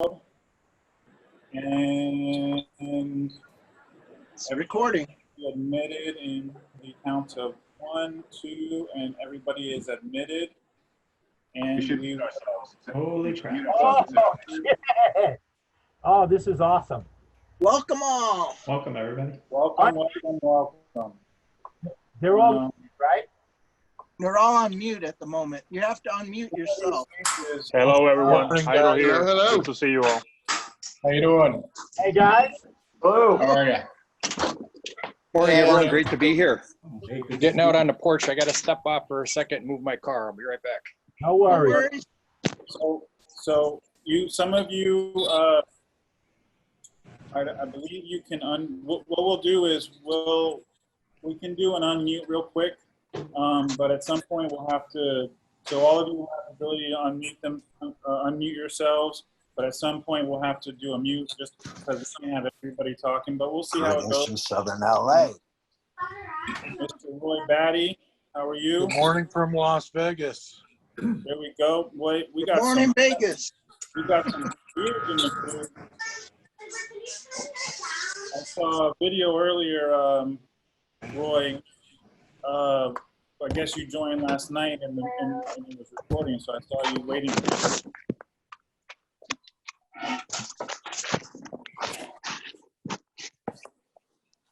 And it's recording. Admitted in the count of 1, 2, and everybody is admitted. And we Holy crap. Oh, yeah. Oh, this is awesome. Welcome all. Welcome, everybody. Welcome. They're all right? They're all on mute at the moment. You have to unmute yourself. Hello, everyone. Idle here. Hello. Good to see you all. How you doing? Hey, guys. Hello. How are you? Morning, everyone. Great to be here. Getting out on the porch. I got to step off for a second and move my car. I'll be right back. No worries. So some of you, I believe you can what we'll do is we can do an unmute real quick, but at some point we'll have to. So all of you will have the ability to unmute yourselves. But at some point we'll have to do a mute just because we can't have everybody talking. But we'll see how it goes. From Southern LA. Mr. Roy Batty, how are you? Good morning from Las Vegas. There we go. Boy, we got Good morning, Vegas. We got some beers in the group. I saw a video earlier, Roy. I guess you joined last night and it was recording, so I saw you waiting.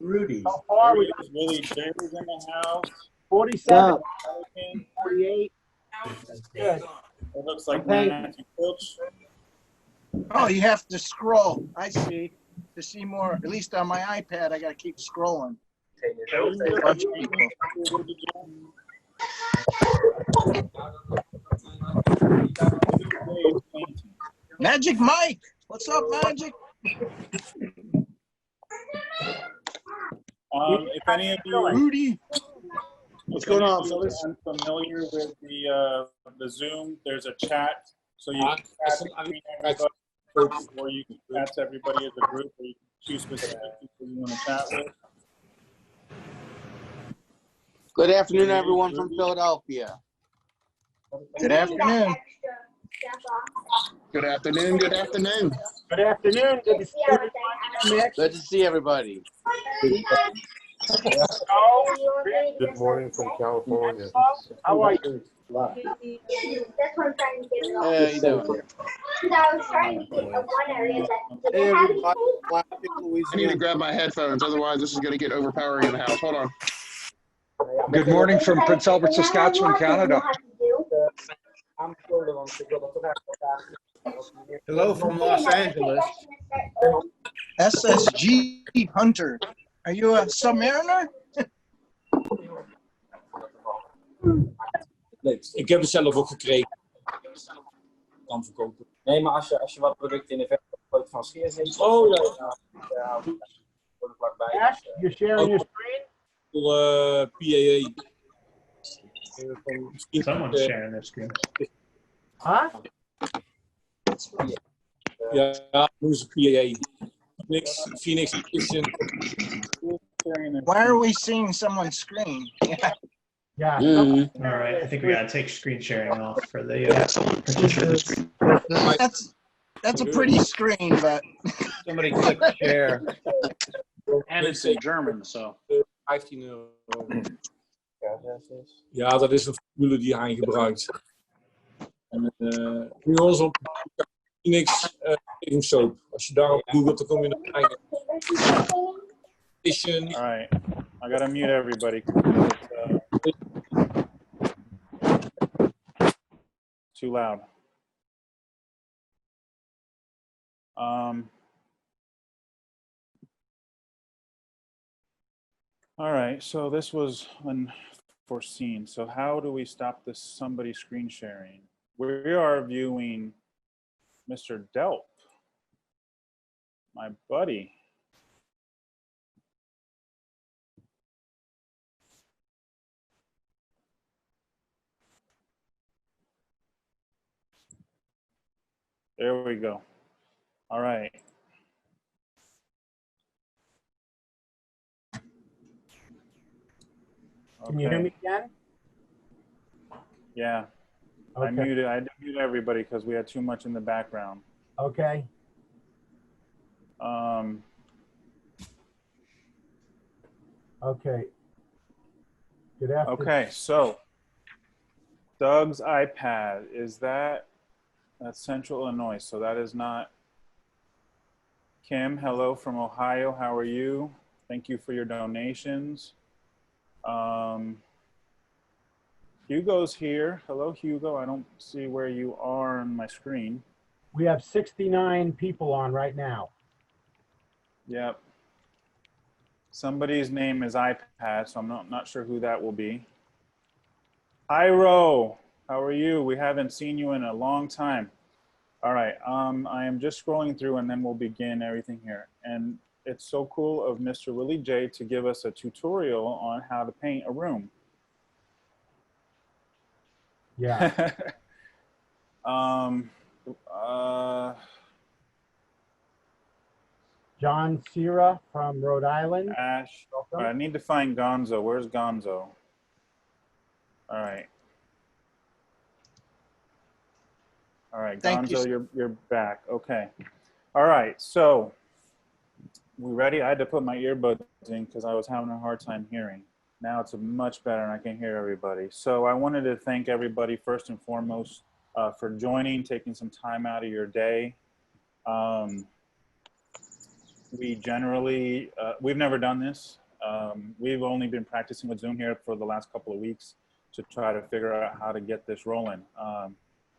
Rudy. How far we There's Willie Shares in the house. 47, 48. Good. It looks like Matthew Filch. Oh, you have to scroll. I see. To see more, at least on my iPad, I got to keep scrolling. A bunch of people. Magic Mike. What's up, Magic? If any of you, Rudy. what's going on, fellas? Unfamiliar with the Zoom, there's a chat, so you can chat between everybody, or you can chat to everybody as a group, or you can choose specific people you want to chat with. Good afternoon, everyone from Philadelphia. Good afternoon. Good afternoon. Good afternoon. Good afternoon. Good to see everybody. Nick. Good to see everybody. Good morning from California. How are you? That's what I'm trying to get How you doing? I was trying to get one area that Hey, everybody. I need to grab my headphones. Otherwise, this is going to get overpowering in the house. Hold on. Good morning from Prince Albert, Saskatchewan, Canada. Hello from Los Angeles. SSG Hunter. Are you a submariner? Nee, ik heb het zelf ook gekregen. Kan verkopen. Nee, maar als je wat producten in de verkoop van scheers heeft. Oh ja. Ja, vlakbij. Ash, you're sharing your screen? Voor PAA. Someone's sharing their screen. Huh? Ja, hoe is PAA? Phoenix Edition. Why are we seeing someone's screen? Yeah. All right, I think we gotta take screen sharing off for the participants. That's a pretty screen, but Somebody click share. And it's in German, so. 15 euro. Ja, dat is een formule die hij gebruikt. En nu ons op Phoenix soap. Als je daarop googelt, dan kom je naar eigen. All right, I gotta mute everybody. Too loud. All right, so this was unforeseen. So how do we stop this somebody screen sharing? We are viewing Mr. Delp, my buddy. There we go. All right. Can you hear me again? Yeah. Okay. I muted everybody because we had too much in the background. Okay. Okay. Good afternoon. Okay, so Doug's iPad, that's Central Illinois, so that is not Kim. Hello from Ohio. How are you? Thank you for your donations. Hugo's here. Hello, Hugo. I don't see where you are on my screen. We have 69 people on right now. Yep. Somebody's name is iPad, so I'm not sure who that will be. Iro, how are you? We haven't seen you in a long time. All right, I am just scrolling through and then we'll begin everything here. And it's so cool of Mr. Willie J to give us a tutorial on how to paint a room. Yeah. John Sierra from Rhode Island. Ash. Welcome. All right, I need to find Gonzo. Where's Gonzo? All right. All right, Thank Gonzo, you. you're back. Okay. All right, so we ready? I had to put my earbuds in because I was having a hard time hearing. Now it's much better and I can hear everybody. So I wanted to thank everybody first and foremost for joining, taking some time out of your day. We generally, we've never done this. We've only been practicing with Zoom here for the last couple of weeks to try to figure out how to get this rolling.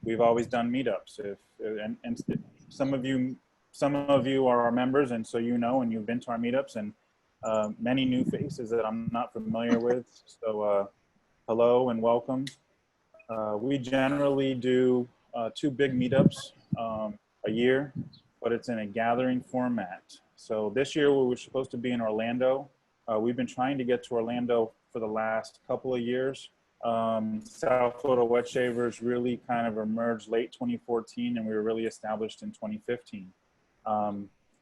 We've always done meetups. And some of you are our members, and so you know, and you've been to our meetups, and many new faces that I'm not familiar with. So hello and welcome. We generally do 2 big meetups a year, but it's in a gathering format. So this year we were supposed to be in Orlando. We've been trying to get to Orlando for the last couple of years. South Florida Wet Shavers really kind of emerged late 2014, and we were really established in 2015.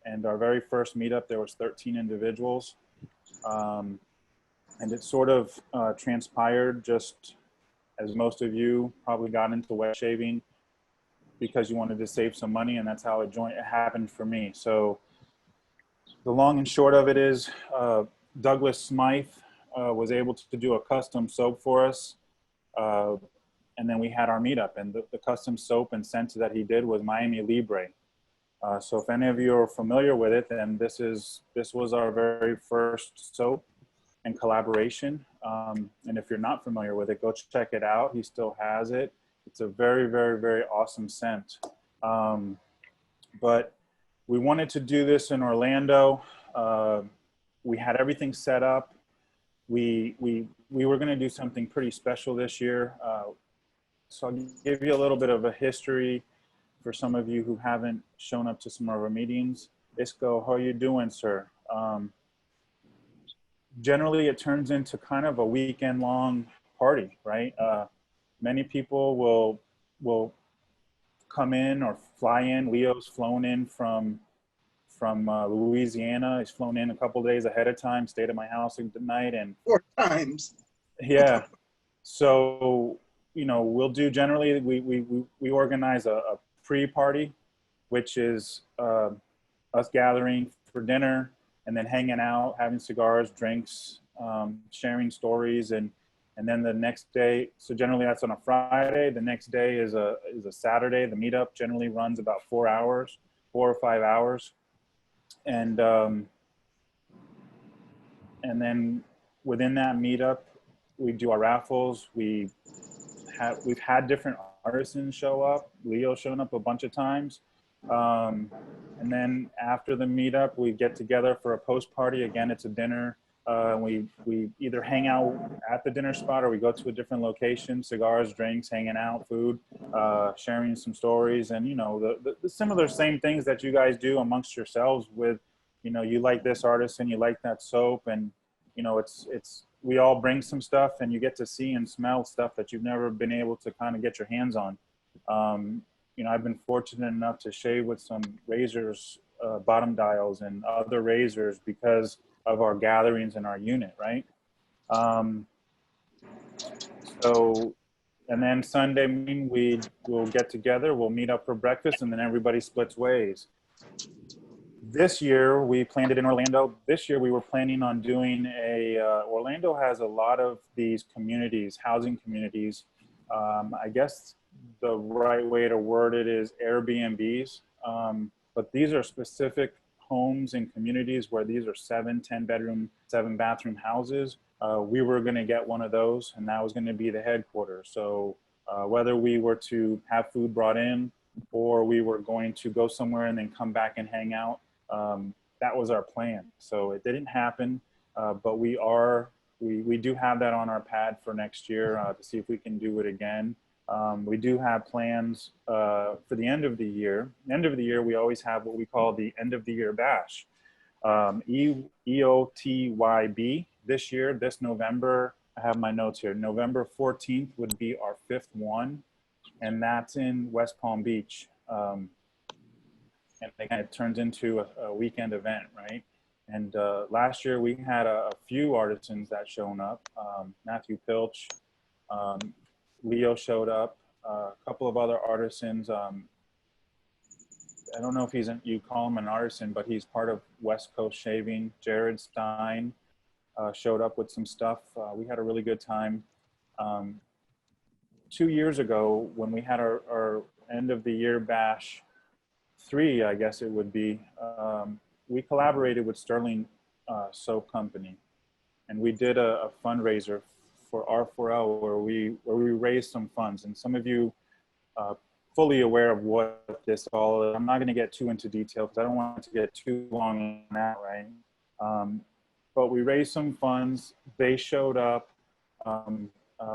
And our very first meetup, there was 13 individuals. And it sort of transpired just as most of you probably got into wet shaving because you wanted to save some money, and that's how it happened for me. So the long and short of it is Douglas Smythe was able to do a custom soap for us. And then we had our meetup, and the custom soap and scent that he did was Miami Libre. So if any of you are familiar with it, then this was our very first soap and collaboration. And if you're not familiar with it, go check it out. He still has it. It's a very, very, very awesome scent. But we wanted to do this in Orlando. We had everything set up. We were going to do something pretty special this year. So I'll give you a little bit of a history for some of you who haven't shown up to some of our meetings. Isco, how are you doing, sir? Generally, it turns into kind of a weekend-long party, right? Many people will come in or fly in. Leo's flown in from Louisiana. He's flown in a couple days ahead of time, stayed at my house the night, and 4 times. Yeah. So, you know, we'll do generally, we organize a pre-party, which is us gathering for dinner and then hanging out, having cigars, drinks, sharing stories, and then the next day. So generally that's on a Friday. The next day is a Saturday. The meetup generally runs about 4 hours, 4 or 5 hours, and then within that meetup, we do our raffles. We've had different artisans show up. Leo's shown up a bunch of times. And then after the meetup, we get together for a post party. Again, it's a dinner. We either hang out at the dinner spot or we go to a different location, cigars, drinks, hanging out, food, sharing some stories, and, you know, the similar same things that you guys do amongst yourselves with, you know, you like this artist and you like that soap, and, you know, we all bring some stuff and you get to see and smell stuff that you've never been able to kind of get your hands on. You know, I've been fortunate enough to shave with some razors, bottom dials and other razors because of our gatherings in our unit, right? So, and then Sunday morning we'll get together, we'll meet up for breakfast, and then everybody splits ways. This year we planned it in Orlando. This year we were planning on doing Orlando has a lot of these communities, housing communities. I guess the right way to word it is Airbnbs. But these are specific homes and communities where these are 7, 10 bedroom, 7 bathroom houses. We were going to get one of those, and that was going to be the headquarters. So whether we were to have food brought in or we were going to go somewhere and then come back and hang out, that was our plan. So it didn't happen, but we do have that on our pad for next year to see if we can do it again. We do have plans for the end of the year. End of the year, we always have what we call the end of the year bash. EOTYB this year, this November, I have my notes here. November 14th would be our 5th one, and that's in West Palm Beach. And again, it turns into a weekend event, right? And last year we had a few artisans that shown up. Matthew Pilch, Leo showed up, a couple of other artisans. I don't know if you call him an artisan, but he's part of West Coast Shaving. Jared Stein showed up with some stuff. We had a really good time. 2 years ago, when we had our end of the year bash 3, I guess it would be, we collaborated with Sterling Soap Company, and we did a fundraiser for R4L where we raised some funds. And some of you fully aware of what this all is. I'm not going to get too into detail because I don't want it to get too long on that, right? But we raised some funds. They showed up.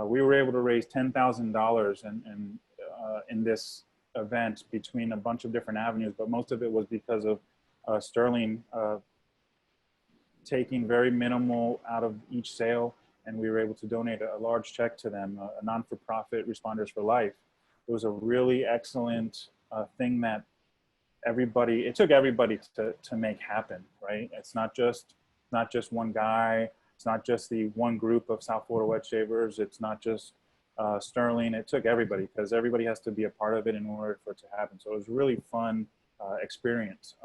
We were able to raise $10,000 in this event between a bunch of different avenues, but most of it was because of Sterling taking very minimal out of each sale, and we were able to donate a large check to them, a non-for-profit Responders for Life. It was a really excellent thing that it took everybody to make happen, right? It's not just one guy. It's not just the one group of South Florida wet shavers. It's not just Sterling. It took everybody, because everybody has to be a part of it in order for it to happen. So it was a really fun experience.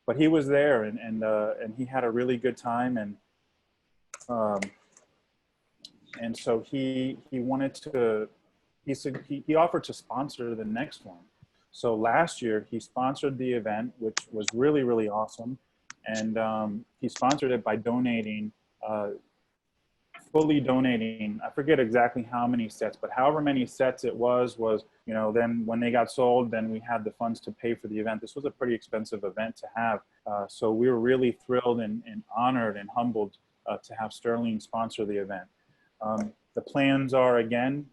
But he was there, and he had a really good time, and so he wanted to. He offered to sponsor the next one. So last year he sponsored the event, which was really, really awesome. And he sponsored it by donating, fully donating, I forget exactly how many sets, but however many sets it was, then when they got sold, then we had the funds to pay for the event. This was a pretty expensive event to have. So we were really thrilled and honored and humbled to have Sterling sponsor the event. The plans are, again,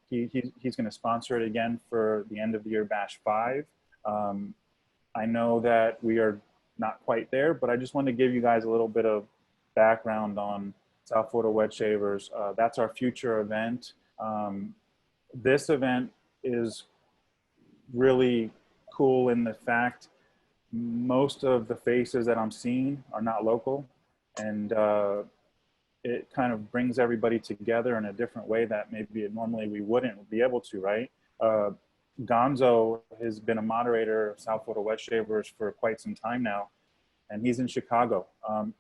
he's going to sponsor it again for the end of the year bash 5. I know that we are not quite there, but I just wanted to give you guys a little bit of background on South Florida Wet Shavers. That's our future event. This event is really cool in the fact most of the faces that I'm seeing are not local, and it kind of brings everybody together in a different way that maybe normally we wouldn't be able to, right? Gonzo has been a moderator of South Florida Wet Shavers for quite some time now, and he's in Chicago.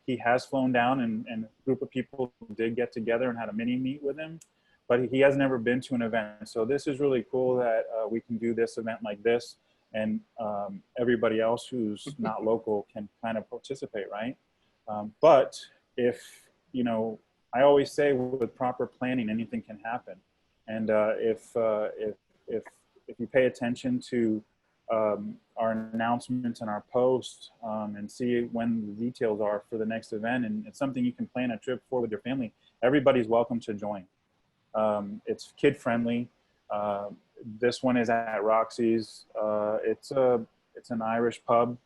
He has flown down, and a group of people did get together and had a mini meet with him, but he has never been to an event. So this is really cool that we can do this event like this, and everybody else who's not local can kind of participate, right? But if, I always say with proper planning, anything can happen. And if you pay attention to our announcements and our posts and see when the details are for the next event, and it's something you can plan a trip for with your family, everybody's welcome to join. It's kid friendly. This one is at Roxy's. It's an Irish pub,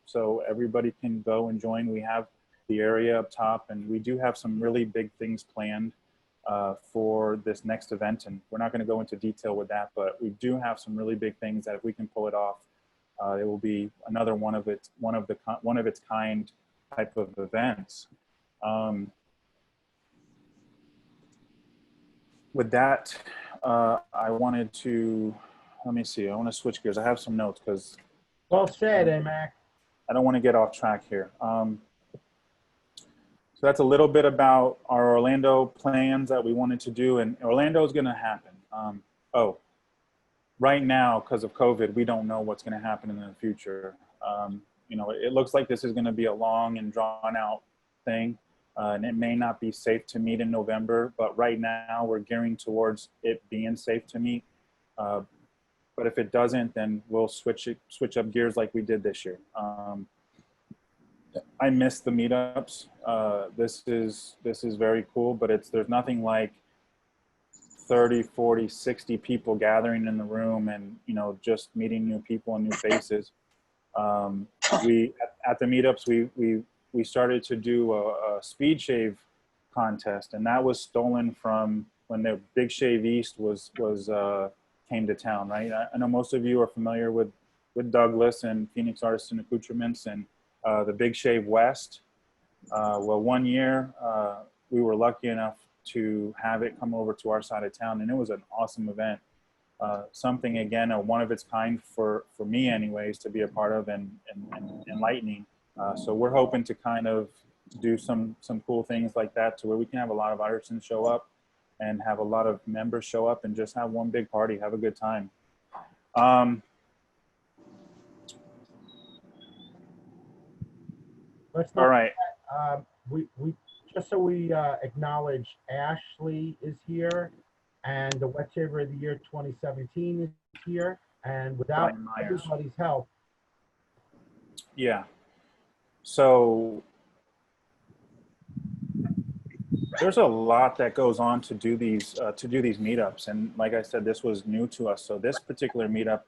so everybody can go and join. We have the area up top, and we do have some really big things planned for this next event, and we're not going to go into detail with that, but we do have some really big things that if we can pull it off, it will be another one of its kind type of events. With that, I wanted to, let me see, I want to switch gears. I have some notes because. Well said, Mac. I don't want to get off track here. So that's a little bit about our Orlando plans that we wanted to do, and Orlando is going to happen. Right now, because of COVID, we don't know what's going to happen in the future. You know, it looks like this is going to be a long and drawn out thing, and it may not be safe to meet in November, but right now we're gearing towards it being safe to meet. But if it doesn't, then we'll switch up gears like we did this year. I miss the meetups. This is very cool, but there's nothing like 30, 40, 60 people gathering in the room and, you know, just meeting new people and new faces. We at the meetups, we started to do a speed shave contest, and that was stolen from when the Big Shave East came to town, right? I know most of you are familiar with Douglas and Phoenix Artists and Accoutrements and the Big Shave West. Well, one year we were lucky enough to have it come over to our side of town, and it was an awesome event. Something, again, a one of its kind for me anyways, to be a part of and enlightening. So we're hoping to kind of do some cool things like that to where we can have a lot of artisans show up and have a lot of members show up and just have one big party, have a good time. Let's All right. we just so we acknowledge, Ashley is here, and the Wet Shaver of the Year 2017 is here, and without everybody's help. Yeah. So there's a lot that goes on to do these meetups, and like I said, this was new to us. So this particular meetup,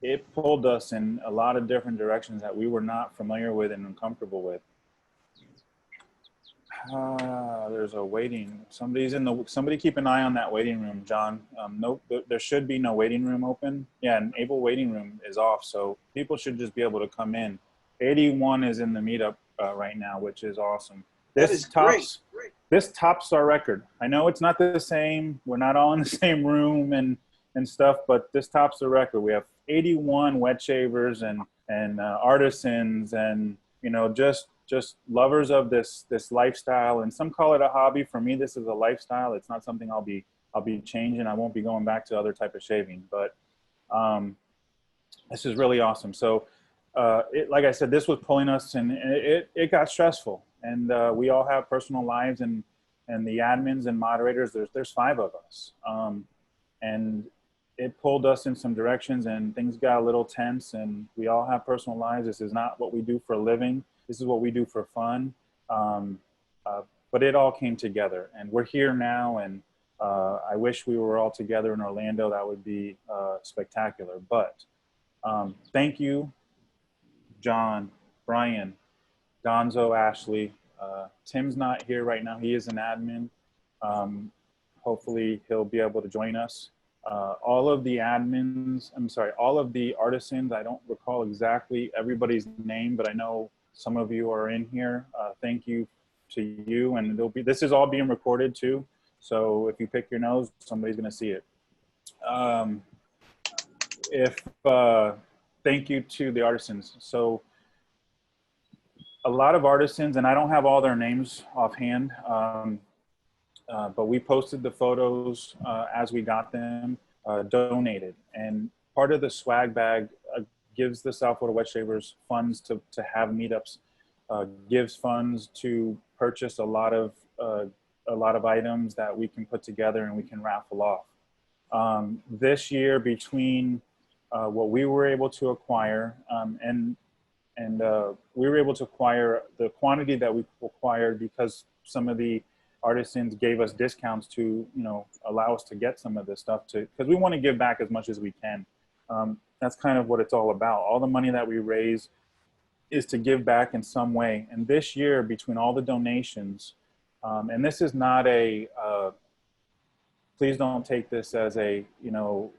it pulled us in a lot of different directions that we were not familiar with and uncomfortable with. There's a waiting. Somebody keep an eye on that waiting room, John. Nope, there should be no waiting room open. Yeah, an able waiting room is off, so people should just be able to come in. 81 is in the meetup right now, which is awesome. This tops our record. I know it's not the same. We're not all in the same room and stuff, but this tops the record. We have 81 wet shavers and artisans and, you know, just lovers of this lifestyle, and some call it a hobby. For me, this is a lifestyle. It's not something I'll be changing. I won't be going back to other type of shaving, but this is really awesome. So like I said, this was pulling us, and it got stressful, and we all have personal lives, and the admins and moderators, there's 5 of us, and it pulled us in some directions, and things got a little tense, and we all have personal lives. This is not what we do for a living. This is what we do for fun. But it all came together, and we're here now, and I wish we were all together in Orlando. That would be spectacular. But thank you, John, Brian, Gonzo, Ashley. Tim's not here right now. He is an admin. Hopefully he'll be able to join us. All of the admins, all of the artisans, I don't recall exactly everybody's name, but I know some of you are in here. Thank you to you, and this is all being recorded too. So if you pick your nose, somebody's gonna see it. Thank you to the artisans. So a lot of artisans, and I don't have all their names offhand, but we posted the photos as we got them, donated. And part of the swag bag gives the South Florida Wet Shavers funds to have meetups, gives funds to purchase a lot of items that we can put together and we can raffle off. This year, between what we were able to acquire and we were able to acquire the quantity that we acquired because some of the artisans gave us discounts to, you know, allow us to get some of this stuff, because we want to give back as much as we can. That's kind of what it's all about. All the money that we raise is to give back in some way. And this year, between all the donations, and this is not a, please don't take this as a, you know,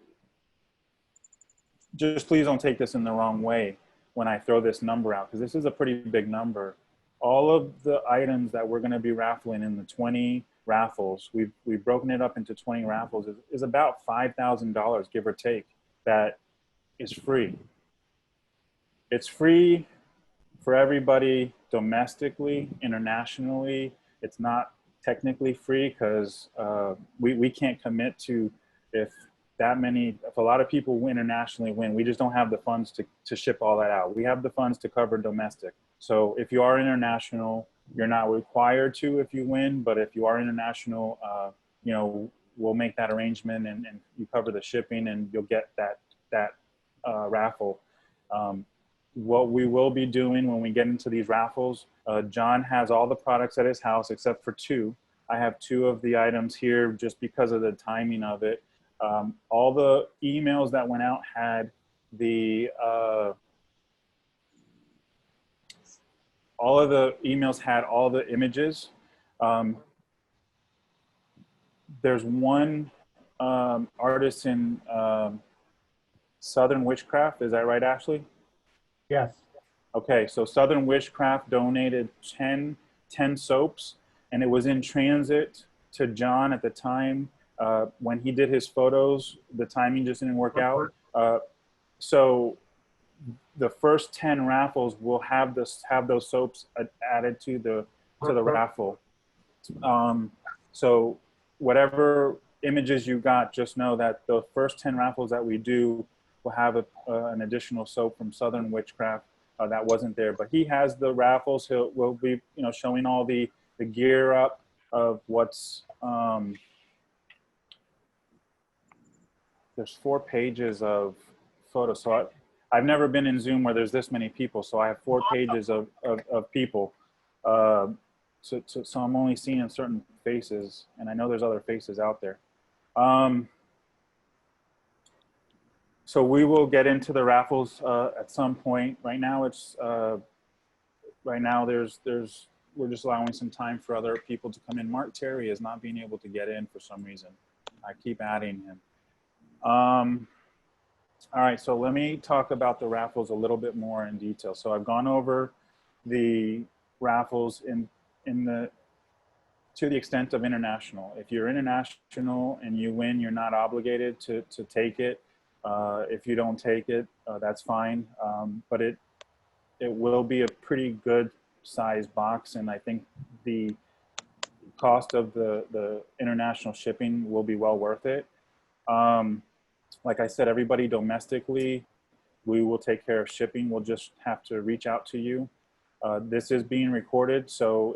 just please don't take this in the wrong way when I throw this number out, because this is a pretty big number. All of the items that we're going to be raffling in the 20 raffles, we've broken it up into 20 raffles, is about $5,000, give or take, that is free. It's free for everybody domestically, internationally, it's not technically free because we can't commit to if a lot of people internationally win, we just don't have the funds to ship all that out. We have the funds to cover domestic. So if you are international, you're not required to if you win, but if you are international, you know, we'll make that arrangement and you cover the shipping and you'll get that raffle. What we will be doing when we get into these raffles, John has all the products at his house except for 2. I have 2 of the items here just because of the timing of it. All the emails that went out had all of the emails had all the images. There's one artist in Southern Witchcraft. Is that right, Ashley? Yes. Okay, so Southern Witchcraft donated 10 soaps, and it was in transit to John at the time. When he did his photos, the timing just didn't work out. So the first 10 raffles will have those soaps added to the raffle. So whatever images you got, just know that the first 10 raffles that we do will have an additional soap from Southern Witchcraft that wasn't there. But he has the raffles. We'll be showing all the gear up of what's there's 4 pages of photos. So I've never been in Zoom where there's this many people. So I have 4 pages of people. So I'm only seeing certain faces, and I know there's other faces out there. So we will get into the raffles at some point. Right now, we're just allowing some time for other people to come in. Mark Terry is not being able to get in for some reason. I keep adding him. All right, so let me talk about the raffles a little bit more in detail. So I've gone over the raffles to the extent of international. If you're international and you win, you're not obligated to take it. If you don't take it, that's fine. But it will be a pretty good size box, and I think the cost of the international shipping will be well worth it. Like I said, everybody domestically, we will take care of shipping. We'll just have to reach out to you. This is being recorded, so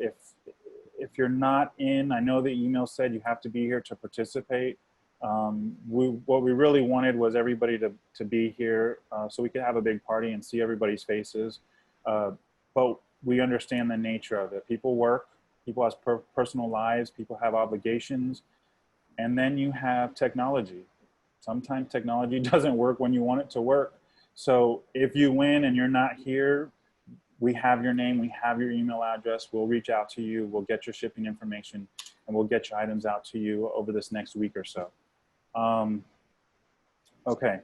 if you're not in, I know the email said you have to be here to participate. What we really wanted was everybody to be here so we could have a big party and see everybody's faces. But we understand the nature of it. People work, people have personal lives, people have obligations, and then you have technology. Sometimes technology doesn't work when you want it to work. So if you win and you're not here, we have your name, we have your email address, we'll reach out to you, we'll get your shipping information, and we'll get your items out to you over this next week or so. Okay.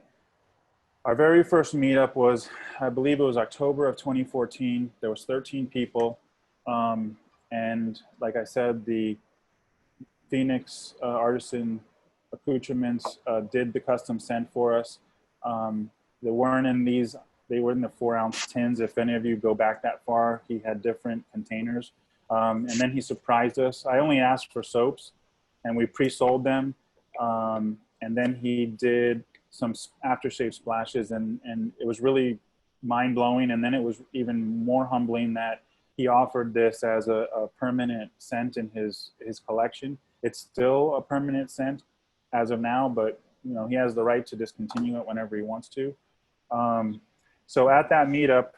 Our very first meetup was, I believe it was October of 2014. There was 13 people. And like I said, the Phoenix Artisan Accoutrements did the custom scent for us. They weren't in these, they were in the 4-ounce tins. If any of you go back that far, he had different containers. And then he surprised us. I only asked for soaps and we pre-sold them. And then he did some aftershave splashes and it was really mind-blowing. And then it was even more humbling that he offered this as a permanent scent in his collection. It's still a permanent scent as of now, but you know, he has the right to discontinue it whenever he wants to. So at that meetup,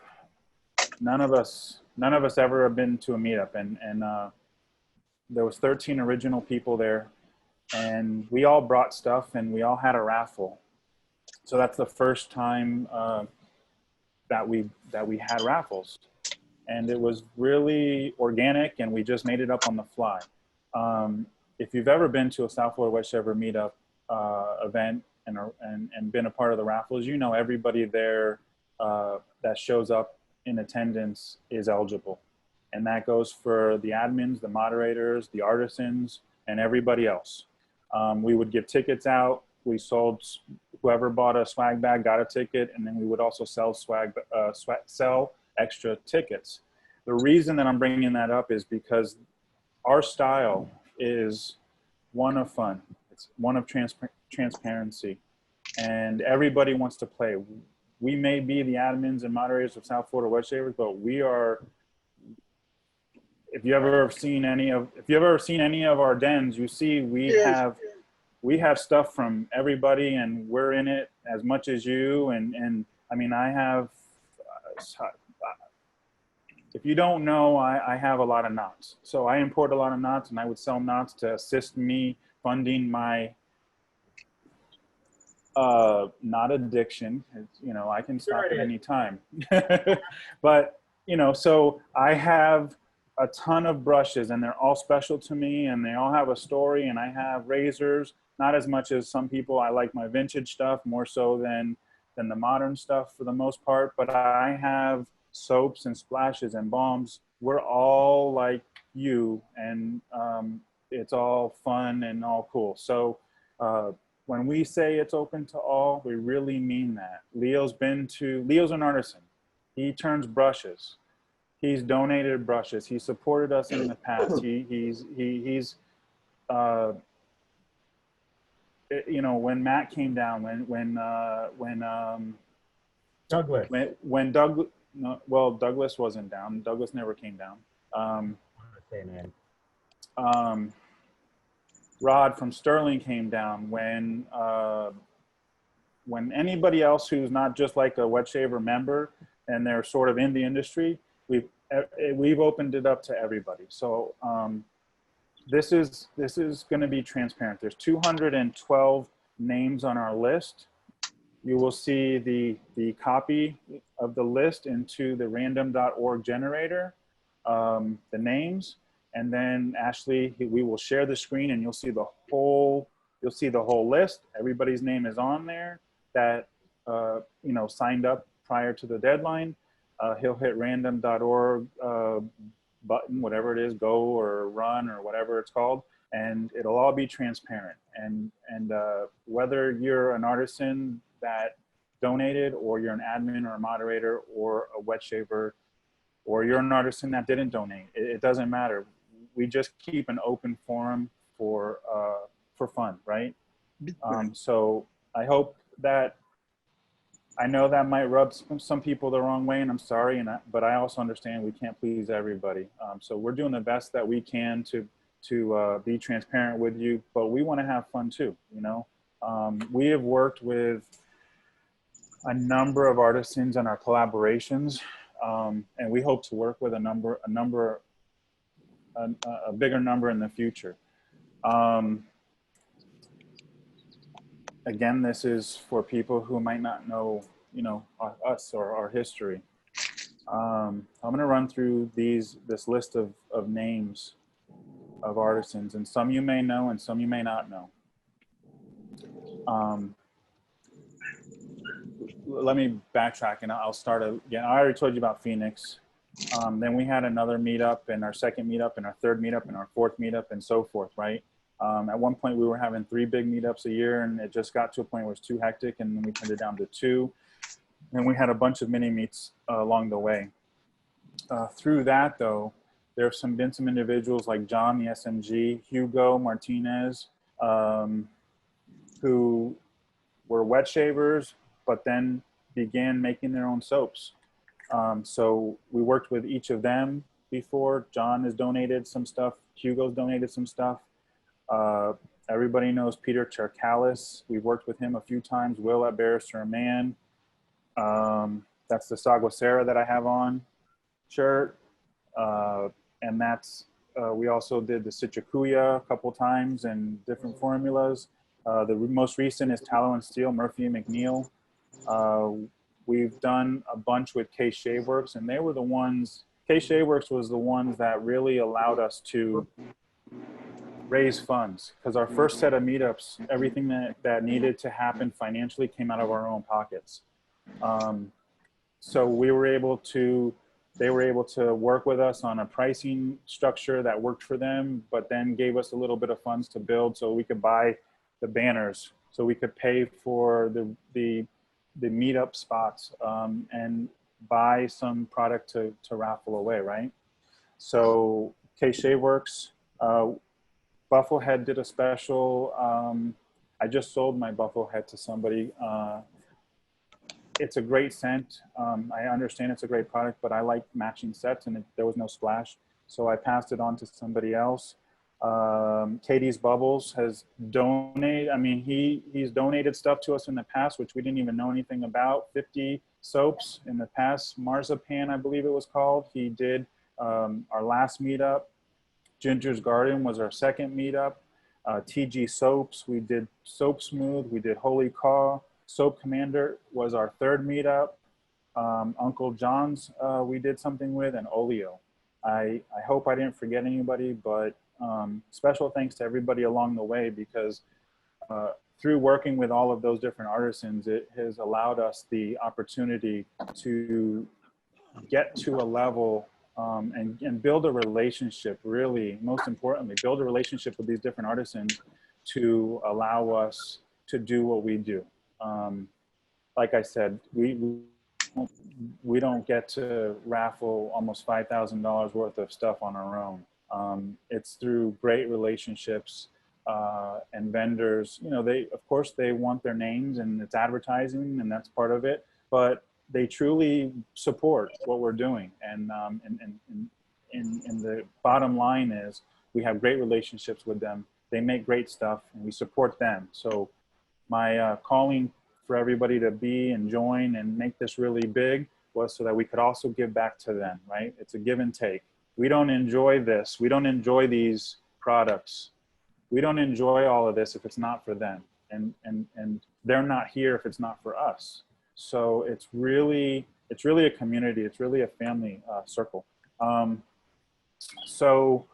none of us ever have been to a meetup, and there was 13 original people there, and we all brought stuff, and we all had a raffle. So that's the first time that we had raffles, and it was really organic, and we just made it up on the fly. If you've ever been to a South Florida Wet Shaver meetup event and been a part of the raffles, you know everybody there that shows up in attendance is eligible. And that goes for the admins, the moderators, the artisans, and everybody else. We would give tickets out. We sold, whoever bought a swag bag got a ticket, and then we would also sell extra tickets. The reason that I'm bringing that up is because our style is one of fun. It's one of transparency, and everybody wants to play. We may be the admins and moderators of South Florida Wet Shavers, but we are. If you've ever seen any of our dens, you see we have stuff from everybody, and we're in it as much as you. And I mean, I have. If you don't know, I have a lot of knots. So I import a lot of knots, and I would sell knots to assist me funding my knot addiction. You know, I can stop at any time. But, you know, so I have a ton of brushes, and they're all special to me, and they all have a story, and I have razors, not as much as some people. I like my vintage stuff more so than the modern stuff for the most part, but I have soaps and splashes and balms. We're all like you, and it's all fun and all cool. So when we say it's open to all, we really mean that. Leo's an artisan. He turns brushes. He's donated brushes. He supported us in the past. He's you know, when Matt came down, Douglas. when Douglas, no, well, Douglas wasn't down. Douglas never came down. Rod from Sterling came down. When anybody else who's not just like a Wet Shaver member and they're sort of in the industry, we've opened it up to everybody. So this is going to be transparent. There's 212 names on our list. You will see the copy of the list into the random.org generator, the names, and then Ashley, we will share the screen, and you'll see the whole list. Everybody's name is on there that you know, signed up prior to the deadline. He'll hit random.org button, whatever it is, go or run or whatever it's called, and it'll all be transparent. And whether you're an artisan that donated, or you're an admin or a moderator or a wet shaver, or you're an artisan that didn't donate, it doesn't matter. We just keep an open forum for fun, right? So I hope that, I know that might rub some people the wrong way, and I'm sorry, but I also understand we can't please everybody. So we're doing the best that we can to be transparent with you, but we want to have fun too, you know? We have worked with a number of artisans in our collaborations, and we hope to work with a bigger number in the future. Again, this is for people who might not know, you know, us or our history. I'm going to run through this list of names of artisans, and some you may know and some you may not know. Let me backtrack, and I'll start again. I already told you about Phoenix. Then we had another meetup, and our second meetup, and our third meetup, and our fourth meetup, and so forth, right? At one point, we were having 3 big meetups a year, and it just got to a point where it was too hectic, and then we turned it down to 2. And we had a bunch of mini meets along the way. Through that, though, there have been some individuals like John, the SMG, Hugo Martinez, who were wet shavers, but then began making their own soaps. So we worked with each of them before. John has donated some stuff. Hugo's donated some stuff. Everybody knows Peter Cherkalis. We've worked with him a few times. Will at Barrister and Man. That's the Saguasera that I have on shirt. And that's, we also did the Citricuya a couple times and different formulas. The most recent is Tallow and Steel, Murphy and McNeil. We've done a bunch with K Shaveworks, and they were the ones, K Shaveworks was the ones that really allowed us to raise funds, because our first set of meetups, everything that needed to happen financially came out of our own pockets. So they were able to work with us on a pricing structure that worked for them, but then gave us a little bit of funds to build so we could buy the banners, so we could pay for the meetup spots. And buy some product to raffle away, right? So K-Shave Works, Buffalo Head did a special. I just sold my Buffalo Head to somebody. It's a great scent. I understand it's a great product, but I like matching sets, and there was no splash. So I passed it on to somebody else. Katie's Bubbles has donated. I mean, he's donated stuff to us in the past, which we didn't even know anything about. 50 soaps in the past. Marzipan, I believe it was called. He did our last meetup. Ginger's Garden was our second meetup. TG Soaps, we did Soap Smooth. We did Holy Caw. Soap Commander was our third meetup. Uncle John's we did something with, and Oleo. I hope I didn't forget anybody, but special thanks to everybody along the way, because through working with all of those different artisans, it has allowed us the opportunity to get to a level and build a relationship, really, most importantly, build a relationship with these different artisans to allow us to do what we do. Like I said, we don't get to raffle almost $5,000 worth of stuff on our own. It's through great relationships and vendors. You know, of course they want their names, and it's advertising, and that's part of it, but they truly support what we're doing. And the bottom line is we have great relationships with them. They make great stuff, and we support them. So my calling for everybody to be and join and make this really big was so that we could also give back to them, right? It's a give and take. We don't enjoy this. We don't enjoy these products. We don't enjoy all of this if it's not for them. And they're not here if it's not for us. So it's really a community. It's really a family circle. So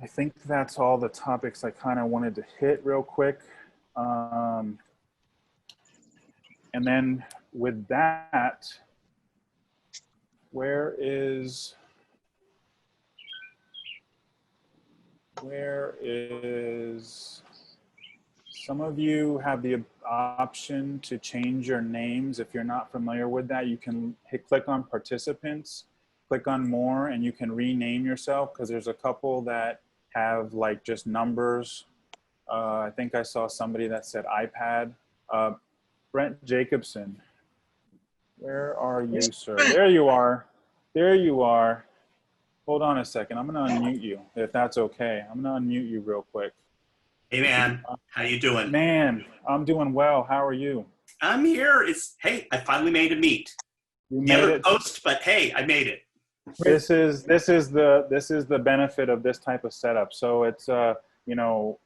I think that's all the topics I kind of wanted to hit real quick. And then with that, where is some of you have the option to change your names. If you're not familiar with that, you can click on participants, click on more, and you can rename yourself, because there's a couple that have like just numbers. I think I saw somebody that said iPad. Brent Jacobson, where are you, sir? There you are. There you are. Hold on a second. I'm going to unmute you, if that's okay. I'm going to unmute you real quick. Hey, man. How you doing? Man, I'm doing well. How are you? I'm here. Hey, I finally made a meet. You made it. Post, but hey, I made it. This is the benefit of this type of setup. So it's you know,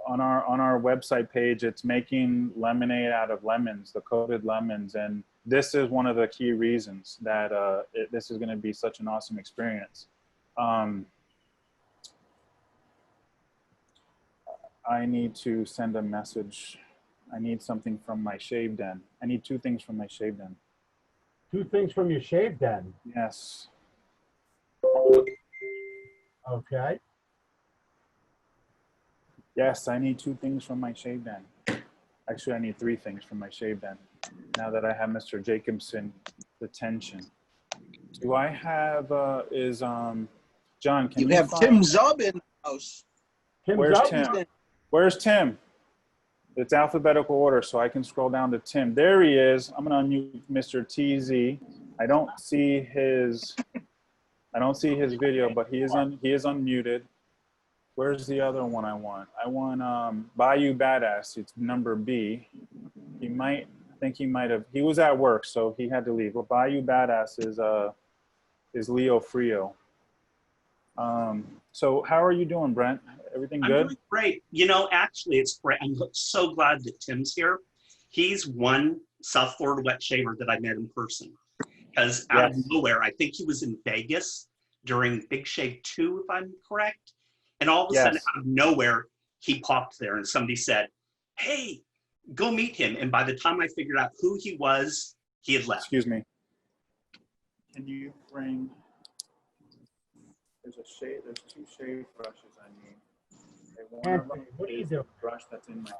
on our website page, it's making lemonade out of lemons, the coated lemons, and this is one of the key reasons that this is going to be such an awesome experience. I need to send a message. I need something from my shave den. I need 2 things from my shave den. 2 things from your shave den? Yes. Okay. Yes, I need 2 things from my shave den. Actually, I need 3 things from my shave den, now that I have Mr. Jacobson's attention. Do I have, John, can you have find, Tim Zub in the house. Where's Tim? Where's Tim? It's alphabetical order, so I can scroll down to Tim. There he is. I'm gonna unmute Mr. TZ. I don't see his video, but he is unmuted. Where's the other one I want? I want Bayou Badass. It's number B. He was at work, so he had to leave. Well, Bayou Badass is Leo Frio. So how are you doing, Brent? Everything good? I'm doing great. You know, actually, it's great. I'm so glad that Tim's here. He's one South Florida wet shaver that I met in person. Because out of nowhere, I think he was in Vegas during Big Shave 2, if I'm correct. And all of a sudden, out of nowhere, he popped there and somebody said, hey, go meet him. And by the time I figured out who he was, he had left. Excuse me. Can you bring, there's 2 shave brushes I need. One of them is the brush that's in the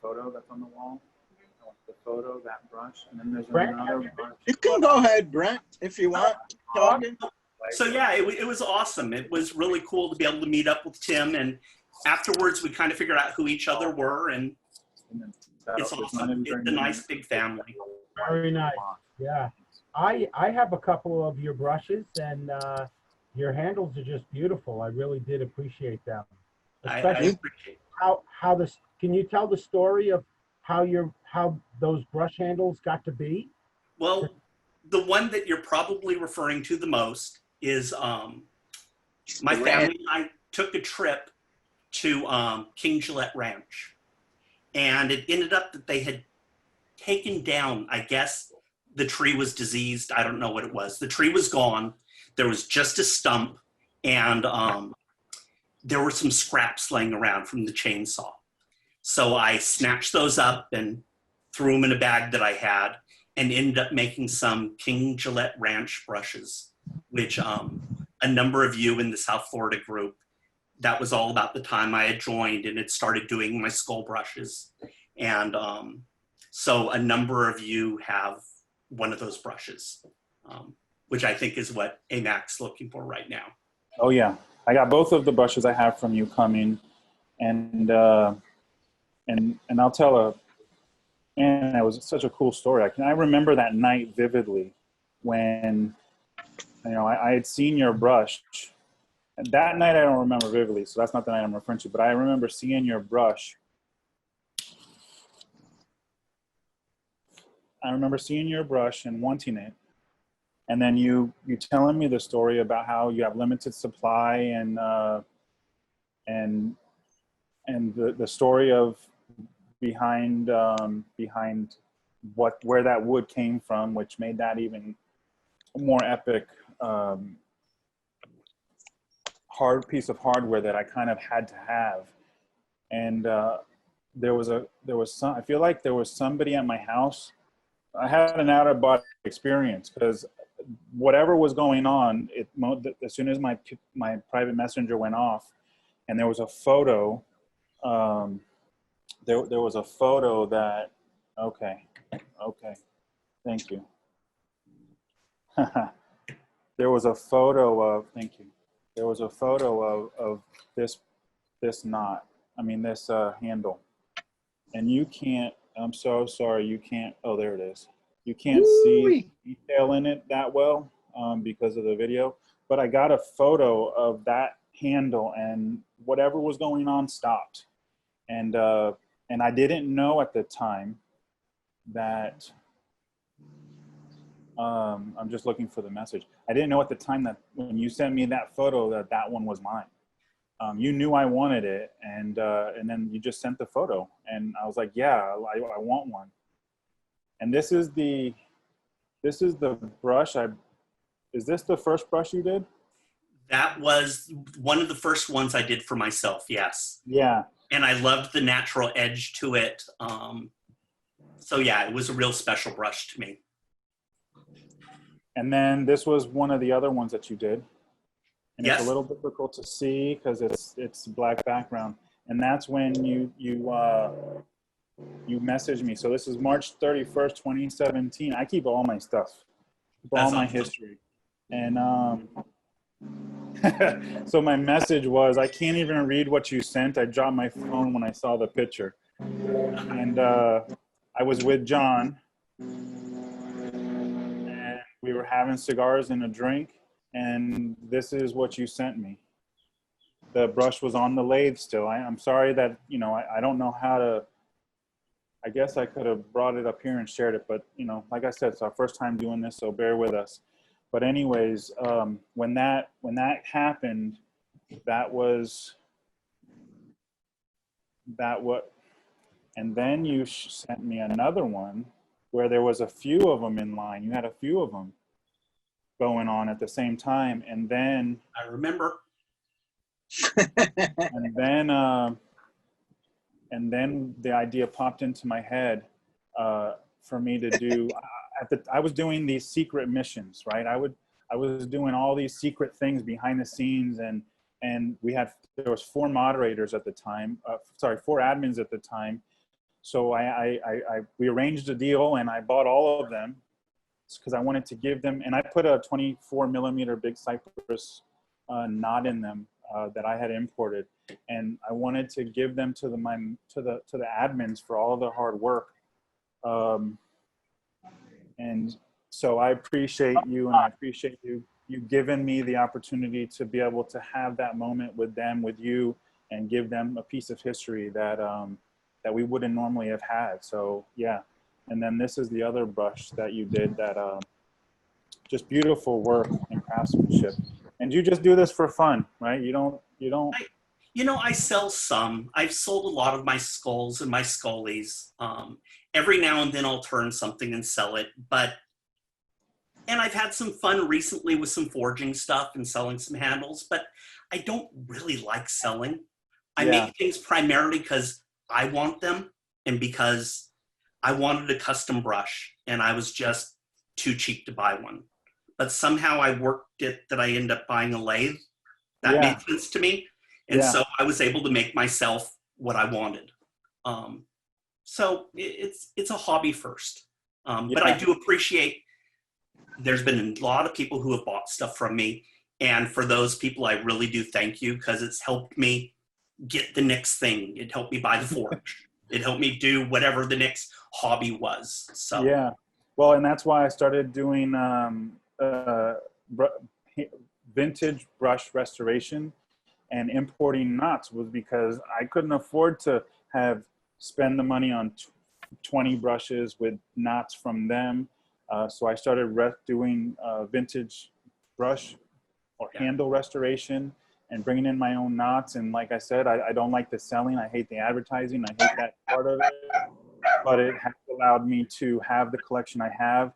photo that's on the wall. The photo, that brush, and then there's Brent? another brush. You can go ahead, Brent, if you want. Talking. So yeah, it was awesome. It was really cool to be able to meet up with Tim, and afterwards we kind of figured out who each other were, and it's awesome. It's a nice big family. Very nice. Yeah. I have a couple of your brushes, and your handles are just beautiful. I really did appreciate them. I Especially appreciate it. how this. Can you tell the story of how those brush handles got to be? Well, the one that you're probably referring to the most is my family and I took a trip to King Gillette Ranch, and it ended up that they had taken down, I guess the tree was diseased. I don't know what it was. The tree was gone. There was just a stump, and there were some scraps laying around from the chainsaw. So I snatched those up and threw them in a bag that I had, and ended up making some King Gillette Ranch brushes, which a number of you in the South Florida group, that was all about the time I had joined and had started doing my skull brushes. And so a number of you have one of those brushes, which I think is what AMAC's looking for right now. Oh yeah, I got both of the brushes I have from you coming, and I'll tell and it was such a cool story. I remember that night vividly when, I had seen your brush. And that night I don't remember vividly, so that's not the night I'm referring to, but I remember seeing your brush. I remember seeing your brush and wanting it. And then you telling me the story about how you have limited supply and the story of behind where that wood came from, which made that even more epic, hard piece of hardware that I kind of had to have. And I feel like there was somebody at my house. I had an out of body experience because whatever was going on, as soon as my private messenger went off, and there was a photo. There was a photo that, okay, thank you. There was a photo of, thank you. There was a photo of this knot, this handle. And you can't, I'm so sorry, you can't, oh, there it is. You can't see detail in it that well because of the video, but I got a photo of that handle and whatever was going on stopped. And I didn't know at the time that, I'm just looking for the message. I didn't know at the time that when you sent me that photo that one was mine. You knew I wanted it, and then you just sent the photo, and I was like, yeah, I want one. And this is the brush. Is this the first brush you did? That was one of the first ones I did for myself, yes. Yeah. And I loved the natural edge to it. So yeah, it was a real special brush to me. And then this was one of the other ones that you did. And yes. It's a little difficult to see because it's black background. And that's when you messaged me. So this is March 31st, 2017. I keep all my stuff, all my history. And so my message was, I can't even read what you sent. I dropped my phone when I saw the picture. And I was with John. And we were having cigars and a drink. And this is what you sent me. The brush was on the lathe still. I'm sorry that, I don't know how to, I guess I could have brought it up here and shared it, but, like I said, it's our first time doing this, so bear with us. But anyways, when that happened, and then you sent me another one where there was a few of them in line. You had a few of them going on at the same time, and then I remember. and then the idea popped into my head for me to do. I was doing these secret missions, right? I was doing all these secret things behind the scenes, and there was 4 moderators at the time. 4 admins at the time, So we arranged a deal, and I bought all of them because I wanted to give them, and I put a 24 millimeter big cypress knot in them that I had imported, and I wanted to give them to the admins for all of their hard work. And so I appreciate you, and I appreciate you giving me the opportunity to be able to have that moment with them, with you, and give them a piece of history that that we wouldn't normally have had. So yeah, and then this is the other brush that you did that just beautiful work and craftsmanship. And you just do this for fun, right? You don't. You know, I sell some. I've sold a lot of my skulls and my scullies. Every now and then I'll turn something and sell it, and I've had some fun recently with some forging stuff and selling some handles, but I don't really like selling. I make things primarily because I want them and because I wanted a custom brush and I was just too cheap to buy one. But somehow I worked it that I end up buying a lathe. That made sense to me. And so I was able to make myself what I wanted. So it's a hobby first. But I do appreciate, there's been a lot of people who have bought stuff from me. And for those people, I really do thank you, because it's helped me get the next thing. It helped me buy the forge. It helped me do whatever the next hobby was. So yeah, well, and that's why I started doing vintage brush restoration and importing knots, was because I couldn't afford to spend the money on 20 brushes with knots from them. So I started doing vintage brush or handle restoration and bringing in my own knots. And like I said, I don't like the selling. I hate the advertising. I hate that part of it. But it has allowed me to have the collection I have,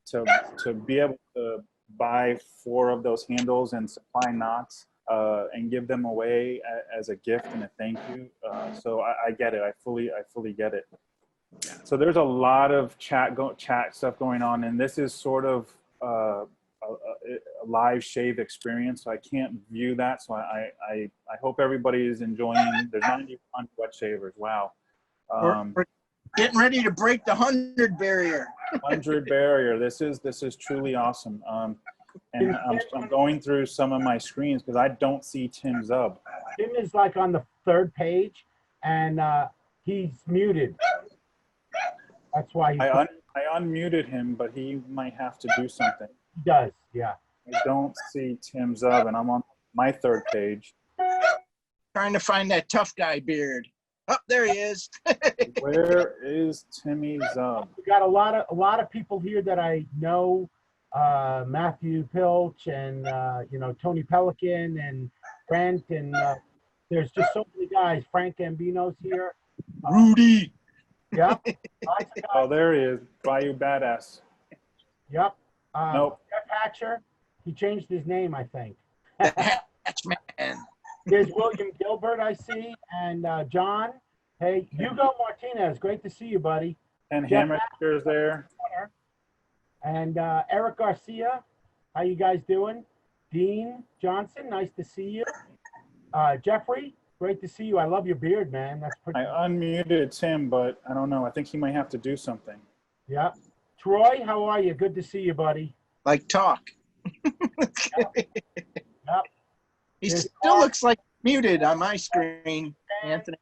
to be able to buy 4 of those handles and supply knots and give them away as a gift and a thank you. So I get it. I fully get it. So there's a lot of chat stuff going on, and this is sort of a live shave experience, so I can't view that. So I hope everybody is enjoying. There's 91 wet shavers. Wow. We're getting ready to break the 100 barrier. 100 barrier. This is truly awesome. And I'm going through some of my screens because I don't see Tim Zub. Tim is like on the 3rd page, and he's muted. That's why I unmuted him, but he might have to do something. He does, yeah. I don't see Tim Zub, and I'm on my 3rd page. Trying to find that tough guy beard. Oh, there he is. Where is Timmy Zub? We got a lot of people here that I know. Matthew Pilch and Tony Pelican and Brent, and there's just so many guys. Frank Gambino's here. Rudy. Yep. Oh, there he is. Bayou Badass. Yep. Nope. Jeff Hatcher. He changed his name, I think. Hatchman. There's William Gilbert, I see, and John. Hey, Hugo Martinez. Great to see you, buddy. And Hammer's there. And Eric Garcia. How you guys doing? Dean Johnson. Nice to see you. Jeffrey. Great to see you. I love your beard, man. That's pretty. I unmuted Tim, but I don't know. I think he might have to do something. Yeah. Troy, how are you? Good to see you, buddy. Like talk. Yep. He still looks like muted on my screen, Anthony.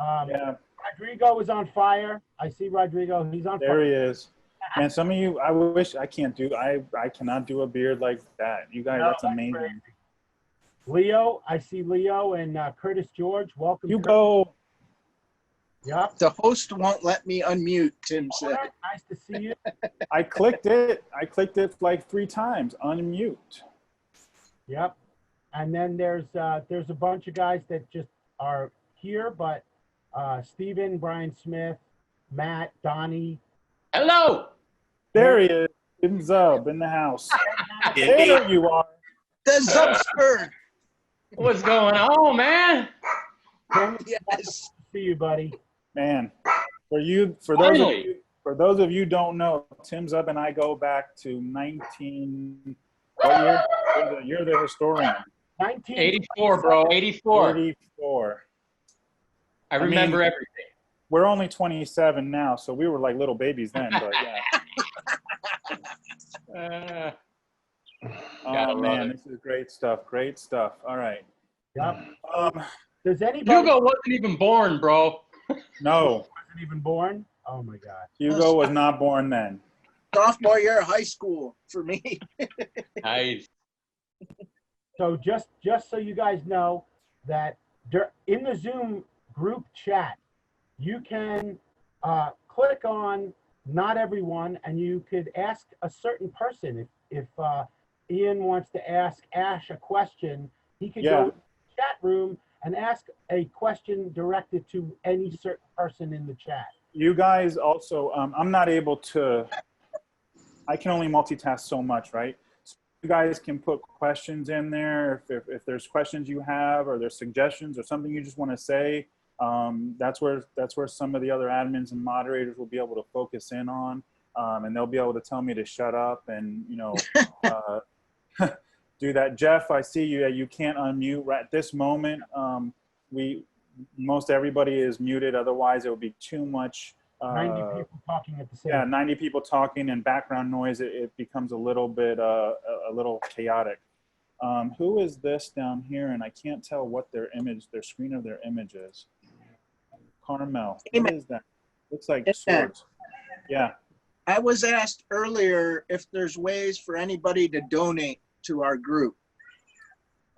Yeah. Rodrigo is on fire. I see Rodrigo. He's on fire. There he is. And some of you, I wish I cannot do a beard like that. You guys, that's amazing. Crazy. Leo, I see Leo and Curtis George. Welcome. You go. Yep. The host won't let me unmute, Tim said. Nice to see you. I clicked it like 3 times. Unmute. Yep. And then there's a bunch of guys that just are here, but Stephen, Brian Smith, Matt, Donnie. Hello. There he is. Tim Zub in the house. There you are. The Zubster. What's going on, man? Yes. See you, buddy. Man, for those of you who don't know, Tim Zub and I go back to 19. What year? You're the historian. 1984, bro. 84. 84. I remember everything. we're only 27 now, so we were like little babies then, but yeah. Oh man, this is great stuff. Great stuff. All right. Yep. Does anybody? Hugo wasn't even born, bro. No. Wasn't even born? Oh my God. Hugo was not born then. Sophomore year of high school for me. Nice. So just so you guys know that in the Zoom group chat, you can click on not everyone, and you could ask a certain person. If Ian wants to ask Ash a question, he could go to the chat room and ask a question directed to any certain person in the chat. You guys also, I'm not able to, I can only multitask so much, right? So you guys can put questions in there if there's questions you have or there's suggestions or something you just want to say. That's where some of the other admins and moderators will be able to focus in on, and they'll be able to tell me to shut up and, you know, do that. Jeff, I see you. You can't unmute right at this moment. Most everybody is muted. Otherwise, it would be too much. 90 people talking at the same Yeah, time. 90 people talking and background noise. It becomes a little bit a little chaotic. Who is this down here? And I can't tell what their screen of their image is. Carmel. What is that? Looks like swords. Yeah. I was asked earlier if there's ways for anybody to donate to our group.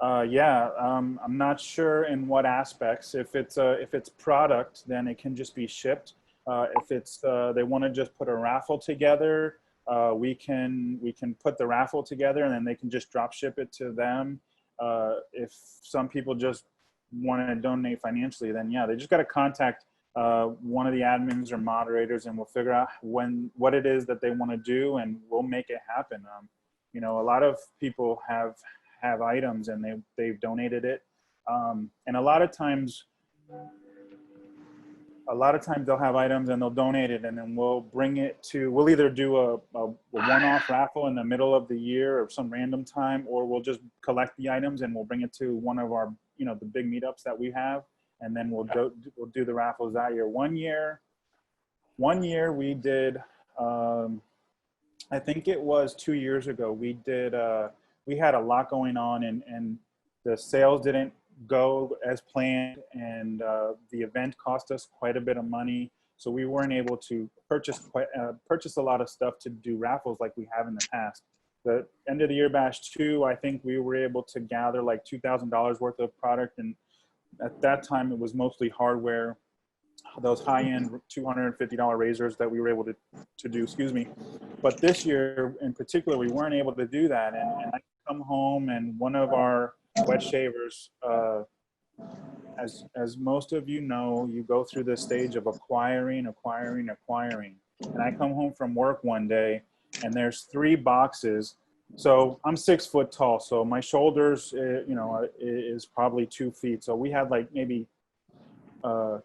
Yeah, I'm not sure in what aspects. If it's product, then it can just be shipped. If it's they want to just put a raffle together, we can put the raffle together and then they can just drop ship it to them. If some people just want to donate financially, then yeah, they just got to contact one of the admins or moderators, and we'll figure out what it is that they want to do, and we'll make it happen. You know, a lot of people have items and they've donated it, and a lot of times they'll have items and they'll donate it, and then we'll either do a one-off raffle in the middle of the year or some random time, or we'll just collect the items and we'll bring it to one of our, you know, the big meetups that we have, and then we'll do the raffles that year. One year we did, I think it was 2 years ago, we had a lot going on, and the sales didn't go as planned, and the event cost us quite a bit of money, so we weren't able to purchase a lot of stuff to do raffles like we have in the past. The end of the year bash 2, I think we were able to gather like $2,000 worth of product, and at that time it was mostly hardware, those high-end $250 razors that we were able to do, excuse me. But this year in particular, we weren't able to do that, and I come home, and one of our wet shavers, as most of you know, you go through this stage of acquiring. And I come home from work one day, and there's 3 boxes. So I'm 6 foot tall, so my shoulders, you know, is probably 2 feet. So we had like maybe a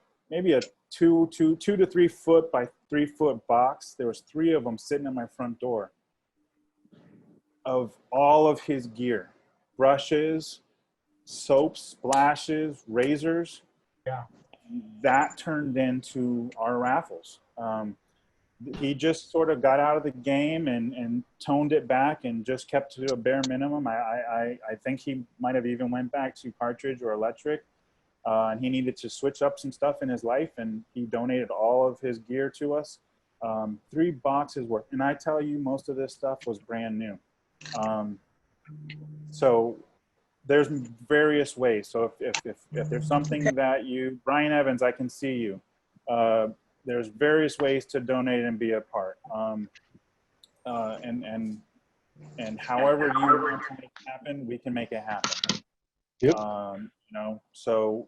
2 to 3 foot by 3 foot box. There was 3 of them sitting at my front door of all of his gear, brushes, soaps, splashes, razors. Yeah. That turned into our raffles. He just sort of got out of the game and toned it back and just kept to a bare minimum. I think he might have even went back to cartridge or electric, and he needed to switch up some stuff in his life, and he donated all of his gear to us. 3 boxes worth, and I tell you, most of this stuff was brand new. So there's various ways. So if there's something that Brian Evans, I can see you. There's various ways to donate and be a part. And however you want to make it happen, we can make it happen. Yep. You know, so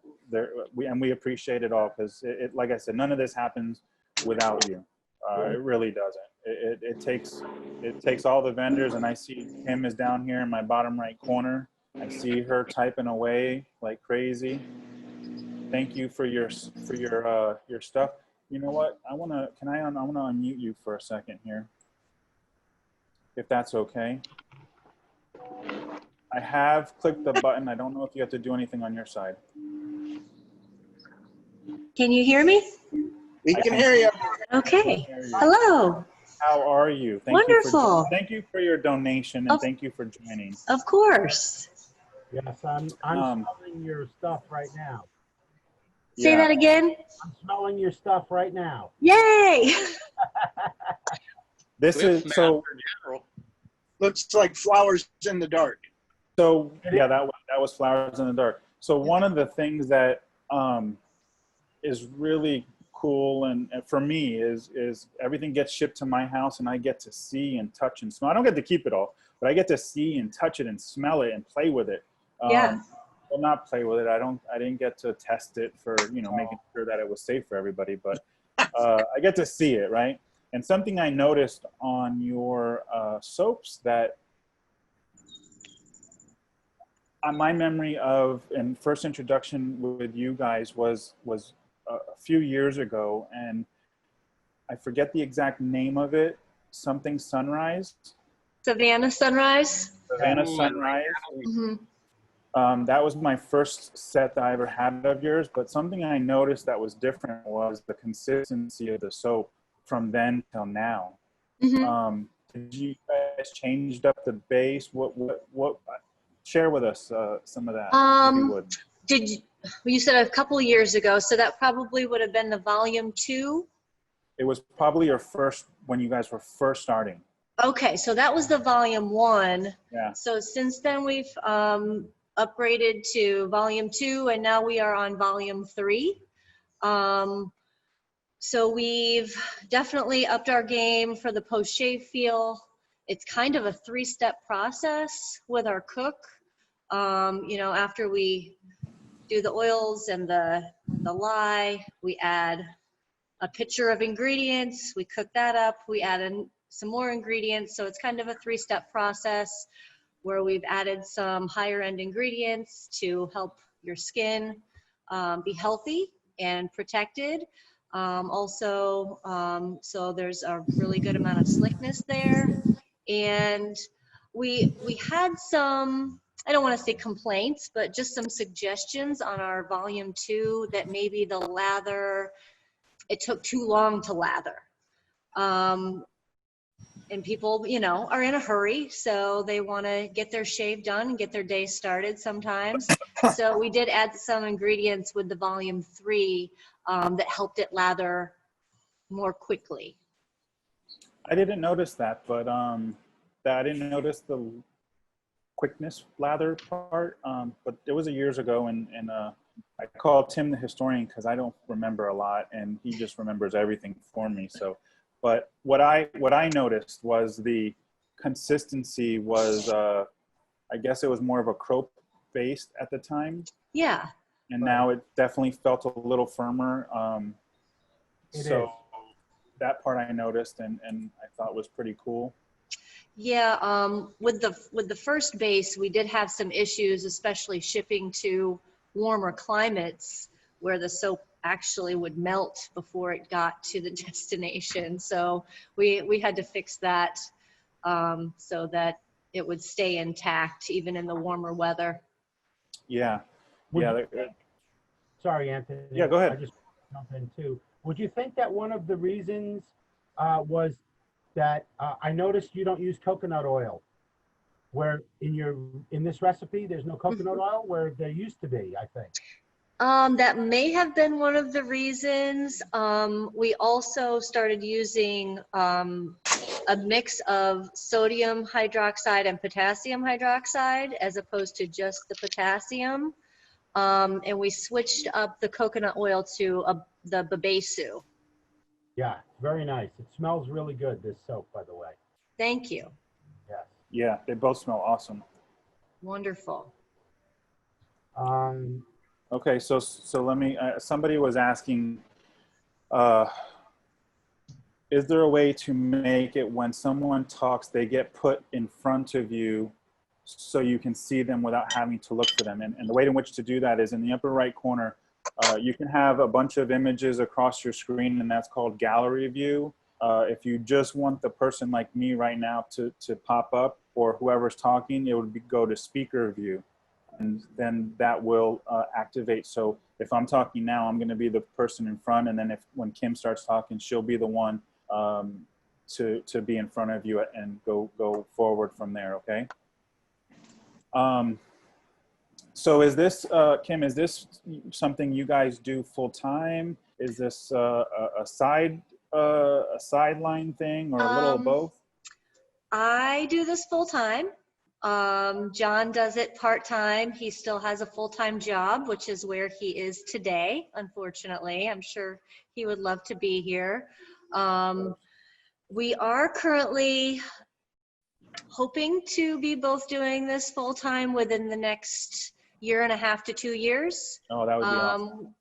we appreciate it all, because it, like I said, none of this happens without you. It really doesn't. It takes all the vendors, and I see Kim is down here in my bottom right corner. I see her typing away like crazy. Thank you for your stuff. You know what? I wanna unmute you for a second here, if that's okay. I have clicked the button. I don't know if you have to do anything on your side. Can you hear me? We can hear you. Okay. Hello. How are you? Wonderful. Thank you for your donation and thank you for joining. Of course. Yes, I'm smelling your stuff right now. Say that again. I'm smelling your stuff right now. Yay! This is so. Looks like flowers in the dark. So yeah, that was flowers in the dark. So one of the things that is really cool and for me is everything gets shipped to my house and I get to see and touch and smell. I don't get to keep it all, but I get to see and touch it and smell it and play with it. Well, not play with it. I didn't get to test it for making sure that it was safe for everybody, but I get to see it, right? And something I noticed on your soaps that my memory of and first introduction with you guys was a few years ago, and I forget the exact name of it. Something Sunrise. Savannah Sunrise. Savannah Sunrise. Mm-hmm. That was my first set that I ever had of yours, but something I noticed that was different was the consistency of the soap from then till now. Mm-hmm. Did you guys changed up the base? What share with us some of that, if you would. You said a couple of years ago, so that probably would have been the volume 2? It was probably your first, when you guys were first starting. Okay, so that was the volume 1. Yeah. So since then we've upgraded to volume 2, and now we are on volume 3. So we've definitely upped our game for the post-shave feel. It's kind of a 3-step process with our cook. After we do the oils and the lye, we add a pitcher of ingredients, we cook that up, we add in some more ingredients. So it's kind of a 3-step process where we've added some higher end ingredients to help your skin be healthy and protected. So there's a really good amount of slickness there. And we had some, I don't want to say complaints, but just some suggestions on our volume 2 that maybe the lather, it took too long to lather. And people, are in a hurry, so they want to get their shave done and get their day started sometimes. So we did add some ingredients with the volume 3 that helped it lather more quickly. I didn't notice that, but I didn't notice the quickness lather part. But it was years ago, and I called Tim the historian because I don't remember a lot, and he just remembers everything for me. So, but what I noticed was the consistency was, I guess it was more of a crope based at the time. Yeah. And now it definitely felt a little firmer. So that part I noticed and I thought was pretty cool. Yeah, with the first base, we did have some issues, especially shipping to warmer climates where the soap actually would melt before it got to the destination. So we had to fix that so that it would stay intact even in the warmer weather. Yeah. Sorry, Anthony. Yeah, go ahead. I just jump in too. Would you think that one of the reasons was that I noticed you don't use coconut oil, where in this recipe there's no coconut oil where there used to be, I think. That may have been one of the reasons. We also started using a mix of sodium hydroxide and potassium hydroxide as opposed to just the potassium. And we switched up the coconut oil to the babesu. Yeah, very nice. It smells really good, this soap, by the way. Thank you. Yes. Yeah, they both smell awesome. Wonderful. Okay, so let me, somebody was asking, is there a way to make it when someone talks, they get put in front of you so you can see them without having to look for them? And the way in which to do that is in the upper right corner, you can have a bunch of images across your screen, and that's called gallery view. If you just want the person like me right now to pop up, or whoever's talking, it would go to speaker view. then that will activate. So if I'm talking now, I'm going to be the person in front, and then when Kim starts talking, she'll be the one to be in front of you and go forward from there. Okay. So is this Kim? Is this something you guys do full time? Is this a sideline thing, or a little of both? I do this full time. John does it part time. He still has a full time job, which is where he is today. Unfortunately, I'm sure he would love to be here. We are currently hoping to be both doing this full time within the next 1.5 to 2 years. Oh, that would be awesome.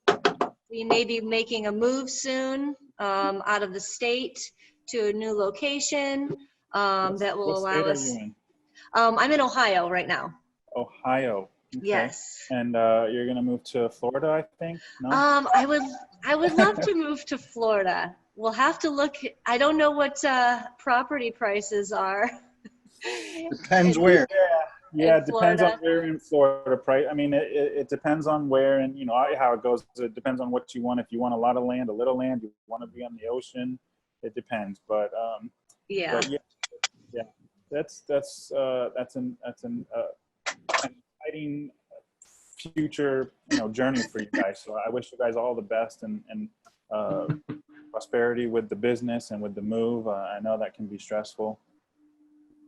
We may be making a move soon out of the state to a new location that will allow us. What state are you in? I'm in Ohio right now. Ohio. Okay. Yes. And you're gonna move to Florida, I think? No? I would love to move to Florida. We'll have to look. I don't know what property prices are. Depends where. Yeah, it depends on where in Florida. I mean, it depends on where, and you know how it goes. It depends on what you want. If you want a lot of land, a little land, you want to be on the ocean, it depends. But yeah. But yeah, that's an exciting future, journey for you guys. So I wish you guys all the best and prosperity with the business and with the move. I know that can be stressful.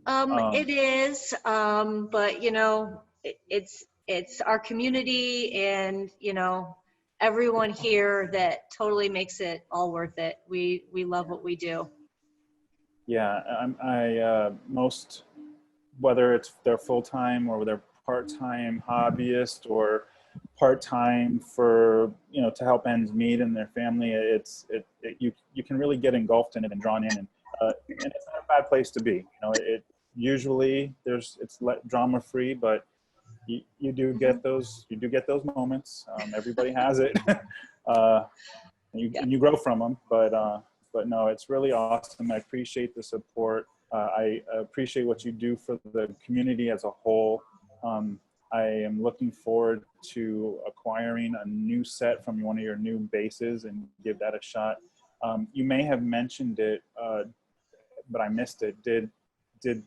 It is, but it's our community and everyone here that totally makes it all worth it. We love what we do. Yeah, most, whether it's they're full-time or they're part-time hobbyist or part-time for to help ends meet in their family, you can really get engulfed in it and drawn in, and it's not a bad place to be. Usually it's drama free, but you do get those moments. Everybody has it, and you grow from them. But no, it's really awesome. I appreciate the support. I appreciate what you do for the community as a whole. I am looking forward to acquiring a new set from one of your new bases and give that a shot. You may have mentioned it, but I missed it. Did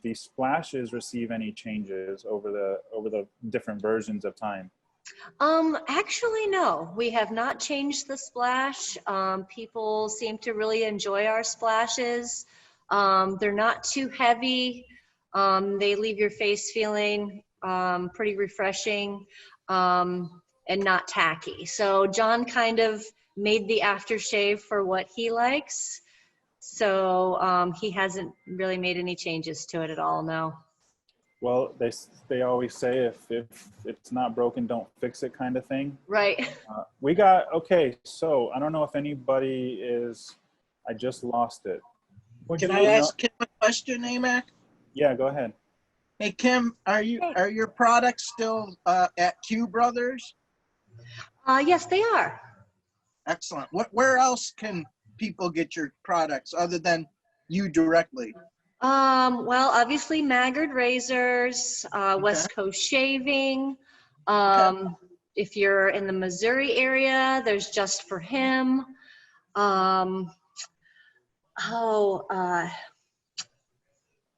the splashes receive any changes over the different versions of time? Actually, no, we have not changed the splash. People seem to really enjoy our splashes. They're not too heavy. They leave your face feeling pretty refreshing and not tacky. So John kind of made the aftershave for what he likes. So he hasn't really made any changes to it at all, no. Well, they always say if it's not broken, don't fix it, kind of thing. Right. So I don't know if anybody is. I just lost it. Can I ask Kim a question, AMAC? Yeah, go ahead. Hey Kim, are your products still at Q Brothers? Yes, they are. Excellent. Where else can people get your products other than you directly? Well, obviously Maggard Razors, West Coast Shaving. If you're in the Missouri area, there's Just for Him.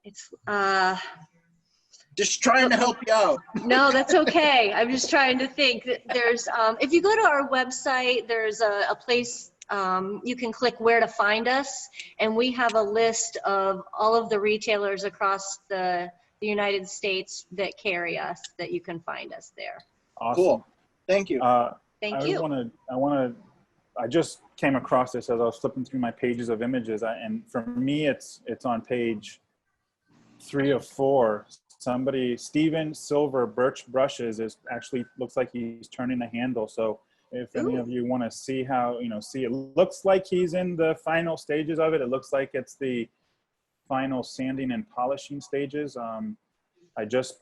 It's just trying to help you out. No, that's okay. I'm just trying to think. There's if you go to our website, there's a place you can click where to find us, and we have a list of all of the retailers across the United States that carry us, that you can find us there. Awesome. Cool. Thank you. Thank you. I just came across this as I was flipping through my pages of images, and for me, it's on page 3 of 4. Steven Silver Birch Brushes actually looks like he's turning the handle. So if any of you want to see how, it looks like he's in the final stages of it. It looks like it's the final sanding and polishing stages. I just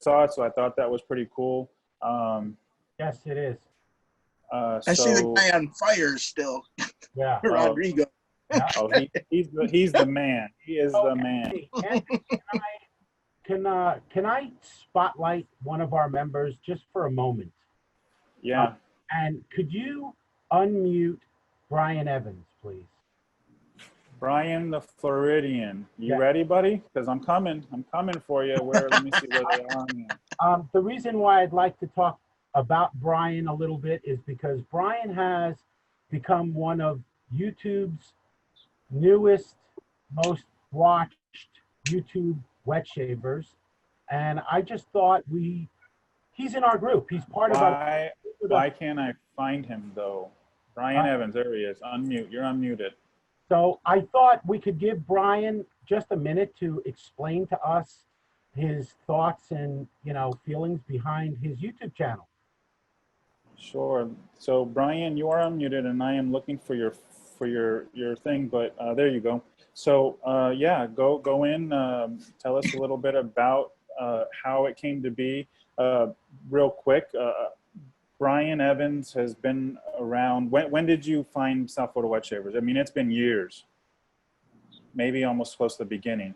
saw it, so I thought that was pretty cool. Yes, it is. I see the guy on fire still. Yeah. Rodrigo. Oh, he's the man. He is the man. can I spotlight one of our members just for a moment? Yeah. And could you unmute Brian Evans, please? Brian the Floridian. You Yeah. ready, buddy? Because I'm coming. I'm coming for you. Let me see where they are now. The reason why I'd like to talk about Brian a little bit is because Brian has become one of YouTube's newest, most watched YouTube wet shavers. And I just thought he's in our group. He's part of our. Why can't I find him though? Brian Evans, there he is. Unmute. You're unmuted. So I thought we could give Brian just a minute to explain to us his thoughts and, you know, feelings behind his YouTube channel. Sure. So Brian, you are unmuted, and I am looking for your thing, but there you go. So yeah, go in. Tell us a little bit about how it came to be. Real quick, Brian Evans has been around. When did you find South Florida Wet Shavers? I mean, it's been years. Maybe almost close to the beginning.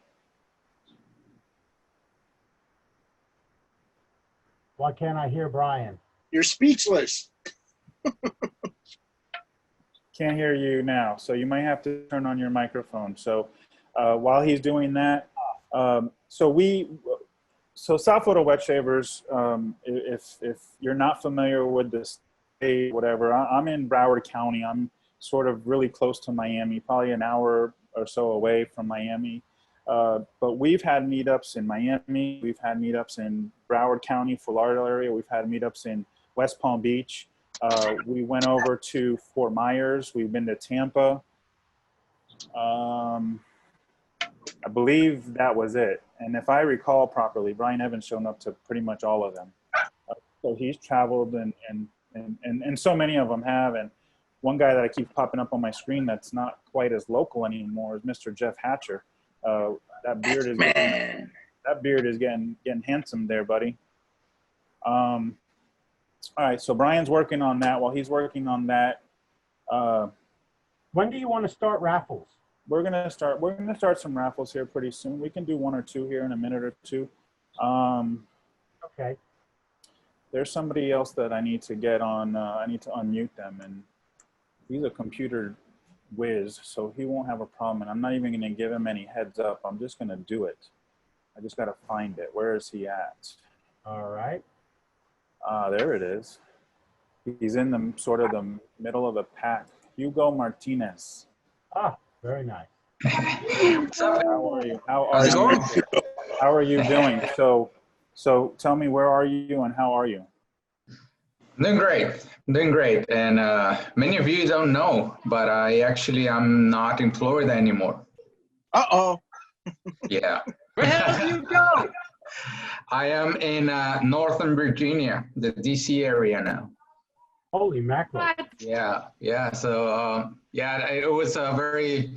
Why can't I hear Brian? You're speechless. Can't hear you now, so you might have to turn on your microphone. So while he's doing that, so South Florida Wet Shavers, if you're not familiar with this state, whatever, I'm in Broward County. I'm sort of really close to Miami, probably an hour or so away from Miami. But we've had meetups in Miami. We've had meetups in Broward County, Fort Lauderdale area. We've had meetups in West Palm Beach. We went over to Fort Myers. We've been to Tampa. I believe that was it. And if I recall properly, Brian Evans shown up to pretty much all of them. So he's traveled and so many of them have. And one guy that I keep popping up on my screen that's not quite as local anymore is Mr. Jeff Hatcher. That beard is getting handsome there, buddy. All right, so Brian's working on that. While he's working on that, when do you want to start raffles? We're gonna start some raffles here pretty soon. We can do one or two here in a minute or two. Okay. There's somebody else that I need to get on. I need to unmute them, and he's a computer whiz, so he won't have a problem. And I'm not even gonna give him any heads up. I'm just gonna do it. I just gotta find it. Where is he at? All right. There it is. He's in the sort of the middle of the pack. Hugo Martinez. Ah, very nice. How are you? How are you doing? So tell me, where are you and how are you? Doing great. And many of you don't know, but I'm not in Florida anymore. Uh-oh. Yeah. Where the hell did you go? I am in Northern Virginia, the DC area now. Holy mackerel. Yeah. So, it was a very,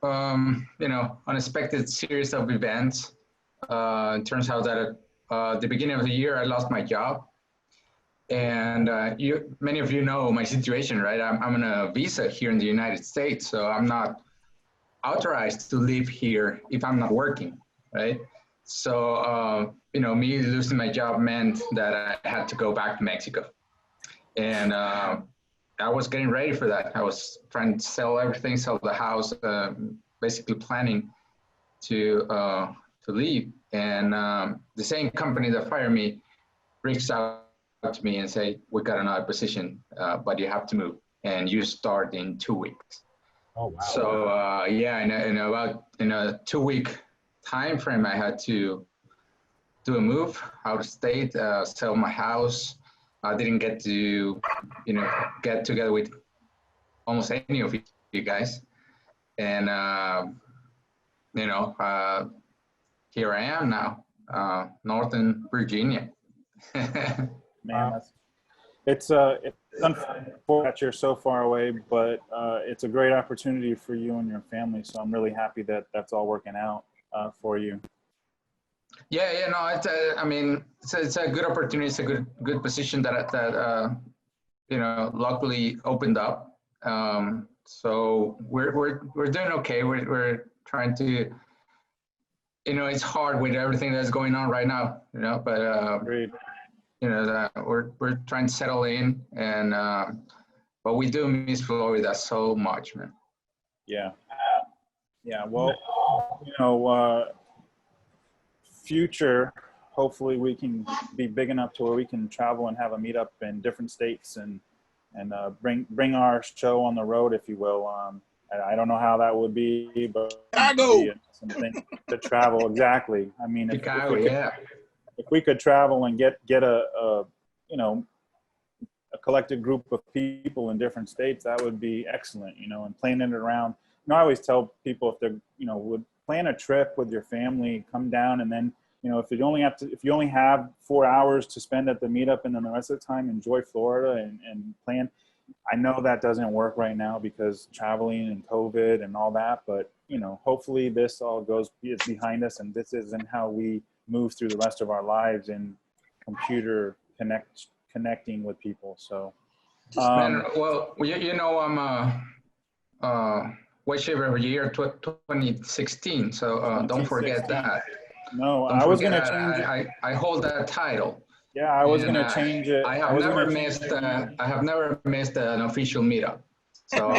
unexpected series of events. It turns out that at the beginning of the year, I lost my job. And many of you know my situation, right? I'm on a visa here in the United States, so I'm not authorized to live here if I'm not working, right? So, me losing my job meant that I had to go back to Mexico. And I was getting ready for that. I was trying to sell everything, sell the house, basically planning to leave. And the same company that fired me reached out to me and say, we got another position, but you have to move and you start in 2 weeks. Oh, wow. So in a 2-week time frame, I had to do a move out of state, sell my house. I didn't get to, get together with almost any of you guys. And, here I am now, Northern Virginia. Man, it's unfortunate that you're so far away, but it's a great opportunity for you and your family. So I'm really happy that that's all working out for you. It's a good opportunity. It's a good position that luckily opened up. So we're doing okay. We're trying to you know, it's hard with everything that's going on right now, you know, but, you know, we're trying to settle in, and, but we do miss Florida so much, man. Yeah. Yeah. Well, you know, future, hopefully we can be big enough to where we can travel and have a meetup in different states and bring our show on the road, if you will. I don't know how that would be, but Chicago, something to travel. Exactly. I mean, Chicago, if we could travel and get a you know, a collected group of people in different states, that would be excellent. You know, and planning it around. You know, I always tell people, if they're, you know, would plan a trip with your family, come down, and then, you know, if you only have 4 hours to spend at the meetup, and then the rest of the time enjoy Florida and plan. I know that doesn't work right now because traveling and COVID and all that, but, you know, hopefully this all is behind us, and this isn't how we move through the rest of our lives in computer connecting with people. So, Man, well, you know, I'm a White Shaver of the Year 2016, so don't forget that. No, Don't I was forget going to change it. I hold that title. Yeah, I was going to change it. I have never missed an official meetup. So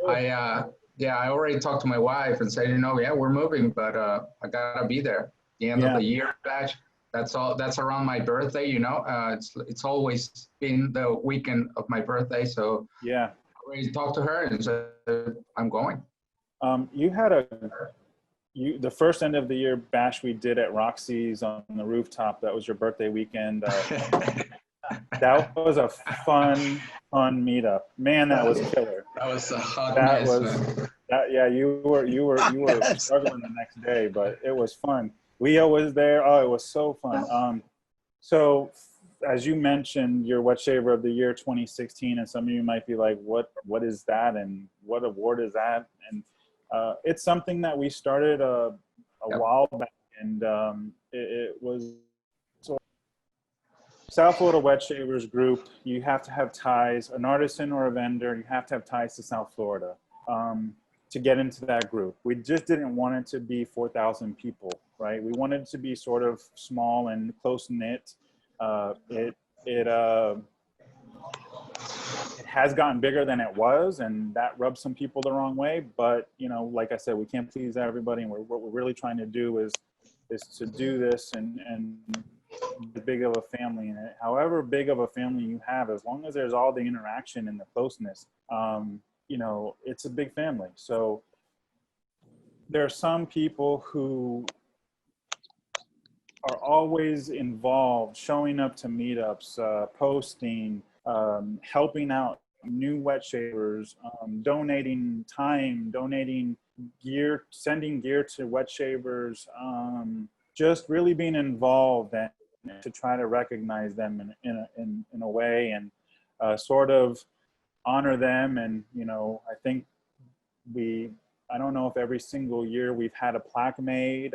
I already talked to my wife and said, you know, yeah, we're moving, but I gotta be there. The end of the year bash. That's all. That's around my birthday. You know, it's always been the weekend of my birthday. So yeah, I already talked to her and said I'm going. You had the first end of the year bash we did at Roxy's on the rooftop. That was your birthday weekend. That was a fun meetup. Man, that was killer. That was a hot mess. Yeah, you were struggling the next day, but it was fun. Leo was there. Oh, it was so fun. So as you mentioned, your Wet Shaver of the Year 2016, and some of you might be like, what is that? And what award is that? And it's something that we started a while back, and it was South Florida Wet Shavers Group. You have to have ties, an artisan or a vendor. You have to have ties to South Florida to get into that group. We just didn't want it to be 4,000 people, right? We wanted it to be sort of small and close knit. It has gotten bigger than it was, and that rubs some people the wrong way. But, you know, like I said, we can't please everybody, and what we're really trying to do is to do this and be big of a family. And however big of a family you have, as long as there's all the interaction and the closeness, you know, it's a big family. So there are some people who are always involved, showing up to meetups, posting, helping out new wet shavers, donating time, donating gear, sending gear to wet shavers, just really being involved and to try to recognize them in a way, and sort of honor them. And, you know, I think I don't know if every single year we've had a plaque made,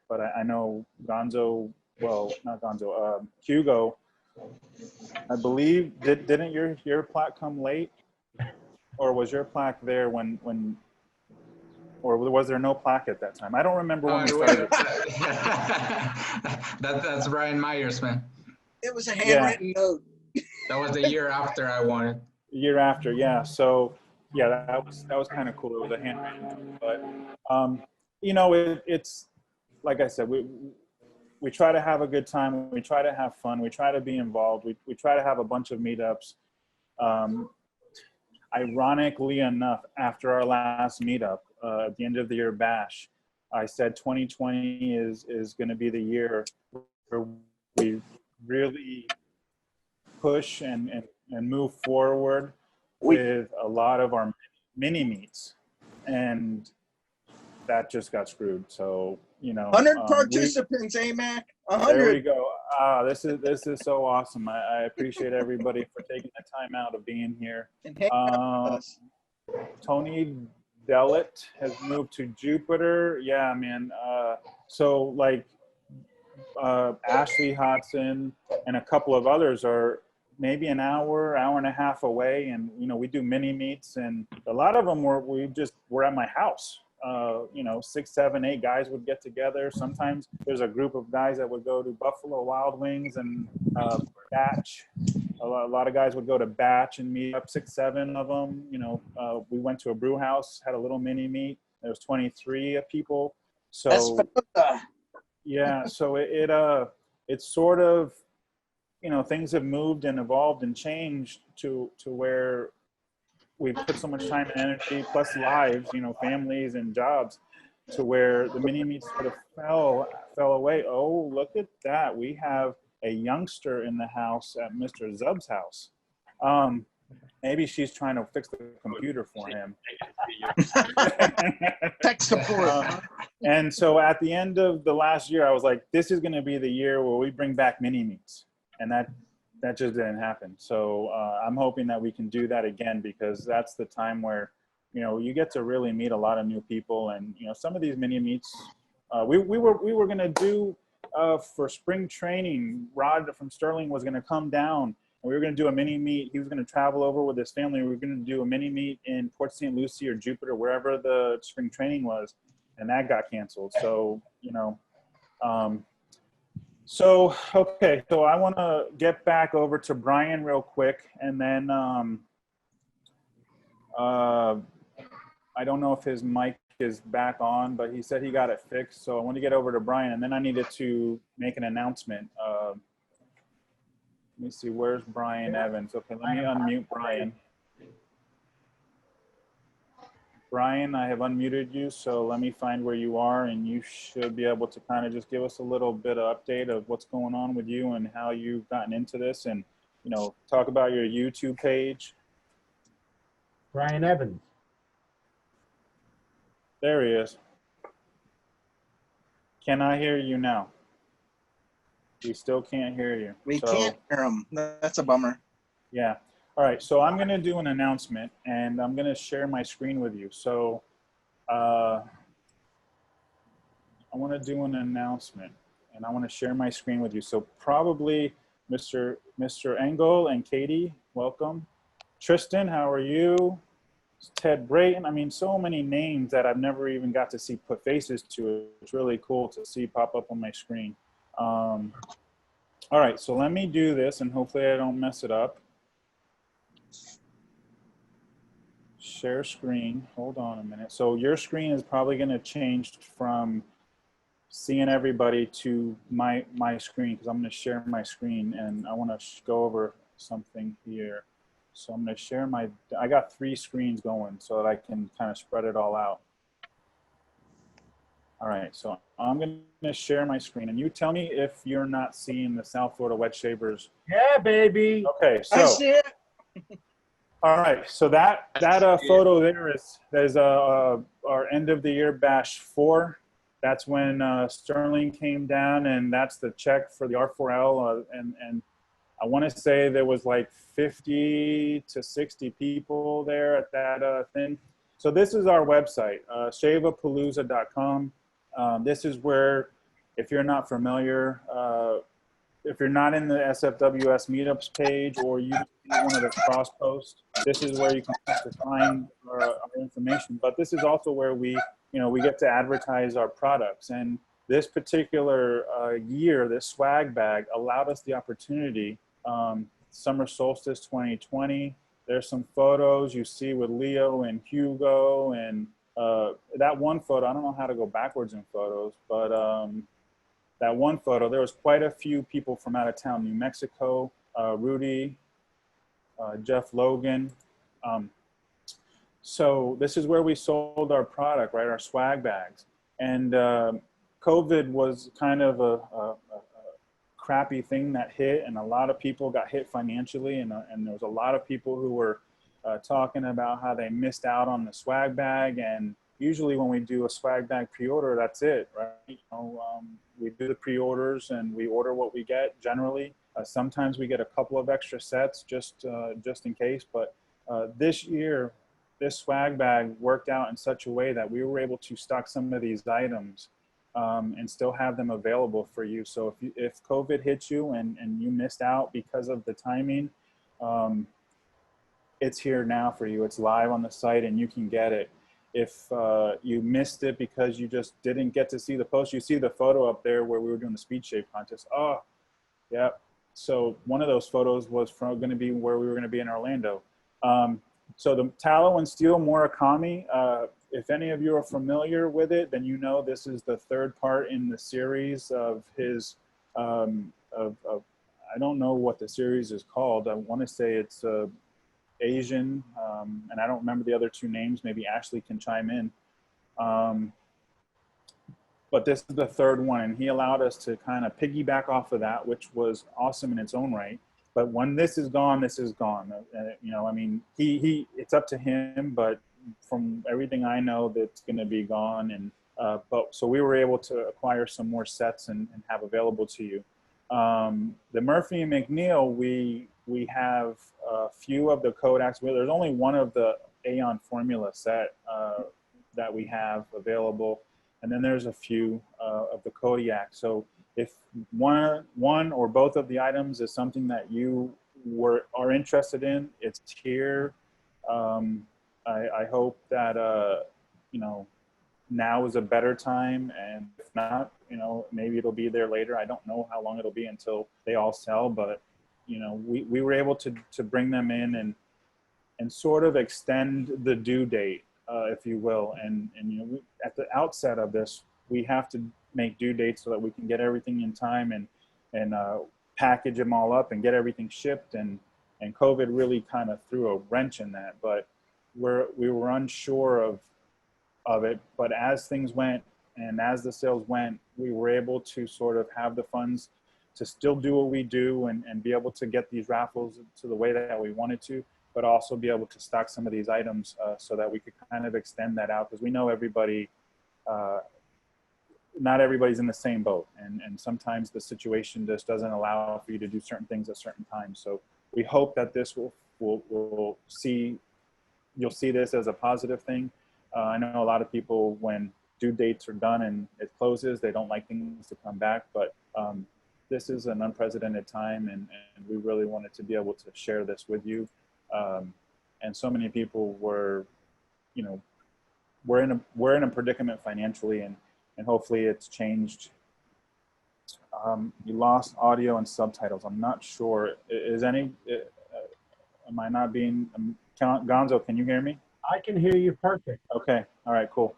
but I know Gonzo, well, not Gonzo, Hugo, I believe, didn't your plaque come late? Or was your plaque there when or was there no plaque at that time? I don't remember when we started. That's Brian Myers, man. It was a handwritten note. That was the year after I won it. Year after, yeah. So yeah, that was kind of cool. It was a handwritten note, but you know, it's like I said, we try to have a good time. We try to have fun. We try to be involved. We try to have a bunch of meetups. Ironically enough, after our last meetup, at the end of the year bash, I said 2020 is going to be the year where we really push and move forward with a lot of our mini meets, and that just got screwed. So, you know, 100 participants, Mac. 100. There we go. This is so awesome. I appreciate everybody for taking the time out of being here. Tony Dellett has moved to Jupiter. Yeah, man. So like Ashley Hodson and a couple of others are maybe an hour and a half away, and you know, we do mini meets, and a lot of them we're at my house. you know, 6, 7, 8 guys would get together. Sometimes there's a group of guys that would go to Buffalo Wild Wings and Batch. A lot of guys would go to Batch and meet up, 6, 7 of them. You know, we went to a brew house, had a little mini meet. There was 23 people. So yeah, so it's sort of, you know, things have moved and evolved and changed to where we put so much time and energy, plus lives, you know, families and jobs, to where the mini meets sort of fell away. Oh, look at that. We have a youngster in the house at Mr. Zub's house. Maybe she's trying to fix the computer for him. Tech support. And so at the end of the last year, I was like, this is going to be the year where we bring back mini meets. And that just didn't happen. So I'm hoping that we can do that again, because that's the time where, you know, you get to really meet a lot of new people. And, you know, some of these mini meets, we were going to do for spring training. Rod from Sterling was going to come down, and we were going to do a mini meet. He was going to travel over with his family. We were going to do a mini meet in Port St. Lucie or Jupiter, wherever the spring training was, and that got canceled. So, you know, so, okay, so I want to get back over to Brian real quick, and then I don't know if his mic is back on, but he said he got it fixed. So I want to get over to Brian, and then I needed to make an announcement. Let me see, where's Brian Evans? Okay, let me unmute Brian. Brian, I have unmuted you, so let me find where you are, and you should be able to kind of just give us a little bit of update of what's going on with you and how you've gotten into this, and, you know, talk about your YouTube page. Brian Evans. There he is. Can I hear you now? We still can't hear you. We can't hear him. That's a bummer. Yeah. All right. So I'm going to do an announcement, and I'm going to share my screen with you. So I want to do an announcement, and I want to share my screen with you. So probably Mr. Engel and Katie, welcome. Tristan, how are you? Ted Brayton. I mean, so many names that I've never even got to see put faces to. It's really cool to see pop up on my screen. All right, so let me do this, and hopefully I don't mess it up. Share screen. Hold on a minute. So your screen is probably going to change from seeing everybody to my screen, because I'm going to share my screen, and I want to go over something here. So I'm going to share I got 3 screens going so that I can kind of spread it all out. All right, so I'm going to share my screen, and you tell me if you're not seeing the South Florida Wet Shavers. Yeah, baby. Okay, so. I see it. All right, so that photo there is our end of the year bash 4. That's when Sterling came down, and that's the check for the R4L, and I want to say there was like 50 to 60 people there at that thing. So this is our website, Shaveapalooza.com. This is where, if you're not familiar, if you're not in the SFWS meetups page, or you see one of the cross posts, this is where you can find our information. But this is also where we get to advertise our products. And this particular year, this swag bag allowed us the opportunity. Summer solstice 2020. There's some photos you see with Leo and Hugo, and that one photo, I don't know how to go backwards in photos, but that one photo, there was quite a few people from out of town, New Mexico, Rudy, Jeff Logan. So this is where we sold our product, right, our swag bags. And COVID was kind of a crappy thing that hit, and a lot of people got hit financially, and there was a lot of people who were talking about how they missed out on the swag bag. And usually when we do a swag bag pre-order, that's it, right? You know, we do the pre-orders and we order what we get generally. Sometimes we get a couple of extra sets just in case, but this year, this swag bag worked out in such a way that we were able to stock some of these items and still have them available for you. So if COVID hits you and you missed out because of the timing, it's here now for you. It's live on the site and you can get it. if you missed it because you just didn't get to see the post, you see the photo up there where we were doing the speed shave contest. Oh, yeah. So one of those photos was going to be where we were going to be in Orlando. So the tallow and steel Murakami, if any of you are familiar with it, then you know this is the third part in the series of his, I don't know what the series is called. I want to say it's Asian, and I don't remember the other two names. Maybe Ashley can chime in. But this is the third one, and he allowed us to kind of piggyback off of that, which was awesome in its own right. But when this is gone, this is gone. You know, I mean, it's up to him, but from everything I know, that's going to be gone. And so we were able to acquire some more sets and have available to you. The Murphy and McNeil, we have a few of the Kodaks. There's only one of the Aeon formula set that we have available. And then there's a few of the Kodiak. So if one or both of the items is something that you are interested in, it's here. I hope that, you know, now is a better time. And if not, you know, maybe it'll be there later. I don't know how long it'll be until they all sell, but, you know, we were able to bring them in and sort of extend the due date. If you will, and you know, at the outset of this, we have to make due dates so that we can get everything in time and package them all up and get everything shipped. And COVID really kind of threw a wrench in that. But we were unsure of it. But as things went and as the sales went, we were able to sort of have the funds to still do what we do and be able to get these raffles to the way that we wanted to, but also be able to stock some of these items so that we could kind of extend that out, because we know everybody, not everybody's in the same boat, and sometimes the situation just doesn't allow for you to do certain things at certain times. So we hope that this you'll see this as a positive thing. I know a lot of people, when due dates are done and it closes, they don't like things to come back, but this is an unprecedented time, and we really wanted to be able to share this with you. And so many people were, you know, we're in a predicament financially, and hopefully it's changed. You lost audio and subtitles. I'm not sure. Am I not being, Gonzo, can you hear me? I can hear you perfect. Okay. All right, cool.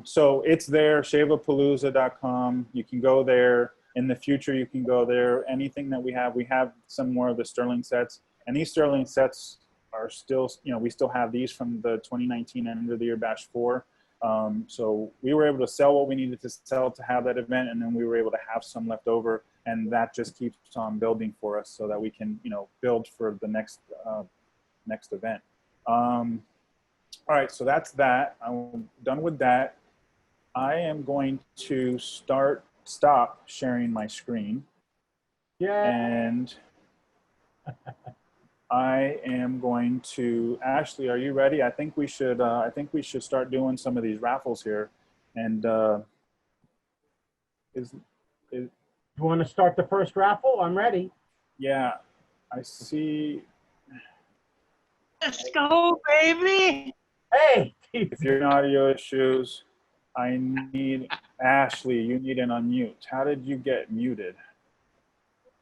So it's there, shaveapalooza.com. You can go there. In the future, you can go there. Anything that we have some more of the Sterling sets. And these Sterling sets are still, you know, we still have these from the 2019 end of the year batch 4. So we were able to sell what we needed to sell to have that event, and then we were able to have some left over, and that just keeps on building for us so that we can, you know, build for the next event. All right, so that's that. I'm done with that. I am going to stop sharing my screen. Yeah. And I am going to, Ashley, are you ready? I think we should start doing some of these raffles here. And you want to start the first raffle? I'm ready. Yeah, I see. Let's go, baby. Hey. If you're in audio issues, I need, Ashley, you need an unmute. How did you get muted?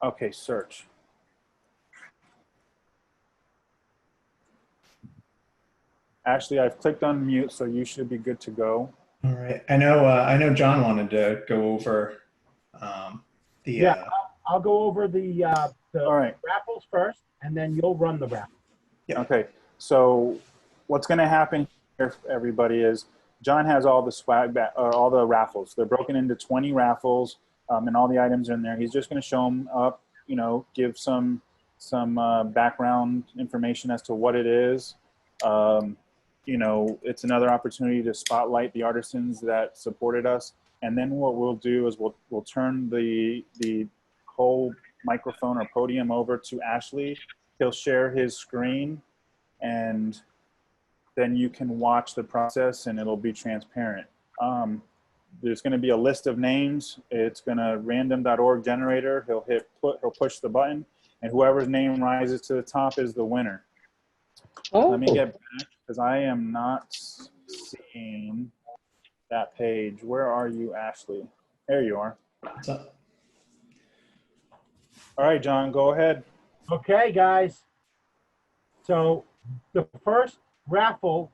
Okay, search. Ashley, I've clicked on mute, so you should be good to go. All right. I know John wanted to go over the. Yeah, I'll go over the all right. raffles first, and then you'll run the raffle. Yeah. Okay. So what's going to happen here, everybody, is John has all the swag all the raffles. They're broken into 20 raffles, and all the items are in there. He's just going to show them up, you know, give some background information as to what it is. You know, it's another opportunity to spotlight the artisans that supported us. And then what we'll do is we'll turn the whole microphone or podium over to Ashley. He'll share his screen, and then you can watch the process, and it'll be transparent. There's going to be a list of names. It's going to random.org generator. He'll push the button, and whoever's name rises to the top is the winner. Oh. Let me get back, because I am not seeing that page. Where are you, Ashley? There you are. What's up? All right, John, go ahead. Okay, guys. So the first raffle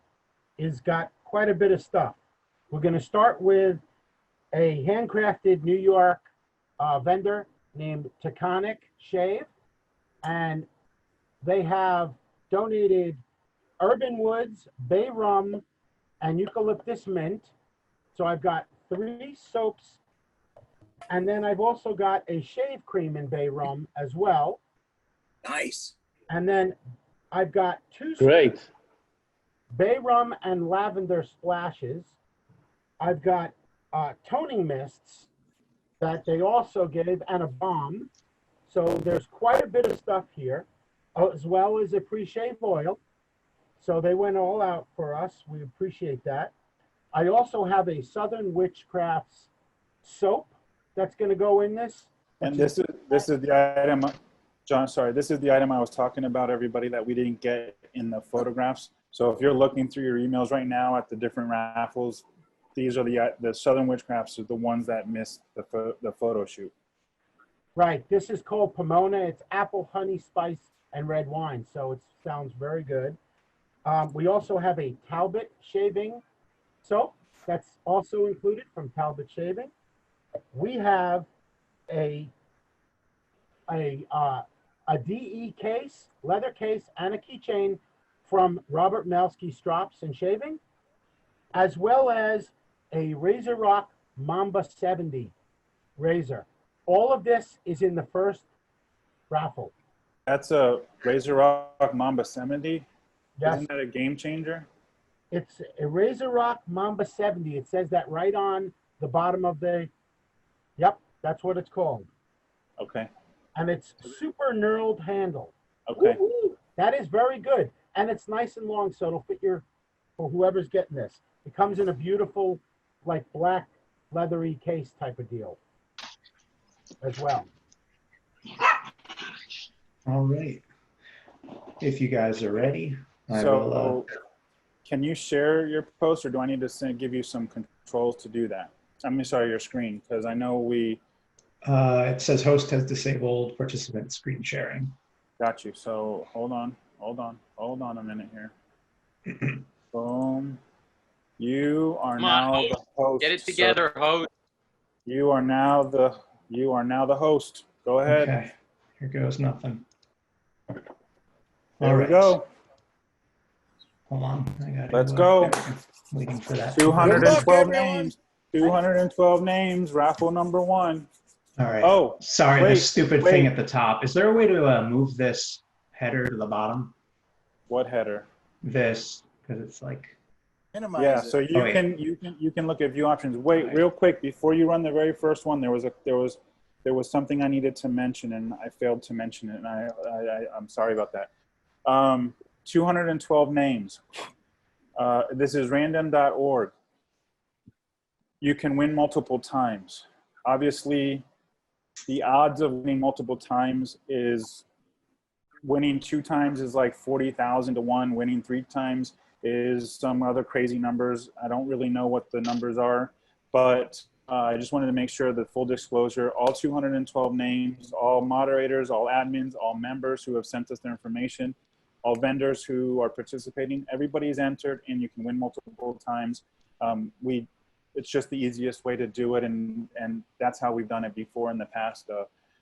is got quite a bit of stuff. We're going to start with a handcrafted New York vendor named Taconic Shave, and they have donated Urban Woods, Bay Rum, and Eucalyptus Mint. So I've got 3 soaps, and then I've also got a shave cream in Bay Rum as well. Nice. And then I've got 2 Great. Bay Rum and lavender splashes. I've got toning mists that they also gave, and a balm. So there's quite a bit of stuff here, as well as a pre-shave oil. So they went all out for us. We appreciate that. I also have a Southern Witchcrafts soap that's going to go in this. And this is the item, John, sorry, this is the item I was talking about, everybody, that we didn't get in the photographs. So if you're looking through your emails right now at the different raffles, these are the Southern Witchcrafts are the ones that missed the photo shoot. Right. This is called Pomona. It's apple, honey, spice, and red wine. So it sounds very good. We also have a Talbot shaving soap that's also included from Talbot Shaving. We have a DE case, leather case, and a keychain from Robert Malski Strops and Shaving, as well as a Razor Rock Mamba 70 razor. All of this is in the first raffle. That's a Razor Rock Mamba 70. Yes. Isn't that a game changer? It's a Razor Rock Mamba 70. It says that right on the bottom of the, yep, that's what it's called. Okay. And it's super knurled handle. Okay. Woo-hoo. That is very good. And it's nice and long, so it'll fit for whoever's getting this. It comes in a beautiful, like black leathery case type of deal as well. All right. If you guys are ready, I will. Can you share your post, or do I need to give you some controls to do that? I'm sorry, your screen, because I know we. It says host has disabled participant screen sharing. Got you. So hold on a minute here. Boom. You are now the host. Get it together, host. You are now the host. Go ahead. Okay. Here goes nothing. There we go. Hold on. I got. Let's go. Waiting for that. 212 names. 212 names. Raffle number 1. All right. Oh, sorry. The stupid thing at the top. Is there a way to move this header to the bottom? What header? This, because it's like. Minimize yeah. it. So you can look at view options. Wait, real quick before you run the very first one. There was something I needed to mention and I failed to mention it, and I'm sorry about that. 212 names. This is random.org. You can win multiple times. Obviously, the odds of winning multiple times is winning 2 times is like 40,000 to 1. Winning 3 times is some other crazy numbers. I don't really know what the numbers are, but I just wanted to make sure that full disclosure, all 212 names, all moderators, all admins, all members who have sent us their information, all vendors who are participating, everybody's entered and you can win multiple times. It's just the easiest way to do it, and that's how we've done it before in the past.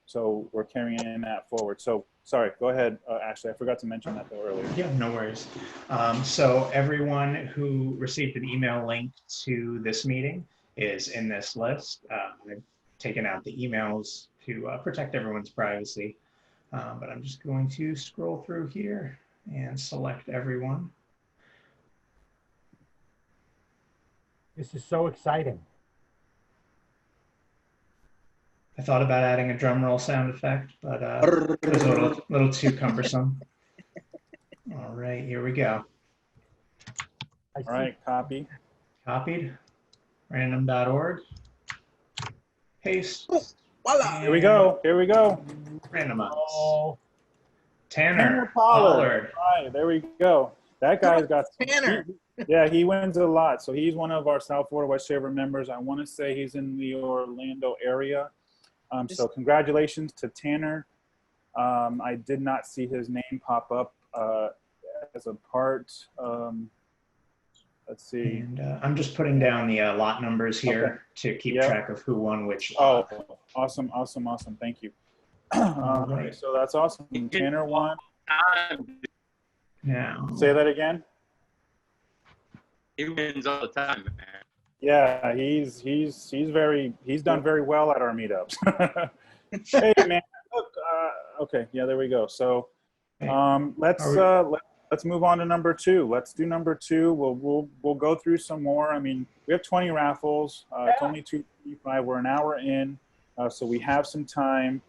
So we're carrying that forward. So sorry, go ahead, Ashley. I forgot to mention that though earlier. Yeah, no worries. So everyone who received an email link to this meeting is in this list. I've taken out the emails to protect everyone's privacy, but I'm just going to scroll through here and select everyone. This is so exciting. I thought about adding a drum roll sound effect, but it was a little too cumbersome. All right, here we go. All right, copy. Copied. Random.org. Paste. Voila. Here we go. Here we go. Randomize. Oh. Tanner Pollard. Pollard. All right, there we go. That guy's got Tanner. Yeah, he wins a lot. So he's one of our South Florida West Shaver members. I want to say he's in the Orlando area. So congratulations to Tanner. I did not see his name pop up as a part. Let's see. And I'm just putting down the lot numbers here to keep track of who won which lot. Oh, awesome, awesome, awesome. Thank you. Okay, so that's awesome. Tanner won. Now, say that again. He wins all the time, man. Yeah, he's done very well at our meetups. Hey man, look, okay, yeah, there we go. So let's move on to number 2. Let's do number 2. We'll go through some more. I mean, we have 20 raffles. It's only 2:35. We're an hour in, so we have some time.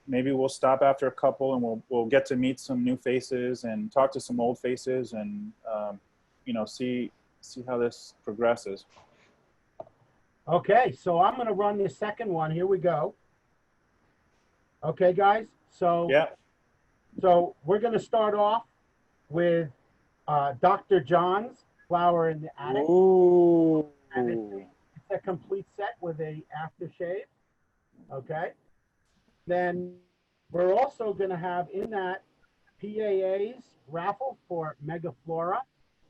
Maybe we'll stop after a couple, and we'll get to meet some new faces and talk to some old faces, and you know, see how this progresses. Okay, so I'm going to run the second one. Here we go. Okay, guys. So yeah. So we're going to start off with Dr. John's Flower in the Attic. Ooh. And it's a complete set with a aftershave. Okay. Then we're also going to have in that PAA's raffle for Mega Flora.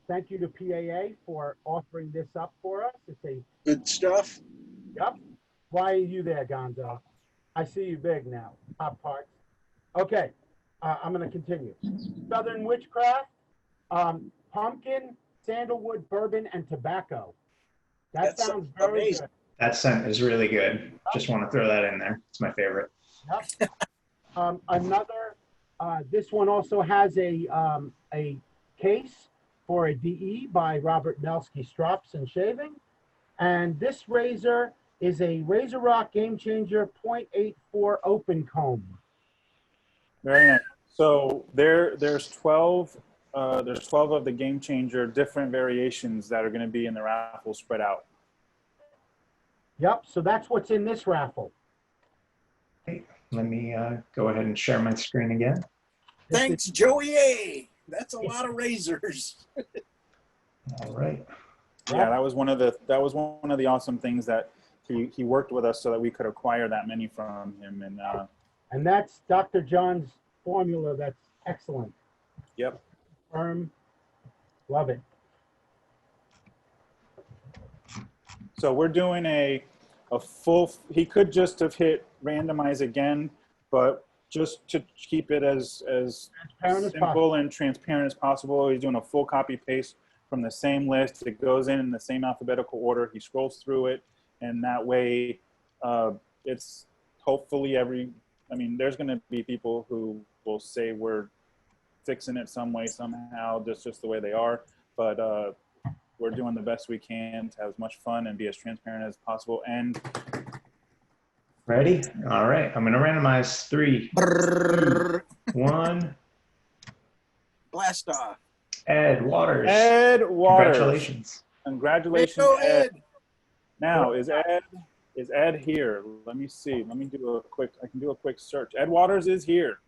Thank you to PAA for offering this up for us. It's a good stuff. Yep. Why are you there, Gonzo? I see you big now. Top parts. Okay. I'm going to continue. Southern Witchcraft, pumpkin, sandalwood, bourbon, and tobacco. That sounds very amazing. good. That scent is really good. Just want to throw that in there. It's my favorite. Yep. Another, this one also has a case for a DE by Robert Melsky Strops and Shaving. And this razor is a Razor Rock Game Changer 0.84 open comb. Very nice. So there's 12 of the Game Changer different variations that are going to be in the raffle spread out. Yep. So that's what's in this raffle. Okay. Let me go ahead and share my screen again. Thanks, Joey A. That's a lot of razors. All right. Yeah, that was one of the awesome things that he worked with us so that we could acquire that many from him. And that's Dr. John's formula. That's excellent. Yep. Love it. So we're doing a full, he could just have hit randomize again, but just to keep it as simple and transparent as possible, he's doing a full copy paste from the same list. It goes in the same alphabetical order. He scrolls through it, and that way it's hopefully I mean, there's going to be people who will say we're fixing it some way, somehow, just the way they are. But we're doing the best we can to have as much fun and be as transparent as possible. And ready? All right. I'm going to randomize 3, 2, 1. Blast off. Ed Waters. Ed Waters. Congratulations. Congratulations, Ed. Now, is Ed here? Let me see. Let me do I can do a quick search. Ed Waters is here.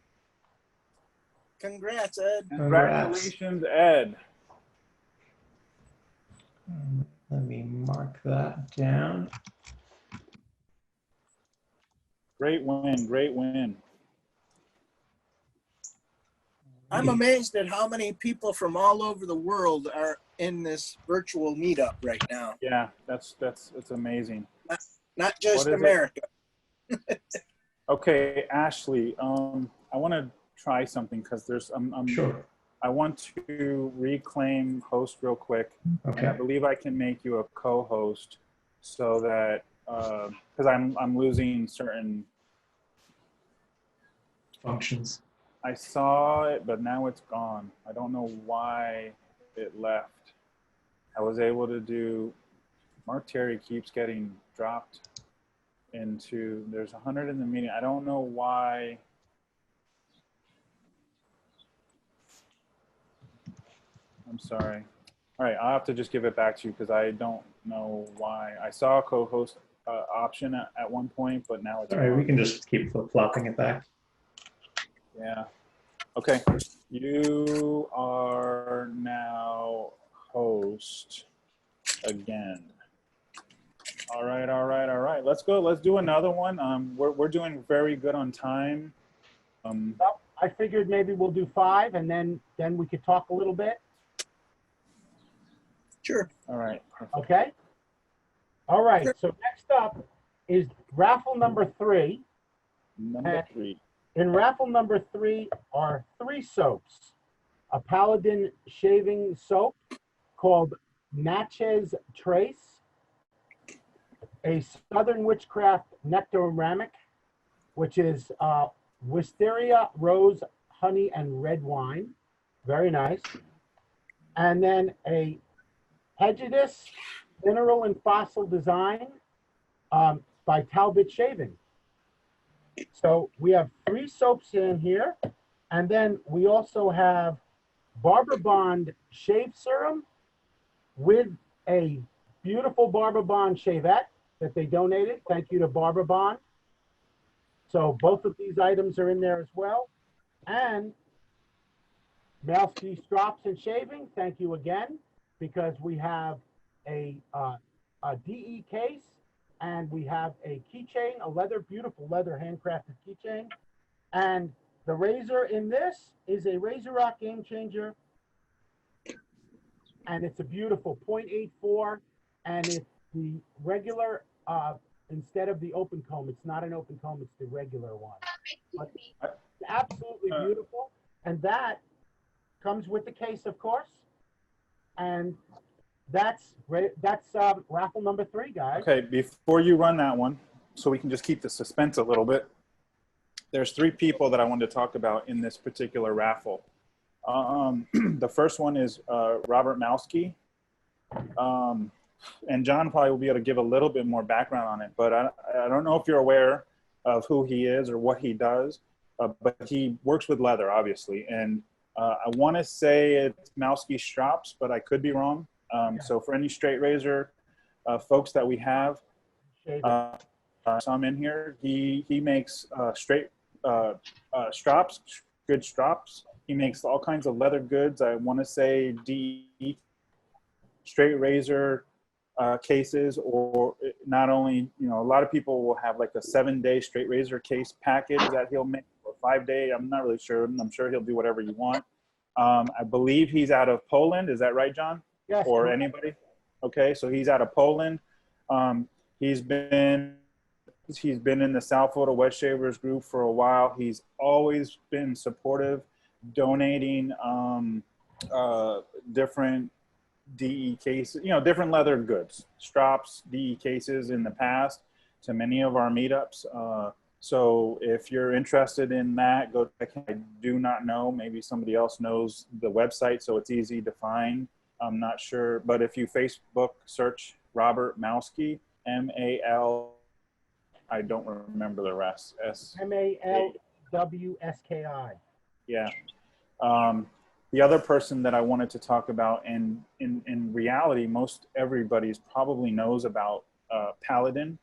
Congrats, Ed. Congratulations, Ed. Let me mark that down. Great win, great win. I'm amazed at how many people from all over the world are in this virtual meetup right now. Yeah, it's amazing. Not just America. Okay, Ashley, I want to try something because sure. I want to reclaim host real quick. Okay. And I believe I can make you a co-host so that because I'm losing certain functions. I saw it, but now it's gone. I don't know why it left. I was able to do. Mark Terry keeps getting dropped into. There's 100 in the meeting. I don't know why. I'm sorry. All right, I'll have to just give it back to you because I don't know why. I saw a co-host option at one point, but now it's all right. We can just keep flip-flopping it back. Yeah. Okay, you are now host again. All right, all right, all right. Let's go. Let's do another one. We're doing very good on time. I figured maybe we'll do 5, and then we could talk a little bit. Sure. All right. Perfect. Okay. All right. So next up is raffle number 3. Number 3. In raffle number 3 are 3 soaps. A Paladin shaving soap called Natchez Trace, a Southern Witchcraft Nectaramic, which is wisteria, rose, honey, and red wine. Very nice. And then a Hegedus Mineral and Fossil Design by Talbot Shaving. So we have 3 soaps in here. And then we also have Barber Bond Shave Serum with a beautiful Barber Bond shavette that they donated. Thank you to Barber Bond. So both of these items are in there as well. And Malski Strops and Shaving, thank you again, because we have a DE case and we have a keychain, a beautiful leather handcrafted keychain. And the razor in this is a Razor Rock Game Changer. And it's a beautiful 0.84, and it's the regular, instead of the open comb. It's not an open comb, it's the regular one. But it's absolutely beautiful. And that comes with the case, of course. And that's raffle number 3, guys. Okay, before you run that one, so we can just keep the suspense a little bit, there's 3 people that I wanted to talk about in this particular raffle. The first one is Robert Malski. And John probably will be able to give a little bit more background on it, but I don't know if you're aware of who he is or what he does, but he works with leather, obviously. And I want to say it's Malski Strops, but I could be wrong. So for any straight razor folks that we have, some in here, he makes straight strops, good strops. He makes all kinds of leather goods. I want to say DE, straight razor cases, or not only, you know, a lot of people will have like a 7-day straight razor case package that he'll make, or 5-day. I'm not really sure. I'm sure he'll do whatever you want. I believe he's out of Poland. Is that right, John? Yes. Or anybody? Okay, so he's out of Poland. He's been in the South Florida Wet Shavers group for a while. He's always been supportive, donating different DE cases, you know, different leather goods, strops, DE cases in the past to many of our meetups. So if you're interested in that, go check. I do not know, maybe somebody else knows the website, so it's easy to find. I'm not sure, but if you Facebook search Robert Malski, M-A-L, I don't remember the rest. M-A-L-W-S-K-I. Yeah. The other person that I wanted to talk about, and in reality, most everybody probably knows about Paladin,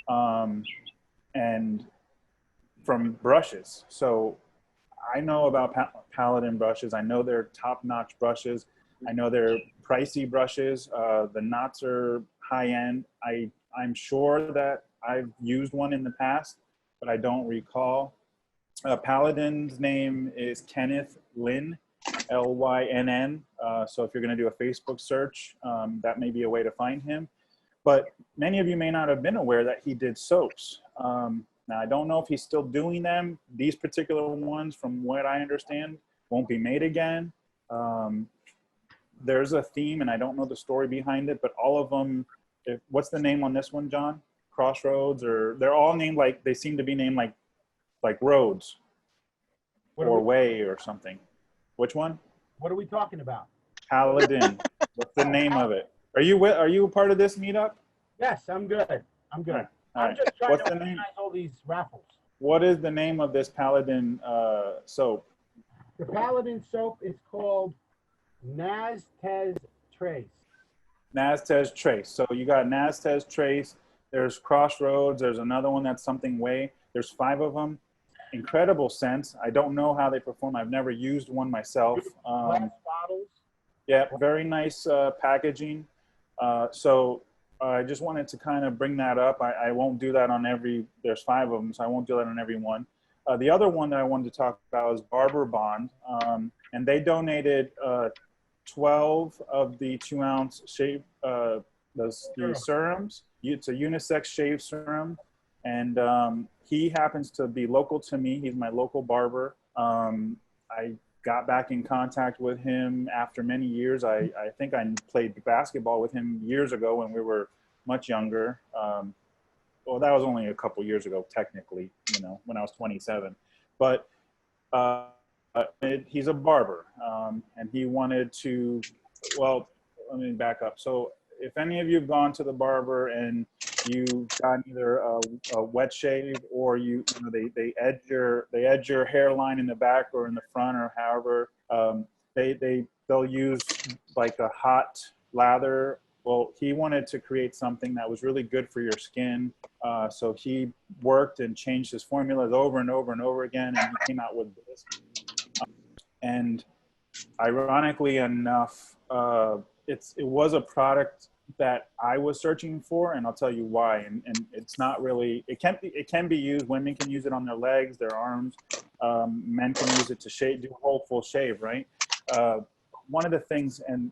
and from brushes. So I know about Paladin brushes. I know they're top-notch brushes. I know they're pricey brushes. The knots are high-end. I'm sure that I've used one in the past, but I don't recall. Paladin's name is Kenneth Lynn, L-Y-N-N. So if you're going to do a Facebook search, that may be a way to find him. But many of you may not have been aware that he did soaps. Now, I don't know if he's still doing them. These particular ones, from what I understand, won't be made again. There's a theme, and I don't know the story behind it, but all of them, what's the name on this one, John? Crossroads, or they're all named like, they seem to be named like roads or way or something. Which one? What are we talking about? Paladin. What's the name of it? Are you a part of this meetup? Yes, I'm good. I'm good. All I'm right. just trying What's to the name? organize all these raffles. What is the name of this Paladin soap? The Paladin soap is called Naztez Trace. Naztez Trace. So you got Naztez Trace. There's Crossroads. There's another one that's something way. There's 5 of them. incredible scents. I don't know how they perform. I've never used one myself. Glass bottles. Yeah, very nice packaging. So I just wanted to kind of bring that up. I won't do that on every, there's 5 of them, so I won't do that on every one. The other one that I wanted to talk about is Barber Bond. And they donated 12 of the 2-ounce shave, the serums. It's a unisex shave serum. And he happens to be local to me. He's my local barber. I got back in contact with him after many years. I think I played basketball with him years ago when we were much younger. Well, that was only a couple years ago, technically, you know, when I was 27. But he's a barber, and he wanted to, well, let me back up. So if any of you have gone to the barber and you got either a wet shave or you know, they edge your hairline in the back or in the front or however, they'll use like a hot lather. Well, he wanted to create something that was really good for your skin. So he worked and changed his formulas over and over and over again, and he came out with this. And ironically enough, it was a product that I was searching for, and I'll tell you why. And it's not really, it can be used. Women can use it on their legs, their arms. Men can use it to shave, do a whole full shave, right? One of the things, and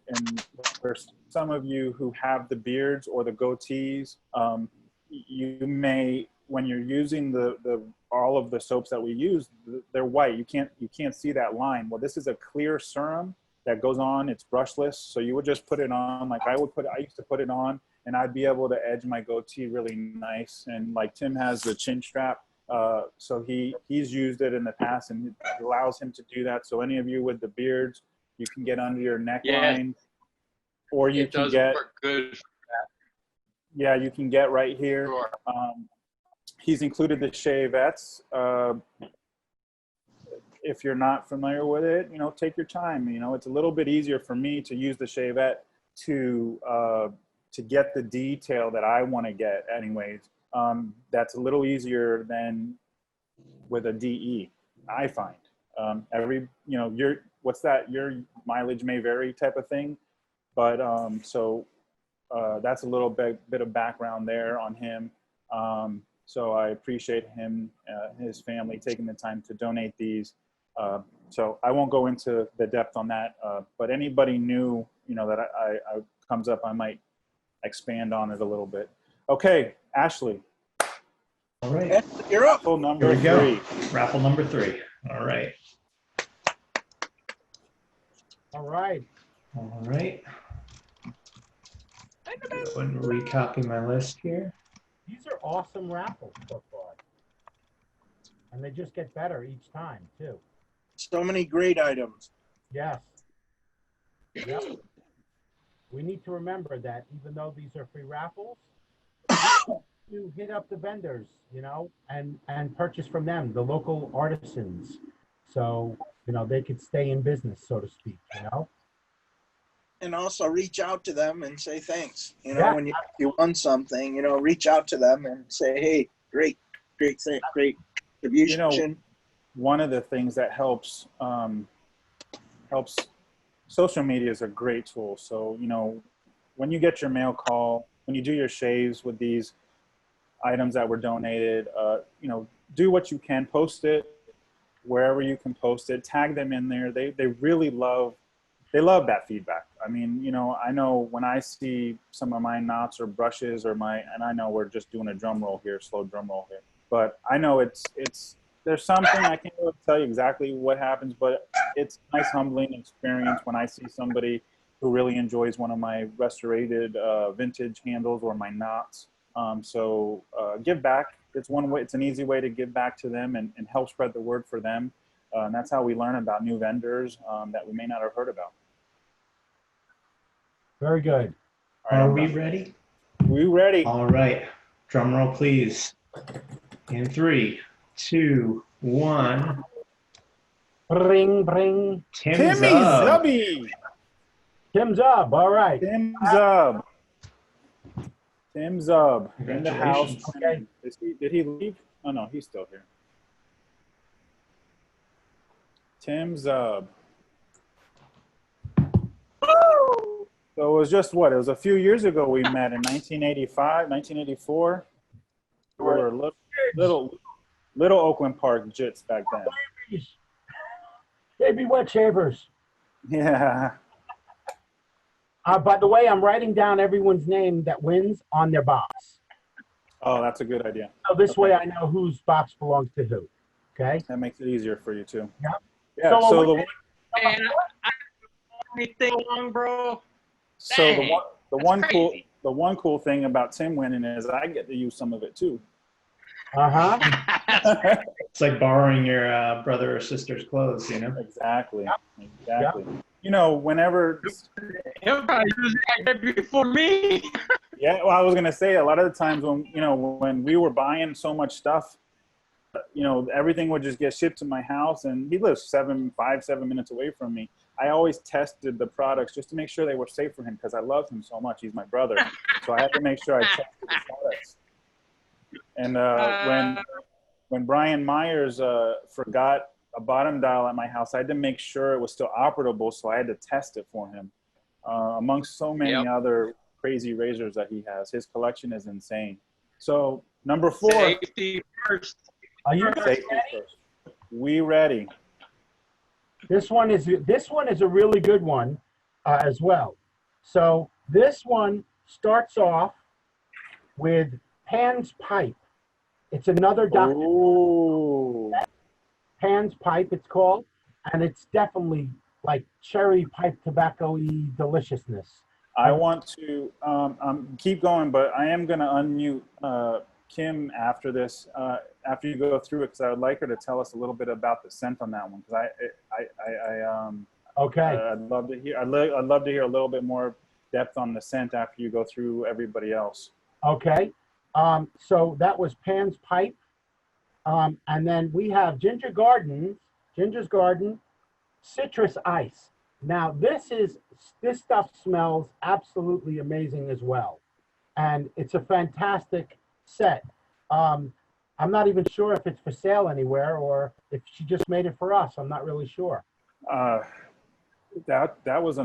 for some of you who have the beards or the goatees, you may, when you're using all of the soaps that we use, they're white. You can't see that line. Well, this is a clear serum that goes on. It's brushless, so you would just put it on. Like I used to put it on, and I'd be able to edge my goatee really nice. And like Tim has the chin strap, so he's used it in the past, and it allows him to do that. So any of you with the beards, you can get under your neckline, or you can get. Work good. Yeah, you can get right here. Sure. He's included the shavettes. If you're not familiar with it, you know, take your time. You know, it's a little bit easier for me to use the shavette to get the detail that I want to get anyways. That's a little easier than with a DE, I find. You know, your mileage may vary type of thing, but that's a little bit of background there on him. So I appreciate him, his family taking the time to donate these. So I won't go into the depth on that, but anybody new, you know, that I comes up, I might expand on it a little bit. Okay, Ashley. All right. You're up. Raffle number 3. Raffle number 3. All right. All right. All right. Go and recopy my list here. These are awesome raffles so far. And they just get better each time, too. So many great items. Yes. Yep. We need to remember that even though these are free raffles, you hit up the vendors, you know, and purchase from them, the local artisans. So, you know, they could stay in business, so to speak, you know. And also reach out to them and say thanks. You know, when you won something, you know, reach out to them and say, hey, great contribution. You know, one of the things that helps social media is a great tool. So, you know, when you get your mail call, when you do your shaves with these items that were donated, you know, do what you can, post it wherever you can post it, tag them in there. They really love that feedback. I mean, you know, I know when I see some of my knots or brushes and I know we're just doing a drum roll here, slow drum roll here, but I know there's something, I can't really tell you exactly what happens, but it's a nice humbling experience when I see somebody who really enjoys one of my restorated vintage handles or my knots. So give back. It's one way, it's an easy way to give back to them and help spread the word for them. And that's how we learn about new vendors that we may not have heard about. Very good. All right, are we ready? We ready. All right. Drum roll, please. In 3, 2, 1. Bring, bring. Timmy Zubby. Tim Zub, all right. Tim Zub. Tim Zub in the house. Okay. Did he leave? Oh no, he's still here. Tim Zub. So it was just what? It was a few years ago we met in 1985, 1984. We were little Oakland Park Jits back then. Baby wet shavers. Yeah. By the way, I'm writing down everyone's name that wins on their box. Oh, that's a good idea. So this way I know whose box belongs to who. Okay? That makes it easier for you too. Yeah. Yeah. So the anything wrong, bro? So Dang, the one cool thing about Tim winning is I get to use some of it too. It's like borrowing your brother or sister's clothes, you know? Exactly. Exactly. You know, whenever. He'll probably use it before me. Yeah, well, I was gonna say a lot of the times when we were buying so much stuff, everything would just get shipped to my house, and he lives 7 minutes away from me. I always tested the products just to make sure they were safe for him because I love him so much. He's my brother, so I had to make sure I tested the products. And when Brian Myers forgot a bottom dial at my house, I had to make sure it was still operable, so I had to test it for him. Amongst so many other crazy razors that he has, his collection is insane. So number 4. Safety first. Are you guys ready? First. We ready? This one is a really good one as well. So this one starts off with Pan's Pipe. It's another Dr. Pan's Pipe, it's called, and it's definitely like cherry pipe tobacco-y deliciousness. I want to keep going, but I am going to unmute Kim after this, after you go through it, because I would like her to tell us a little bit about the scent on that one. Because okay. I'd love to hear. I'd love to hear a little bit more depth on the scent after you go through everybody else. Okay. So that was Pan's Pipe, and then we have Ginger's Garden, Citrus Ice. Now this stuff smells absolutely amazing as well, and it's a fantastic set. I'm not even sure if it's for sale anywhere or if she just made it for us. I'm not really sure. That was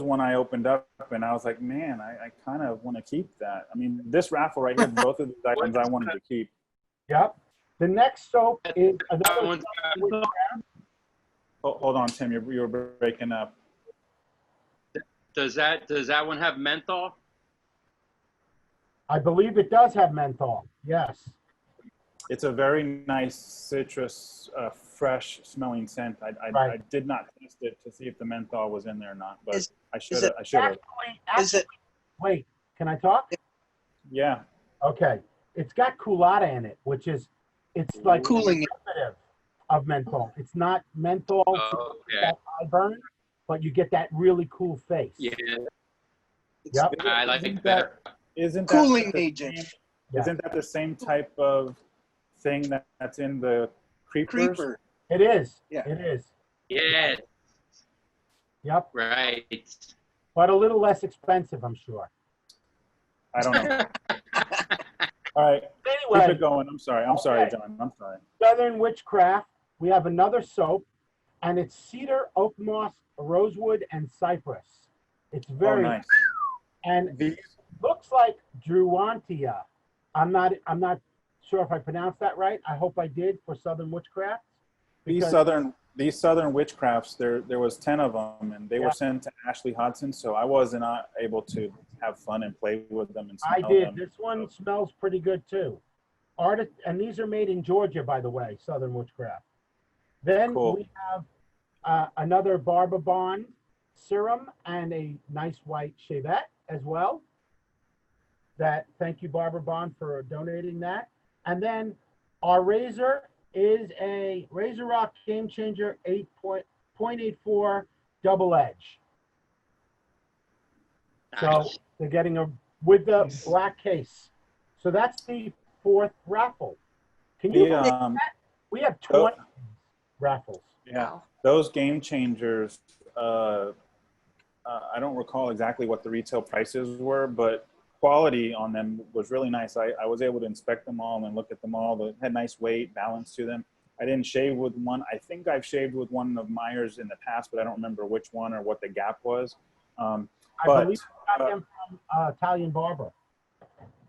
one I opened up and I was like, man, I kind of want to keep that. I mean, this raffle right here, both of these items I wanted to keep. Yep. The next soap is another. Hold on, Tim, you were breaking up. Does that one have menthol? I believe it does have menthol. Yes. It's a very nice citrus, fresh smelling scent. I did not test it to see if the menthol was in there or not, but I should have. Wait, can I talk? Yeah. Okay. It's got culotta in it, which is, it's like cooling of menthol. It's not menthol that eye burn, but you get that really cool face. Yeah. Yep. I like it better. Isn't cooling agent? Isn't that the same type of thing that's in the creepers? Creeper. It is. Yeah. It is. Yeah. Yep. Right. But a little less expensive, I'm sure. I don't know. All right. Anyway, keep it going. I'm sorry, John. I'm sorry. Southern Witchcraft. We have another soap, and it's cedar, oak moss, rosewood, and cypress. It's very nice. And it looks like Druantia. I'm not sure if I pronounced that right. I hope I did for Southern Witchcraft. These southern witchcrafts, there was 10 of them, and they were sent to Ashley Hodson, so I wasn't able to have fun and play with them and smell I did. them. This one smells pretty good too. And these are made in Georgia, by the way, Southern Witchcraft. Then we have another Barber Bond serum and a nice white Shavette as well. Thank you, Barber Bond, for donating that. And then our razor is a Razor Rock Game Changer 8.84 double edge. So they're getting with the black case. So that's the 4th raffle. Can you believe that? We have 20 raffles. Yeah, those Game Changers, I don't recall exactly what the retail prices were, but quality on them was really nice. I was able to inspect them all and look at them all. They had nice weight, balance to them. I didn't shave with one. I think I've shaved with one of Myers in the past, but I don't remember which one or what the gap was. I believe you got them from Italian Barber.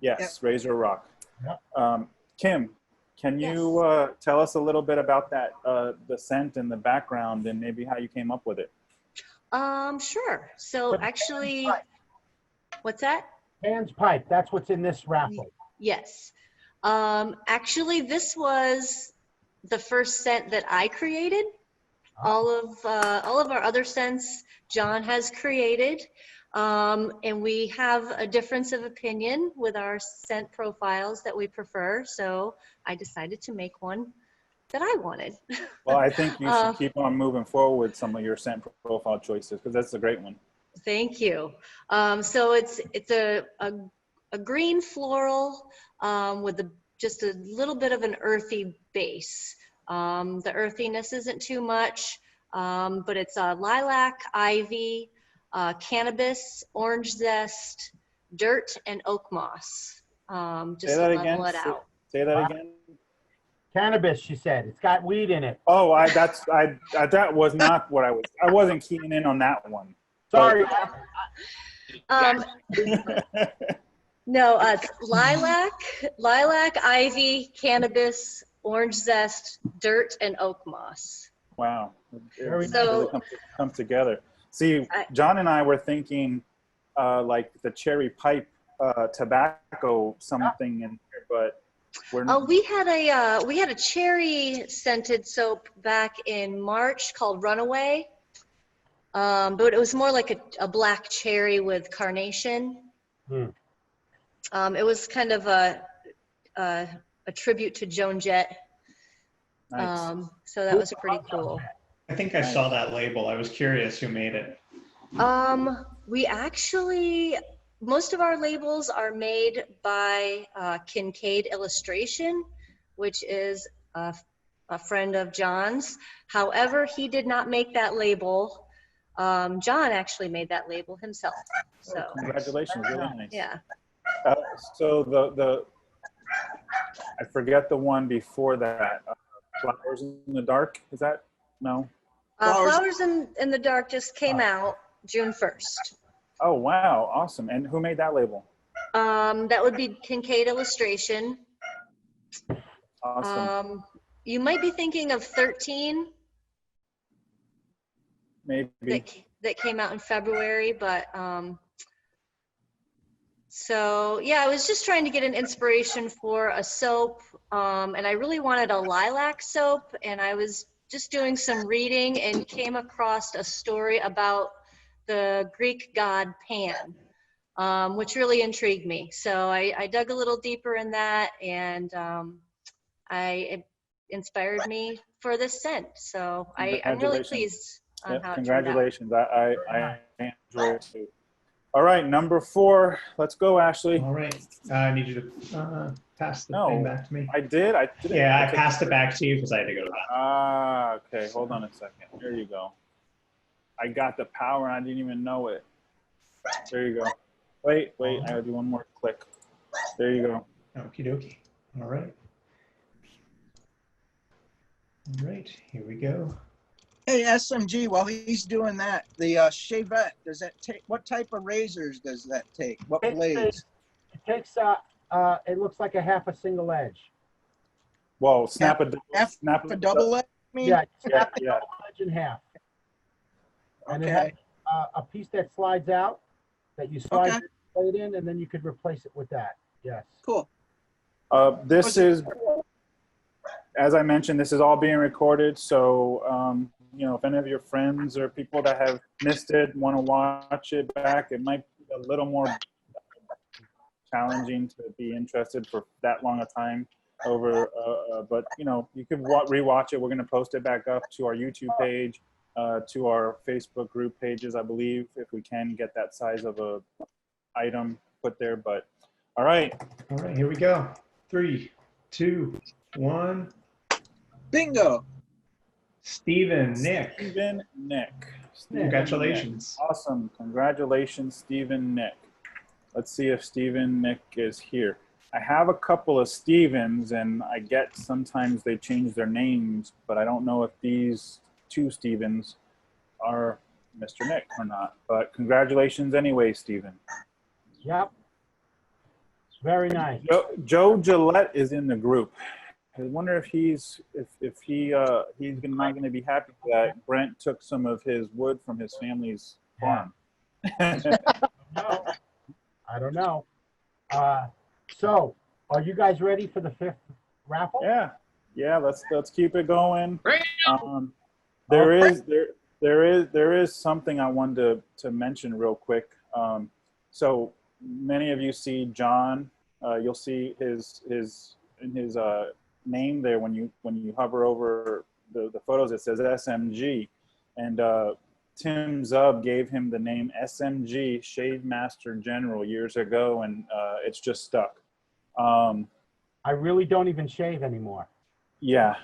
Yes, Razor Rock. Yep. Kim, can you tell us a little bit about that, the scent and the background and maybe how you came up with it? Sure. So actually, what's that? Pan's Pipe, that's what's in this raffle. Yes. Actually, this was the first scent that I created. All of our other scents John has created, and we have a difference of opinion with our scent profiles that we prefer. So I decided to make one that I wanted. Well, I think you should keep on moving forward with some of your scent profile choices because that's a great one. Thank you. So it's a green floral with just a little bit of an earthy base. The earthiness isn't too much, but it's lilac, ivy, cannabis, orange zest, dirt, and oak moss. Just to level it out. Say that again. Cannabis, she said. It's got weed in it. Oh, that was not what I wasn't keying in on that one. Sorry. No, it's lilac, ivy, cannabis, orange zest, dirt, and oak moss. Wow. It really So, comes together. See, John and I were thinking like the cherry pipe tobacco something in here, but we're not. we had a cherry scented soap back in March called Runaway, but it was more like a black cherry with carnation. It was kind of a tribute to Joan Jett. Nice. So that was pretty cool. I think I saw that label. I was curious who made it. We actually, most of our labels are made by Kincaid Illustration, which is a friend of John's. However, he did not make that label. John actually made that label himself. So congratulations, really nice. Yeah. So I forget the one before that. Flowers in the Dark. Is that no? Flowers in the Dark just came out June 1st. Oh wow, awesome! And who made that label? That would be Kincaid Illustration. Awesome. You might be thinking of 13. Maybe. That came out in February, but so yeah, I was just trying to get an inspiration for a soap, and I really wanted a lilac soap, and I was just doing some reading and came across a story about the Greek god Pan, which really intrigued me. So I dug a little deeper in that, and it inspired me for this scent. So I'm really pleased on how it turned out. Congratulations. I enjoyed it too. All right, number 4. Let's go, Ashley. All right. I need you to pass the thing back to me. I did? Yeah, I passed it back to you because I had to go to that. Okay. Hold on a second. There you go. I got the power and I didn't even know it. There you go. Wait. I gotta do one more click. There you go. Okie dokie. All right. All right, here we go. Hey, SMG, while he's doing that, the Shavette, does that take, what type of razors does that take? What blades? It takes, it looks like a half a single edge. Well, snap a double edge? Yeah, snap the double edge in half. And it has a piece that slides out that you slide the blade in, and then you could replace it with that. Yes. Cool. This is, as I mentioned, this is all being recorded. So, you know, if any of your friends or people that have missed it want to watch it back, it might be a little more challenging to be interested for that long a time over. But, you know, you could rewatch it. We're going to post it back up to our YouTube page, to our Facebook group pages, I believe, if we can get that size of a item put there. But all right. All right, here we go. 3, 2, 1. Bingo. Stephen Nick. Stephen Nick. Congratulations. Nick. Awesome. Congratulations, Stephen Nick. Let's see if Stephen Nick is here. I have a couple of Stevens, and I get sometimes they change their names, but I don't know if these two Stevens are Mr. Nick or not. But congratulations anyway, Steven. Yep. Very nice. Joe Gillette is in the group. I wonder if he's not going to be happy that Brent took some of his wood from his family's farm. No, I don't know. So, are you guys ready for the 5th raffle? Yeah. Let's keep it going. There is something I wanted to mention real quick. So many of you see John. You'll see his name there when you hover over the photos. It says SMG, and Tim Zub gave him the name SMG Shave Master General years ago, and it's just stuck. I really don't even shave anymore. Yeah.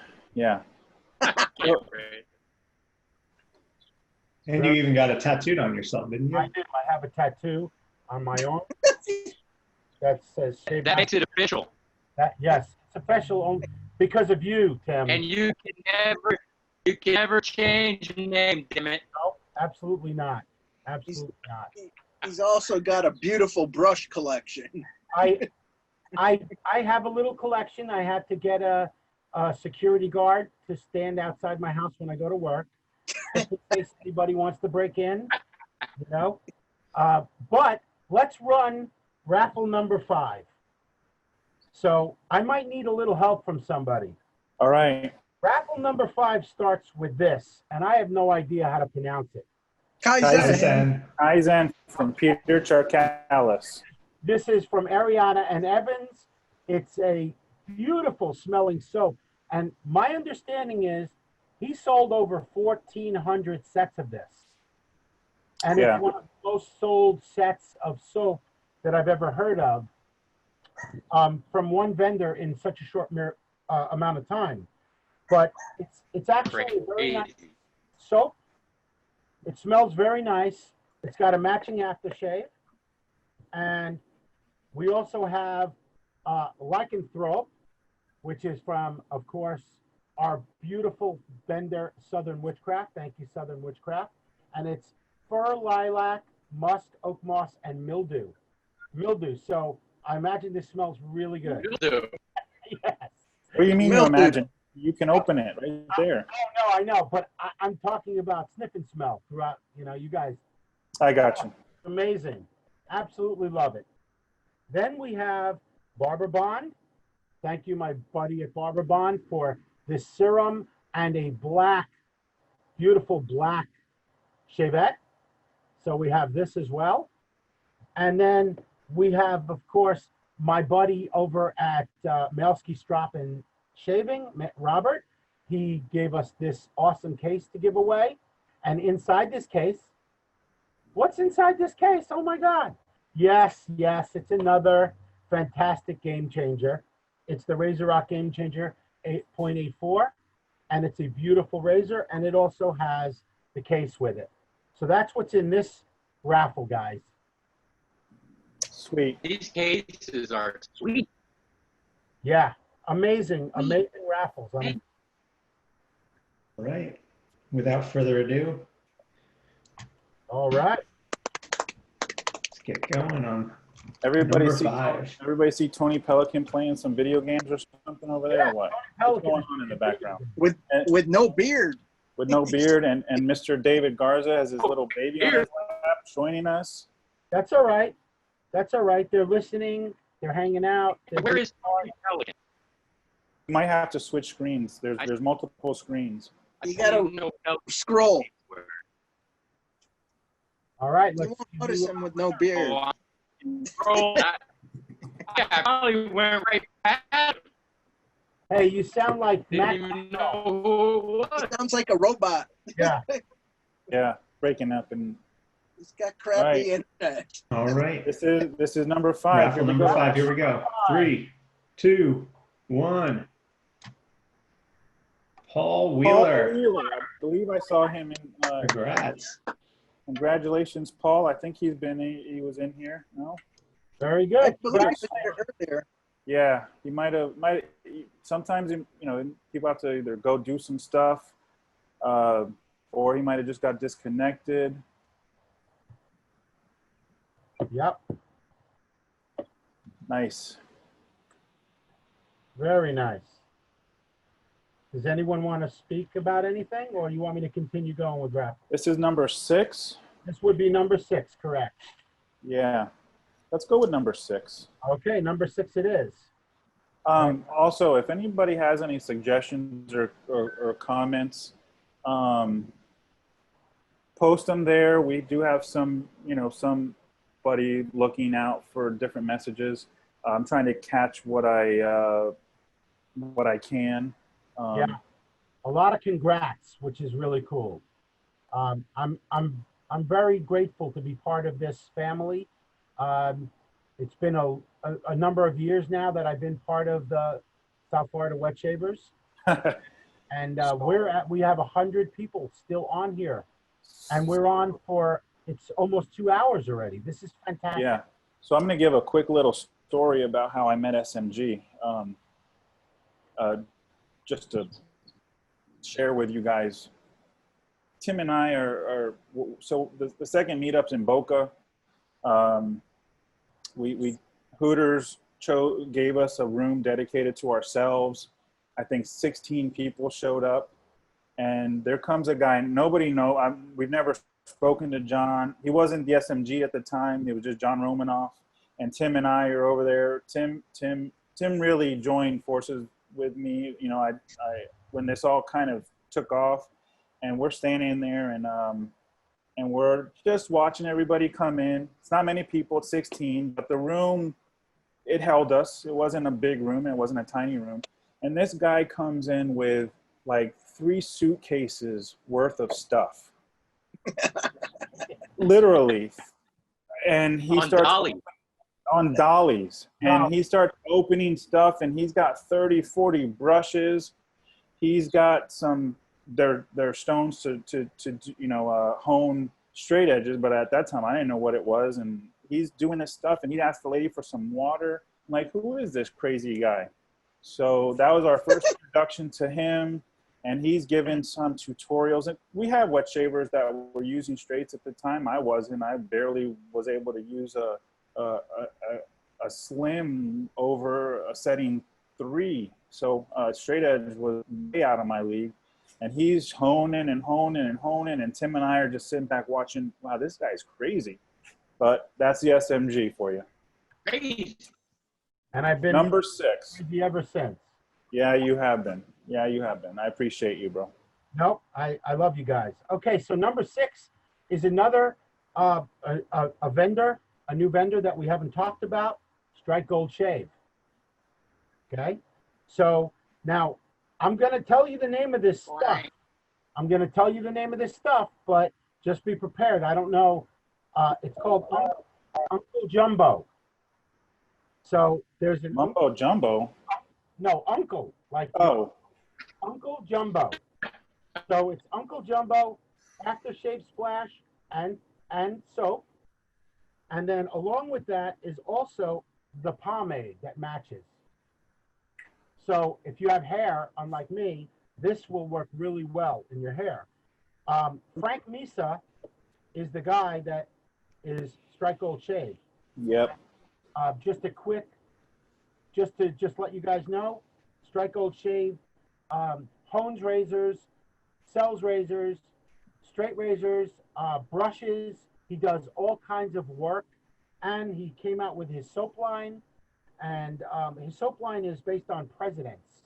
And you even got it tattooed on yourself, didn't you? I did. I have a tattoo on my arm that says Shave. That makes it official. Yes, it's official only because of you, Tim. And you can never change your name, damn it. No, absolutely not. Absolutely not. He's also got a beautiful brush collection. I have a little collection. I had to get a security guard to stand outside my house when I go to work, just in case anybody wants to break in, you know. But let's run raffle number 5. So I might need a little help from somebody. All right. Raffle number 5 starts with this, and I have no idea how to pronounce it. Kaizen from Peter Charkalis. This is from Ariana and Evans. It's a beautiful smelling soap. And my understanding is he sold over 1,400 sets of this. And it's one of the most sold sets of soap that I've ever heard of from one vendor in such a short amount of time. But it's actually a very nice soap. It smells very nice. It's got a matching aftershave. And we also have Lycanthrope, which is from, of course, our beautiful vendor, Southern Witchcraft. Thank you, Southern Witchcraft. And it's fur, lilac, musk, oak moss, and mildew. So I imagine this smells really good. Mildew. Yes. What do you mean you imagine? You can open it right there. No, I know, but I'm talking about sniff and smell throughout, you guys. I got you. Amazing. Absolutely love it. Then we have Barber Bond. Thank you, my buddy at Barber Bond, for this serum and a beautiful black shavette. So we have this as well. And then we have, of course, my buddy over at Malski Strop and Shaving, Robert. He gave us this awesome case to give away. And inside this case, what's inside this case? Oh my God. Yes, it's another fantastic game changer. It's the Razor Rock Game Changer 8.84, and it's a beautiful razor, and it also has the case with it. So that's what's in this raffle, guys. Sweet. These cases are sweet. Yeah, amazing raffles. All right. Without further ado. All right. Let's get going on Everybody number 5. Everybody see Tony Pelican playing some video games or something over there, or what? What's going on in the background? With no beard. With no beard, and Mr. David Garza has his little baby on his lap joining us. That's all right. They're listening. They're hanging out. Where is Tony Pelican? You might have to switch screens. There's multiple screens. You gotta scroll. All right. You won't notice him with no beard. Yeah, I probably went right past. Hey, you sound like Matt. Didn't even know who it was. Sounds like a robot. Yeah. Yeah, breaking up and. He's got crappy internet. All right. This is number 5. Raffle number 5. Here we go. 3, 2, 1. Paul Wheeler. I believe I saw him in. Congrats. Congratulations, Paul. I think he was in here. No. Very good. I believe I was there earlier. Yeah, he sometimes, you know, people have to either go do some stuff, or he might have just got disconnected. Yep. Nice. Very nice. Does anyone want to speak about anything, or you want me to continue going with rap? This is number 6. This would be number 6, correct? Yeah. Let's go with number 6. Okay, number 6 it is. Also, if anybody has any suggestions or comments, post them there. We do have some, you know, somebody looking out for different messages. I'm trying to catch what I can. Yeah, a lot of congrats, which is really cool. I'm very grateful to be part of this family. It's been a number of years now that I've been part of the South Florida Wet Shavers, and we have 100 people still on here, and we're on for it's almost 2 hours already. This is fantastic. Yeah. So I'm going to give a quick little story about how I met SMG. Just to share with you guys, Tim and I so the second meetup's in Boca. We Hooters gave us a room dedicated to ourselves. I think 16 people showed up, and there comes a guy nobody we've never spoken to John. He wasn't the SMG at the time. It was just John Romanoff, and Tim and I are over there. Tim really joined forces with me, you know, when this all kind of took off, and we're standing there and we're just watching everybody come in. It's not many people, it's 16, but the room, it held us. It wasn't a big room, it wasn't a tiny room. And this guy comes in with like 3 suitcases worth of stuff. Literally. And he starts on dollies, and he starts opening stuff, and he's got 30, 40 brushes. He's got some, they're stones to you know, hone straight edges, but at that time I didn't know what it was. And he's doing this stuff, and he asked the lady for some water. I'm like, who is this crazy guy? So that was our first introduction to him, and he's given some tutorials. And we had wet shavers that were using straights at the time. I wasn't. I barely was able to use a slim over a setting 3. So straight edge was way out of my league. And he's honing and honing and honing. And Tim and I are just sitting back watching, wow, this guy's crazy. But that's the SMG for you. And I've been number 6 ever since. Yeah, you have been. Yeah, you have been. I appreciate you, bro. Nope, I love you guys. Okay, so number 6 is another a vendor, a new vendor that we haven't talked about, Strike Gold Shave. Okay, so now I'm going to tell you the name of this stuff. I'm going to tell you the name of this stuff, but just be prepared. I don't know. It's called Uncle Jumbo. So there's an Mumbo Jumbo. No, Uncle, like Uncle Jumbo. So it's Uncle Jumbo, aftershave splash, and soap. And then along with that is also the pomade that matches. So if you have hair, unlike me, this will work really well in your hair. Frank Misa is the guy that is Strike Gold Shave. Yep. Just a quick, just let you guys know, Strike Gold Shave hones razors, sells razors, straight razors, brushes. He does all kinds of work, and he came out with his soap line, and his soap line is based on presidents,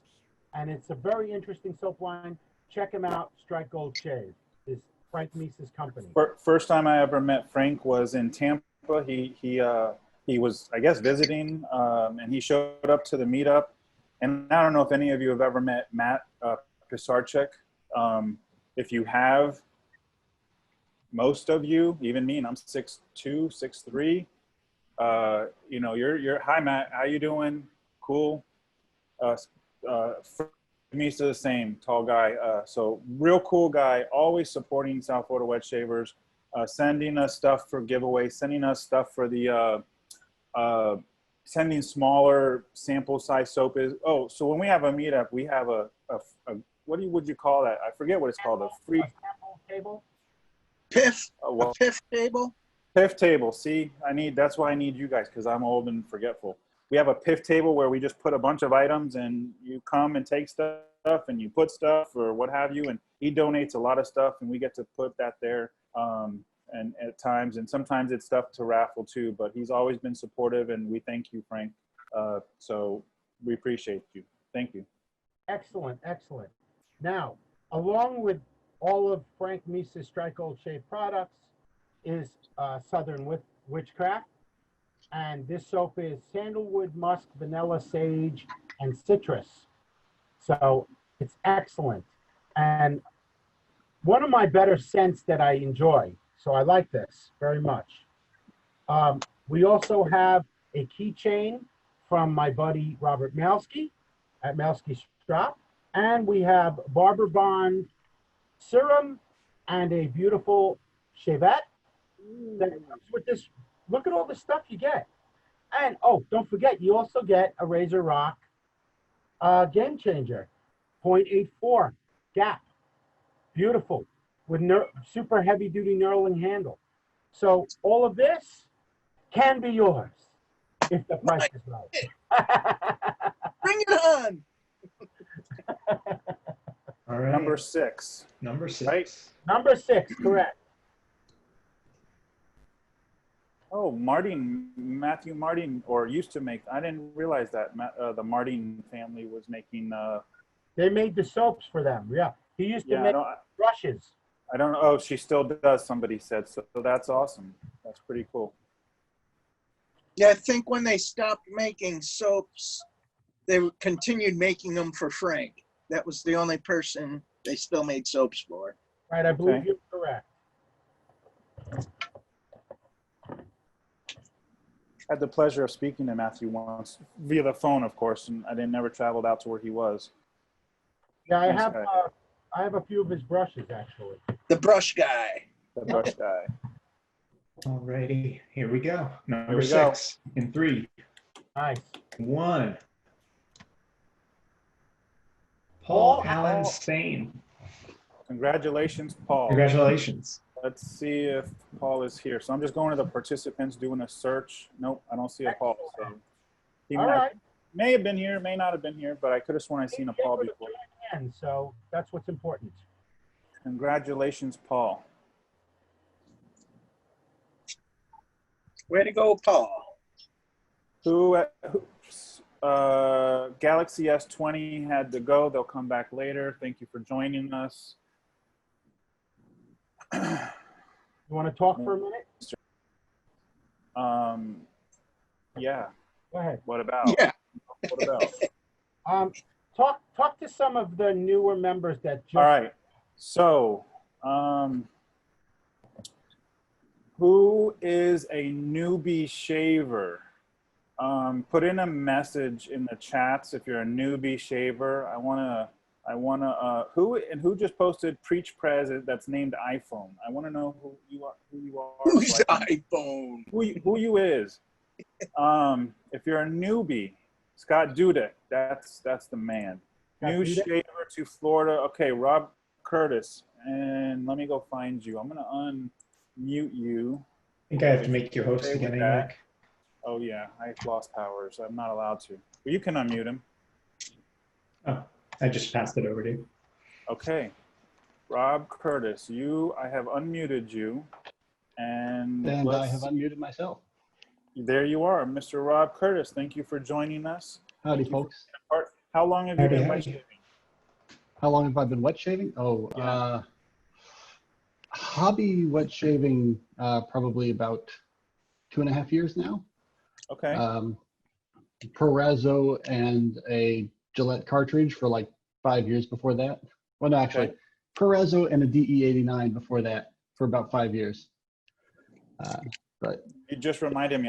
and it's a very interesting soap line. Check him out. Strike Gold Shave is Frank Misa's company. First time I ever met Frank was in Tampa. He was, I guess, visiting, and he showed up to the meetup. And I don't know if any of you have ever met Matt Pisarczyk. If you have, most of you, even me, and I'm 6'2", 6'3". You know, you're hi Matt, how you doing? Cool. Misa the same, tall guy. So real cool guy, always supporting South Florida Wet Shavers, sending us stuff for giveaways, sending us stuff for the sending smaller sample size soap is. Oh, so when we have a meetup, we have a what would you call that? I forget what it's called. A free sample table. Piff. Well, A piff table. piff table. See, that's why I need you guys, because I'm old and forgetful. We have a piff table where we just put a bunch of items and you come and take stuff and you put stuff or what have you, and he donates a lot of stuff and we get to put that there. And at times, and sometimes it's stuff to raffle too, but he's always been supportive and we thank you, Frank. So we appreciate you. Thank you. Excellent, excellent. Now, along with all of Frank Misa's Strike Gold Shave products is Southern Witchcraft. And this soap is sandalwood, musk, vanilla, sage, and citrus. So it's excellent. And one of my better scents that I enjoy. So I like this very much. We also have a keychain from my buddy Robert Malski at Malski Strop. And we have Barber Bond serum and a beautiful shavette that comes with this. Look at all the stuff you get. And, oh, don't forget, you also get a Razor Rock Game Changer, 0.84 gap. Beautiful, with super heavy-duty knurling handle. So all of this can be yours if the price is right. Bring it on. All right. Number 6. Number 6. Right? Number 6, correct. Oh, Matthew Martin, or used to make, I didn't realize that the Martin family was making. They made the soaps for them, yeah. He used to make brushes. I don't know. Oh, she still does, somebody said. So that's awesome. That's pretty cool. Yeah, I think when they stopped making soaps, they continued making them for Frank. That was the only person they still made soaps for. Right, I believe you're correct. I had the pleasure of speaking to Matthew once via the phone, of course, and I never traveled out to where he was. Yeah, I have a few of his brushes actually. The brush guy. The brush guy. All righty, here we go. Number we go. 6 in 3. Nice. 1. Paul Allen Spain. Congratulations, Paul. Congratulations. Let's see if Paul is here. So I'm just going to the participants, doing a search. Nope, I don't see a Paul. So he may have been here, may not have been here, but I could have sworn I seen a Paul before. So that's what's important. Congratulations, Paul. Way to go, Paul. Galaxy S20 had to go. They'll come back later. Thank you for joining us. You want to talk for a minute? Yeah. Go ahead. What about? Yeah. What about? Talk to some of the newer members that just. All right. So, who is a newbie shaver? Put in a message in the chats if you're a newbie shaver. I wanna who just posted Preach Prez that's named iPhone. I want to know who you are. Who's iPhone? Who you is. If you're a newbie, Scott Dudek, that's the man. New shaver to Florida. Okay, Rob Curtis, and let me go find you. I'm gonna unmute you. I think I have to make you host again, Nick. Oh yeah, I lost powers. I'm not allowed to. But you can unmute him. Oh, I just passed it over to you. Okay, Rob Curtis, I have unmuted you, and I have unmuted myself. There you are, Mr. Rob Curtis. Thank you for joining us. Howdy, folks. How long have you been wet shaving? How long have I been wet shaving? Oh, yeah. Hobby wet shaving, probably about 2.5 years now. Okay. Perazzo and a Gillette cartridge for like 5 years before that. Well, no, actually, Perazzo and a DE89 before that for about 5 years. But you just reminded me.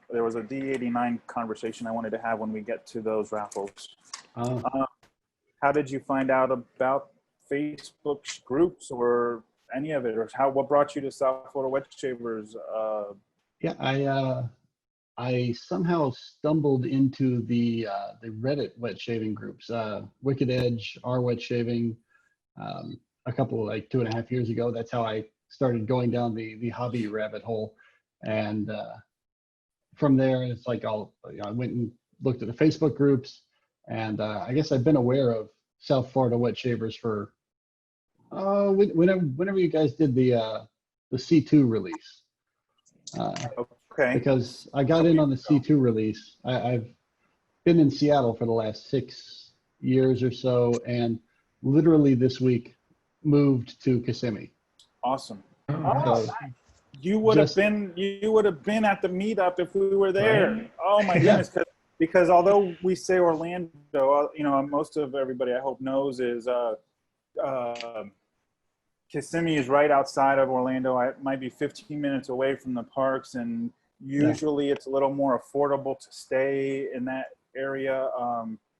There was a D89 conversation I wanted to have when we get to those raffles. How did you find out about Facebook groups or any of it, or what brought you to South Florida Wet Shavers? Yeah, I somehow stumbled into the Reddit wet shaving groups, Wicked Edge, R Wet Shaving, a couple like 2.5 years ago. That's how I started going down the hobby rabbit hole, and from there it's like I went and looked at the Facebook groups, and I guess I've been aware of South Florida wet shavers for whenever you guys did the C2 release. Okay. Because I got in on the C2 release. I've been in Seattle for the last 6 years or so, and literally this week moved to Kissimmee. Awesome. So You would have been at the meetup if we were there. Right. Oh my goodness! Because although we say Orlando, most of everybody I hope knows is Kissimmee is right outside of Orlando. It might be 15 minutes away from the parks, and usually it's a little more affordable to stay in that area.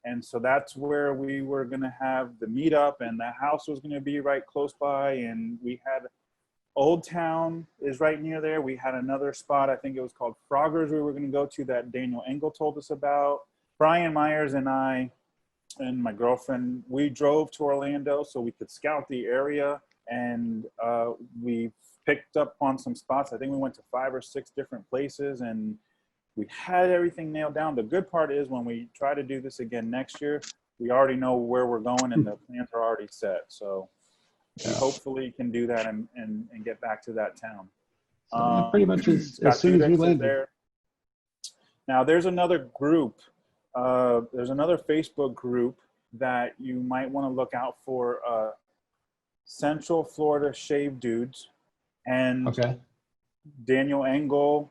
And so that's where we were going to have the meetup, and the house was going to be right close by. And we had Old Town is right near there. We had another spot, I think it was called Froggers, we were going to go to that Daniel Engel told us about. Brian Myers and I and my girlfriend, we drove to Orlando so we could scout the area, and we picked up on some spots. I think we went to 5 or 6 different places, and we had everything nailed down. The good part is when we try to do this again next year, we already know where we're going and the plans are already set. So we hopefully can do that and get back to that town. So pretty much as Scott soon as we Tudex is landed. there. Now there's another group. There's another Facebook group that you might want to look out for. Central Florida Shave Dudes, and Daniel Engel,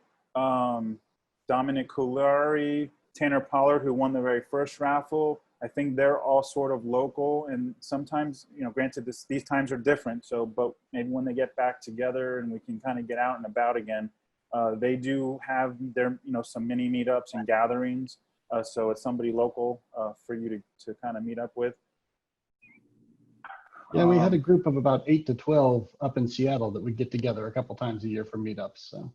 Dominic Coulari, Tanner Pollard, who won the very first raffle. I think they're all sort of local, and sometimes, granted these times are different. So, but maybe when they get back together and we can kind of get out and about again, they do have their, some mini meetups and gatherings. So it's somebody local for you to kind of meet up with. Yeah, we had a group of about 8 to 12 up in Seattle that would get together a couple times a year for meetups. So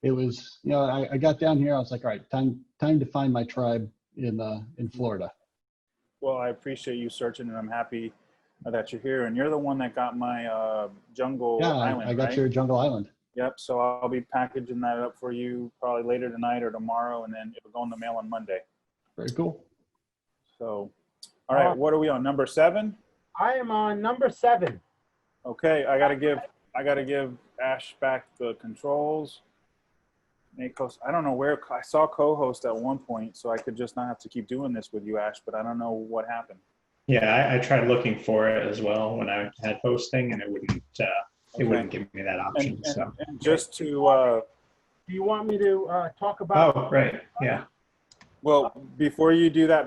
it was, I got down here, I was like, all right, time to find my tribe in Florida. Well, I appreciate you searching, and I'm happy that you're here. And you're the one that got my Jungle Island, I got right? your Jungle Island. Yep. So I'll be packaging that up for you probably later tonight or tomorrow, and then it'll go in the mail on Monday. Very cool. So, all right, what are we on? Number 7? I am on number 7. Okay, I gotta give Ash back the controls. I don't know where I saw co-host at one point, so I could just not have to keep doing this with you, Ash. But I don't know what happened. Yeah, I tried looking for it as well when I had hosting, and it wouldn't give me that option. And just to, do you want me to talk about? Oh, right, yeah. Well, before you do that,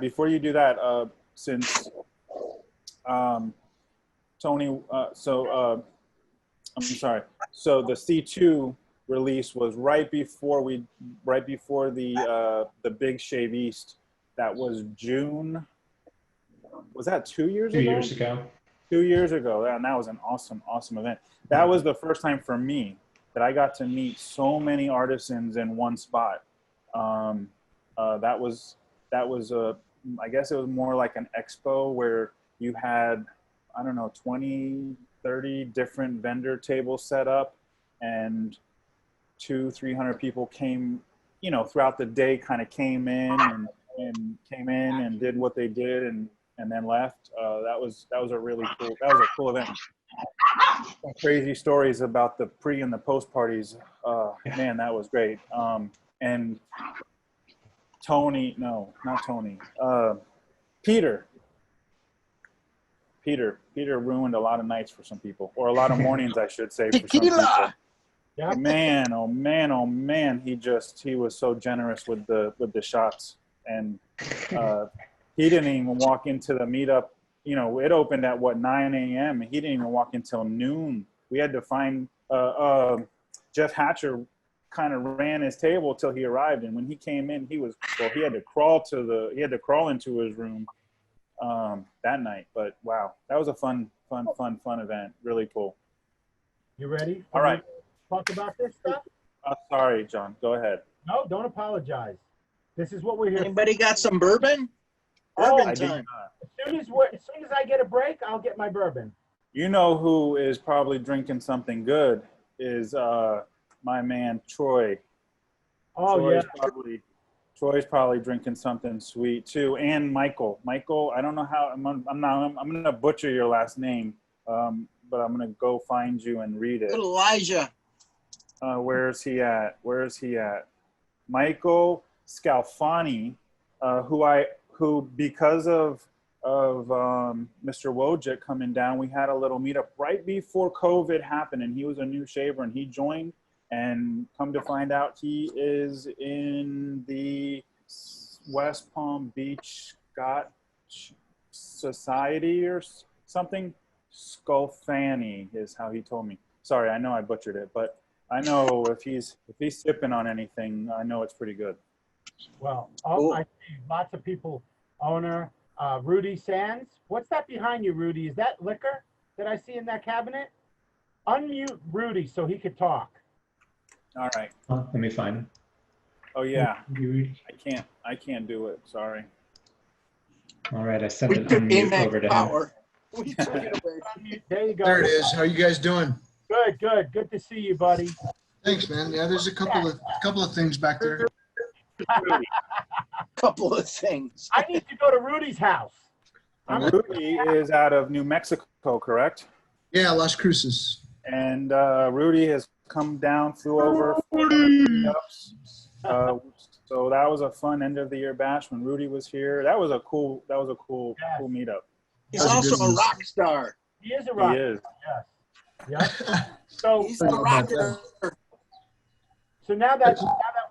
since Tony, I'm sorry. So the C2 release was right before the Big Shave East. That was June. Was that 2 years ago? 2 years ago. 2 years ago, and that was an awesome event. That was the first time for me that I got to meet so many artisans in one spot. That was I guess it was more like an expo where you had, I don't know, 20, 30 different vendor tables set up, and 200-300 people came, throughout the day, kind of came in and did what they did and then left. That was a cool event. Some crazy stories about the pre and the post parties. Man, that was great. And Tony, no, not Tony. Peter ruined a lot of nights for some people, or a lot of mornings, I should say, for some people. Yeah. Man, oh man, he was so generous with the shots, and he didn't even walk into the meetup. It opened at 9 a.m. and he didn't even walk until noon. We had to find Jeff Hatcher kind of ran his table till he arrived, and when he came in, he had to crawl into his room that night. But wow, that was a fun event. Really cool. You ready? All right. Talk about this stuff? Sorry, John. Go ahead. No, don't apologize. This is what we're here. Anybody got some bourbon? Oh, Bourbon I do time. not. as soon as I get a break, I'll get my bourbon. You know who is probably drinking something good is my man Troy. Oh Troy's probably drinking something sweet too, and Michael. Michael, I don't know how I'm gonna butcher your last name, but I'm gonna go find you and read it. Elijah. Where is he at? Michael Scalfani, who because of Mr. Wojcik coming down, we had a little meetup right before COVID happened, and he was a new shaver, and he joined. And come to find out, he is in the West Palm Beach Scotch Society or something. Scalfani is how he told me. Sorry, I know I butchered it, but I know if he's sipping on anything, I know it's pretty good. Well, I see lots of people. Owner Rudy Sands. What's that behind you, Rudy? Is that liquor that I see in that cabinet? Unmute Rudy so he could talk. All right. Let me find him. Oh yeah. I can't do it. Sorry. All right, I sent an unmute over to him. We took it away. There you go. There it is. How you guys doing? Good to see you, buddy. Thanks, man. Yeah, there's a couple of things back there. Couple of things. I need to go to Rudy's house. Rudy is out of New Mexico, correct? Yeah, Las Cruces. And Rudy has come down, flew over. So that was a fun end of the year bash when Rudy was here. That was a cool meetup. He's also a rock star. He is a rock star. He is. Yes. Yes. So he's a rocker. So now that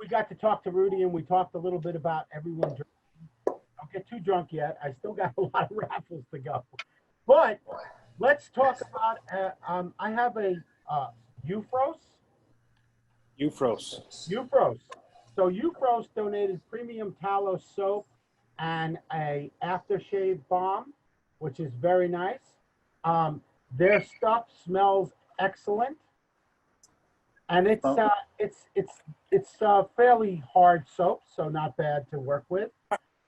we got to talk to Rudy and we talked a little bit about everyone drinking, don't get too drunk yet. I still got a lot of raffles to go. But let's talk about, I have a Eufros. So Eufros donated premium tallow soap and a aftershave balm, which is very nice. Their stuff smells excellent. And it's fairly hard soap, so not bad to work with.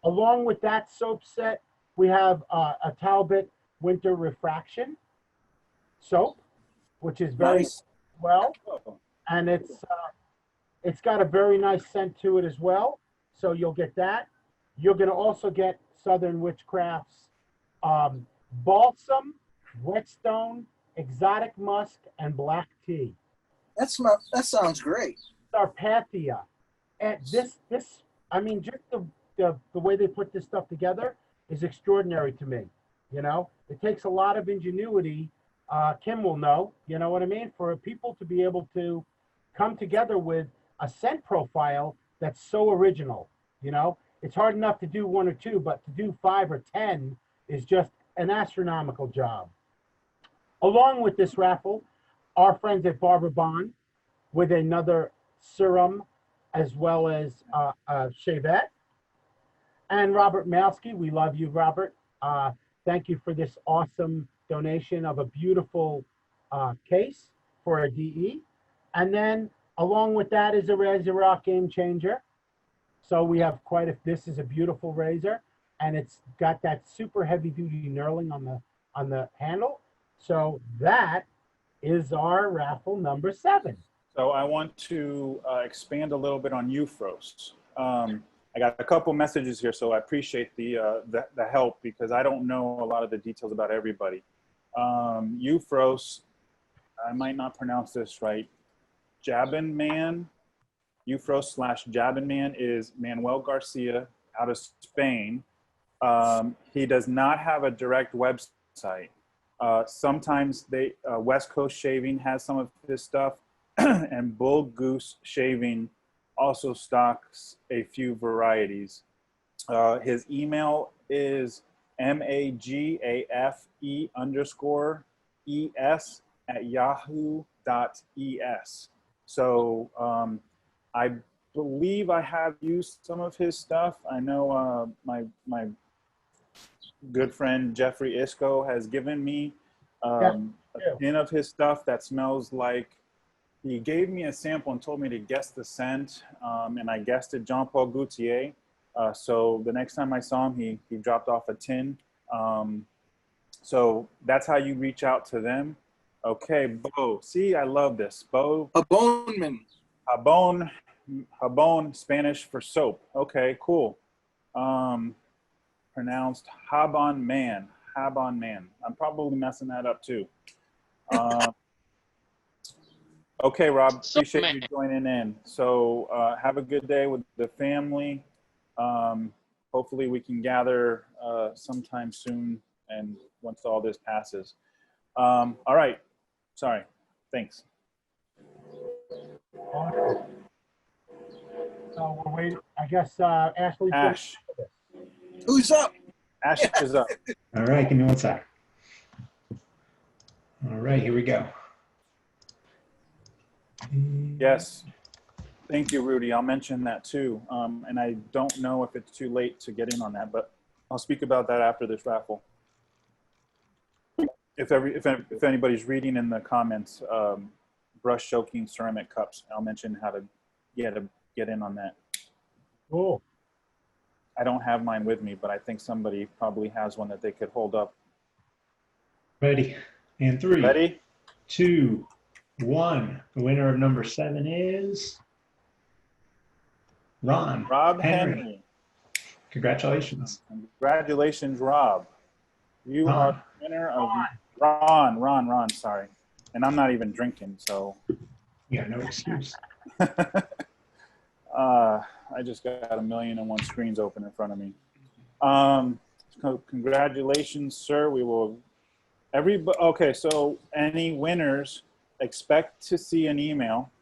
Along with that soap set, we have a Talbot Winter Refraction soap, which is very nice. Well, and it's got a very nice scent to it as well. So you'll get that. You're going to also get Southern Witchcraft's balsam, whetstone, exotic musk, and black tea. That sounds great. Sarpathia. And this I mean, just the way they put this stuff together is extraordinary to me. You know, it takes a lot of ingenuity. Kim will know, you know what I mean? For people to be able to come together with a scent profile that's so original, you know? It's hard enough to do 1 or 2, but to do 5 or 10 is just an astronomical job. Along with this raffle, our friends at Barber Bond with another serum as well as Shavette. And Robert Malsky, we love you, Robert. Thank you for this awesome donation of a beautiful case for a DE. And then along with that is a Razor Rock Game Changer. So we have this is a beautiful razor, and it's got that super heavy duty knurling on the handle. So that is our raffle number 7. So I want to expand a little bit on Eufros. I got a couple messages here, so I appreciate the help because I don't know a lot of the details about everybody. Eufros, I might not pronounce this right. Jabinman, Eufros/Jabinman is Manuel Garcia out of Spain. He does not have a direct website. Sometimes West Coast Shaving has some of his stuff, and Bull Goose Shaving also stocks a few varieties. His email is magafe_es@yahoo.es. So I believe I have used some of his stuff. I know my good friend Jeffrey Isco has given me a tin of his stuff that smells like he gave me a sample and told me to guess the scent, and I guessed it Jean-Paul Gaultier. So the next time I saw him, he dropped off a tin. So that's how you reach out to them. Okay, Bo. See, I love this. Bo. Jabonman. Jabon, Spanish for soap. Okay, cool. Pronounced Habon Man. Habon Man. I'm probably messing that up too. Okay, Rob, appreciate you joining in. So have a good day with the family. Hopefully we can gather sometime soon and once all this passes. All right, sorry, thanks. So we're waiting, I guess, Ashley. Ash. Who's up? Ash is up. All right, give me one sec. All right, here we go. Yes. Thank you, Rudy. I'll mention that too. And I don't know if it's too late to get in on that, but I'll speak about that after this raffle. If anybody's reading in the comments, brush soaking ceramic cups, I'll mention how to get in on that. Cool. I don't have mine with me, but I think somebody probably has one that they could hold up. Ready? And 3, Ready? 2, 1. The winner of number 7 is Ron. Rob Henry. Congratulations. Congratulations, Rob. You are the winner of Ron, sorry. And I'm not even drinking, so. Yeah, no excuse. I just got 1,000,001 screens open in front of me. Congratulations, sir. We will, okay, so any winners, expect to see an email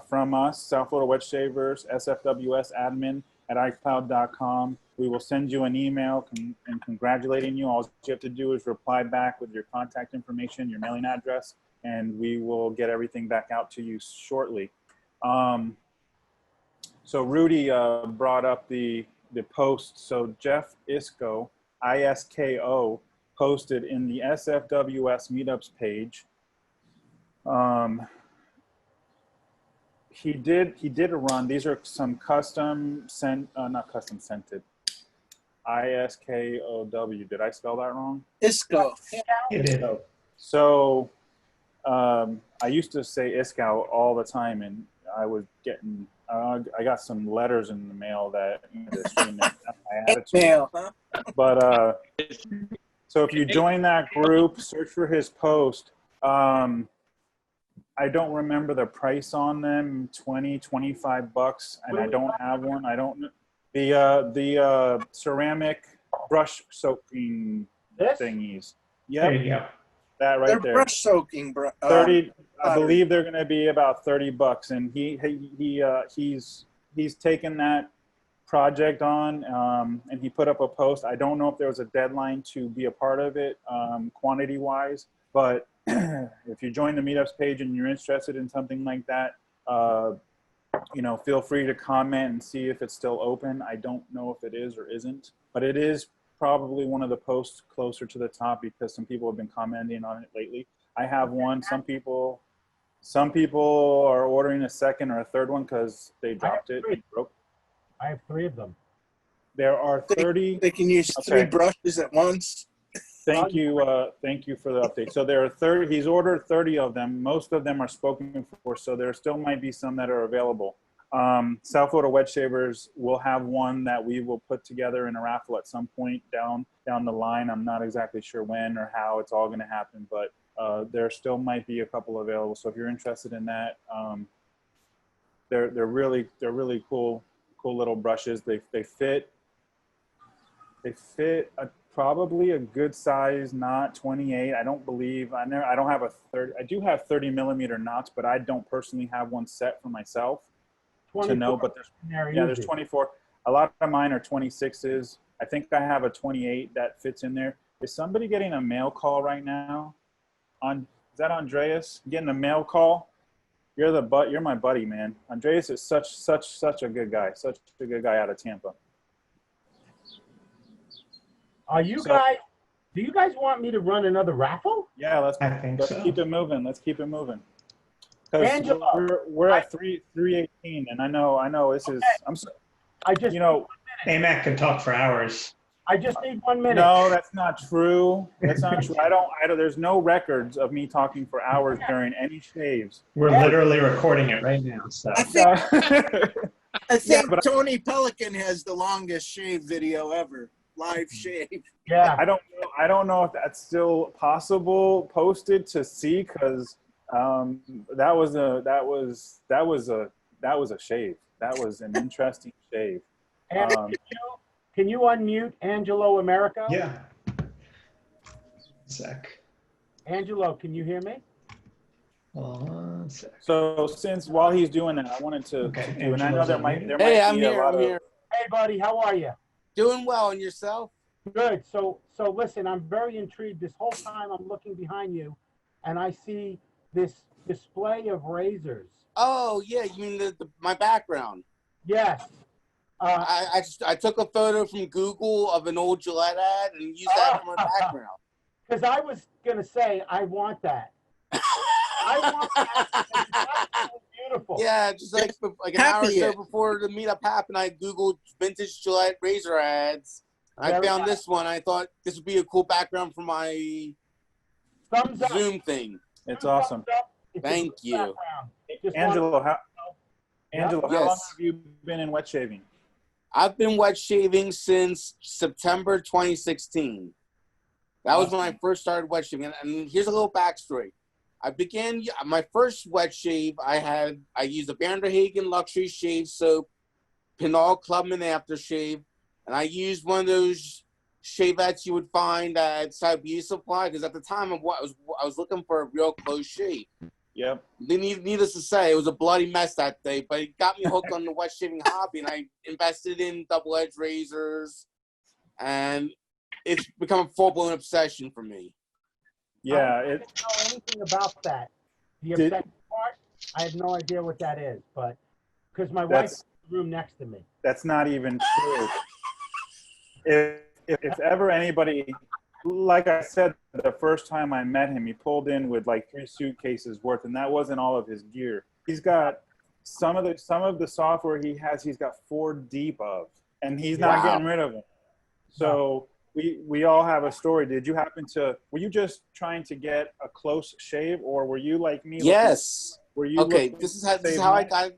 from us, South Florida Wet Shavers, sfwsadmin@icloud.com. We will send you an email and congratulating you. All you have to do is reply back with your contact information, your mailing address, and we will get everything back out to you shortly. So Rudy brought up the post. So Jeff Isko, ISKO, posted in the SFWS meetups page. He did a run. These are some custom not custom scented. ISKOW. Did I spell that wrong? Isco. You did. So I used to say Iskow all the time, and I was getting. I got some letters in the mail that my attitude. Mail, huh? But so if you join that group, search for his post. I don't remember the price on them, 20, 25 bucks, and I don't have one. I don't. The ceramic brush soaking thingies. Yep. There you go. That right They're there. brush soaking. 30. I believe they're going to be about 30 bucks, and he's taken that project on, and he put up a post. I don't know if there was a deadline to be a part of it, quantity wise, but if you join the meetups page and you're interested in something like that, feel free to comment and see if it's still open. I don't know if it is or isn't, but it is probably one of the posts closer to the top because some people have been commenting on it lately. I have one. Some people are ordering a second or a third one because they dropped it and broke. I have 3 of them. There are 30. They can use 3 brushes at once. Thank you for the update. So there are 30. He's ordered 30 of them. Most of them are spoken for, so there still might be some that are available. South Florida Wet Shavers will have one that we will put together in a raffle at some point down the line. I'm not exactly sure when or how it's all going to happen, but there still might be a couple available. So if you're interested in that, they're really cool little brushes. They fit probably a good size knot, 28. I don't have a 30. I do have 30 millimeter knots, but I don't personally have one set for myself to know. But there's 24. A lot of mine are 26s. I think I have a 28 that fits in there. Is somebody getting a mail call right now? Is that Andreas getting a mail call? You're my buddy, man. Andreas is such a good guy. Such a good guy out of Tampa. Do you guys want me to run another raffle? Yeah, let's keep it moving. Let's keep it moving. Because Angela, we're at 3:18, and I know this is. I just you know. AMAC can talk for hours. I just need 1 minute. No, that's not true. That's not true. I don't. There's no records of me talking for hours during any shaves. We're literally recording it right now. So. I think but Tony Pelican has the longest shave video ever. Live shave. Yeah. I don't know if that's still possible posted to see, because that was a shave. That was an interesting shave. And can you unmute Angelo Americo? Yeah. Sec. Angelo, can you hear me? One sec. So while he's doing that, I wanted to do, and I know there might Hey, I'm be here. a lot I'm here. Hey, buddy, how are you? Doing well, and yourself? Good. So listen, I'm very intrigued. This whole time I'm looking behind you, and I see this display of razors. Oh yeah, you mean my background? Yes. I took a photo from Google of an old Gillette ad and used that for my background. Because I was gonna say I want that. I want that. It's beautiful. Yeah, just like an hour or so before the meetup happened, I Googled vintage Gillette razor ads. And I found this one. I thought this would be a cool background for my Zoom thing. It's awesome. Thank you. Angelo, how long Yes. have you been in wet shaving? I've been wet shaving since September 2016. That was when I first started wet shaving. And here's a little backstory. I began my first wet shave. I used a Vanderhagen Luxury Shave Soap, Pinot Clubman Aftershave, and I used one of those shavettes you would find at Beauty Supply, because at the time I was looking for a real close shave. Yep. Needless to say, it was a bloody mess that day, but it got me hooked on the wet shaving hobby, and I invested in double-edged razors, and it's become a full-blown obsession for me. Yeah. I didn't know anything about that. The obsession part, I have no idea what that is, but because my wife's in the room next to me. That's not even true. If ever anybody, like I said, the first time I met him, he pulled in with like 3 suitcases worth, and that wasn't all of his gear. He's got some of the software he has. He's got 4 deep of, and he's not getting rid of them. So we all have a story. Did you were you just trying to get a close shave, or were you like me? Yes. Were you okay? This is how I got.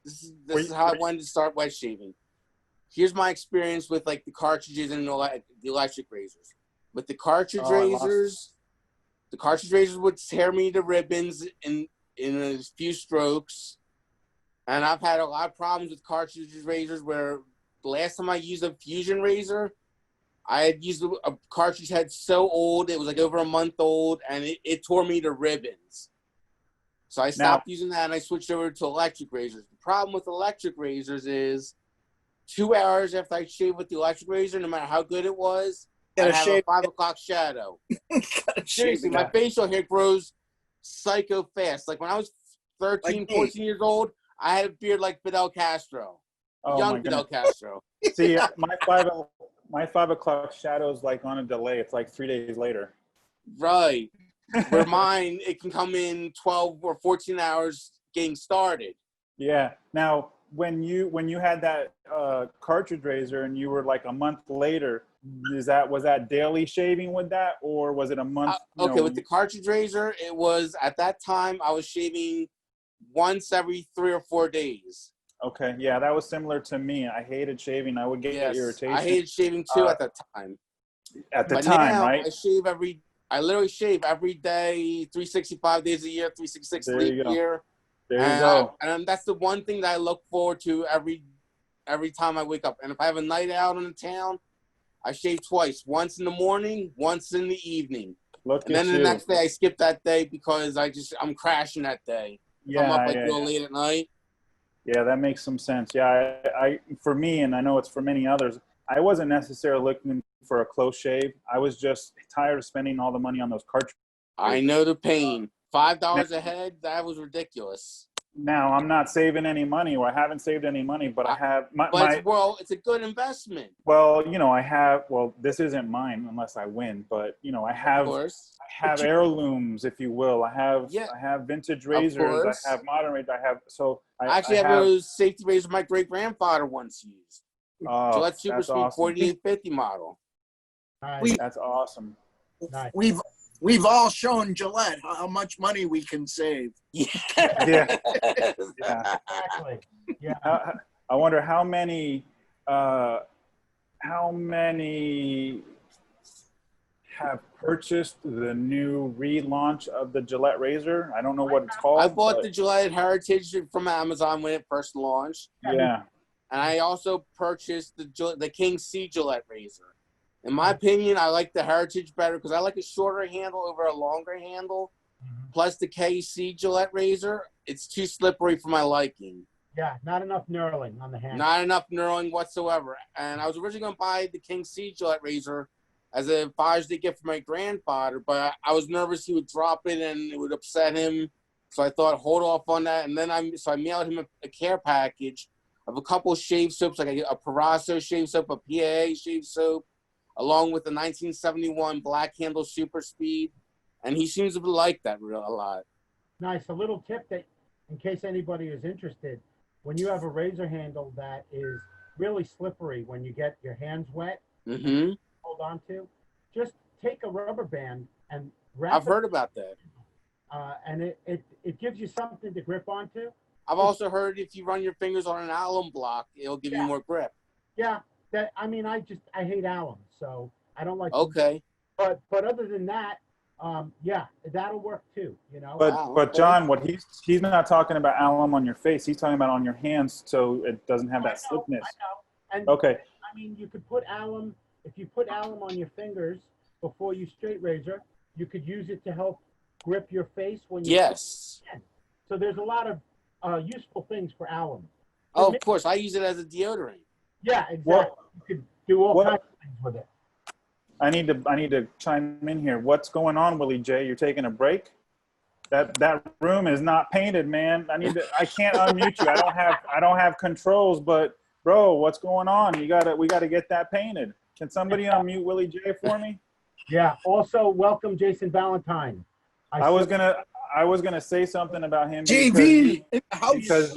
This is how I wanted to start wet shaving. Here's my experience with like the cartridges and the electric razors. With the cartridge razors, the cartridge razors would tear me to ribbons in a few strokes, and I've had a lot of problems with cartridge razors. Where the last time I used a fusion razor, I had used a cartridge head so old, it was like over a month old, and it tore me to ribbons. So I stopped using that, and I switched over to electric razors. The problem with electric razors is 2 hours after I shaved with the electric razor, no matter how good it was, I have a 5 o'clock shadow. Seriously, my facial hair grows psycho fast. Like when I was 13, 14 years old, I had a beard like Fidel Castro. Young Fidel Castro. See, my 5 o'clock shadow is like on a delay. It's like 3 days later. Right. Where mine, it can come in 12 or 14 hours getting started. Yeah. Now, when you had that cartridge razor and you were like a month later, was that daily shaving with that, or was it a month? Okay, with the cartridge razor, it was at that time I was shaving once every 3 or 4 days. Okay, yeah, that was similar to me. I hated shaving. I would get irritation. I hated shaving too at that time. At the time, now, right? I literally shave every day, 365 days a year, 366 leap year. There you go. And that's the one thing that I look forward to every time I wake up. And if I have a night out in the town, I shave twice. Once in the morning, once in the evening. And then the next day I skip that day because I'm crashing that day. Yeah, I'm up real late at night. Yeah, that makes some sense. Yeah, I for me, and I know it's for many others, I wasn't necessarily looking for a close shave. I was just tired of spending all the money on those cartridges. I know the pain. $5 a head, that was ridiculous. Now, I'm not saving any money, or I haven't saved any money, but I have it's a good investment. Well, I have, this isn't mine unless I win, but I have have heirlooms, if you will. I have vintage razors. course. I have modern razors. I actually have a safety razor my great grandfather once used. Gillette Super that's Speed awesome. 4850 model. That's awesome. We've all shown Gillette how much money we can save. Yeah. Yeah. Exactly. Yeah. I wonder how many have purchased the new relaunch of the Gillette razor. I don't know what it's called. I bought the Gillette Heritage from Amazon when it first launched. Yeah. And I also purchased the King C Gillette razor. In my opinion, I like the Heritage better because I like a shorter handle over a longer handle. Plus the KC Gillette razor, it's too slippery for my liking. Yeah, not enough knurling on the hand. Not enough knurling whatsoever. And I was originally going to buy the King C Gillette razor as a Father's Day gift for my grandfather, but I was nervous he would drop it and it would upset him. So I thought, hold off on that. And then I mailed him a care package of a couple of shave soaps, like a Parasso shave soap, a PAA shave soap, along with the 1971 Black Handle Super Speed. And he seems to like that a lot. Nice. A little tip that, in case anybody is interested, when you have a razor handle that is really slippery when you get your hands wet, hold on to, just take a rubber band and wrap I've heard about that. And it gives you something to grip onto. I've also heard if you run your fingers on an alum block, it'll give you more grip. Yeah, I hate alum, so I don't like. Okay. But other than that, yeah, that'll work too. You know. But John, what he's not talking about alum on your face. He's talking about on your hands, so it doesn't have that slipness. I know. And okay. I mean, you could put alum. If you put alum on your fingers before you straight razor, you could use it to help grip your face when you. Yes. So there's a lot of useful things for alum. Oh, of course. I use it as a deodorant. Yeah, exactly. You could do all kinds of things with it. I need to chime in here. What's going on, Willie J? You're taking a break? That room is not painted, man. I can't unmute you. I don't have controls, but bro, what's going on? We gotta get that painted. Can somebody unmute Willie J for me? Yeah. Also, welcome Jason Valentine. I was gonna say something about him JV because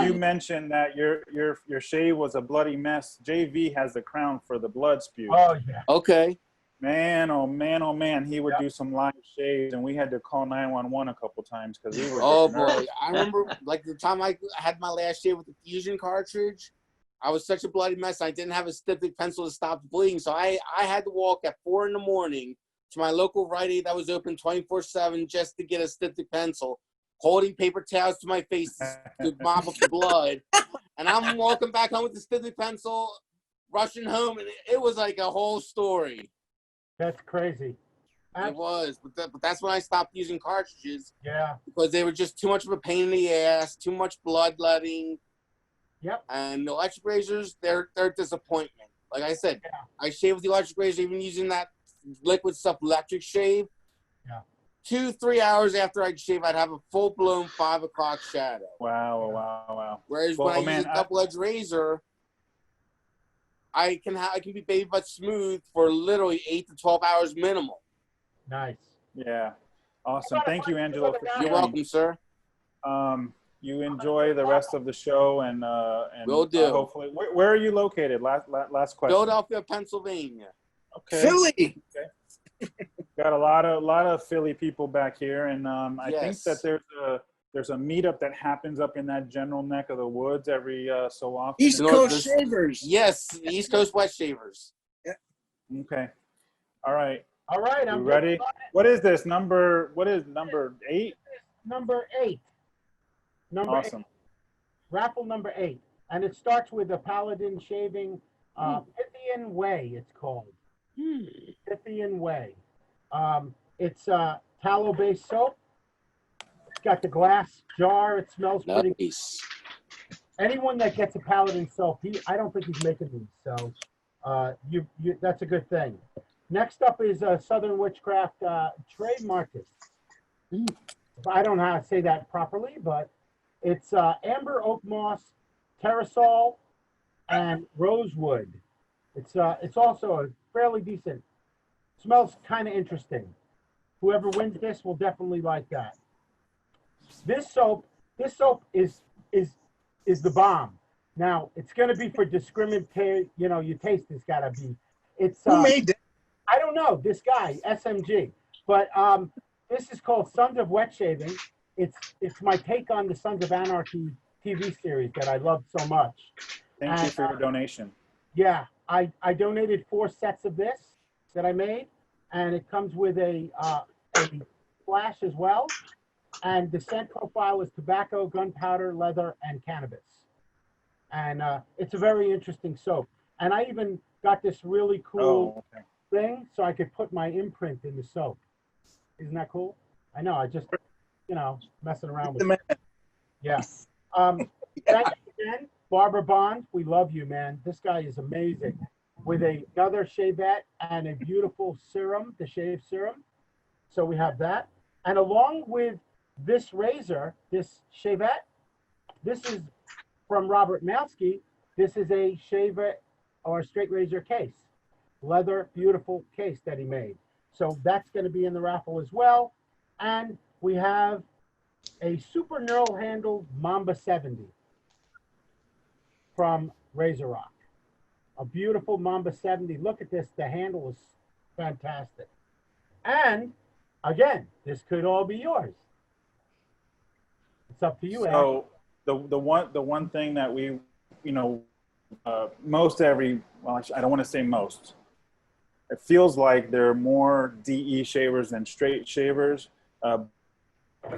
you mentioned that your shave was a bloody mess. JV has the crown for the blood spew. Oh yeah. Okay. Man, oh man, oh man, he would do some live shaves, and we had to call 911 a couple times because we were. Oh boy, I remember like the time I had my last shave with the Fusion cartridge. I was such a bloody mess. I didn't have a styptic pencil to stop the bleeding, so I had to walk at 4 in the morning to my local Rite Aid that was open 24/7 just to get a styptic pencil, holding paper towels to my face to mop up the blood. And I'm walking back home with the styptic pencil, rushing home, and it was like a whole story. That's crazy. It was, but that's when I stopped using cartridges. Yeah. Because they were just too much of a pain in the ass, too much bloodletting. Yep. And the electric razors, they're a disappointment. Like I said, I shave with the electric razor, even using that liquid stuff electric shave. Yeah. 2-3 hours after I shave, I'd have a full blown 5 o'clock shadow. Wow. Whereas when I use a double edged razor, I can be baby butt smooth for literally 8 to 12 hours minimal. Nice. Yeah. Awesome. Thank you, Angelo. You're welcome, sir. You enjoy the rest of the show, and will do. Hopefully, where are you located? Last question. Philadelphia, Pennsylvania. Okay. Philly. Okay. Got a lot of Philly people back here, and I think that there's a meetup that happens up in that general neck of the woods every so often. East Coast Shavers. Yes, East Coast Wet Shavers. Yeah. Okay. All right. I'm ready. What is this number? What is number 8? Number 8. Awesome. 8. Raffle number 8, and it starts with a Paladin shaving, Pythian Way. It's called Pythian Way. It's tallow-based soap. It's got the glass jar. It smells pretty good. Anyone that gets a Paladin soap, I don't think he's making these, so that's a good thing. Next up is Southern Witchcraft Trey Marcus. I don't know how to say that properly, but it's amber oak moss, terrasol, and rosewood. It's also a fairly decent Smells kind of interesting. Whoever wins this will definitely like that. This soap is the bomb. Now it's going to be for discriminatory. You know, your taste has got to be. It's Who made it? I don't know, this guy SMG, but this is called Sons of Wet Shaving. It's my take on the Sons of Anarchy TV series that I love so much. Thank you for your donation. Yeah, I donated 4 sets of this that I made, and it comes with a flash as well. And the scent profile is tobacco, gunpowder, leather, and cannabis. And it's a very interesting soap. And I even got this really cool thing so I could put my imprint in the soap. Isn't that cool? I know, I just, you know, messing around with it. Yeah. Thank you again, Barbara Bond. We love you, man. This guy is amazing. With another shavette and a beautiful serum, the shave serum. So we have that. And along with this razor, this shavette, this is from Robert Malsky. This is a shaver or straight razor case. Leather, beautiful case that he made. So that's going to be in the raffle as well. And we have a super knurl handled Mamba 70 from Razor Rock. A beautiful Mamba 70. Look at this. The handle is fantastic. And again, this could all be yours. It's up to you, Ed. So the one thing that we, you know, most every, well, I don't want to say most. It feels like there are more DE shavers than straight shavers.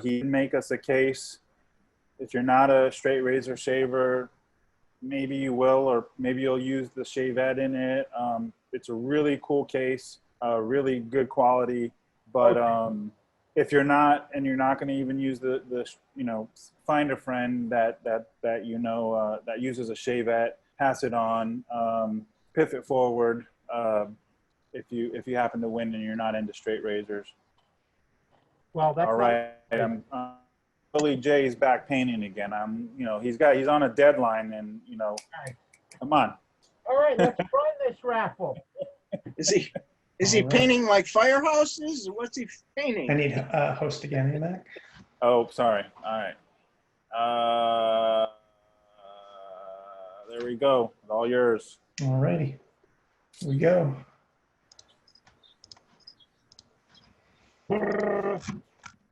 He did make us a case. If you're not a straight razor shaver, maybe you will, or maybe you'll use the shavette in it. It's a really cool case, really good quality. But if you're not, and you're not going to even use the you know, find a friend that you know that uses a shavette, pass it on, pith it forward. If you happen to win and you're not into straight razors. Well, that's all right. Billy J's back painting again. You know, he's on a deadline, and you know, come on. All right, let's run this raffle. Is he painting like firehouses? What's he painting? I need host again, Mac. Oh, sorry. All right. There we go. It's all yours. All righty. Here we go.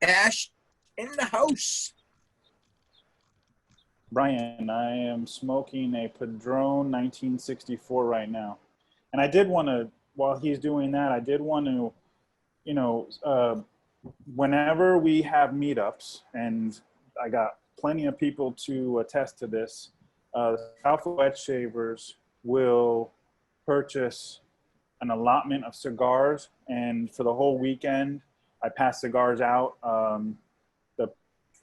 Ash in the house. Brian, I am smoking a Padron 1964 right now. And I did want to, while he's doing that, I did want to, you know, whenever we have meetups, and I got plenty of people to attest to this, Alpha Wet Shavers will purchase an allotment of cigars, and for the whole weekend, I pass cigars out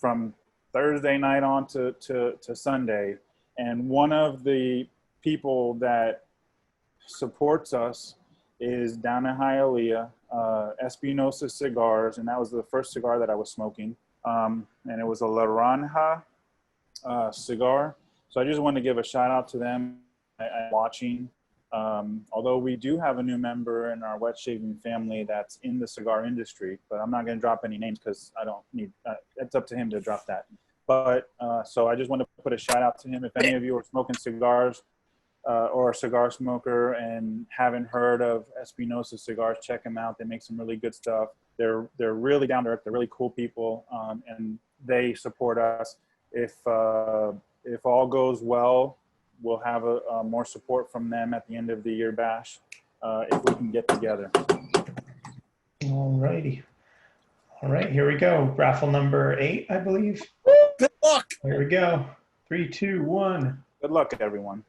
from Thursday night on to Sunday. And one of the people that supports us is down in Hialeah, Espinosa Cigars, and that was the first cigar that I was smoking. And it was a Laranja cigar. So I just wanted to give a shout out to them watching. Although we do have a new member in our wet shaving family that's in the cigar industry, but I'm not going to drop any names because I don't need, it's up to him to drop that. But so I just want to put a shout out to him. If any of you are smoking cigars or a cigar smoker and haven't heard of Espinosa Cigars, check them out. They make some really good stuff. They're really down to earth. They're really cool people, and they support us. If all goes well, we'll have more support from them at the end of the year bash if we can get together. All righty. All right, here we go. Raffle number 8, I believe. Good luck. Here we go. 3, 2, 1. Good luck, everyone.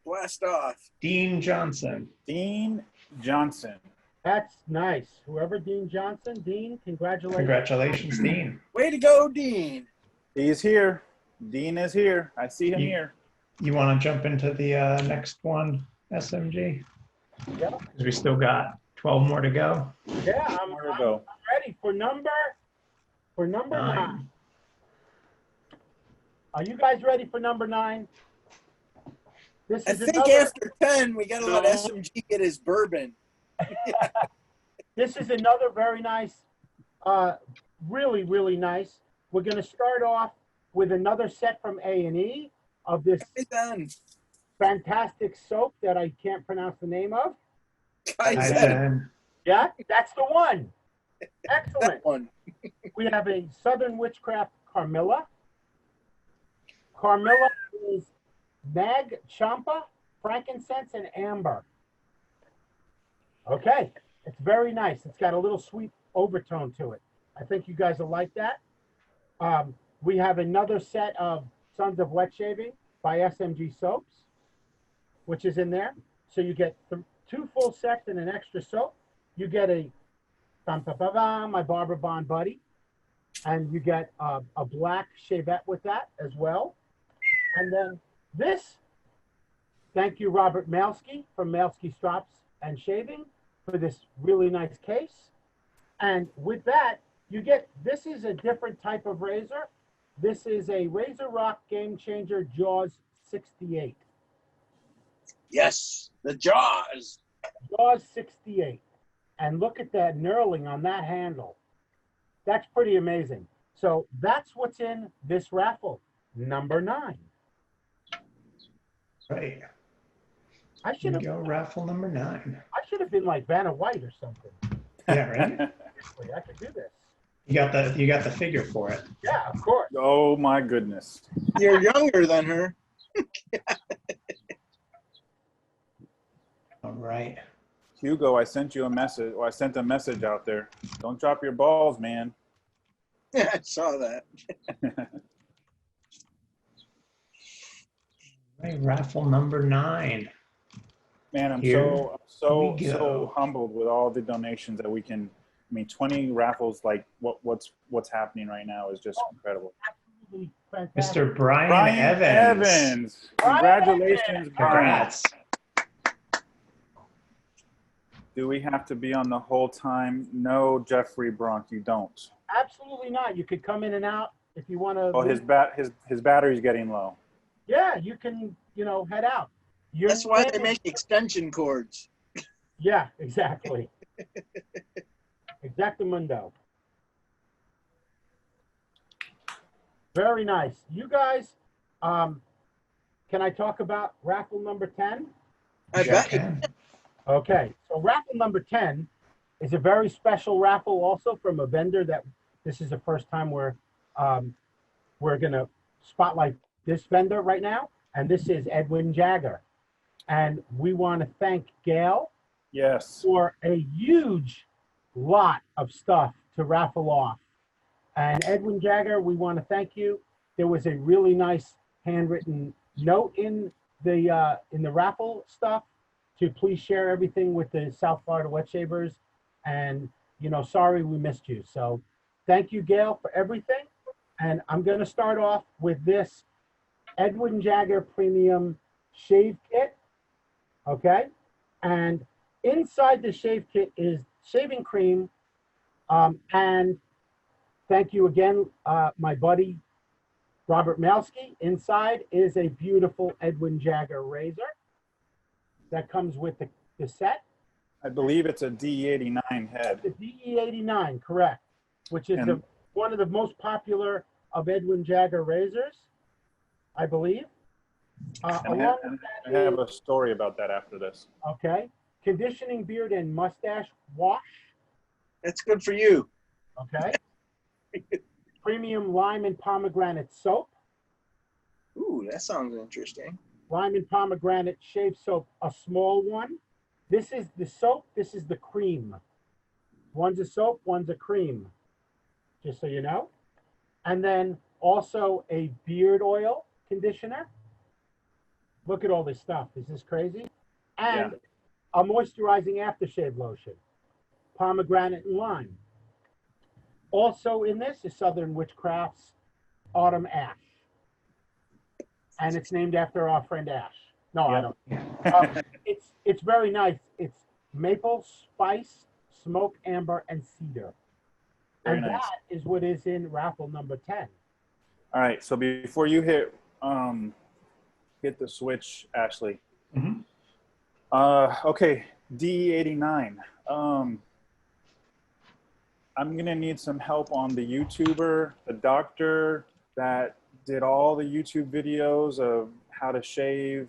Blast off. Dean Johnson. Dean Johnson. That's nice. Whoever Dean Johnson, Dean, congratulations. Congratulations, Dean. Way to go, Dean. He's here. Dean is here. I see him here. You want to jump into the next one, SMG? Yeah. Because we still got 12 more to go. Yeah, I'm ready for number 9. Are you guys ready for number 9? I think after 10, we got to let SMG get his bourbon. This is another very nice, really, really nice. We're going to start off with another set from A&E of this fantastic soap that I can't pronounce the name of. Kaizen. Yeah, that's the one. Excellent. We have a Southern Witchcraft Carmilla. Carmilla is Nag Champa, frankincense, and amber. Okay, it's very nice. It's got a little sweet overtone to it. I think you guys will like that. We have another set of Sons of Wet Shaving by SMG Soaps, which is in there. So you get 2 full sets and an extra soap. You get a my Barbara Bond Buddy, and you get a black shavette with that as well. And then this, thank you, Robert Malski from Malski Strops and Shaving, for this really nice case. And with that, you get, this is a different type of razor. This is a Razor Rock Game Changer Jaws 68. Yes, the Jaws. Jaws 68. And look at that knurling on that handle. That's pretty amazing. So that's what's in this raffle, number 9. Right. I should have go raffle number 9. I should have been like Vanna White or something. Yeah, right. Seriously, I could do this. You got the figure for it. Yeah, of course. Oh my goodness. You're younger than her. All right. Hugo, I sent you a message, or I sent a message out there. Don't drop your balls, man. Yeah, I saw that. Right, raffle number 9. Man, I'm Here so we go. humbled with all the donations that we can. I mean, 20 raffles like what's happening right now is just incredible. Absolutely fantastic. Mr. Brian Evans. Congratulations, Brian. Congrats. Do we have to be on the whole time? No, Jeffrey Bronk, you don't. Absolutely not. You could come in and out if you want to. Oh, his battery's getting low. Yeah, you can, head out. That's why they make extension cords. Yeah, exactly. Exactamundo. Very nice. You guys, can I talk about raffle number 10? I bet you. Okay, so raffle number 10 is a very special raffle also from a vendor that this is the first time we're going to spotlight this vendor right now, and this is Edwin Jagger. And we want to thank Gail for a huge lot of stuff to raffle off. And Edwin Jagger, we want to thank you. There was a really nice handwritten note in the raffle stuff to please share everything with the South Florida Wet Shavers. And, sorry we missed you. So thank you, Gail, for everything. And I'm going to start off with this Edwin Jagger Premium Shave Kit. Okay? And inside the shave kit is shaving cream. And thank you again, my buddy, Robert Malski. Inside is a beautiful Edwin Jagger razor that comes with the set. I believe it's a DE89 head. The DE89, correct, which is one of the most popular of Edwin Jagger razors, I believe. I have a story about that after this. Okay. Conditioning beard and mustache wash. That's good for you. Okay. Premium lime and pomegranate soap. Ooh, that sounds interesting. Lime and pomegranate shave soap, a small one. This is the soap, this is the cream. One's a soap, one's a cream, just so you know. And then also a beard oil conditioner. Look at all this stuff. Is this crazy? And a moisturizing aftershave lotion, pomegranate and lime. Also in this is Southern Witchcraft's Autumn Ash. And it's named after our friend Ash. No, I don't. It's very nice. It's maple, spice, smoke, amber, and cedar. Very and nice. That is what is in raffle number 10. All right. So before you hit the switch, Ashley. Okay, DE89. I'm gonna need some help on the YouTuber, the doctor that did all the YouTube videos of how to shave.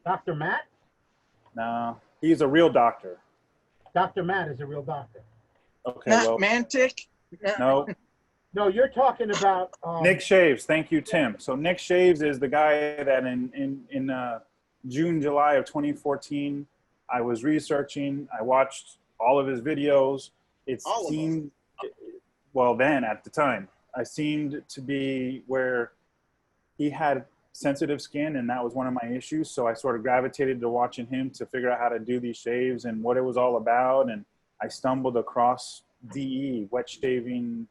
Dr. Matt? No, he's a real doctor. Dr. Matt is a real doctor. Okay, Not well, Mantic? no. No, you're talking about Nick Shaves. Thank you, Tim. So Nick Shaves is the guy that in June, July of 2014, I was researching. I watched all of his videos. It seemed, well, then at the time, I seemed to be where he had sensitive skin, and that was one of my issues. So I sort of gravitated to watching him to figure out how to do these shaves and what it was all about. And I stumbled across DE, wet shaving,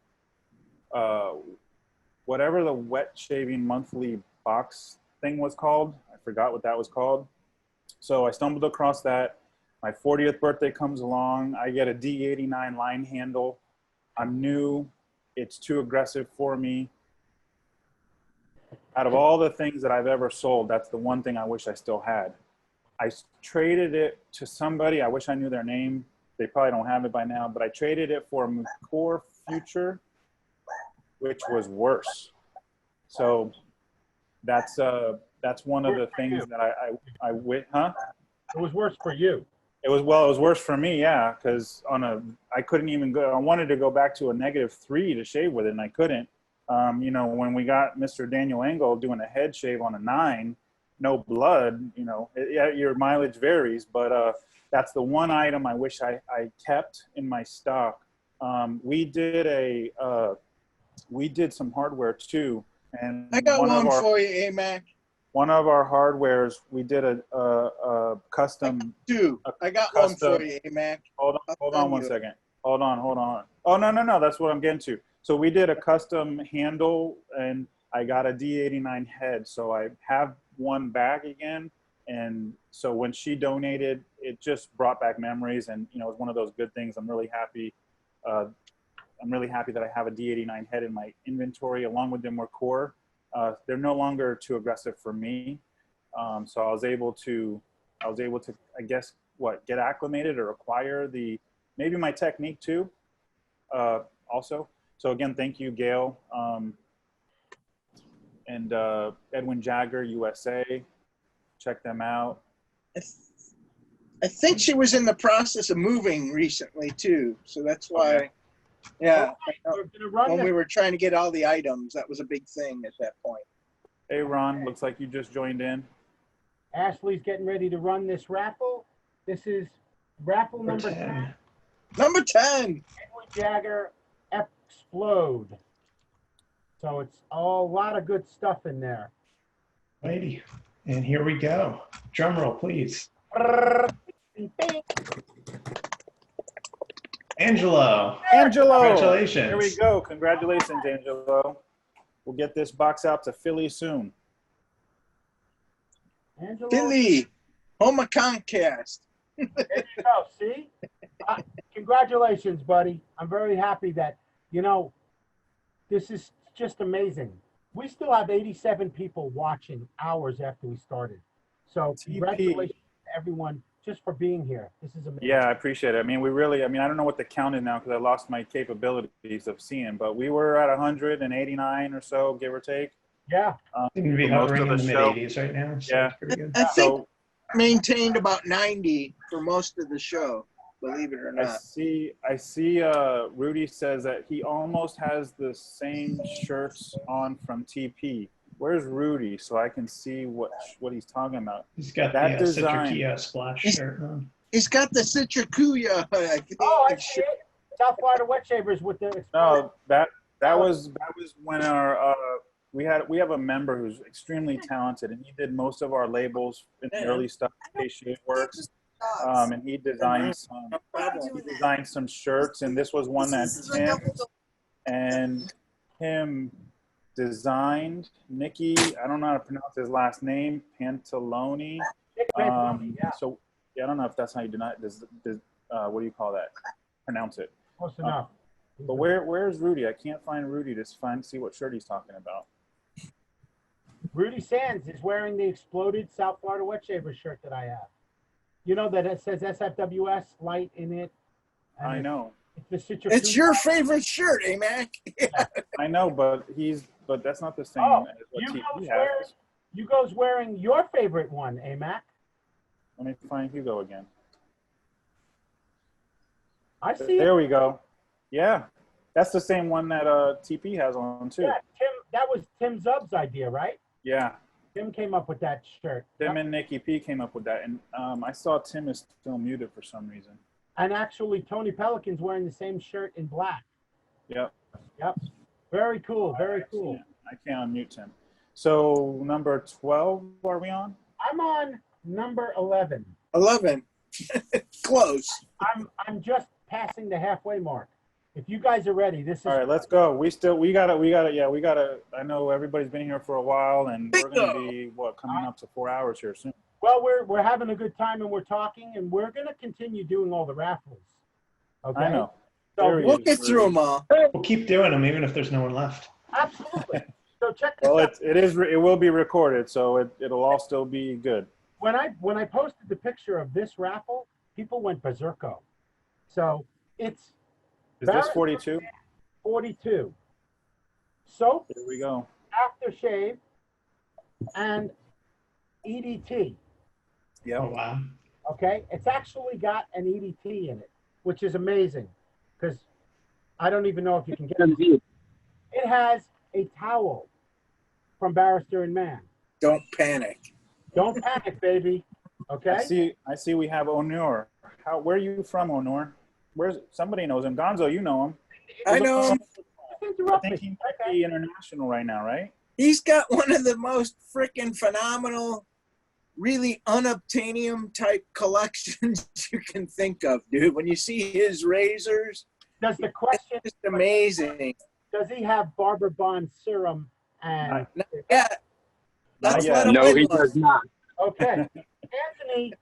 whatever the wet shaving monthly box thing was called. I forgot what that was called. So I stumbled across that. My 40th birthday comes along. I get a D89 line handle. I'm new. It's too aggressive for me. Out of all the things that I've ever sold, that's the one thing I wish I still had. I traded it to somebody. I wish I knew their name. They probably don't have it by now, but I traded it for a McCore Future, which was worse. So that's one of the things that I huh? It was worse for you. It was worse for me, yeah, because I couldn't even go. I wanted to go back to a -3 to shave with it, and I couldn't. You know, when we got Mr. Daniel Engel doing a head shave on a 9, no blood, you know, your mileage varies, but that's the one item I wish I kept in my stock. We did some hardware too, and I got one for you, AMAC. One of our hardwares, we did a custom. I got one for you, AMAC. Hold on one second. Hold on. Oh, no. That's what I'm getting to. So we did a custom handle, and I got a D89 head. So I have one back again. And so when she donated, it just brought back memories, and you know, it's one of those good things. I'm really happy. I'm really happy that I have a D89 head in my inventory, along with the McCore. They're no longer too aggressive for me. So I was able to, I guess, get acclimated or acquire maybe my technique too, also. So again, thank you, Gail, and Edwin Jagger, USA. Check them out. I think she was in the process of moving recently too. So that's why, okay. Yeah. When we were trying to get all the items, that was a big thing at that point. Hey, Ron, looks like you just joined in. Ashley's getting ready to run this raffle. This is raffle number 10. Number 10. Edwin Jagger Explode. So it's a lot of good stuff in there. Lady, and here we go. Drum roll, please. Angelo. Congratulations. Here we go. Congratulations, Angelo. We'll get this box out to Philly soon. Angelo. Philly. Home of Comcast. There you go. See? Congratulations, buddy. I'm very happy that, you know, this is just amazing. We still have 87 people watching hours after we started. So congratulations to everyone just for being here. This is amazing. Yeah, I appreciate it. I mean, I don't know what the count is now because I lost my capabilities of seeing, but we were at 189 or so, give or take. Yeah. Seem to be hovering in the mid-80s right now. So yeah. pretty good. I think maintained about 90 for most of the show, believe it or not. I see Rudy says that he almost has the same shirts on from TP. Where's Rudy so I can see what he's talking about? He's got that the design. Citricia splash shirt on. He's got the Citricuya. I see it. South Florida Wet Shavers with the. No, that was when our we have a member who's extremely talented, and he did most of our labels in the early stuff. Shave Works, and he designed some shirts, and this was one that Tim designed. Nicky, I don't know how to pronounce his last name, Pantaloni. So yeah, I don't know if that's how you what do you call that? Pronounce it. Close enough. But where's Rudy? I can't find Rudy to see what shirt he's talking about. Rudy Sands is wearing the exploded South Florida Wet Shavers shirt that I have. You know that it says SFWS light in it. I know. It's the Citrus. It's your favorite shirt, eh, Mac? Yeah. I know, but that's not the same Oh, as what Hugo's TP wearing, has. Hugo's wearing your favorite one, eh, Mac? Let me find Hugo again. I see. There we go. Yeah, that's the same one that TP has on too. Yeah, Tim. That was Tim Zub's idea, right? Yeah. Tim came up with that shirt. Tim and Nikki P came up with that, and I saw Tim is still muted for some reason. And actually, Tony Pelican's wearing the same shirt in black. Yep. Yep. Very cool. Very cool. I can't unmute Tim. So number 12, are we on? I'm on number 11. 11. Close. I'm just passing the halfway mark. If you guys are ready, this is. All right, let's go. We gotta. I know everybody's been here for a while, and we're gonna be coming up to 4 hours here soon. Well, we're having a good time and we're talking, and we're gonna continue doing all the raffles. Okay. I know. So we'll get through them all. We'll keep doing them even if there's no one left. Absolutely. So check this Well, out. it will be recorded, so it'll all still be good. When I posted the picture of this raffle, people went berserko. So it's. Is this 42? 42. Soap. Here we go. Aftershave and EDT. Yeah. Oh, wow. Okay, it's actually got an EDT in it, which is amazing because I don't even know if you can get it. It has a towel from Barrister and Mann. Don't panic. Don't panic, baby. Okay. I see. We have Honor. Where are you from, Honor? Where's somebody knows him? Gonzo, you know him. I know him. I think he might be international right now, right? He's got one of the most freaking phenomenal, really unobtainium type collections you can think of, dude. When you see his razors, does the question is amazing. Does he have Barber Bond serum and? Yeah. That's no, he does not. Okay, Anthony,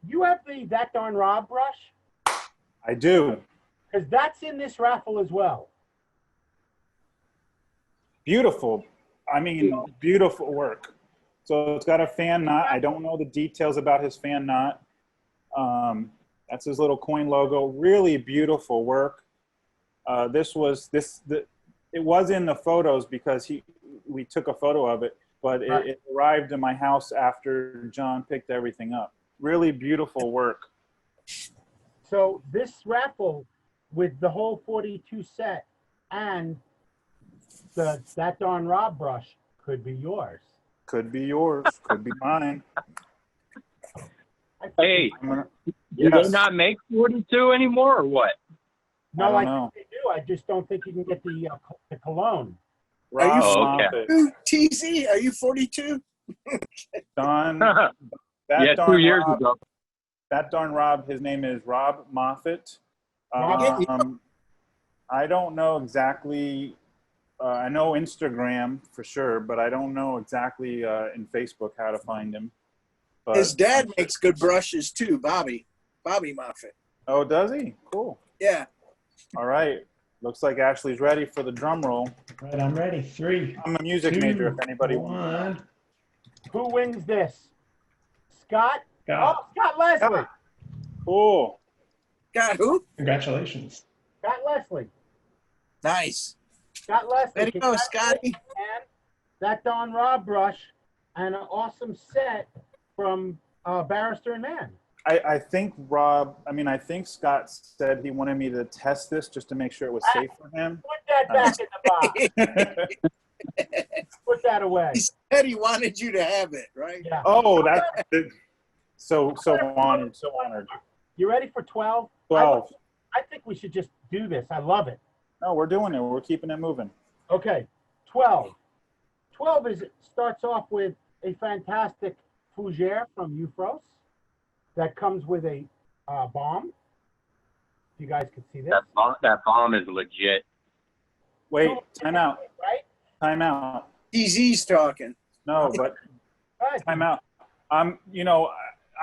you have the That Darn Rob brush. I do. Because that's in this raffle as well. Beautiful. I mean, beautiful work. So it's got a fan knot. I don't know the details about his fan knot. That's his little coin logo. Really beautiful work. It was in the photos because we took a photo of it, but it arrived in my house after John picked everything up. Really beautiful work. So this raffle with the whole 42 set and That Darn Rob brush could be yours. Could be yours. Could be mine. Hey, do they not make 42 anymore or what? No, I think they do. I just don't think you can get the cologne. Are you okay. TZ? Are you 42? Don. Yeah, 2 years ago. That Darn Rob, his name is Rob Moffitt. I don't know exactly. I know Instagram for sure, but I don't know exactly in Facebook how to find him. But his dad makes good brushes too, Bobby Moffitt. Oh, does he? Cool. Yeah. All right. Looks like Ashley's ready for the drum roll. Right, I'm ready. 3. I'm a music major if anybody wants. Who wins this? Scott? Scott. Oh, Scott Leslie. Cool. Scott who? Congratulations. Scott Leslie. Nice. Scott Leslie. There you go, Scotty. And That Darn Rob brush and an awesome set from Barrister and Mann. I think Scott said he wanted me to test this just to make sure it was safe for him. Put that back in the box. Put that away. He said he wanted you to have it, right? Yeah. Oh, that's so honored, so honored. You ready for 12? 12. I think we should just do this. I love it. No, we're doing it. We're keeping it moving. Okay, 12. 12 starts off with a fantastic fougere from Eufros that comes with a bomb. You guys can see this. That bomb is legit. Wait, time out. Right? Time out. TZ's talking. No, but time out. I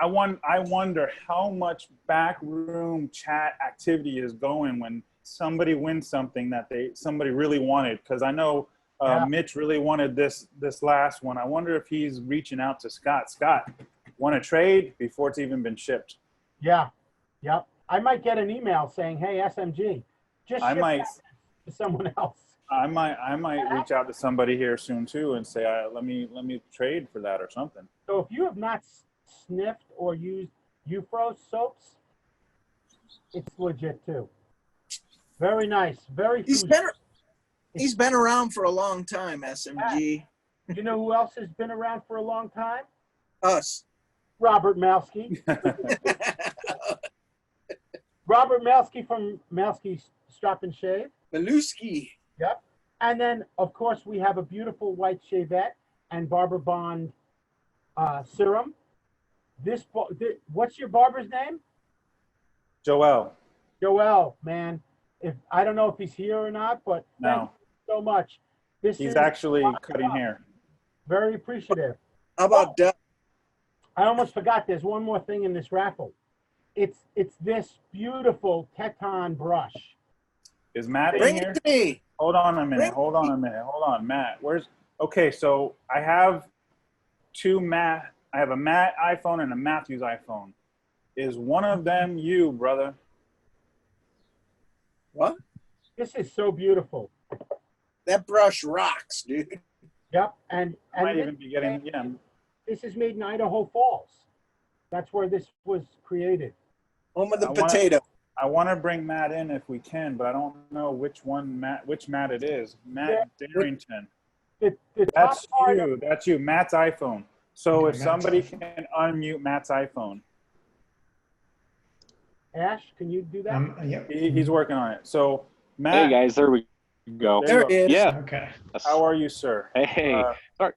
wonder how much backroom chat activity is going when somebody wins something that somebody really wanted. Because I know Mitch really wanted this last one. I wonder if he's reaching out to Scott. Scott, want to trade before it's even been shipped? Yeah. Yep. I might get an email saying, "Hey, SMG, just I ship might, that to someone else." I might reach out to somebody here soon too and say, let me trade for that or something. So if you have not sniffed or used Ufro soaps, it's legit too. Very nice. Very. He's been around for a long time, SMG. You know who else has been around for a long time? Us. Robert Malski. Robert Malski from Malski's Strap and Shave. Maluski. Yep. And then, of course, we have a beautiful white shavette and Barber Bond serum. What's your barber's name? Joel. Joel, man. If I don't know if he's here or not, but thank you so much. He's actually cutting hair. Very appreciative. How about Doug? I almost forgot. There's one more thing in this raffle. It's this beautiful Teton brush. Is Matt Bring in it here? to me. Hold on a minute. Hold on, Matt. Okay, so I have I have a Matt iPhone and a Matthew's iPhone. Is one of them you, brother? What? This is so beautiful. That brush rocks, dude. Yep, and might even be getting This is made in Idaho Falls. That's where this was created. Home of the potato. I want to bring Matt in if we can, but I don't know which Matt it is. Matt Darrington. That's you. That's you. Matt's iPhone. So if somebody can unmute Matt's iPhone. Ash, can you do that? Yep. He's working on it. So Matt. Hey guys, there we go. There it is. Yeah. Okay. How are you, sir? Hey. Sorry.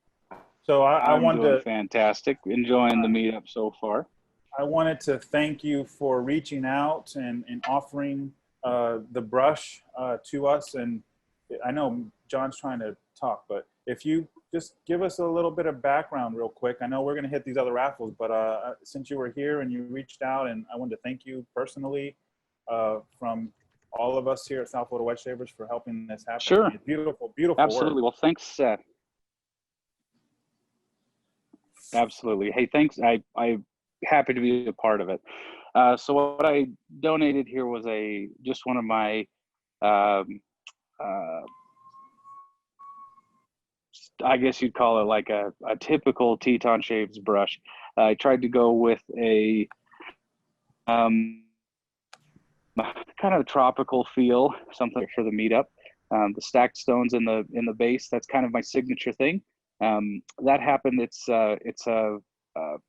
So I wanted doing to. Fantastic. Enjoying the meetup so far. I wanted to thank you for reaching out and offering the brush to us. And I know John's trying to talk, but if you just give us a little bit of background real quick. I know we're going to hit these other raffles, but since you were here and you reached out, and I wanted to thank you personally from all of us here at South Florida Wet Shavers for helping this happen. Sure. It's beautiful, beautiful Absolutely. work. Well, thanks. Absolutely. Hey, thanks. I'm happy to be a part of it. So what I donated here was just one of my I guess you'd call it like a typical Teton Shaves brush. I tried to go with a kind of tropical feel, something for the meetup. The stacked stones in the base, that's kind of my signature thing. That happened. It's a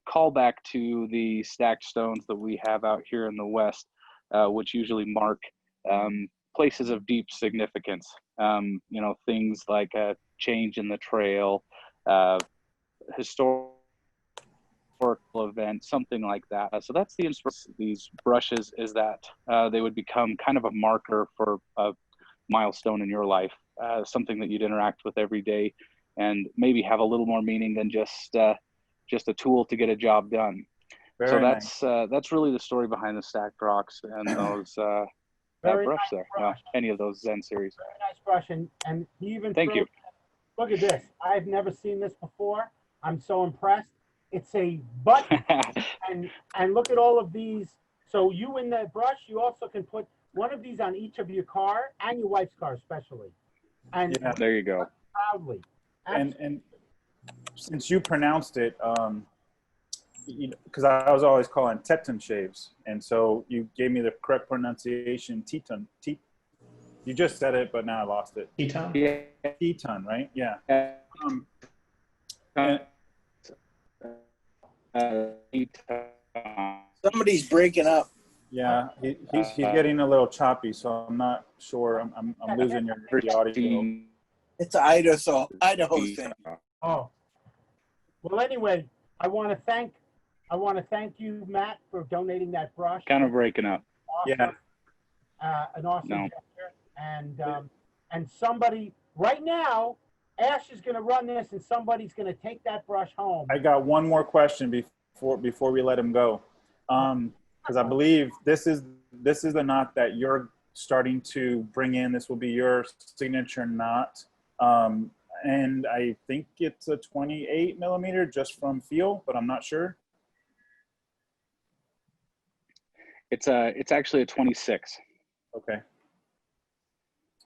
callback to the stacked stones that we have out here in the West, which usually mark places of deep significance. Things like a change in the trail, historical event, something like that. So that's the inspiration. These brushes is that they would become kind of a marker for a milestone in your life, something that you'd interact with every day, and maybe have a little more meaning than just a tool to get a job done. Very so that's really the story behind the stacked rocks and those that brush nice there. brush. Any of those Zen series. Very nice brush, and he even Thank you. Look at this. I've never seen this before. I'm so impressed. It's a button, and look at all of these. So you in the brush, you also can put one of these on each of your car and your wife's car, especially. And yeah, there you go. Proudly. And since you pronounced it, because I was always calling Teton shaves, and so you gave me the correct pronunciation, Teton. You just said it, but now I lost it. Teton? Yeah. Teton, right? Yeah. Somebody's breaking up. Yeah, he's getting a little choppy, so I'm not sure. I'm losing your audio. It's an Idaho thing. Oh. Well, anyway, I want to thank you, Matt, for donating that brush. Kind of breaking up. Awesome. Yeah. An awesome No. gesture. And somebody right now, Ash is going to run this, and somebody's going to take that brush home. I got one more question before we let him go, because I believe this is the knot that you're starting to bring in. This will be your signature knot, and I think it's a 28 millimeter just from feel, but I'm not sure. It's actually a 26. Okay.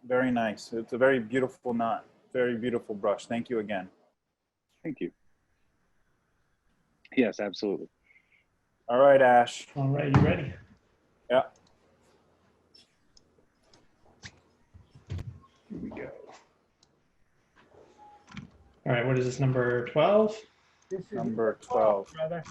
Very nice. It's a very beautiful knot. Very beautiful brush. Thank you again. Thank you. Yes, absolutely. All right, Ash. All right, you ready? Yeah. Here we go. All right, what is this, number 12? This is Number 12. brother.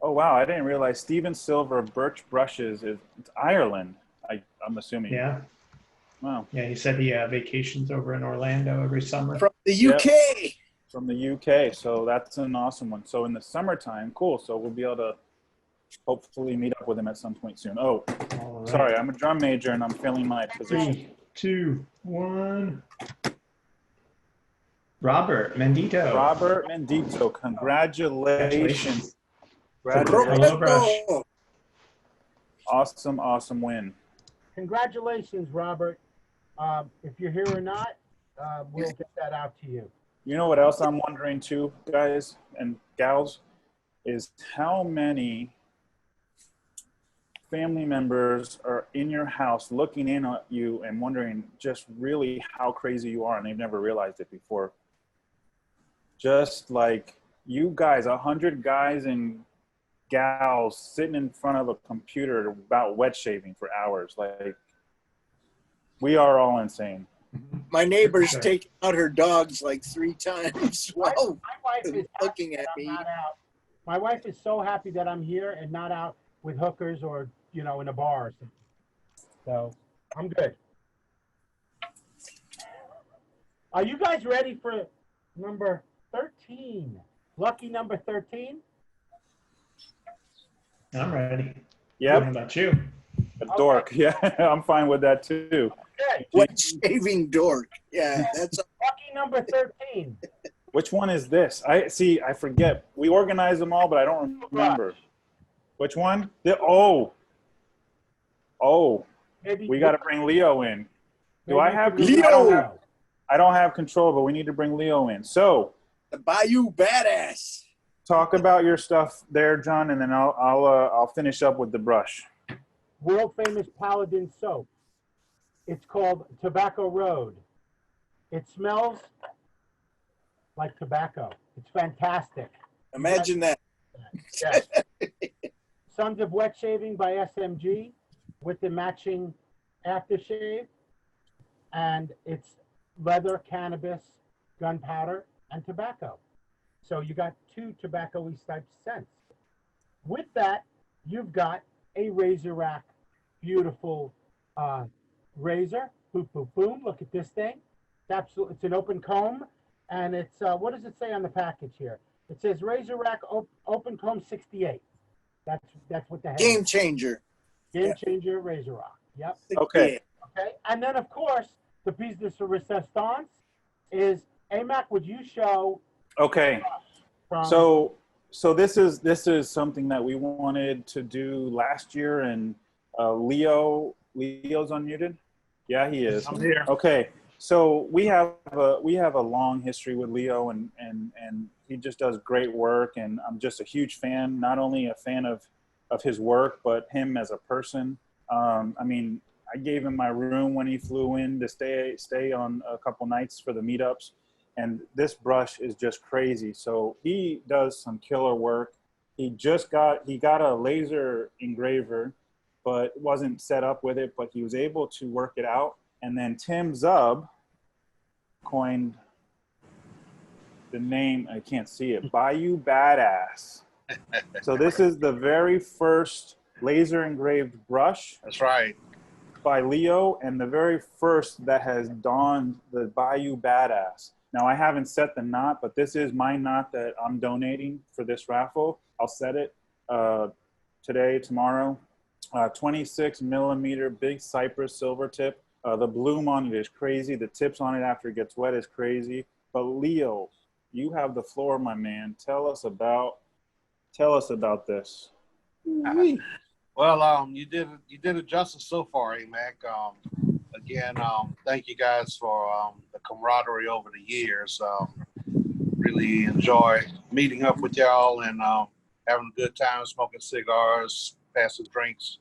Oh, wow. I didn't realize Steven Silver Birch Brushes is it's Ireland, I'm assuming. Yeah. Wow. Yeah, he said he vacations over in Orlando every summer. From the UK. Yep. From the UK. So that's an awesome one. So in the summertime, cool. So we'll be able to hopefully meet up with him at some point soon. Oh, All right. sorry. I'm a drum major and I'm failing my position. 3, 2, 1. Robert Mendito. Robert Mendito. Congratulations. Hello, brush. Awesome, awesome win. Congratulations, Robert. If you're here or not, we'll get that out to you. You know what else I'm wondering too, guys and gals, is how many family members are in your house looking in at you and wondering just really how crazy you are and they've never realized it before. Just like you guys, 100 guys and gals sitting in front of a computer about wet shaving for hours. Like, we are all insane. My neighbor's taking out her dogs like 3 times while my wife is looking at me. My wife is so happy that I'm here and not out with hookers or, you know, in a bar or something. So I'm good. Are you guys ready for number 13? Lucky number 13? I'm ready. Yep. How about you? A dork. Yeah, I'm fine with that too. Okay. Wet shaving dork. Yeah, that's lucky number 13. Which one is this? I forget. We organized them all, but I don't remember. Which one? Oh. Maybe We got to bring Leo in. Do I have Leo? I don't have control, but we need to bring Leo in. So the Bayou Badass. Talk about your stuff there, John, and then I'll finish up with the brush. World famous Paladin soap. It's called Tobacco Road. It smells like tobacco. It's fantastic. Imagine that. Yes. Sons of Wet Shaving by SMG with the matching aftershave. And it's leather, cannabis, gunpowder, and tobacco. So you got 2 tobacco-y type scents. With that, you've got a razor rack, beautiful razor. Boom, boom, boom. Look at this thing. It's an open comb, and it's what does it say on the package here? It says razor rack open comb 68. That's what the head Game is. changer. Game changer razor rock. Yep. Okay. Okay. And then of course the piece de resistance is AMAC. Would you show? Okay. So this is something that we wanted to do last year, and Leo's unmuted. Yeah, he is. I'm here. Okay. So we have a long history with Leo, and he just does great work, and I'm just a huge fan. Not only a fan of his work, but him as a person. I mean, I gave him my room when he flew in to stay on a couple nights for the meetups. And this brush is just crazy. So he does some killer work. He got a laser engraver, but wasn't set up with it, but he was able to work it out. And then Tim Zub coined the name, I can't see it, Bayou Badass. So this is the very first laser engraved brush. That's right. By Leo, and the very first that has donned the Bayou Badass. Now, I haven't set the knot, but this is my knot that I'm donating for this raffle. I'll set it today, tomorrow. 26 millimeter big cypress silver tip. The bloom on it is crazy. The tips on it after it gets wet is crazy. But Leo, you have the floor, my man. Tell us about this. Well, you did it justice so far, AMAC. Again, thank you guys for the camaraderie over the years. Really enjoy meeting up with y'all and having a good time, smoking cigars, passing drinks,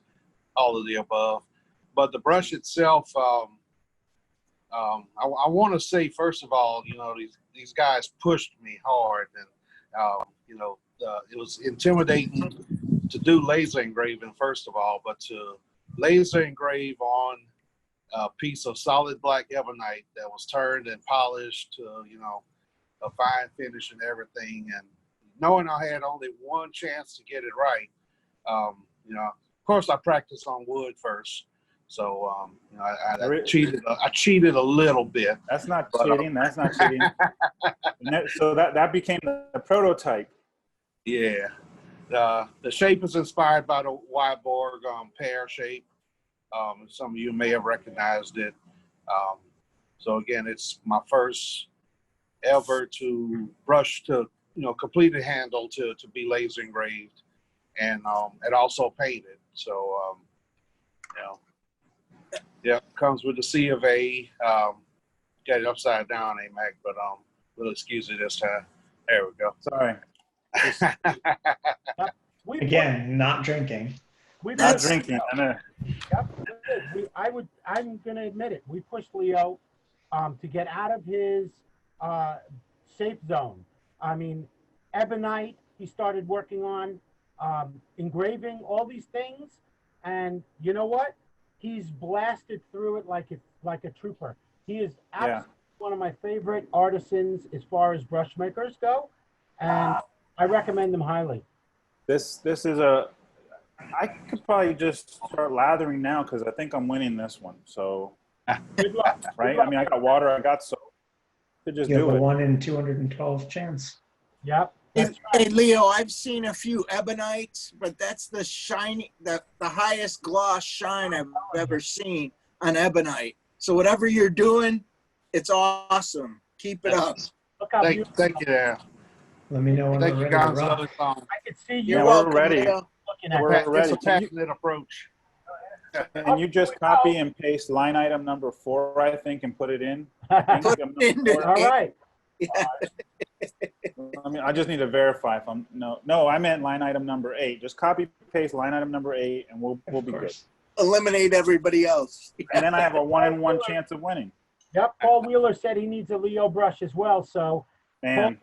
all of the above. But the brush itself, I want to say, first of all, you know, these guys pushed me hard, and you know, it was intimidating to do laser engraving, first of all, but to laser engrave on a piece of solid black ebonite that was turned and polished to, you know, a fine finish and everything, and knowing I had only one chance to get it right, you know, of course I practiced on wood first, so you know, I cheated a little bit. That's not cheating. That's not cheating. So that became the prototype. Yeah, the shape is inspired by the Wyborg pear shape. Some of you may have recognized it. So again, it's my first ever to brush to, you know, completed handle to be laser engraved, and also painted. So you know, yeah, comes with the C of A. Got it upside down, Mac, but we'll excuse it this time. There we go. Sorry. Again, not drinking. Not drinking. I'm gonna admit it. We pushed Leo to get out of his safe zone. I mean, ebonite, he started working on engraving, all these things, and you know what? He's blasted through it like a trooper. He is absolutely one of my favorite artisans as far as brush makers go, and I recommend them highly. This is a. I could probably just start lathering now because I think I'm winning this one. So, good luck. Right? Good luck. I mean, I got water, I got soap. Could just You have do a it. 1 in 212 chance. Yep. Hey, Leo, I've seen a few ebonites, but that's the highest gloss shine I've ever seen on ebonite. So whatever you're doing, it's awesome. Keep it up. Look how Thank you there. Let me know when Thank we're you, ready to Gonzo. rock. I can see you. Yeah, welcome, we're ready. Leo. We're ready. It's a passionate approach. Can you just copy and paste line item number 4, I think, and put it in? Put it in there. All right. I mean, I just need to verify if I'm no. I meant line item number 8. Just copy paste line item number 8, and we'll be good. Eliminate everybody else. And then I have a 1 in 1 chance of winning. Yep. Paul Wheeler said he needs a Leo brush as well. So, Man,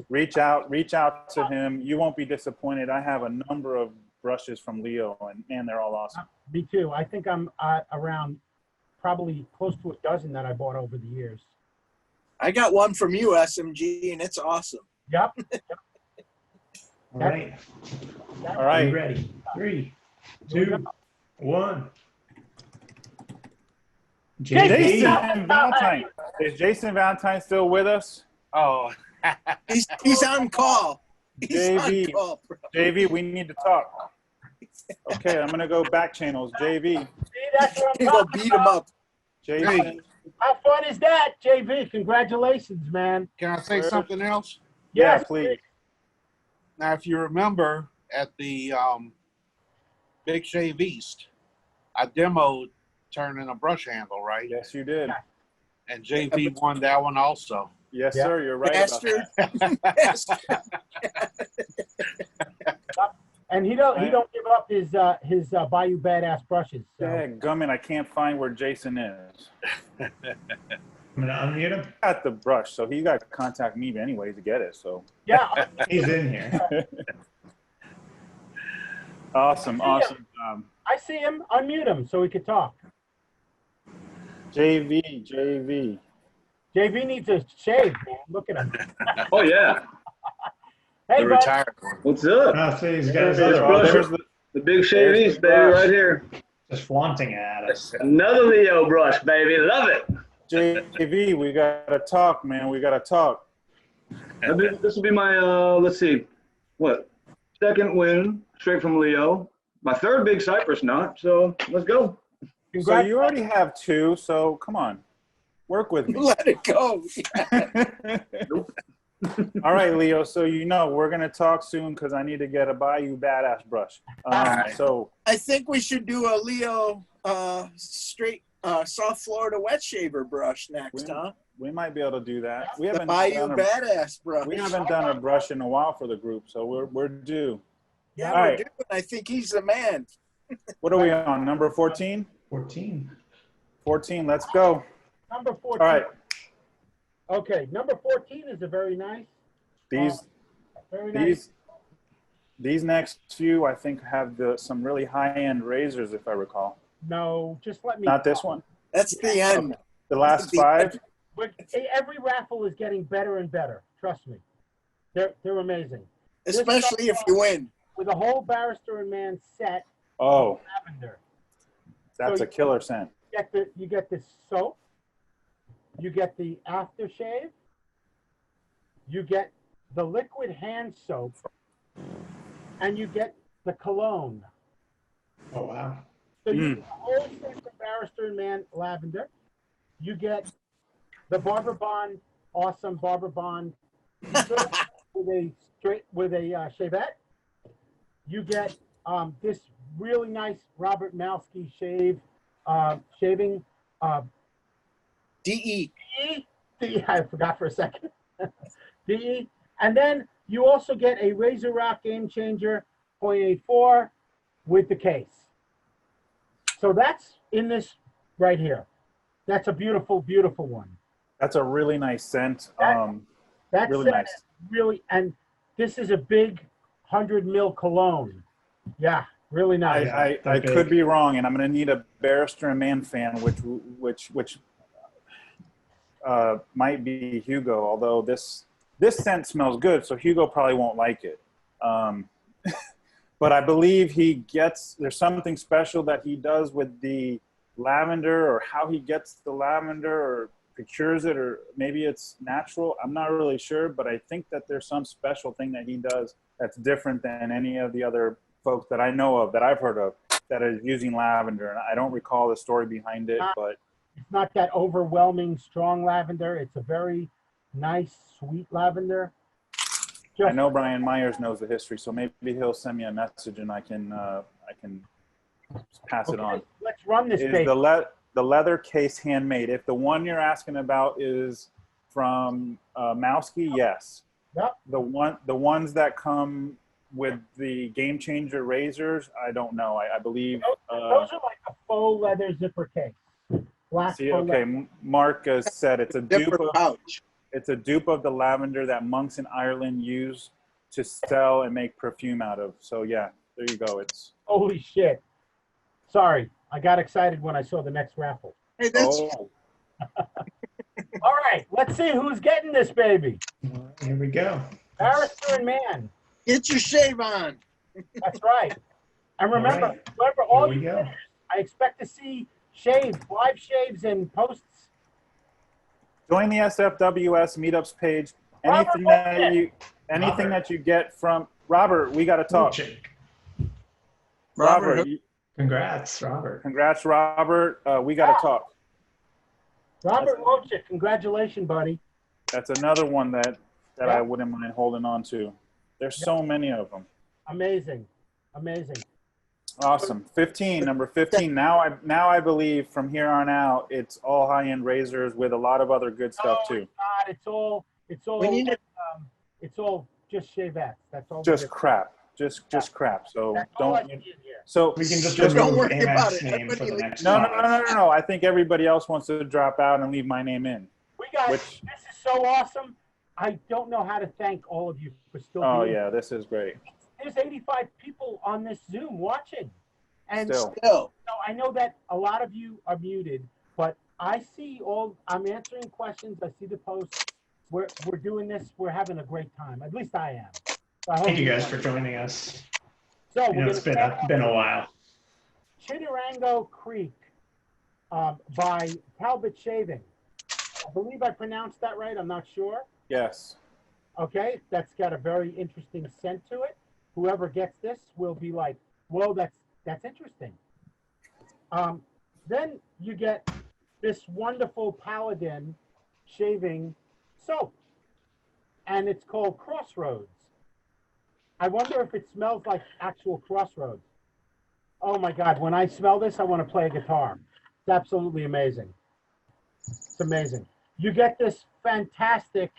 reach out to him. You won't be disappointed. I have a number of brushes from Leo, and man, they're all awesome. Me too. I think I'm around probably close to a dozen that I bought over the years. I got one from you, SMG, and it's awesome. Yep. All right. All right. Are you ready? 3, 2, 1. Jason Valentine. Is Jason Valentine still with us? Oh, he's on call. JV, JV, we need to talk. Okay, I'm gonna go back channels. JV. See, that's what I'm You go beat him up. JV. How fun is that, JV? Congratulations, man. Can I say something else? Yeah, please. Now, if you remember at the Big Shave East, I demoed turning a brush handle, right? Yes, you did. And JV won that one also. Yes, sir. You're right about that. And he don't give up his Bayou Badass brushes. So. Yeah, gummit, I can't find where Jason is. I'm gonna unmute him. I got the brush, so he got to contact me anyway to get it. So yeah, he's in here. Awesome. I see him. Unmute him so we could talk. JV. JV needs a shave, man. Look at him. Oh yeah. Hey, bud. What's up? These guys There's the Big Shave East, baby, right here. Just flaunting it at us. Another Leo brush, baby. Love it. JV, we gotta talk, man. We gotta talk. This will be my let's see, what, second win straight from Leo. My third big Cypress knot. So let's go. So you already have 2. So come on, work with me. Let it go. All right, Leo. So we're gonna talk soon because I need to get a Bayou Badass brush. So I think we should do a Leo straight South Florida wet shaver brush next, huh? We might be able to do that. We haven't Bayou done a, Badass brush. we haven't done a brush in a while for the group, so we're due. Yeah, All we're right. doing. I think he's the man. What are we on? Number 14? 14. 14. Let's go. Number 14. All right. Okay, number 14 is a very nice. These Very nice. these next few, I think, have some really high-end razors, if I recall. No, just let me. Not this one. That's the end. Okay. The last 5. Every raffle is getting better and better. Trust me, they're amazing. Especially if you win. With a whole Barrister and Man set. Oh, of lavender. that's So a killer scent. You get the soap. You get the aftershave. You get the liquid hand soap, and you get the cologne. Oh, wow. So you get the whole set of Barrister and Man lavender. You get the Barber Bond, awesome Barber Bond with a shavette. You get this really nice Robert Malski shaving DE. DE, I forgot for a second. DE. And then you also get a Razor Rock Game Changer 0.84 with the case. So that's in this right here. That's a beautiful, beautiful one. That's a really nice scent. That's really nice. Really, and this is a big 100 ml cologne. Yeah, really nice. I could be wrong, and I'm going to need a Barrister and Man fan, which might be Hugo. Although this scent smells good, so Hugo probably won't like it. But I believe there's something special that he does with the lavender, or how he gets the lavender, or procures it, or maybe it's natural. I'm not really sure, but I think that there's some special thing that he does that's different than any of the other folks that I know of, that I've heard of, that is using lavender. And I don't recall the story behind it, but it's not that overwhelming strong lavender. It's a very nice, sweet lavender. I know Brian Myers knows the history, so maybe he'll send me a message and I can pass it on. Let's run this baby. The leather case handmade. If the one you're asking about is from Malski, yes. Yep. The ones that come with the Game Changer razors, I don't know. I believe those are like a faux leather zipper case. Black see, faux okay, leather. Mark said it's a dupe of pouch. It's a dupe of the lavender that monks in Ireland use to sell and make perfume out of. So yeah, there you go. It's holy shit. Sorry, I got excited when I saw the next raffle. Hey, that's all right. Let's see who's getting this baby. Here we go. Barrister and Man. Get your shave on. That's right. And remember, all you winners, I expect to see live shaves and posts. join the SFWS meetups page. Anything that you get from Robert, we got to talk. Robert, congrats, Robert. Congrats, Robert. We got to talk. Robert Wojcik, congratulations, buddy. That's another one that I wouldn't mind holding on to. There's so many of them. Amazing, amazing. Awesome. 15, number 15. Now I believe from here on out it's all high-end razors with a lot of other good stuff too. God, it's all just shavettes. That's all. Just crap. Just crap. So don't. So we can just don't worry Amex about it. name for the next No. I think everybody else wants to drop out and leave my name in. This is so awesome. I don't know how to thank all of you for still being Oh yeah, this is great. There's 85 people on this Zoom watching. And Still. so I know that a lot of you are muted, but I'm answering questions. I see the posts. We're doing this. We're having a great time. At least I am. So I hope Thank you guys for joining us. So It's been a while. Chitterango Creek by Talbot Shaving. I believe I pronounced that right. I'm not sure. Yes. Okay, that's got a very interesting scent to it. Whoever gets this will be like, whoa, that's interesting. Then you get this wonderful Paladin shaving soap, and it's called Crossroads. I wonder if it smells like actual Crossroads. Oh my God, when I smell this, I want to play a guitar. It's absolutely amazing. It's amazing. You get this fantastic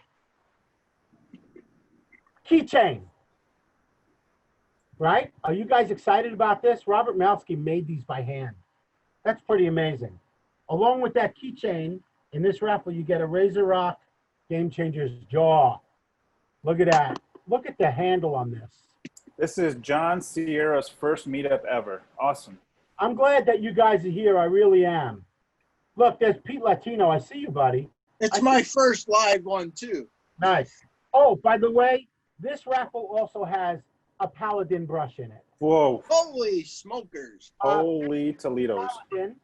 keychain, right? Are you guys excited about this? Robert Malsky made these by hand. That's pretty amazing. Along with that keychain, in this raffle, you get a Razor Rock Game Changer's jaw. Look at that. Look at the handle on this. This is John Sierra's first meetup ever. Awesome. I'm glad that you guys are here. I really am. Look, there's Pete Latino. I see you, buddy. It's my first live one, too. Nice. Oh, by the way, this raffle also has a Paladin brush in it. Whoa. Holy smokers. Holy Toledos. Paladin.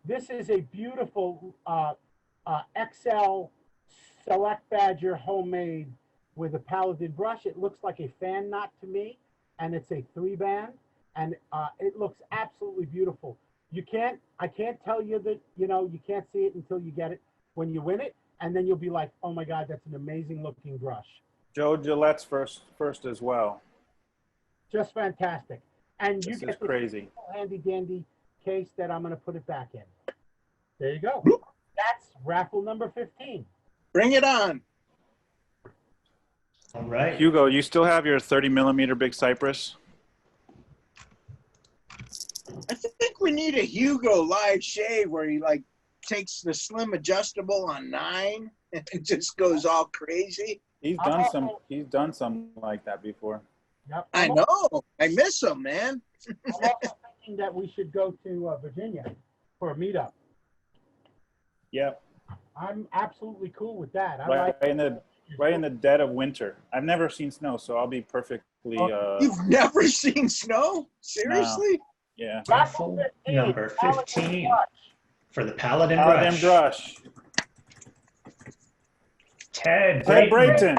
This is a beautiful XL Select Badger homemade with a Paladin brush. It looks like a fan knot to me, and it's a 3-band, and it looks absolutely beautiful. I can't tell you that, you can't see it until you get it when you win it, and then you'll be like, oh my God, that's an amazing looking brush. Joe Gillette's first as well. Just fantastic. And This you is get this crazy. handy dandy case that I'm going to put it back in. There you go. That's raffle number 15. Bring it on. All right. Hugo, you still have your 30mm Big Cypress? I think we need a Hugo live shave where he like takes the slim adjustable on 9 and it just goes all crazy. He's done some like that before. Yep. I know. I miss him, man. I'm also thinking that we should go to Virginia for a meetup. Yep. I'm absolutely cool with that. Right in the dead of winter. I've never seen snow, so I'll be perfectly. You've never seen snow? Seriously? No. Yeah. Raffle number 15 for the Paladin Brush. Ted Brayton.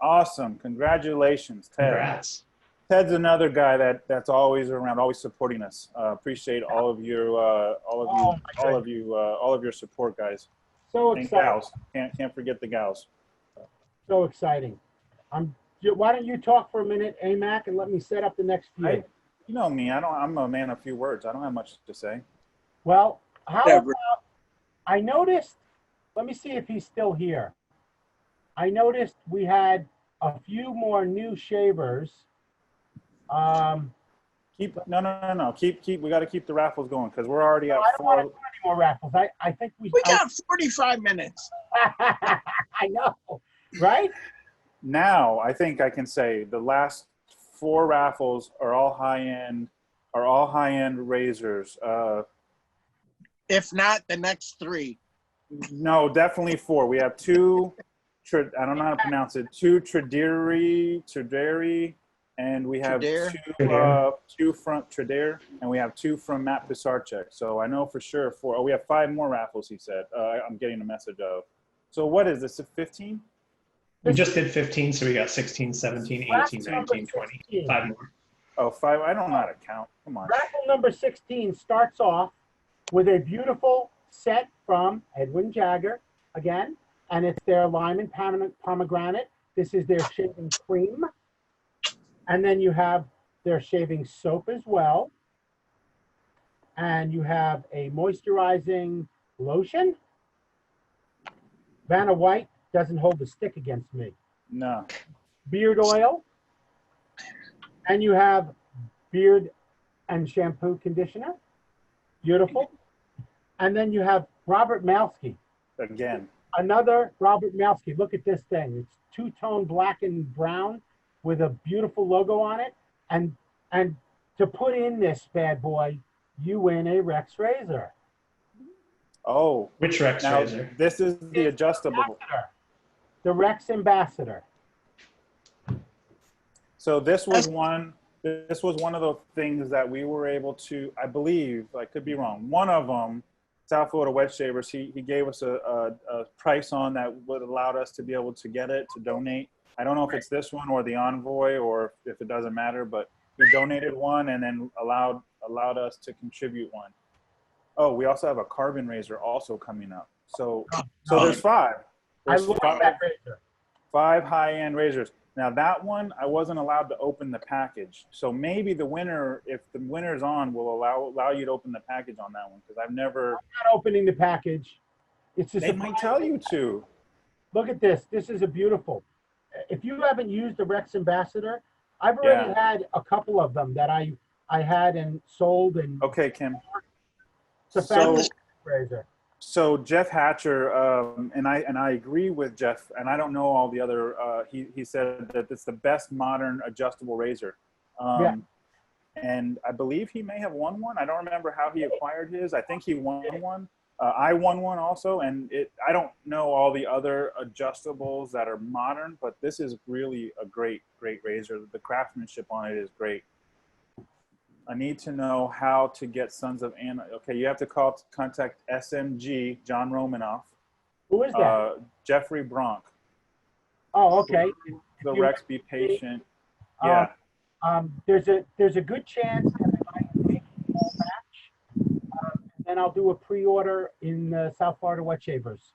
Awesome. Congratulations, Ted. Congrats. Ted's another guy that's always around, always supporting us. Appreciate all of your support, guys. So and exciting. gals. Can't forget the gals. So exciting. Why don't you talk for a minute, AMAC, and let me set up the next few. You know me. I'm a man of few words. I don't have much to say. Well, how about, I noticed, let me see if he's still here. I noticed we had a few more new shavers. No. We got to keep the raffles going because we're already at 4. I don't want to do any more raffles. I think we got 45 minutes. I know, right? Now I think I can say the last 4 raffles are all high-end razors. If not, the next 3. No, definitely 4. We have 2. I don't know how to pronounce it. 2 Traderi, and we have 2 from Trader, and we have 2 from Matt Pisarczyk. So I know for sure 4. Oh, we have 5 more raffles. He said. I'm getting a message of. So what is this? 15? We just did 15, so we got 16, 17, 18, 19, 20. 5 more. Oh, 5. I don't know how to count. Come on. Raffle number 16 starts off with a beautiful set from Edwin Jagger again, and it's their lime and pomegranate. This is their shaving cream. And then you have their shaving soap as well. And you have a moisturizing lotion. Vanna White doesn't hold the stick against me. No. Beard oil. And you have beard and shampoo conditioner. Beautiful. And then you have Robert Malsky. Again. Another Robert Malsky. Look at this thing. It's 2-tone black and brown with a beautiful logo on it. And to put in this bad boy, you win a Rex razor. Oh. Which Rex razor? This is the adjustable. The Rex Ambassador. So this was one of the things that we were able to, I believe, I could be wrong. One of them, South Florida Wet Shavers, he gave us a price on that would allowed us to be able to get it, to donate. I don't know if it's this one or the Envoy or if it doesn't matter, but he donated one and then allowed us to contribute one. Oh, we also have a carbon razor also coming up. So there's 5. I love that razor. 5 high-end razors. Now that one, I wasn't allowed to open the package. So maybe the winner, if the winner's on, will allow you to open the package on that one, because I've never. I'm not opening the package. It's just They might tell you to. Look at this. This is a beautiful. If you haven't used the Rex Ambassador, I've already had a couple of them that I had and sold. And okay, Kim. It's a fabulous razor. So Jeff Hatcher, and I agree with Jeff, and I don't know all the other. He said that it's the best modern adjustable razor. Yeah. And I believe he may have won one. I don't remember how he acquired his. I think he won one. I won one also, and I don't know all the other adjustables that are modern, but this is really a great razor. The craftsmanship on it is great. I need to know how to get Sons of Anna. Okay, you have to contact SMG, John Romanoff. Who is that? Jeffrey Bronk. Oh, okay. The Rex Be Patient. Yeah. There's a good chance that I might make a small batch, and I'll do a pre-order in South Florida Wet Shavers,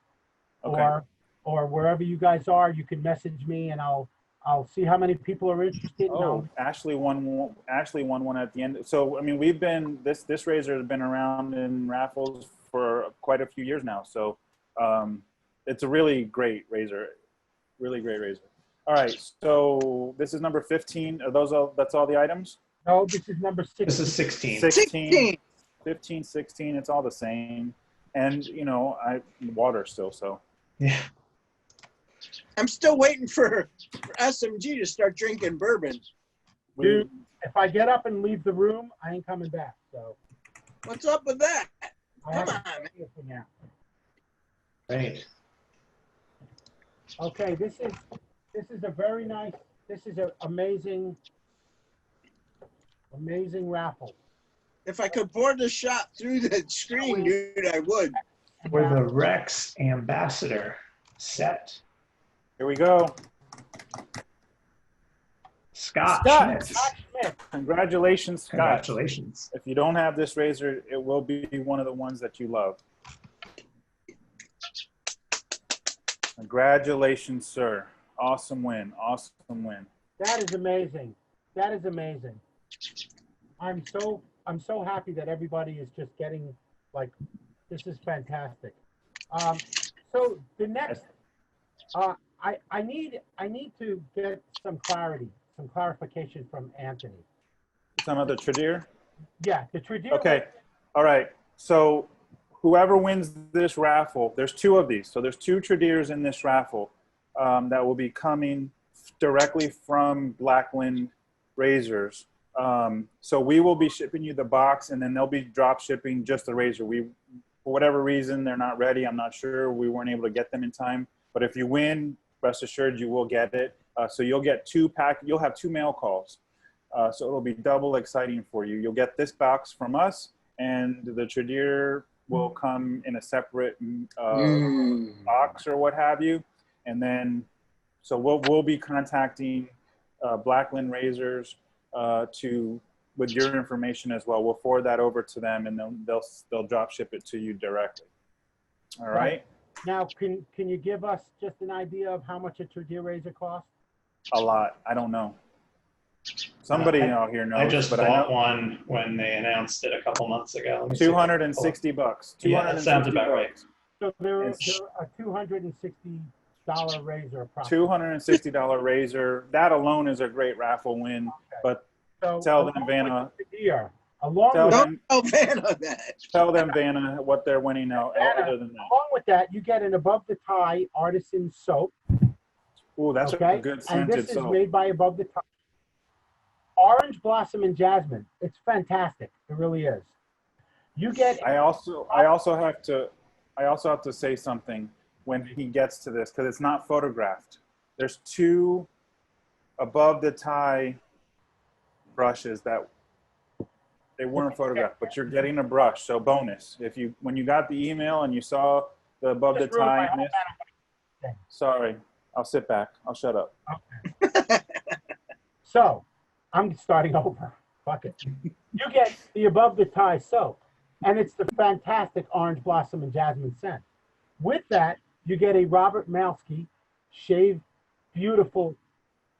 okay. or wherever you guys are. You can message me, and I'll see how many people are interested. Oh, Ashley won one at the end. So I mean, we've been this razor has been around in raffles for quite a few years now. So it's a really great razor, really great razor. All right, so this is number 15. Are those all? That's all the items? No, this is number 16. This is 16. 16. 15, 16. It's all the same, and you know, water still. So yeah. I'm still waiting for SMG to start drinking bourbon. Dude, if I get up and leave the room, I ain't coming back. So what's up with that? Come on, man. Right. Okay, this is a very nice. This is an amazing raffle. If I could pour the shot through the screen, dude, I would. For the Rex Ambassador set. Here we go. Scott Schmidt. Congratulations, Scott. Congratulations. If you don't have this razor, it will be one of the ones that you love. Congratulations, sir. Awesome win. Awesome win. That is amazing. That is amazing. I'm so happy that everybody is just getting, like, this is fantastic. So the next, I need to get some clarification from Anthony. Some other Tradier? Yeah, the Tradier. Okay. All right. So whoever wins this raffle, there's two of these. So there's two Tradiers in this raffle that will be coming directly from Blackland Razors. So we will be shipping you the box, and then they'll be drop shipping just the razor. For whatever reason, they're not ready. I'm not sure. We weren't able to get them in time. But if you win, rest assured you will get it. So you'll get you'll have two mail calls. So it'll be double exciting for you. You'll get this box from us, and the Tradier will come in a separate box or what have you. And then, so we'll be contacting Blackland Razors with your information as well. We'll forward that over to them, and they'll drop ship it to you directly. All right. Now, can you give us just an idea of how much a Tradier razor costs? A lot. I don't know. Somebody out here knows. I just but bought one when they announced it a couple months ago. $260. Yeah, that sounds about right. So they're a $260 razor. Approximately. $260 razor. That alone is a great raffle win. Okay. But so tell them, Vanna. Tell them, Vanna, what they're winning now. Other than that. Along with that, you get an above the tie artisan soap. Oh, that's a good scented soap. And this is made by Above the Tie. Orange Blossom and Jasmine. It's fantastic. It really is. You get. I also have to say something when he gets to this, because it's not photographed. There's two Above the Tie brushes that they weren't photographed, but you're getting a brush. So bonus. When you got the email and you saw the Above the Tie, sorry. I'll sit back. I'll shut up. Okay. So, I'm starting over. Fuck it. You get the Above the Tie soap, and it's the fantastic Orange Blossom and Jasmine scent. With that, you get a Robert Malski Shave Beautiful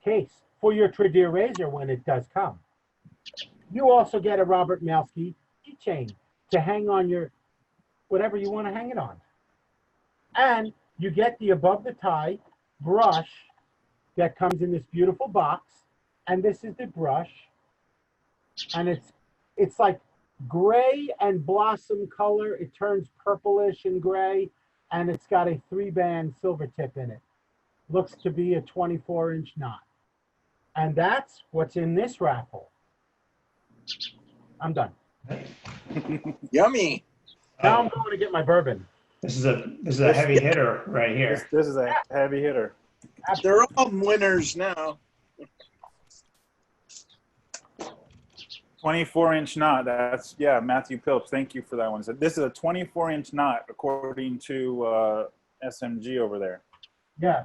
case for your Tradier razor when it does come. You also get a Robert Malski keychain to hang on your whatever you want to hang it on. And you get the above the tie brush that comes in this beautiful box. And this is the brush. And it's like gray and blossom color. It turns purplish and gray. And it's got a 3-band silver tip in it. Looks to be a 24-inch knot. And that's what's in this raffle. I'm done. Yummy. Now I'm going to get my bourbon. This is a heavy hitter right here. This is a heavy hitter. They're all winners now. 24-inch knot. That's, yeah, Matthew Pilch. Thank you for that one. So this is a 24-inch knot, according to SMG over there. Yeah.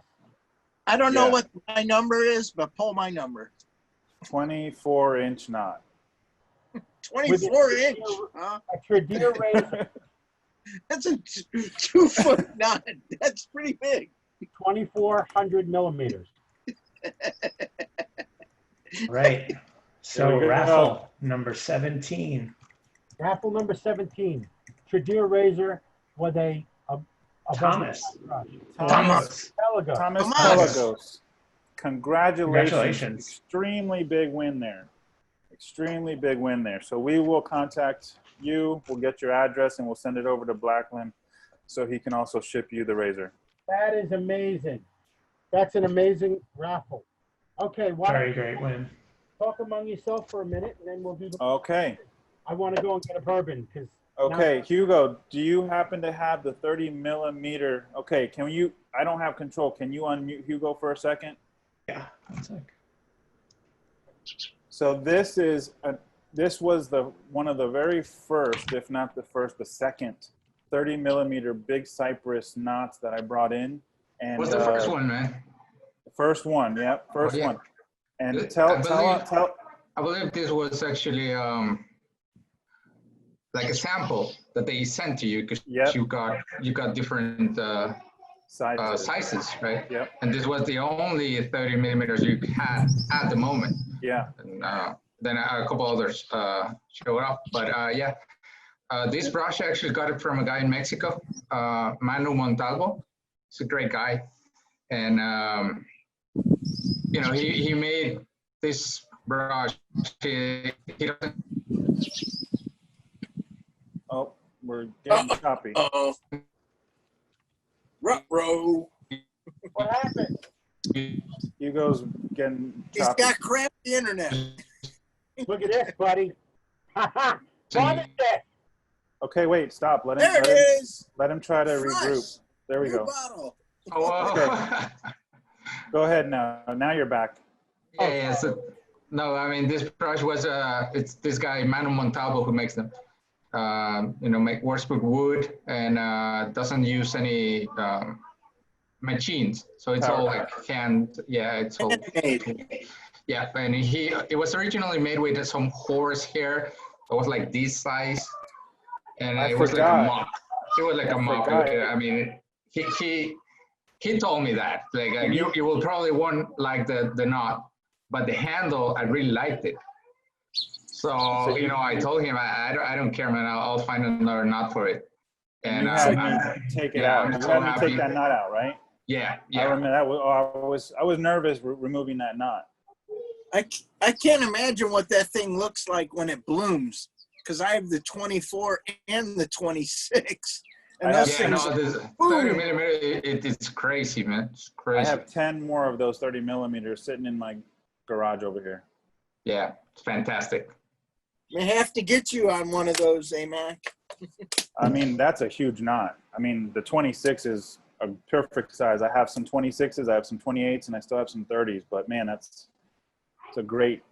I don't know what my number is, but pull my number. 24-inch knot. 24-inch, huh? A Tradier razor. That's a 2-foot knot. That's pretty big. 2,400 millimeters. Right. So raffle number 17. Raffle number 17. Tradier razor with a Thomas. Thomas Pelagos. Congratulations. Extremely big win there. Extremely big win there. So we will contact you. We'll get your address and we'll send it over to Blackland so he can also ship you the razor. That is amazing. That's an amazing raffle. Okay. Very great win. Talk among yourself for a minute and then we'll do the. Okay. I want to go and get a bourbon because. Okay, Hugo, do you happen to have the 30 millimeter? Okay, can you, I don't have control. Can you unmute Hugo for a second? Yeah, one sec. So this was one of the very first, if not the first, the second 30 millimeter big cypress knots that I brought in. And What's the first one, man? The first one, yeah, first one. And I believe this was actually like a sample that they sent to you because you got different sizes, right? Yep. And this was the only 30 millimeters you had at the moment. Yeah. And, then a couple others showed up, but yeah, this brush I actually got it from a guy in Mexico, Manu Montalvo. He's a great guy, and you know he made this brush. He doesn't. Oh, we're getting choppy. Ruh-roh. What happened? Hugo's getting choppy. He's got crappy internet. Look at this, buddy. Okay, wait, stop. Let him try to regroup. There we go. Bottle. Oh, okay. Go ahead now. Now you're back. Yeah. So, no, I mean this brush was it's this guy Manu Montalvo who makes them. You know, works with wood and doesn't use any machines. So it's all like hand. Yeah, it's all. Yeah, and it was originally made with some horse hair. It was like this size, and it was like a mop. It was like a mop. I mean, he told me that like you will probably want like the knot, but the handle I really liked it. So you know, I told him I don't care, man. I'll find another knot for it. And take it out. You had me take that knot out, right? Yeah. I remember that. I was nervous removing that knot. I can't imagine what that thing looks like when it blooms, because I have the 24 and the 26. And those things, 30 millimeter, it's crazy, man. It's crazy. I have 10 more of those 30 millimeters sitting in my garage over here. Yeah, it's fantastic. I have to get you on one of those, Mac. I mean, that's a huge knot. I mean, the 26 is a perfect size. I have some 26s, I have some 28s, and I still have some 30s. But man, it's a great.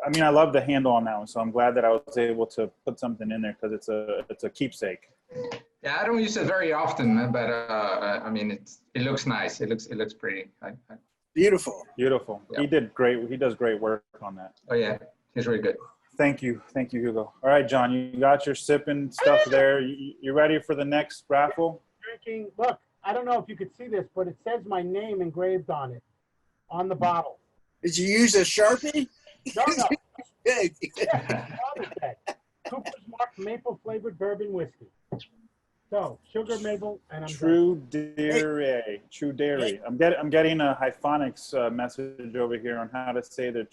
I mean, I love the handle on that one, so I'm glad that I was able to put something in there because it's a keepsake. Yeah, I don't use it very often, but I mean, it looks nice. It looks pretty. Beautiful. Beautiful. Yeah. He does great work on that. Oh yeah, he's really good. Thank you, Hugo. All right, John, you got your sipping stuff there. You ready for the next raffle? Drinking. Look, I don't know if you could see this, but it says my name engraved on it, on the bottle. Did you use a Sharpie? No, no. Good. Cooper's Mark maple flavored bourbon whiskey. So sugar maple and I'm True dairy. True dairy. I'm getting a hyphonics message over here on how to say the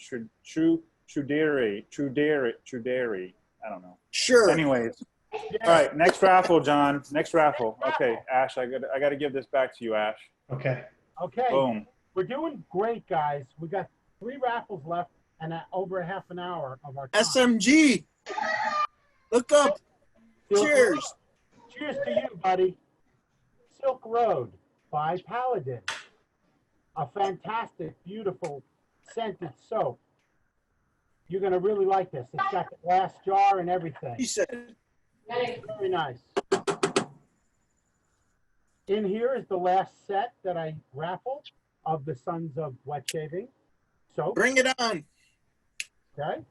true dairy. I don't know. Sure. Anyways. All right, next raffle, John. Next raffle. Okay, Ash, I got to give this back to you, Ash. Okay. Okay. Boom. We're doing great, guys. We got 3 raffles left and over a half an hour of our time. SMG. Look up. Cheers. Cheers to you, buddy. Silk Road by Paladin. A fantastic, beautiful scented soap. You're going to really like this. It's got the glass jar and everything. He said. Very nice. In here is the last set that I raffled of the Sons of Wet Shaving soap. Bring it on. Okay.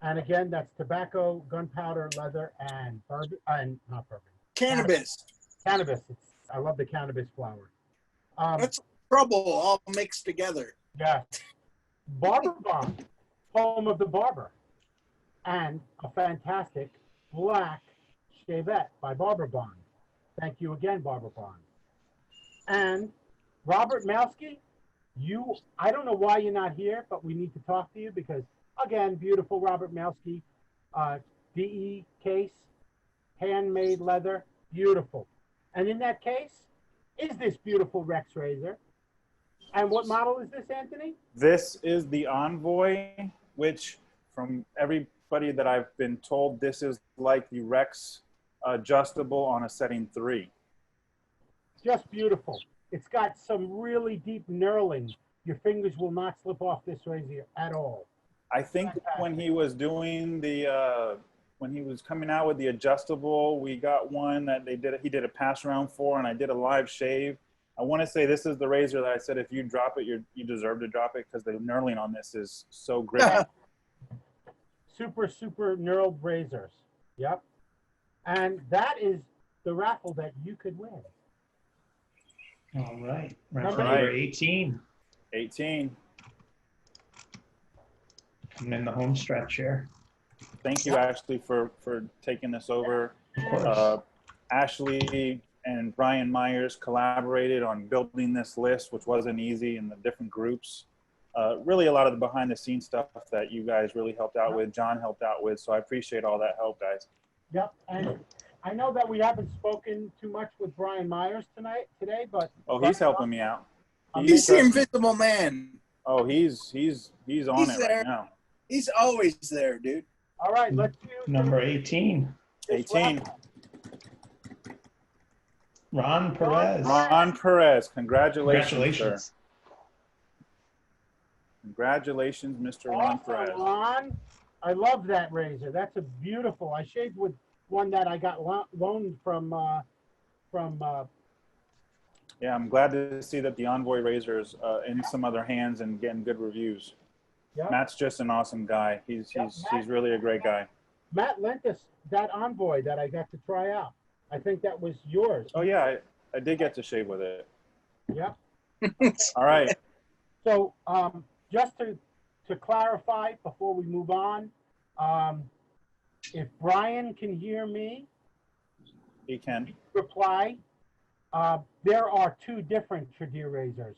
And again, that's tobacco, gunpowder, leather, and bourbon, and not bourbon. Cannabis. Cannabis. I love the cannabis flower. That's trouble all mixed together. Yeah. Barber Bond, Home of the Barber, and a fantastic black Shavette by Barber Bond. Thank you again, Barber Bond. And Robert Malski, I don't know why you're not here, but we need to talk to you because, again, beautiful Robert Malski, DE case, handmade leather, beautiful. And in that case is this beautiful Rex razor. And what model is this, Anthony? This is the Envoy, which from everybody that I've been told, this is like the Rex adjustable on a setting 3. Just beautiful. It's got some really deep knurling. Your fingers will not slip off this razor at all. I think when he was doing the, when he was coming out with the adjustable, we got one that he did a pass around for, and I did a live shave. I want to say this is the razor that I said, if you drop it, you deserve to drop it because the knurling on this is so grippy. Super, super knurled razors. Yep. And that is the raffle that you could win. All right. Raffle All number right. 18. 18. I'm in the home stretch here. Thank you, Ashley, for taking this over. Of course. Ashley and Brian Myers collaborated on building this list, which wasn't easy, in the different groups. Really a lot of the behind the scenes stuff that you guys really helped out with, John helped out with, so I appreciate all that help, guys. Yep. And I know that we haven't spoken too much with Brian Myers today, but He's helping me out. He's the invisible man. Oh, he's on it there right now. He's always there, dude. All right, let's do number 18. 18. Ron Perez. Ron Perez, congratulations, Congratulations. sir. Congratulations, Mr. Ron Perez. Ron, I love that razor. That's a beautiful. I shaved with one that I got loaned from. Yeah, I'm glad to see that the Envoy razor is in some other hands and getting good reviews. Yep. Matt's just an awesome guy. He's really a great guy. Matt lent us that Envoy that I got to try out. I think that was yours. Oh yeah, I did get to shave with it. Yep. All right. So just to clarify before we move on, if Brian can hear me, he can reply. There are 2 different Tradier razors.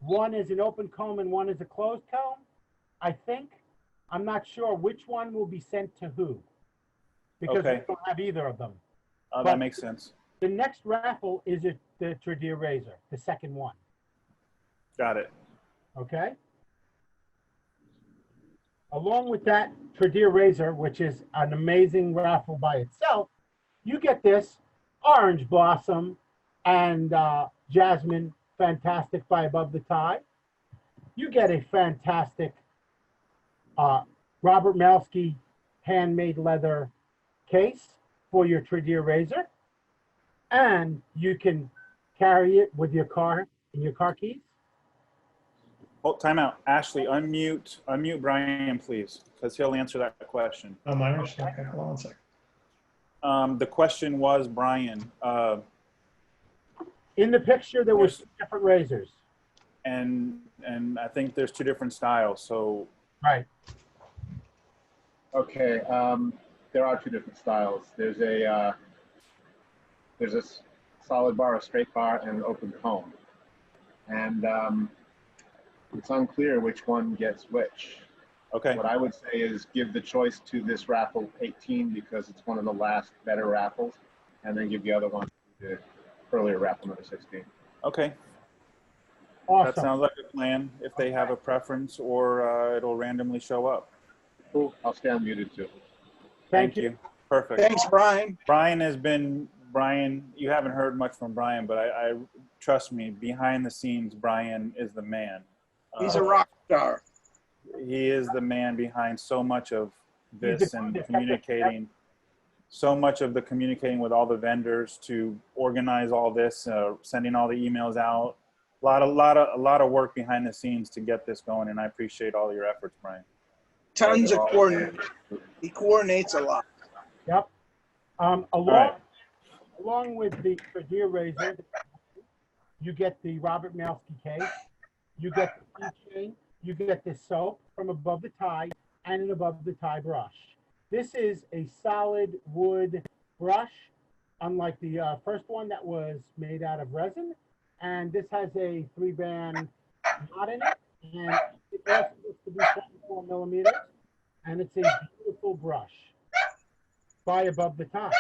One is an open comb and one is a closed comb. I think. I'm not sure which one will be sent to who, because we don't have either of them. That makes sense. The next raffle is the Tradier razor, the second one. Got it. Okay. Along with that Tradier razor, which is an amazing raffle by itself, you get this Orange Blossom and Jasmine Fantastic by Above the Tie. You get a fantastic Robert Malski handmade leather case for your Tradier razor, and you can carry it with your car in your car keys. Oh, time out. Ashley, unmute Brian, please, because he'll answer that question. Oh, Myers? Okay, hold on one second. The question was, Brian. In the picture, there were 2 different razors. and I think there's 2 different styles. So Right. Okay, there are 2 different styles. There's a solid bar, a straight bar, and an open cone. And it's unclear which one gets which. Okay. What I would say is give the choice to this raffle 18 because it's one of the last better raffles, and then give the other one to the earlier raffle number 16. Okay. Awesome. That sounds like a plan. If they have a preference, or it'll randomly show up. Cool. I'll stay unmuted too. Thank you. Perfect. Thanks, Brian. Brian, you haven't heard much from Brian, but I trust me, behind the scenes, Brian is the man. He's a rock star. He is the man behind so much of this and communicating, so much of the communicating with all the vendors to organize all this, sending all the emails out. A lot of work behind the scenes to get this going, and I appreciate all your efforts, Brian. Tons of coordination. He coordinates a lot. Yep. Along with the Deer Razor, you get the Robert Malski case, you get the keychain, you get the soap from above the tie, and an above the tie brush. This is a solid wood brush, unlike the first one that was made out of resin. And this has a 3-band knot in it, and it also looks to be 24 millimeters, and it's a beautiful brush by above the tie.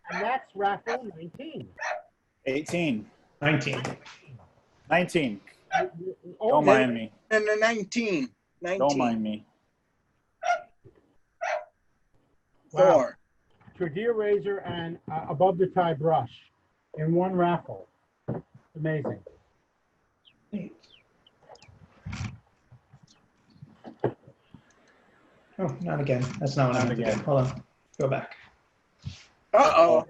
And that's raffle 19. 19. 19. Oh, Don't mind me. And the 19. Don't mind me. Wow. Deer Razor and above the tie brush in one raffle. Amazing. Oh, not again. That's not what I meant to do. Hold on. Go back. Uh-oh.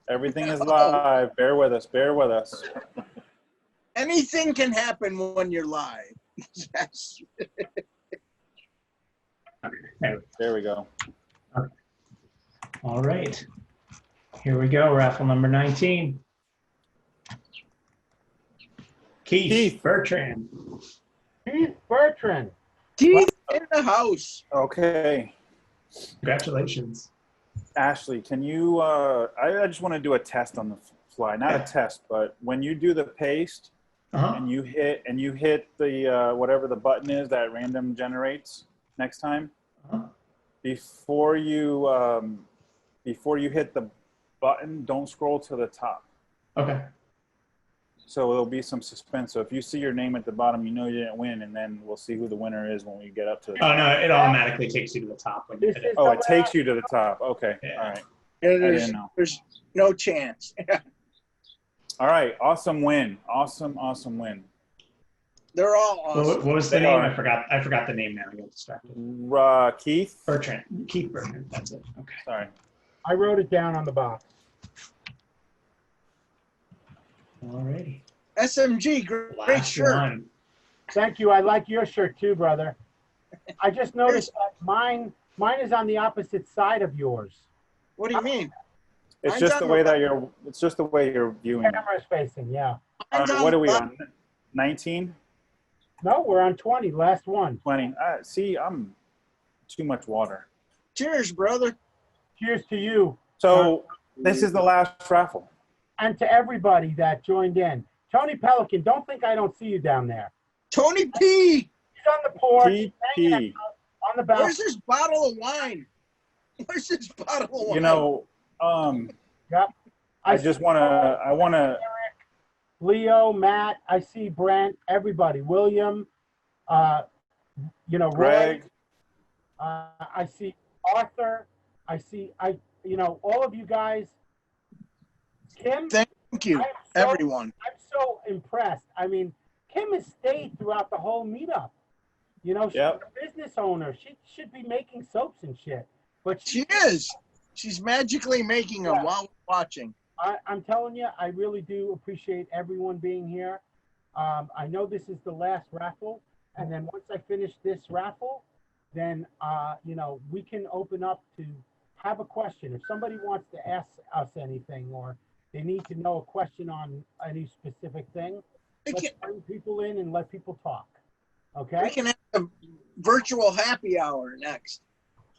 Everything is live. Bear with us. Bear with us. Anything can happen when you're live. There we go. All right. Here we go. Raffle number 19. Keith Bertrand. Keith Bertrand. Keith in the house. Okay. Congratulations. Ashley, can you, I just want to do a test on the fly. Not a test, but when you do the paste and you hit the, whatever the button is that random generates next time, before you hit the button, don't scroll to the top. Okay. So there'll be some suspense. So if you see your name at the bottom, you know you didn't win, and then we'll see who the winner is when we get up to the top. Oh, no, it automatically takes you to the top when you hit it. Oh, it takes you to the top. Okay. Yeah. All right. There's no chance. All right. Awesome win. Awesome win. They're all awesome. What was the name? I forgot the name now. I got distracted. Keith Bertrand. Keith Bertrand. That's it. Okay. Sorry. I wrote it down on the box. Alrighty. SMG, great shirt. Thank you. I like your shirt too, brother. I just noticed that mine is on the opposite side of yours. What do you mean? It's just the way that you're viewing it. Camera spacing, yeah. What are we on? 19? No, we're on 20. Last one. 20. See, I'm too much water. Cheers, brother. Cheers to you. So this is the last raffle. And to everybody that joined in. Tony Pelican, don't think I don't see you down there. Tony P. He's on the porch. P. On the balcony. Where's this bottle of wine? Where's this bottle of wine? You know, yep. I want to. Leo, Matt, I see Brent, everybody. William, Roy. Greg. I see Arthur. I see, all of you guys. Kim. Thank you, everyone. I'm so impressed. I mean, Kim has stayed throughout the whole meetup. She's a business owner. She should be making soaps and shit. But she is. She's magically making them while we're watching. I'm telling you, I really do appreciate everyone being here. I know this is the last raffle, and then once I finish this raffle, then we can open up to have a question. If somebody wants to ask us anything, or they need to know a question on any specific thing, let's bring people in and let people talk. Okay? We can have a virtual happy hour next.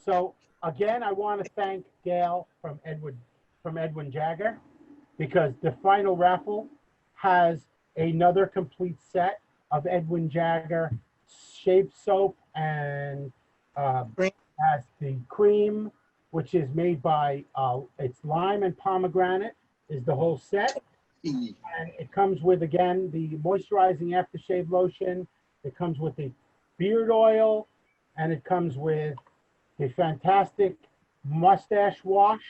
So again, I want to thank Gail from Edwin Jagger, because the final raffle has another complete set of Edwin Jagger shave soap, and has the cream, which is made by it's lime and pomegranate is the whole set. And it comes with, again, the moisturizing aftershave lotion. It comes with the beard oil, and it comes with the fantastic mustache wash.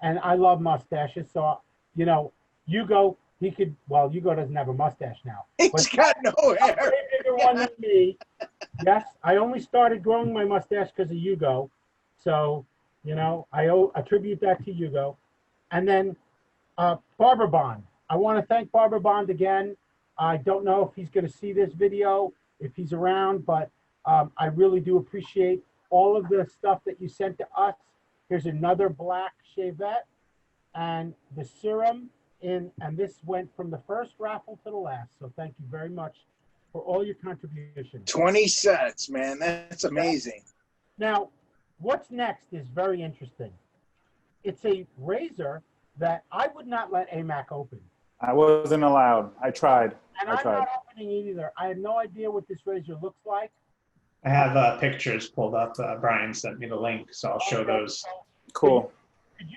And I love mustaches, so you know, Hugo, Hugo doesn't have a mustache now. He's got no hair. A bigger one than me. Yes, I only started growing my mustache because of Hugo, so you know, I attribute that to Hugo. And then Barber Bond. I want to thank Barber Bond again. I don't know if he's going to see this video, if he's around, but I really do appreciate all of the stuff that you sent to us. Here's another black shavette and the serum and this went from the first raffle to the last. So thank you very much for all your contributions. 20 sets, man. That's amazing. Now, what's next is very interesting. It's a razor that I would not let AMAC open. I wasn't allowed. I tried. And I'm not opening it either. I have no idea what this razor looks like. I have pictures pulled up. Brian sent me the link, so I'll show those. Cool. Could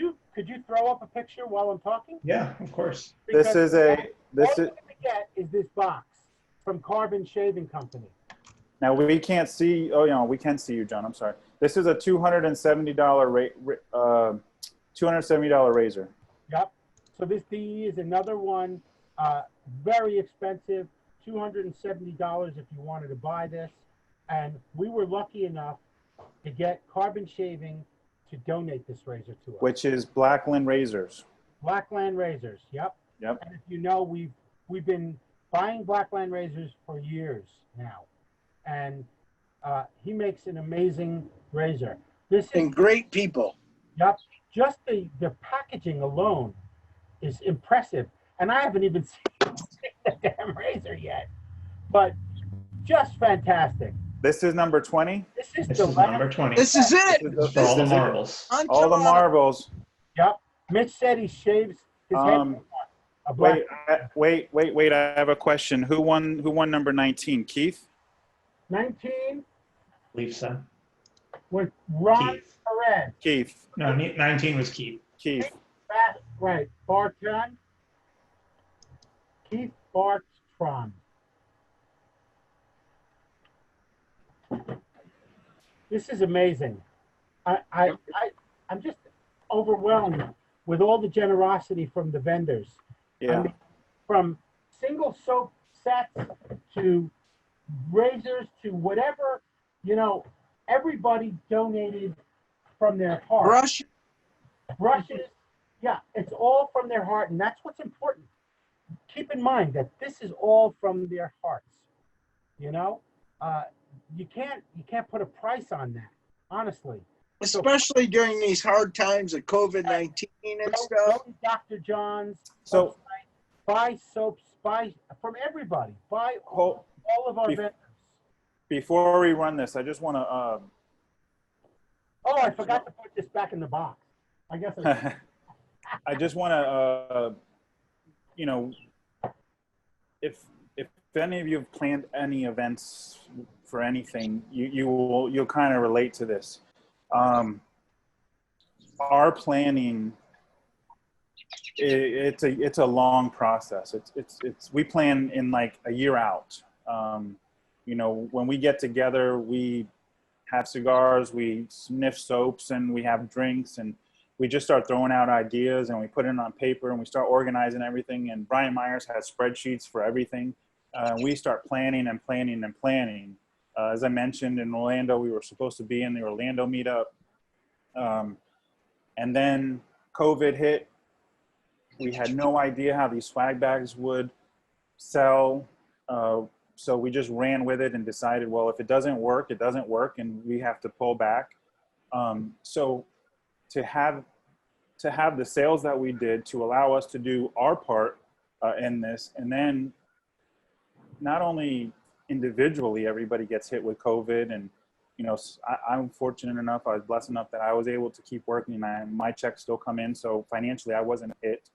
you throw up a picture while I'm talking? Yeah, of course. Because This is a all you're gonna get is this box from Carbon Shaving Company. now we can't see. Oh, yeah, we can see you, John. I'm sorry. This is a $270 razor. Yep. So this DE is another one, very expensive, $270 if you wanted to buy this. And we were lucky enough to get Carbon Shaving to donate this razor to us. Which is Blackland Razors. Blackland Razors, yep. Yep. And if you know, we've been buying Blackland Razors for years now. And he makes an amazing razor. This is great people. Yep. Just the packaging alone is impressive. And I haven't even seen the damn razor yet. But just fantastic. This is number 20. This is number 20. This is it. For all the marbles. All the marbles. Yep. Mitch said he shaves his head. A black Wait. I have a question. Who won number 19? Keith? 19 Believe so. with Ron Perez. Keith. No, 19 was Keith. Keith. Right. Bartron. Keith Bartron. This is amazing. I'm just overwhelmed with all the generosity from the vendors. Yeah. I mean, from single soap sets to razors to whatever, you know, everybody donated from their heart. Brushes. Yeah, it's all from their heart, and that's what's important. Keep in mind that this is all from their hearts. You know, you can't put a price on that, honestly. Especially during these hard times of COVID-19 and stuff. Go to Dr. John's. So buy soaps, buy from everybody. Buy all of our vendors. Before we run this, I just want to. Oh, I forgot to put this back in the box. I guess. I just want to, you know, if any of you have planned any events for anything, you'll kind of relate to this. Our planning, it's a long process. We plan in like a year out. You know, when we get together, we have cigars, we sniff soaps, and we have drinks, and we just start throwing out ideas, and we put it on paper, and we start organizing everything. And Brian Myers has spreadsheets for everything. We start planning and planning and planning. As I mentioned, in Orlando, we were supposed to be in the Orlando meetup. And then COVID hit. We had no idea how these swag bags would sell. So we just ran with it and decided, well, if it doesn't work, it doesn't work, and we have to pull back. So to to have the sales that we did to allow us to do our part in this. And then not only individually, everybody gets hit with COVID, and you know, I'm fortunate enough, I was blessed enough that I was able to keep working, and my checks still come in. So financially, I wasn't hit.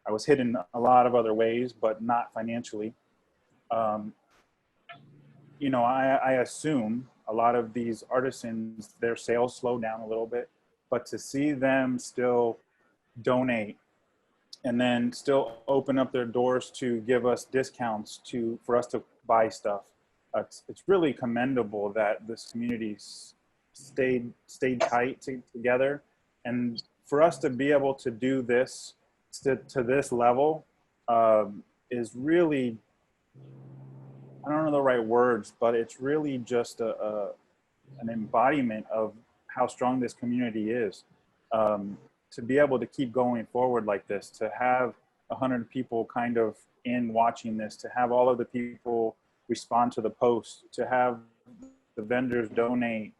I was hit in a lot of other ways, but not financially. You know, I assume a lot of these artisans, their sales slow down a little bit, but to see them still donate and then still open up their doors to give us discounts for us to buy stuff. It's really commendable that this community stayed tight together, and for us to be able to do this to this level is really, I don't know the right words, but it's really just an embodiment of how strong this community is. To be able to keep going forward like this, to have 100 people kind of in watching this, to have all of the people respond to the post, to have the vendors donate.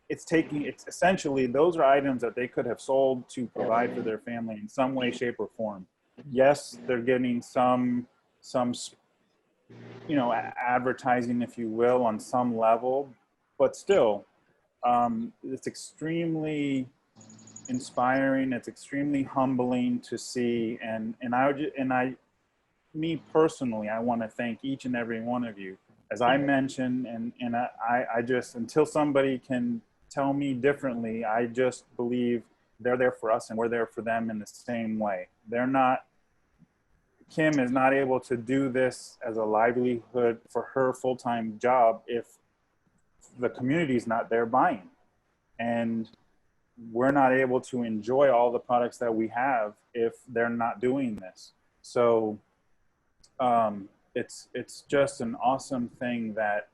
It's essentially, those are items that they could have sold to provide for their family in some way, shape, or form. Yes, they're getting some you know, advertising, if you will, on some level, but still, it's extremely inspiring. It's extremely humbling to see, and me personally, I want to thank each and every one of you. As I mentioned, and I just, until somebody can tell me differently, I just believe they're there for us and we're there for them in the same way. Kim is not able to do this as a livelihood for her full-time job if the community's not there buying. And we're not able to enjoy all the products that we have if they're not doing this. So it's just an awesome thing that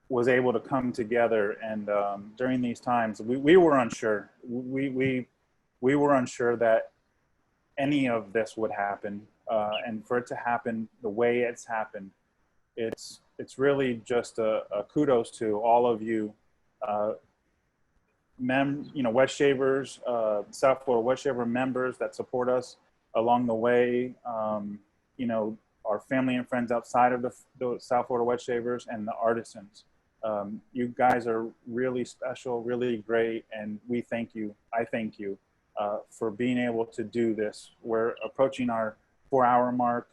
was able to come together. And during these times, we were unsure. We were unsure that any of this would happen. And for it to happen the way it's happened, it's really just a kudos to all of you, you know, wet shavers, South Florida wet shaver members that support us along the way. You know, our family and friends outside of the South Florida wet shavers, and the artisans. You guys are really special, really great, and we thank you. I thank you for being able to do this. We're approaching our 4-hour mark.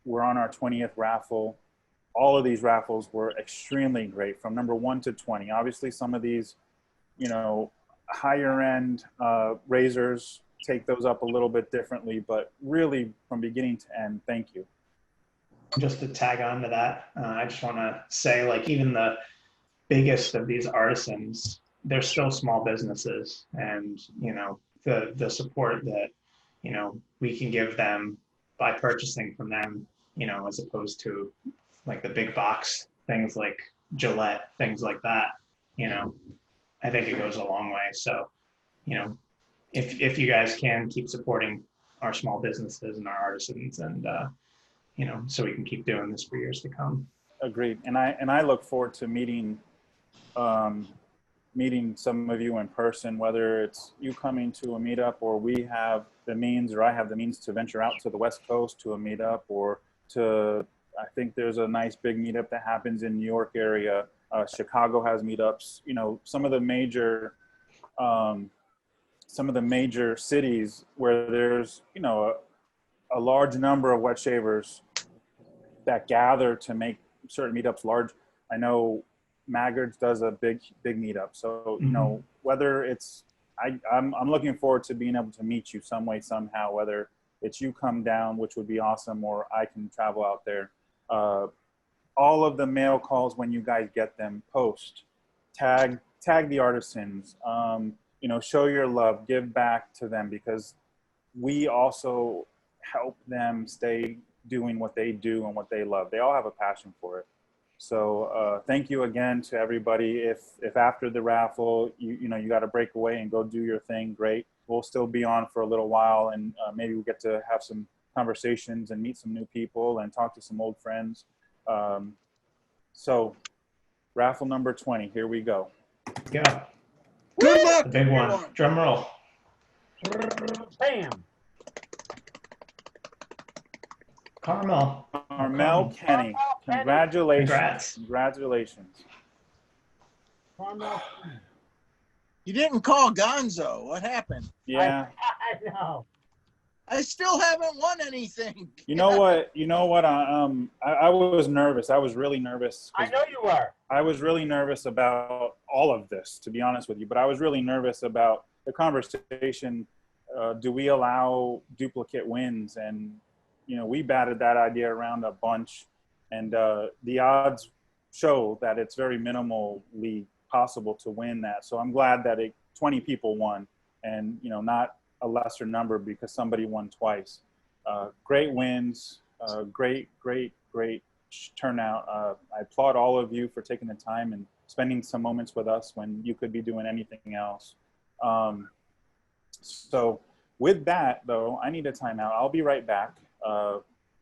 We're on our 20th raffle. All of these raffles were extremely great, from number 1 to 20. Obviously, some of these, you know, higher end razors take those up a little bit differently, but really from beginning to end, thank you. Just to tag on to that, I just want to say, like, even the biggest of these artisans, they're still small businesses, and you know, the support that, you know, we can give them by purchasing from them, you know, as opposed to like the big box things like Gillette, things like that, you know, I think it goes a long way. So, you know, if you guys can keep supporting our small businesses and our artisans, and you know, so we can keep doing this for years to come. Agreed. And I look forward to meeting some of you in person, whether it's you coming to a meetup, or we have the means, or I have the means to venture out to the West Coast to a meetup, or I think there's a nice big meetup that happens in New York area. Chicago has meetups. You know, some of the major cities where there's, you know, a large number of wet shavers that gather to make certain meetups large. I know Maggards does a big meetup. So, you know, whether it's, I'm looking forward to being able to meet you some way, somehow, whether it's you come down, which would be awesome, or I can travel out there. All of the mail calls, when you guys get them, post, tag the artisans, you know, show your love, give back to them, because we also help them stay doing what they do and what they love. They all have a passion for it. So thank you again to everybody. If after the raffle, you know, you got to break away and go do your thing, great. We'll still be on for a little while, and maybe we'll get to have some conversations and meet some new people and talk to some old friends. So raffle number 20, here we go. Go. Good luck. The big one. Drum roll. Bam. Carmel Kenny. Congratulations. Congrats. Congratulations. Carmel. You didn't call Gonzo. What happened? Yeah. I know. I still haven't won anything. You know what? I was nervous. I was really nervous. I know you were. I was really nervous about all of this, to be honest with you. But I was really nervous about the conversation. Do we allow duplicate wins? And we batted that idea around a bunch, and the odds show that it's very minimally possible to win that. So I'm glad that 20 people won, and not a lesser number because somebody won twice. Great wins, great turnout. I applaud all of you for taking the time and spending some moments with us when you could be doing anything else. So with that, though, I need a timeout. I'll be right back.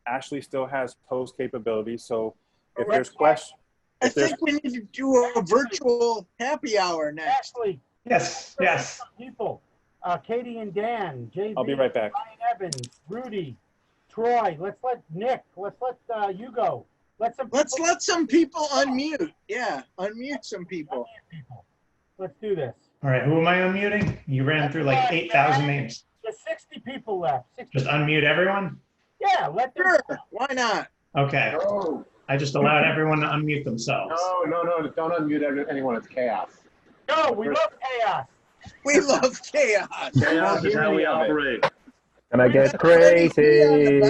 Ashley still has post capabilities, so if there's questions. I think we need to do a virtual happy hour next. Ashley. Yes. People. Katie and Dan, JV, I'll be right back. Ryan Evans, Rudy, Troy. Let's let Nick. Let's let you go. Let's let some people unmute. Yeah, unmute some people. Let's do this. All right, who am I unmuting? You ran through like 8,000 names. There's 60 people left. 60. Just unmute everyone? Yeah, let them. Sure, why not? Okay. No. I just allowed everyone to unmute themselves. No, don't unmute anyone. It's chaos. No, we love chaos. We love chaos. Chaos is how we operate. Can I get crazy?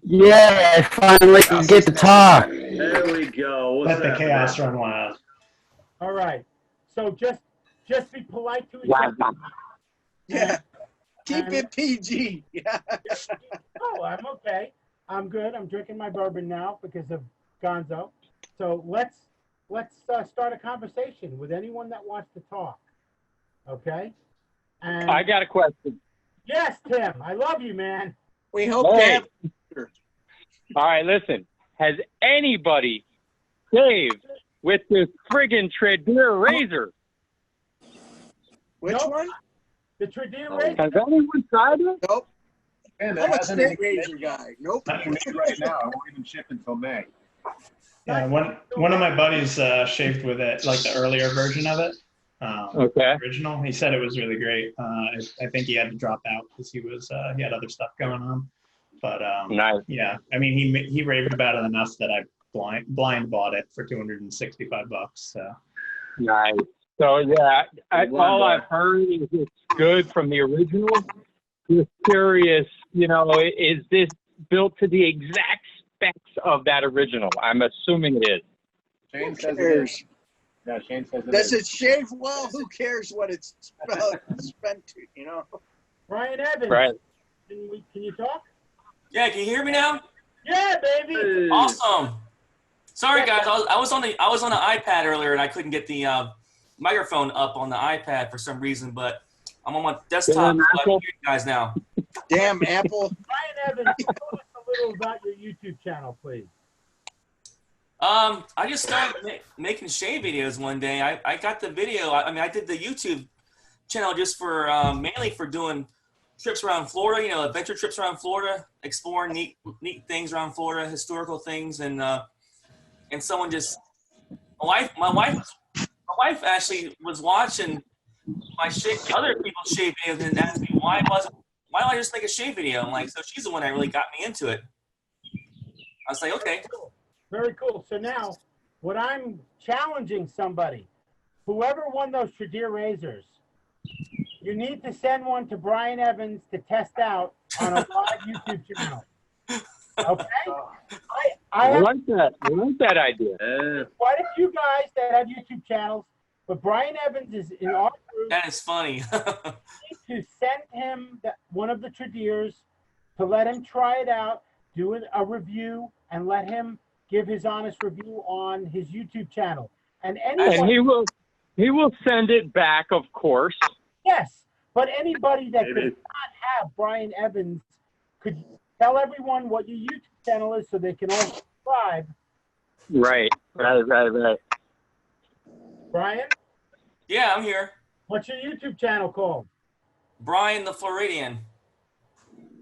Yeah, I finally get to talk. There we go. Let the chaos run wild. All right. So just be polite to each other. Yeah. Keep it PG. Yeah. Oh, I'm okay. I'm good. I'm drinking my bourbon now because of Gonzo. So let's start a conversation with anyone that wants to talk. Okay? And I got a question. yes, Tim. I love you, man. We hope to have. All right, listen. Has anybody shaved with this friggin' Tradier razor? Which one? The Tradier razor. Has anyone tried it? Nope. Man, I'm a hasn't straight even razor guy. Nope. made right now. It won't even ship until May. Yeah, one of my buddies shaved with it, like the earlier version of it. Okay. Original. He said it was really great. I think he had to drop out because he had other stuff going on. But nice. Yeah, I mean he raved about it enough that I blind bought it for $265. So Nice. So yeah, all I've heard is it's good from the original. Just curious, is this built to the exact specs of that original? I'm assuming it is. Shane says it is. Yeah, Shane says it Does is. it shave well? Who cares what it's spent to, Brian Evans. Right. Can you talk? Yeah, can you hear me now? Yeah, baby. Awesome. Sorry, guys. I was on the iPad earlier and I couldn't get the microphone up on the iPad for some reason, but I'm on my desktop. So I can hear you guys now. Damn Apple. Brian Evans, tell us a little about your YouTube channel, please. I just started making shave videos one day. I got the video. I did the YouTube channel just for mainly for doing trips around Florida. Adventure trips around Florida, exploring neat things around Florida, historical things, and someone just my wife actually was watching other people's shave videos and asked me why don't I just make a shave video? I'm like, so she's the one that really got me into it. I was like, okay. Very cool. So now, what I'm challenging somebody, whoever won those Tradier razors, you need to send one to Brian Evans to test out on a live YouTube channel. Okay? I like that. I like that idea. Quite a few guys that have YouTube channels, but Brian Evans is in our group. That is funny. We need to send him one of the Tradiers to let him try it out, do a review, and let him give his honest review on his YouTube channel. And he will send it back, of course. Yes, but anybody that does not have Brian Evans could tell everyone what your YouTube channel is so they can all subscribe. Right. Brian? Yeah, I'm here. What's your YouTube channel called? Brian the Floridian.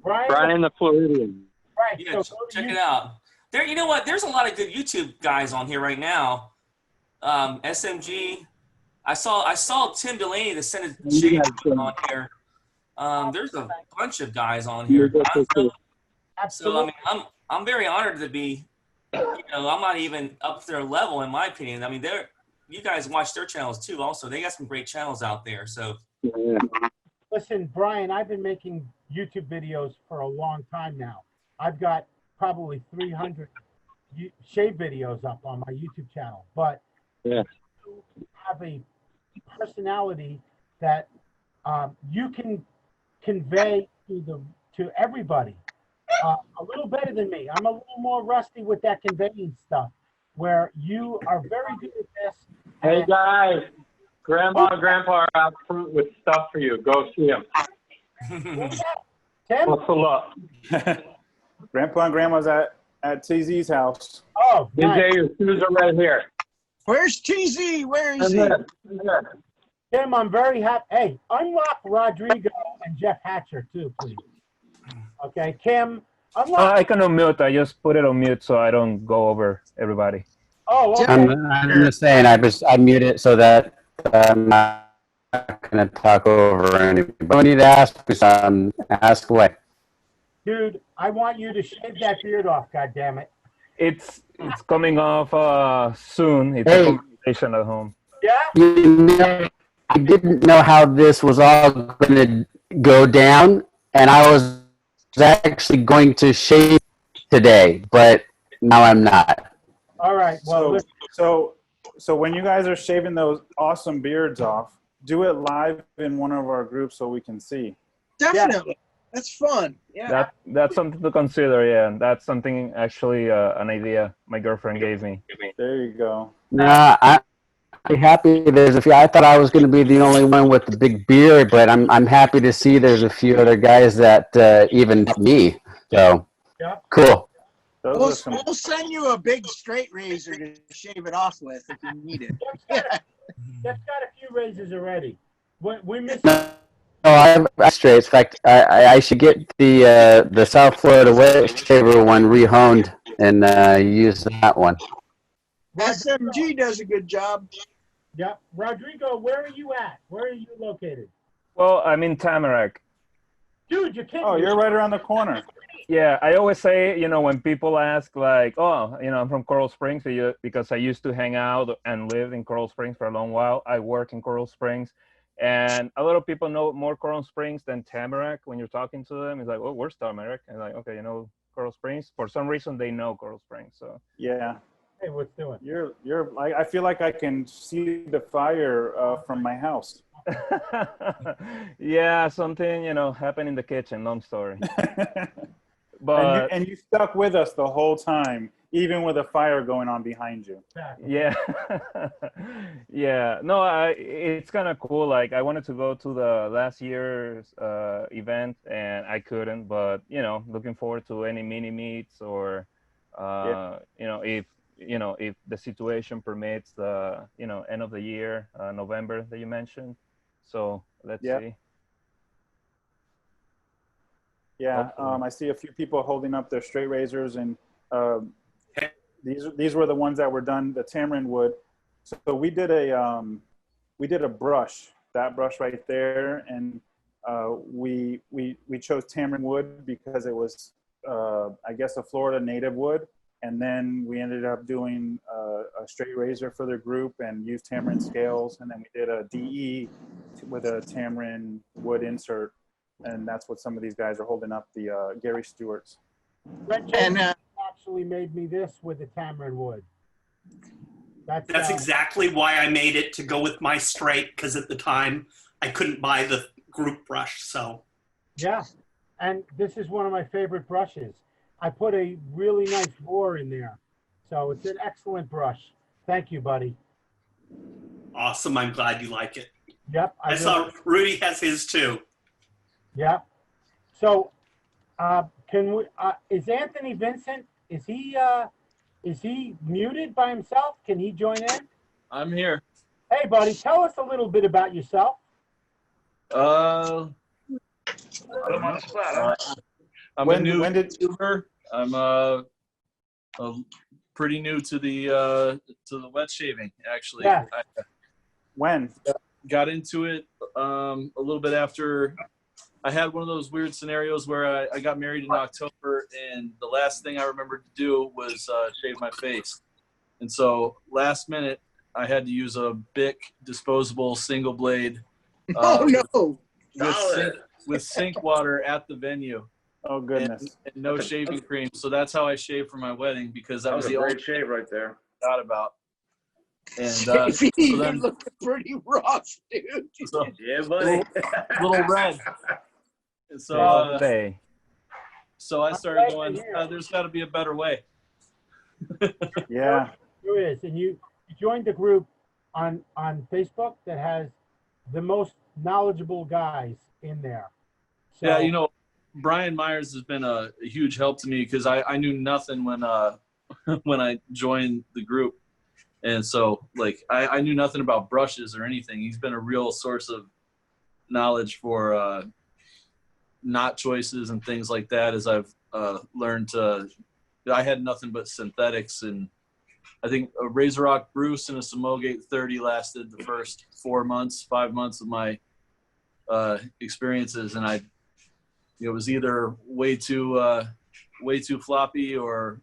Brian the Floridian. Right. Yeah, check it out. There, you know what? There's a lot of good YouTube guys on here right now. SMG. I saw Tim Delaney, the Senate Shade on here. There's a bunch of guys on here. So I mean, I'm very honored to be. I'm not even up to their level in my opinion. I mean, you guys watch their channels too. Also, they got some great channels out there. So. Listen, Brian, I've been making YouTube videos for a long time now. I've got probably 300 shave videos up on my YouTube channel, but you have a personality that you can convey to everybody a little better than me. I'm a little more rusty with that conveying stuff, where you are very good at this. Hey guys, Grandma and Grandpa are out front with stuff for you. Go see them. What's the look? Grandpa and Grandma's at TZ's house. Oh, nice. Your shoes are right here. Where's TZ? Where is he? Tim, I'm very happy. Hey, unlock Rodrigo and Jeff Hatcher too, please. Okay, Kim, unlock. I can unmute. I just put it on mute so I don't go over everybody. Oh, okay. I'm just saying, I mute it so that I'm not going to talk over anybody. But I need to ask me something. Ask away. Dude, I want you to shave that beard off, goddammit. It's coming off soon. It's a conversation at home. Yeah? You know, I didn't know how this was all going to go down, and I was actually going to shave today, but now I'm not. All right. Well, so when you guys are shaving those awesome beards off, do it live in one of our groups so we can see. Definitely. That's fun. Yeah. That's something to consider. Yeah, that's something actually an idea my girlfriend gave me. There you go. Nah, I'm happy there's a few. I thought I was going to be the only one with the big beard, but I'm happy to see there's a few other guys that even me. So cool. We'll send you a big straight razor to shave it off with if you need it. Jeff's got a few razors already. We missed. No, I'm straight. In fact, I should get the South Florida wet shaver one rehoned and use that one. SMG does a good job. Yeah. Rodrigo, where are you at? Where are you located? Well, I'm in Tamarack. Dude, you're kidding. Oh, you're right around the corner. Yeah, I always say, when people ask like, oh, I'm from Coral Springs because I used to hang out and live in Coral Springs for a long while. I work in Coral Springs. And a lot of people know more Coral Springs than Tamarack. When you're talking to them, it's like, oh, where's Tamarack? And like, okay, Coral Springs. For some reason, they know Coral Springs. So yeah. Hey, what's doing? I feel like I can see the fire from my house. Yeah, something happened in the kitchen. Long story. But and you stuck with us the whole time, even with a fire going on behind you. Yeah. Yeah. No, it's kind of cool. Like I wanted to go to the last year's event and I couldn't, but looking forward to any mini meets or if the situation permits the end of the year, November that you mentioned. So let's see. Yeah, I see a few people holding up their straight razors, and these were the ones that were done the tamarind wood. So we did a brush, that brush right there, and we chose tamarind wood because it was I guess a Florida native wood, and then we ended up doing a straight razor for the group and used tamarind scales, and then we did a DE with a tamarind wood insert. And that's what some of these guys are holding up, the Gary Stewart's. And actually made me this with the tamarind wood. That's exactly why I made it to go with my straight, because at the time I couldn't buy the group brush. So yeah, and this is one of my favorite brushes. I put a really nice bore in there, so it's an excellent brush. Thank you, buddy. Awesome! I'm glad you like it. Yep, I saw Rudy has his too. Yeah. So, can we? Is Anthony Vincent? Is he muted by himself? Can he join in? I'm here. Hey, buddy, tell us a little bit about yourself. Put him on the spot, huh? I'm When- a new when did- YouTuber. I'm pretty new to the wet shaving, actually. Yeah. I When? got into it a little bit after I had one of those weird scenarios where I got married in October, and the last thing I remembered to do was shave my face. And so last minute, I had to use a Bic disposable single blade. Oh, no. With sink water at the venue. Oh, goodness. And no shaving cream. So that's how I shaved for my wedding, because that was a the great only shave right there. I thought about. And JV, so you're then, looking pretty rough, dude. so, Yeah, buddy. little red. And so, so I started going, there's got to be a better way. Yeah. There is, and you joined the group on Facebook that has the most knowledgeable guys in there. So, Yeah, you know, Brian Myers has been a huge help to me, because I knew nothing when when I joined the group. And so, like, I knew nothing about brushes or anything. He's been a real source of knowledge for knot choices and things like that, as I've learned to. I had nothing but synthetics, and I think a Razor Rock Bruce and a Samogate 30 lasted the first 5 months of my experiences, and it was either way too floppy or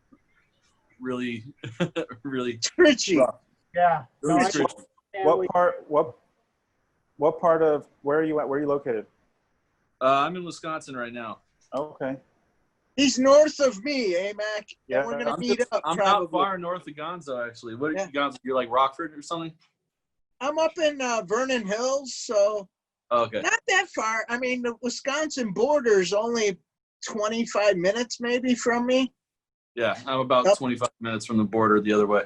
really really twitchy. Yeah. Really No, twitchy. What part of where are you at? Where are you located? I'm in Wisconsin right now. Okay. He's north of me, Mac? Yeah. And we're gonna I'm meet up. I'm probably. not far north of Gonzo, actually. What are you, Gonzo? You're like Rockford or something? I'm up in Vernon Hills, so Okay. not that far. I mean, the Wisconsin border is only 25 minutes maybe from me. Yeah, I'm about 25 minutes from the border the other way.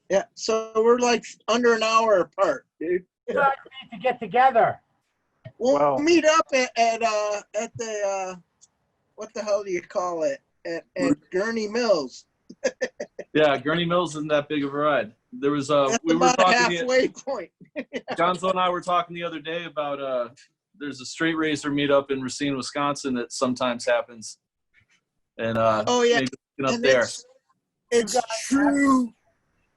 Yeah, so we're like under an hour apart, dude. you guys need to get together. We'll meet up at the what the hell do you call it? At Gurney Mills. Yeah, Gurney Mills isn't that big of a ride. There was That's we were about a talking. halfway point. Gonzo and I were talking the other day about there's a straight razor meetup in Racine, Wisconsin that sometimes happens, and Oh yeah, maybe we can up and there.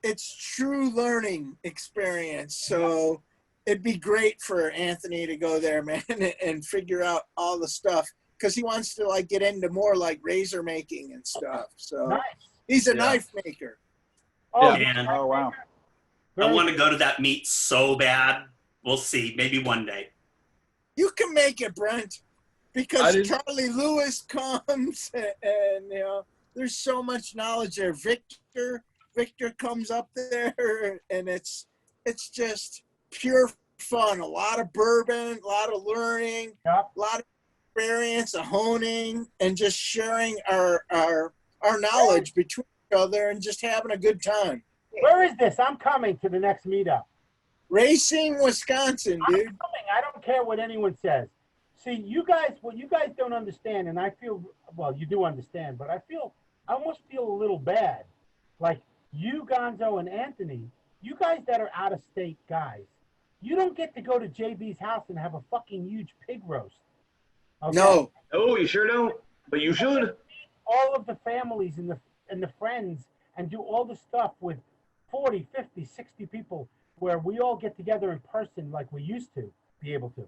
it's true learning experience. So it'd be great for Anthony to go there, man, and figure out all the stuff, because he wants to like get into more like razor making and stuff. So Nice. he's a knife maker. Oh, Man, Oh, wow. I want to go to that meet so bad. We'll see. Maybe one day. You can make it, Brent, I because didn't- Charlie Lewis comes, and you know there's so much knowledge there. Victor comes up there, and it's just pure fun. A lot of bourbon, a lot of learning, a lot of experience, a honing, and just sharing our knowledge between each other and just having a good time. Where is this? I'm coming to the next meetup. Racing, Wisconsin, I'm dude. coming. I don't care what anyone says. See, you guys, what you guys don't understand, and I feel, well, you do understand, but I almost feel a little bad. Like you, Gonzo, and Anthony, you guys that are out of state guys, you don't get to go to JV's house and have a fucking huge pig roast. Okay? No. Oh, you sure don't? But you should. All of the families and the friends and do all the stuff with 40, 50, 60 people where we all get together in person like we used to be able to.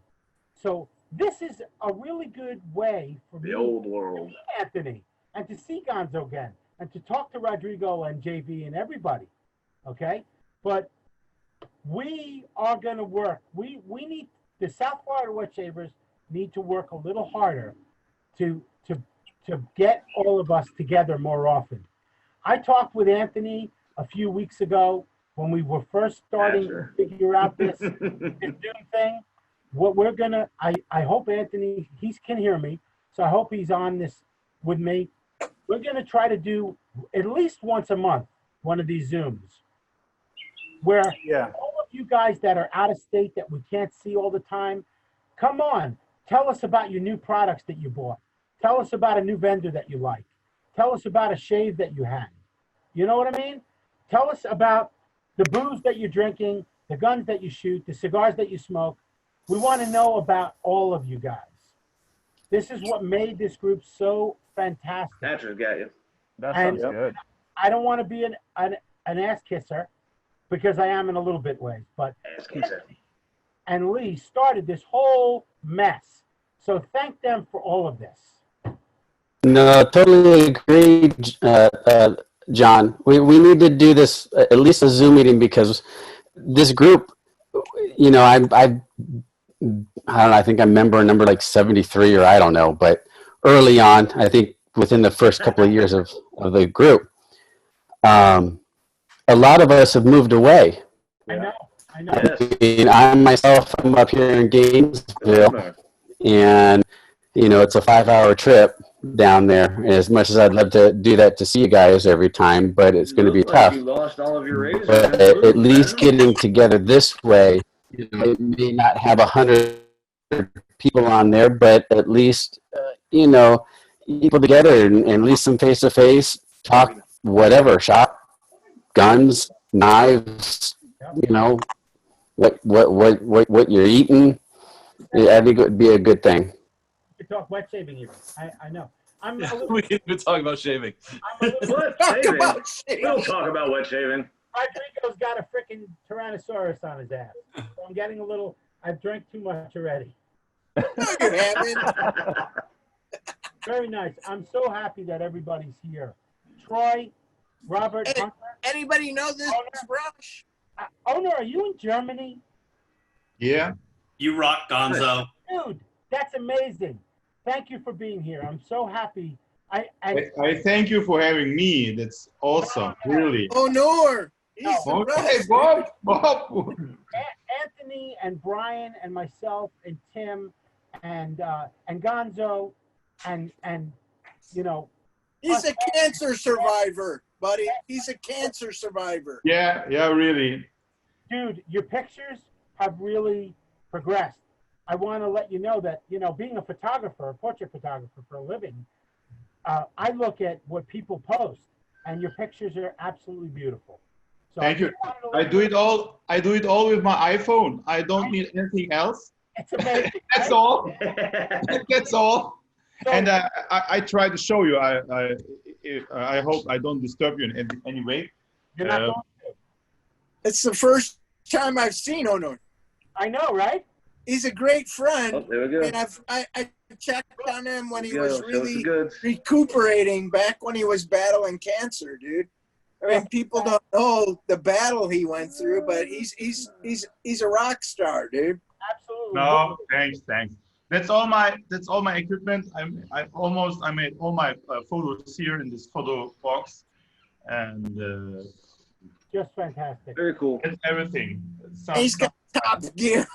So this is a really good way for me The old to world. see Anthony and to see Gonzo again and to talk to Rodrigo and JV and everybody. Okay? But we are going to work. We need, the South Florida Wet Shavers need to work a little harder to get all of us together more often. I talked with Anthony a few weeks ago when we were first starting to figure out this Zoom thing. What we're gonna, I hope Anthony, he can hear me, so I hope he's on this with me. We're gonna try to do at least once a month one of these Zooms where all of you guys that are out of state that we can't see all the time, come on, tell us about your new products that you bought. Tell us about a new vendor that you like. Tell us about a shave that you had. You know what I mean? Tell us about the booze that you're drinking, the guns that you shoot, the cigars that you smoke. We want to know about all of you guys. This is what made this group so fantastic. That just got you. That And sounds good. I don't want to be an ass kisser because I am in a little bit ways, but Ass kisser. and Lee started this whole mess. So thank them for all of this. No, totally agree, John. We need to do this, at least a Zoom meeting, because this group, you know, I don't know, I think I'm member number like 73 or I don't know, but early on, I think within the first couple of years of the group, a lot of us have moved away. I know. I know. I mean, I myself, I'm up here in Gainesville, and you know, it's a 5-hour trip down there. And as much as I'd love to do that to see you guys every time, but it's going to be Look like tough. you lost all of your razors. But and at glue, least man. getting together this way, you know, it may not have 100 people on there, but at least, you know, people together and at least some face to face, talk, whatever, shop, guns, knives, you know, what you're eating. I think it would be a good thing. We could talk wet shaving even. I know. I'm a little, We can even talk about shaving. I'm a little, Wet shaving? We'll talk about wet shaving. Rodrigo's got a freaking Tyrannosaurus on his ass. So I'm getting a little, I've drank too much already. No, you haven't. Very nice. I'm so happy that everybody's here. Troy, Robert, Hunter. Anybody know this brush? Owner, are you in Germany? Yeah. You rock, Gonzo. Dude, that's amazing. Thank you for being here. I'm so happy. I thank you for having me. That's awesome, really. Oh, Nor. He's the Okay, best. Bob. Anthony and Brian and myself and Tim and Gonzo and you know. He's a cancer survivor, buddy. He's a cancer survivor. Yeah, really. Dude, your pictures have really progressed. I want to let you know that, you know, being a photographer, a portrait photographer for a living, I look at what people post, and your pictures are absolutely beautiful. So Thank you. I do it all with my iPhone. I don't need anything else. It's amazing. That's all. That's all. And I try to show you. I hope I don't disturb you in any way. You're not going to. It's the first time I've seen Honor. I know, right? He's a great friend. Oh, there we go. And I checked on him when he Go, was show us really the goods. recuperating back when he was battling cancer, dude. I mean, people don't know the battle he went through, but he's a rock star, dude. Absolutely. No, thanks. That's all my equipment. I made all my photos here in this photo box, and just fantastic. Very cool. It's everything. He's got top gear.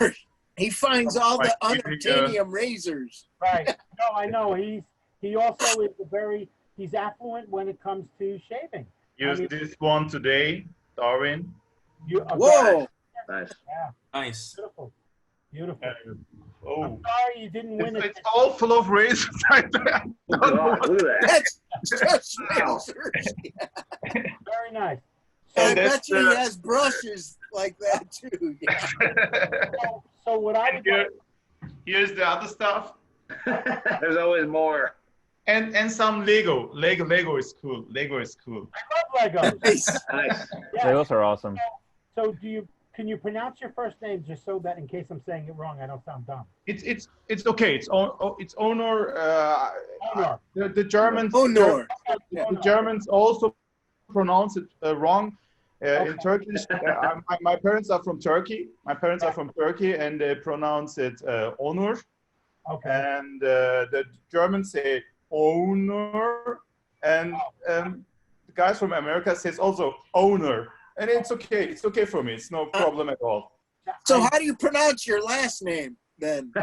He finds all the unobtainium razors. Right. No, I know. He also is he's affluent when it comes to shaving. Use this one today, Darwin. Whoa. Nice. Yeah. Nice. Beautiful. Oh. I'm sorry you didn't win it. It's all full of razors. God, look at that. That's just razors. Very nice. I bet you he has brushes like that too. Yeah. So what I would here's the other stuff. There's always more. And some Lego. Lego is cool. Lego is cool. I love Legos. Nice. Yeah. Legos are awesome. So can you pronounce your first name just so that in case I'm saying it wrong, I don't sound dumb? It's okay. It's Honor. Honor. The Germans. Honor. The Germans also pronounce it wrong. In Turkish, my parents are from Turkey. And they pronounce it Onur. Okay. And the Germans say owner, and the guys from America says also owner, and it's okay. It's okay for me. It's no problem at all. So how do you pronounce your last name then?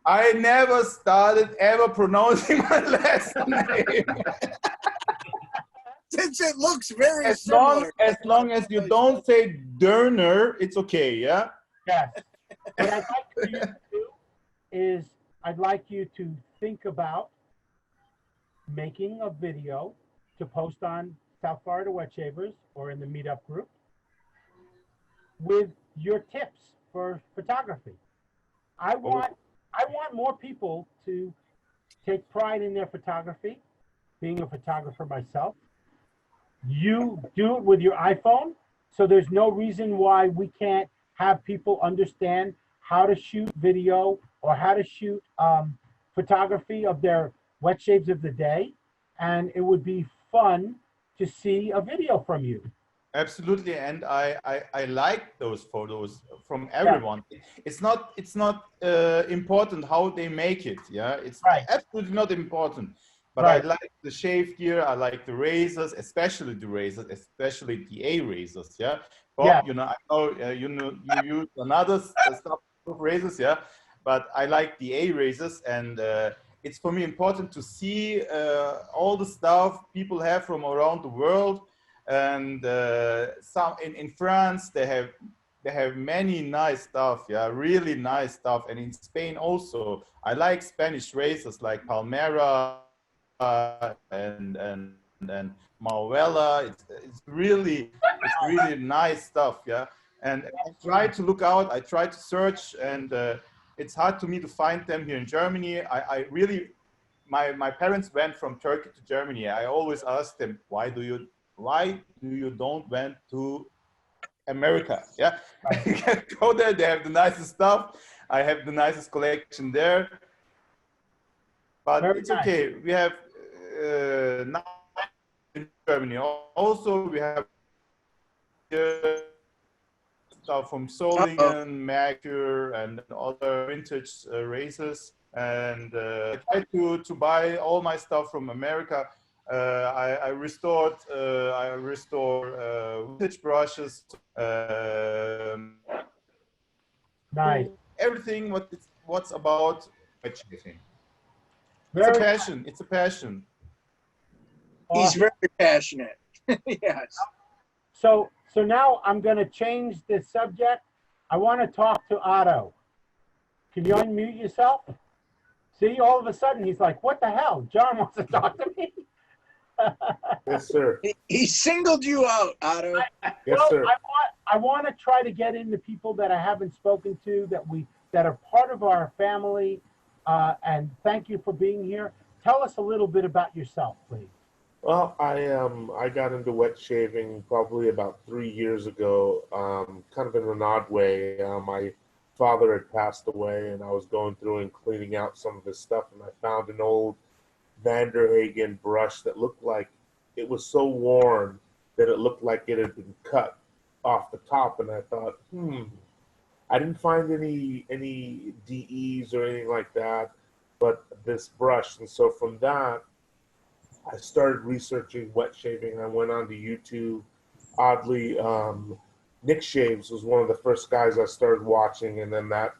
I never started ever pronouncing my last name. Since it looks very as similar. long as you don't say Derner, it's okay. Yeah. Yes. What I'd like for you to do is I'd like you to think about making a video to post on South Florida Wet Shavers or in the Meetup group with your tips for photography. I want more people to take pride in their photography, being a photographer myself. You do it with your iPhone, so there's no reason why we can't have people understand how to shoot video or how to shoot photography of their wet shaves of the day. And it would be fun to see a video from you. Absolutely, and I like those photos from everyone. It's not important how they make it. Yeah, it's absolutely not important. But I like the shave gear. I like the razors, especially the razors, especially the A razors. Yeah, Bob, you know, I know you use another stuff of razors. Yeah, but I like the A razors, and it's for me important to see all the stuff people have from around the world. And some in France they have many nice stuff, really nice stuff. And in Spain also, I like Spanish razors like Palmera and Maruela. It's really nice stuff, And I try to look out, I try to search, and it's hard to me to find them here in Germany. I really, my parents went from Turkey to Germany. I always ask them, why do you don't went to America? You can go there. They have the nicest stuff. I have the nicest collection there. But it's okay. We have in Germany also. We have stuff from Solingen, Mercure, and other vintage razors. And I try to buy all my stuff from America. I restore vintage brushes. Nice. Everything what's about wet shaving. It's a passion. It's a passion. He's very passionate. Yes. So now I'm going to change the subject. I want to talk to Otto. Can you unmute yourself? See, all of a sudden he's like, "What the hell? John wants to talk to me." Yes, sir. He singled you out, Otto. Yes, sir. I want to try to get into people that I haven't spoken to that are part of our family. And thank you for being here. Tell us a little bit about yourself, please. Well, I got into wet shaving probably about 3 years ago, kind of in an odd way. My father had passed away, and I was going through and cleaning out some of his stuff, and I found an old Vanderhagen brush that looked like it was so worn that it looked like it had been cut off the top. And I thought, I didn't find any DEs or anything like that, but this brush. And so from that, I started researching wet shaving. I went onto YouTube. Oddly, Nick Shaves was one of the first guys I started watching, and then that,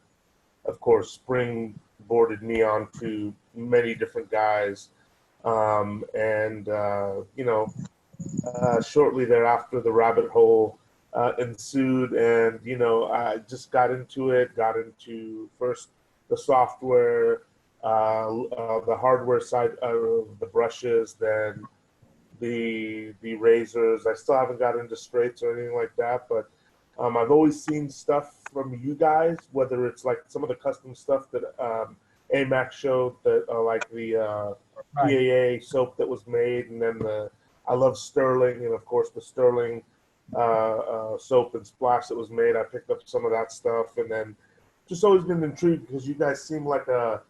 of course, springboarded me onto many different guys. Shortly thereafter, the rabbit hole ensued, and I just got into first the software, the hardware side of the brushes, then the razors. I still haven't got into straights or anything like that, but I've always seen stuff from you guys, whether it's like some of the custom stuff that AMAC showed, that like the PAA soap that was made, and then I love Sterling, and of course the Sterling soap and splash that was made. I picked up some of that stuff, and then just always been intrigued because you guys seem like a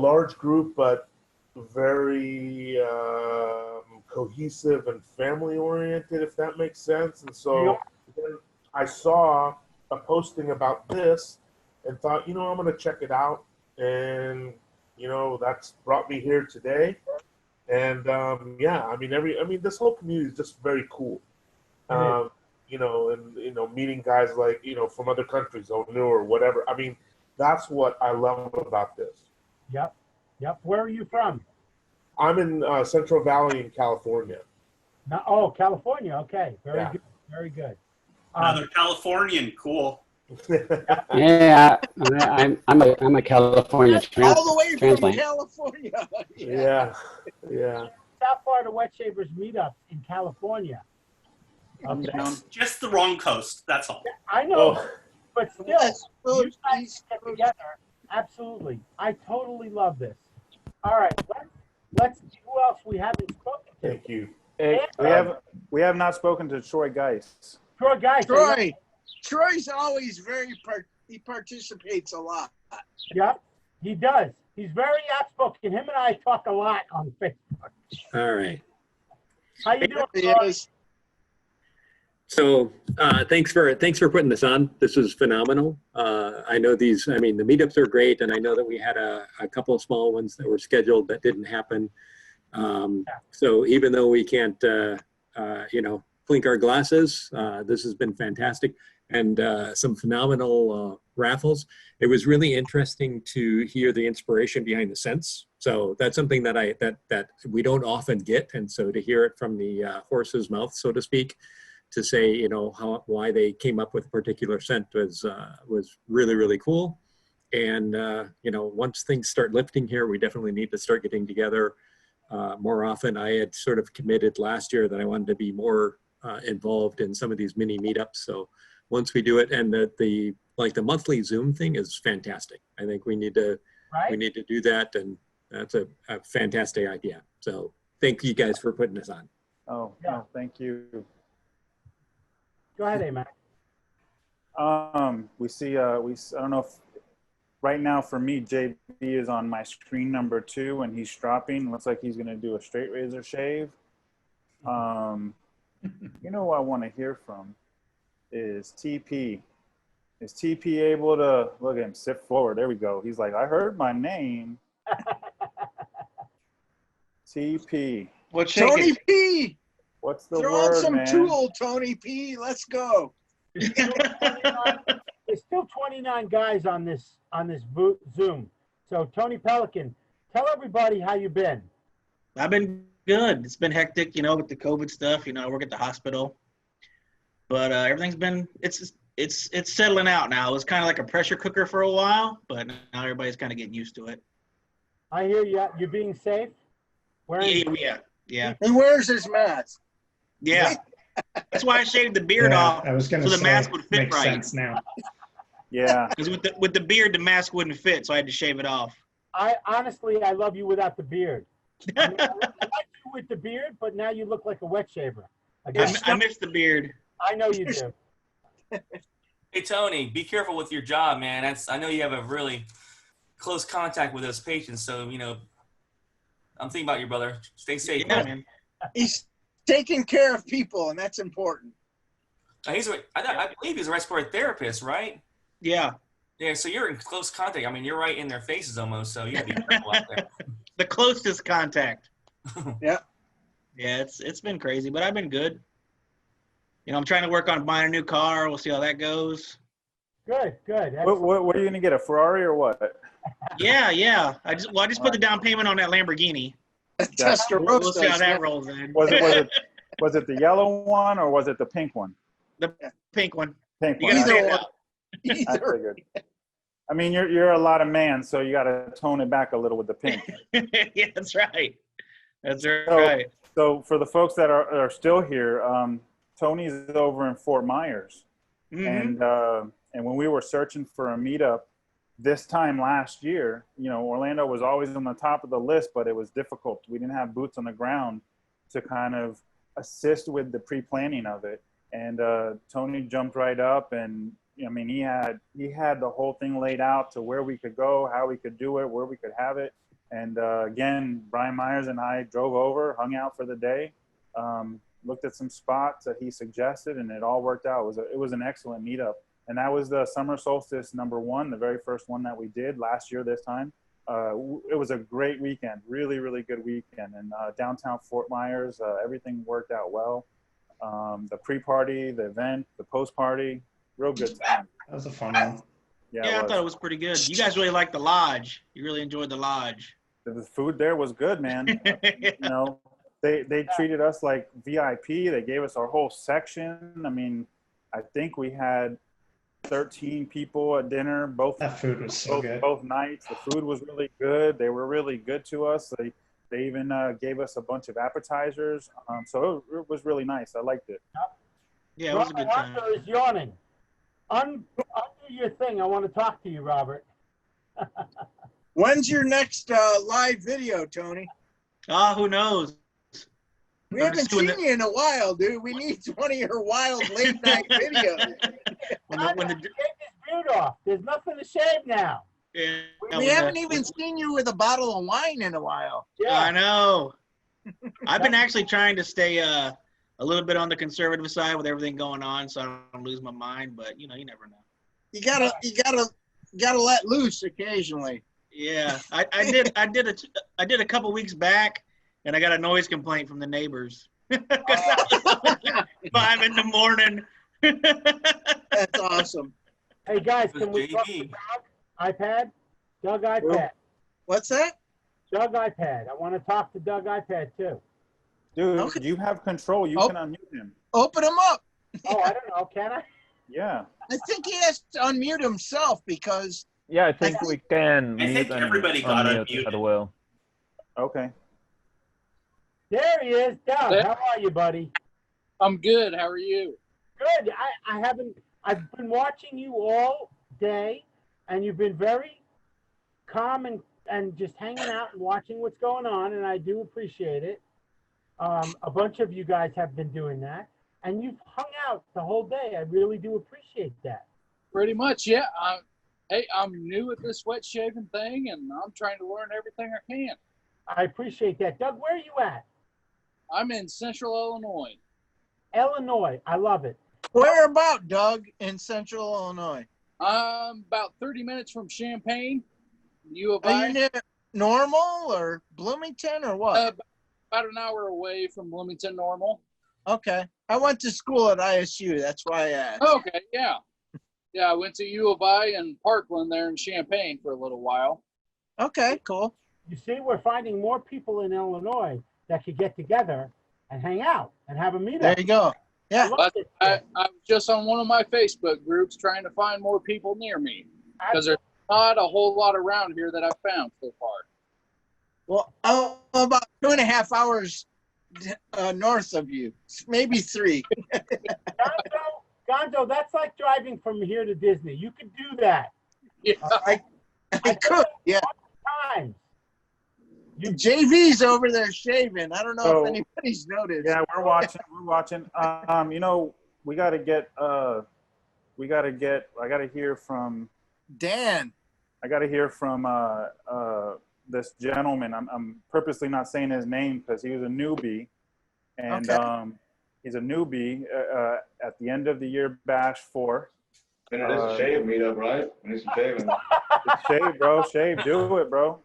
large group, but very cohesive and family oriented, if that makes sense. And so then I saw a posting about this and thought, I'm going to check it out. And, that's brought me here today. And this whole community is just very cool. Meeting guys like, from other countries, or whatever. I mean, that's what I love about this. Yep. Where are you from? I'm in Central Valley in California. California. Okay. Very good. Another Californian. Cool. Yeah, I'm a California all the way from transplant. California. Yeah. South Florida Wet Shavers Meet Up in California. Okay. Just the wrong coast. That's all. I know, but still, you guys get together Absolutely. I totally love this. All right, let's see who else we haven't spoken to. Thank you. Hey, we have not spoken to Troy Geis. Troy Geis. Troy's always he participates a lot. Yep, he does. He's very outspoken. Him and I talk a lot on Facebook. All right. How you doing, Troy? So thanks for putting this on. This is phenomenal. I know the meetups are great, and I know that we had a couple of small ones that were scheduled that didn't happen. So even though we can't, clink our glasses, this has been fantastic, and some phenomenal raffles. It was really interesting to hear the inspiration behind the scents. So that's something that that we don't often get, and so to hear it from the horse's mouth, so to speak, to say why they came up with a particular scent was really, really cool. And once things start lifting here, we definitely need to start getting together more often. I had sort of committed last year that I wanted to be more involved in some of these mini meetups. So once we do it, and the monthly Zoom thing is fantastic. I think we need to do that, and that's a fantastic idea. So thank you guys for putting this on. Oh, yeah. No, thank you. Go ahead, Mac. We see, I don't know if right now for me, JB is on my screen number 2 and he's stropping. Looks like he's going to do a straight razor shave. Who I want to hear from is TP. Is TP able to, look at him, sit forward. There we go. He's like, I heard my name. TP. Tony P. What's the Throw word, on some man? tool, Tony P. Let's go. There's still 29 guys on this Zoom. So Tony Pelican, tell everybody how you've been. I've been good. It's been hectic, with the COVID stuff. I work at the hospital, but everything's been it's settling out now. It was kind of like a pressure cooker for a while, but now everybody's kind of getting used to it. I hear you. You're being safe. Yeah. He wears his mask. Yeah. That's why I shaved the beard off. I was going to so say, the mask would fit makes right. sense now. Yeah. Because with the beard, the mask wouldn't fit, so I had to shave it off. I love you without the beard. I like you with the beard, but now you look like a wet shaver. I miss the beard. I know you do. Hey Tony, be careful with your job, man. I know you have a really close contact with those patients, so I'm thinking about you, brother. Stay safe, man. He's taking care of people, and that's important. I believe he's a respiratory therapist, right? Yeah. Yeah, so you're in close contact. I mean, you're right in their faces almost, so you gotta be careful out there. The closest contact. Yeah. Yeah, it's been crazy, but I've been good. I'm trying to work on buying a new car. We'll see how that goes. Good. What are you gonna get? A Ferrari or what? Yeah. I just put the down payment on that Lamborghini. We'll see how that rolls in. Was it the yellow one or was it the pink one? The pink one. Pink You one. gotta stand out. I figured. I mean, you're a lot of man, so you got to tone it back a little with the pink. Yeah, that's right. That's right. So for the folks that are still here, Tony's over in Fort Myers, and when we were searching for a meetup this time last year, Orlando was always on the top of the list, but it was difficult. We didn't have boots on the ground to kind of assist with the pre-planning of it. And Tony jumped right up, and I mean, he had the whole thing laid out to where we could go, how we could do it, where we could have it. And again, Brian Myers and I drove over, hung out for the day, looked at some spots that he suggested, and it all worked out. It was an excellent meetup. And that was the Summer Solstice #1, the very first one that we did last year this time. It was a great weekend, really, really good weekend. And downtown Fort Myers, everything worked out well. The pre-party, the event, the post-party, real good time. That was a fun one. Yeah, I thought it was pretty good. You guys really liked the lodge. You really enjoyed the lodge. The food there was good, man. They treated us like VIP. They gave us our whole section. I mean, I think we had 13 people at dinner. That food was so good. Both nights. The food was really good. They were really good to us. They even gave us a bunch of appetizers. So it was really nice. I liked it. Yeah, it was a good time. Robert is yawning. Undo your thing. I want to talk to you, Robert. When's your next live video, Tony? Who knows? We I'm haven't just doing seen you in a while, dude. We need one of your wild late night videos. When the Take this beard off. There's nothing to shave now. yeah, We haven't even seen you with a bottle of wine in a while. I know. I've been actually trying to stay a little bit on the conservative side with everything going on, so I don't lose my mind. But you never know. You gotta let loose occasionally. Yeah, I did a couple weeks back, and I got a noise complaint from the neighbors. 5 in the morning. That's awesome. Hey guys, can we talk to Doug iPad? Doug iPad. What's that? Doug iPad. I want to talk to Doug iPad too. Dude, you have control. You can unmute him. Open him up. Oh, I don't know. Can I? Yeah. I think he has to unmute himself because. Yeah, I think we can I mute think and everybody got unmute as well. Okay. There he is, Doug. How are you, buddy? I'm good. How are you? Good. I've been watching you all day, and you've been very calm and just hanging out and watching what's going on, and I do appreciate it. A bunch of you guys have been doing that, and you've hung out the whole day. I really do appreciate that. Pretty much, yeah. Hey, I'm new at this wet shaving thing, and I'm trying to learn everything I can. I appreciate that. Doug, where are you at? I'm in Central Illinois. Illinois. I love it. Where about, Doug, in Central Illinois? About 30 minutes from Champaign, U of Are I. you near Normal or Bloomington or what? About an hour away from Bloomington Normal. Okay. I went to school at ISU. That's why I asked. Okay, yeah. Yeah, I went to U of I in Parkland there in Champaign for a little while. Okay, cool. You see, we're finding more people in Illinois that could get together and hang out and have a meetup. There you go. Yeah. I was just on one of my Facebook groups trying to find more people near me because there's not a whole lot around here that I've found so far. Well, about 2.5 hours north of you, maybe 3. Gonzo, that's like driving from here to Disney. You could do that. Yeah, I could. Yeah. Times. JV's over there shaving. I don't know So, if anybody's noticed. Yeah, we're watching. We're watching. We got to get. I got to hear from Dan. I got to hear from this gentleman. I'm purposely not saying his name because he was a newbie, and he's a newbie at the end of the year bash 4. And it is a shave meetup, right? We need some shaving. Shave, bro. Shave. Do it, bro.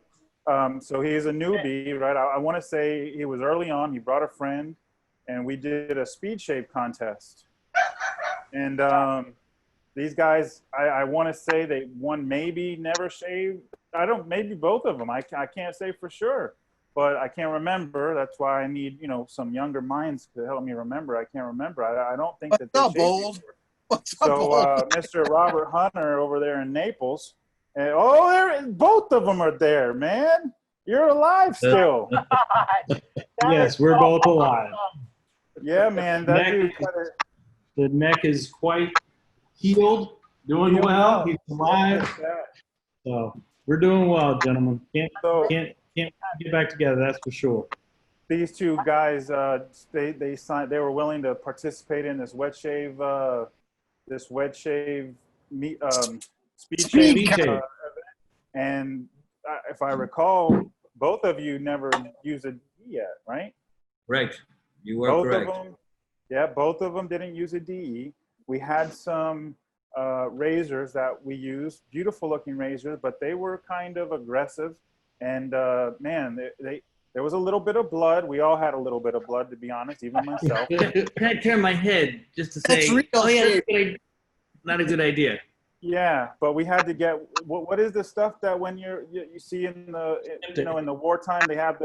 So he's a newbie, right? I want to say he was early on. He brought a friend, and we did a speed shave contest. And these guys, I want to say they one maybe never shaved. Maybe both of them. I can't say for sure, but I can't remember. That's why I need some younger minds to help me remember. I can't remember. I don't think that they shaved before. So Mr. Robert Hunter over there in Naples. And both of them are there, man. You're alive still. Yes, we're both alive. Yeah, man. The neck is quite healed, doing well. He's alive. So we're doing well, gentlemen. Can't get back together, that's for sure. These two guys, they signed. They were willing to participate in this wet shave meet. Speed shave. And if I recall, both of you never used a D yet, right? Right. You are both correct. Of them, yeah, both of them didn't use a DE. We had some razors that we used, beautiful looking razors, but they were kind of aggressive. And man, there was a little bit of blood. We all had a little bit of blood, to be honest, even myself. Can I turn my head just to say, not a good idea. Yeah, but we had to get what is the stuff that when you see in the wartime they have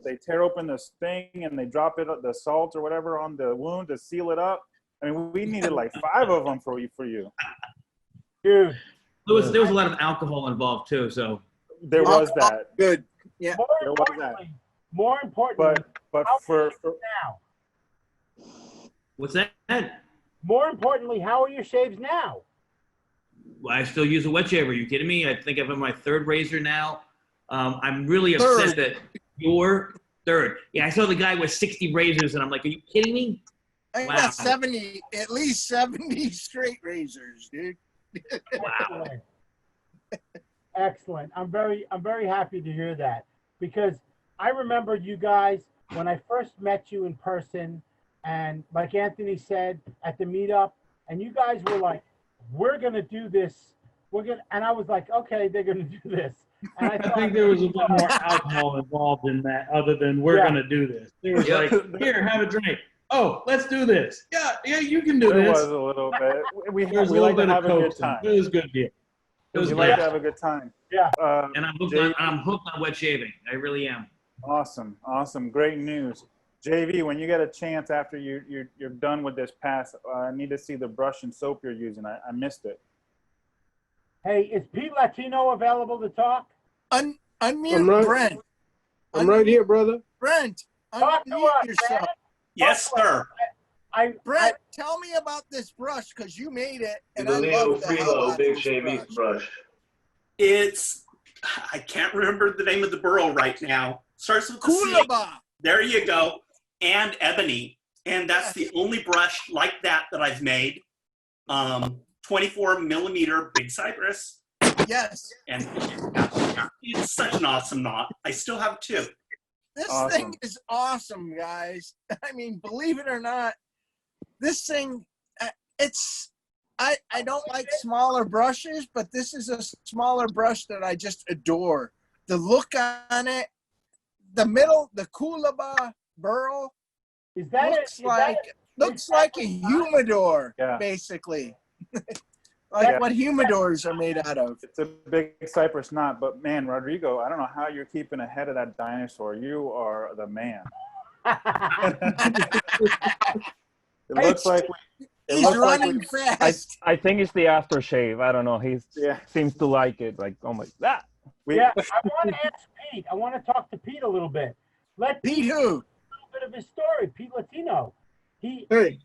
they tear open this thing and they drop the salt or whatever on the wound to seal it up. I mean, we needed like 5 of them for you. Dude, there was a lot of alcohol involved too, so there was that. Good. Yeah. There was that. More importantly, but for now. What's that? More importantly, how are your shaves now? I still use a wet shaver. Are you kidding me? I think I'm on my third razor now. I'm really upset that you're third. Yeah, I saw the guy with 60 razors, and I'm like, are you kidding me? I Wow. got 70, at least 70 straight razors, dude. Wow. Excellent. I'm very happy to hear that, because I remember you guys when I first met you in person, and like Anthony said at the meetup, and you guys were like, "We're gonna do this. And I was like, "Okay, they're gonna do this." And I think there was a bit more alcohol involved in that, other than we're gonna do this. There was like, here, have a drink. Oh, let's do this. Yeah, you can do There this. was a little bit. We There's a like little to bit have of a good coaxing. time. It was a good deal. We like to have a good time. Yeah. And I'm hooked on wet shaving. I really am. Awesome. Great news. JV, when you get a chance after you're done with this pass, I need to see the brush and soap you're using. I missed it. Hey, is Pete Latino available to talk? Unmute Brent. I'm right here, brother. Brent, Talk to unmute us, yourself. Yes, sir. Brent, tell me about this brush, because you made it, and The I Leo love the hell Freelo out Big of this Shavy brush. It's, I can't remember the name of the burl right now. Starts with the C. Coolaba. There you go. And ebony. And that's the only brush like that I've made. 24 millimeter big cypress. Yes. And it's such an awesome knot. I still have two. This Awesome. thing is awesome, guys. I mean, believe it or not, this thing, I don't like smaller brushes, but this is a smaller brush that I just adore. The look on it, the middle, the Coolaba burl, looks like a humidor, basically. Like what humidors are made out of. It's a big cypress knot, but man, Rodrigo, I don't know how you're keeping ahead of that dinosaur. You are the man. It looks like he's running fast. I think it's the aftershave. I don't know. He seems to like it. Like, oh my, I want to ask Pete. I want to talk to Pete a little bit. Let Pete who? A little bit of his story. Pete Latino. Hey.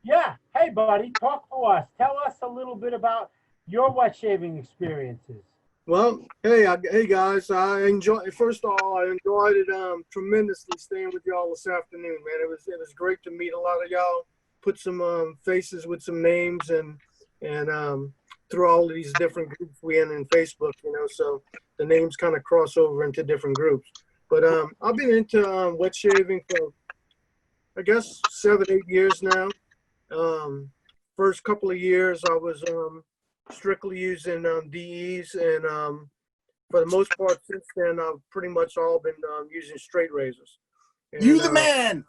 Yeah. Hey, buddy. Talk to us. Tell us a little bit about your wet shaving experiences. Well, hey guys. First of all, I enjoyed it tremendously staying with y'all this afternoon, man. It was great to meet a lot of y'all. Put some faces with some names and through all of these different groups we in Facebook, so the names kind of cross over into different groups. But I've been into wet shaving for, I guess, 7-8 years now. First couple of years I was strictly using DEs, and for the most part since then I've pretty much all been using straight razors. And, you the man.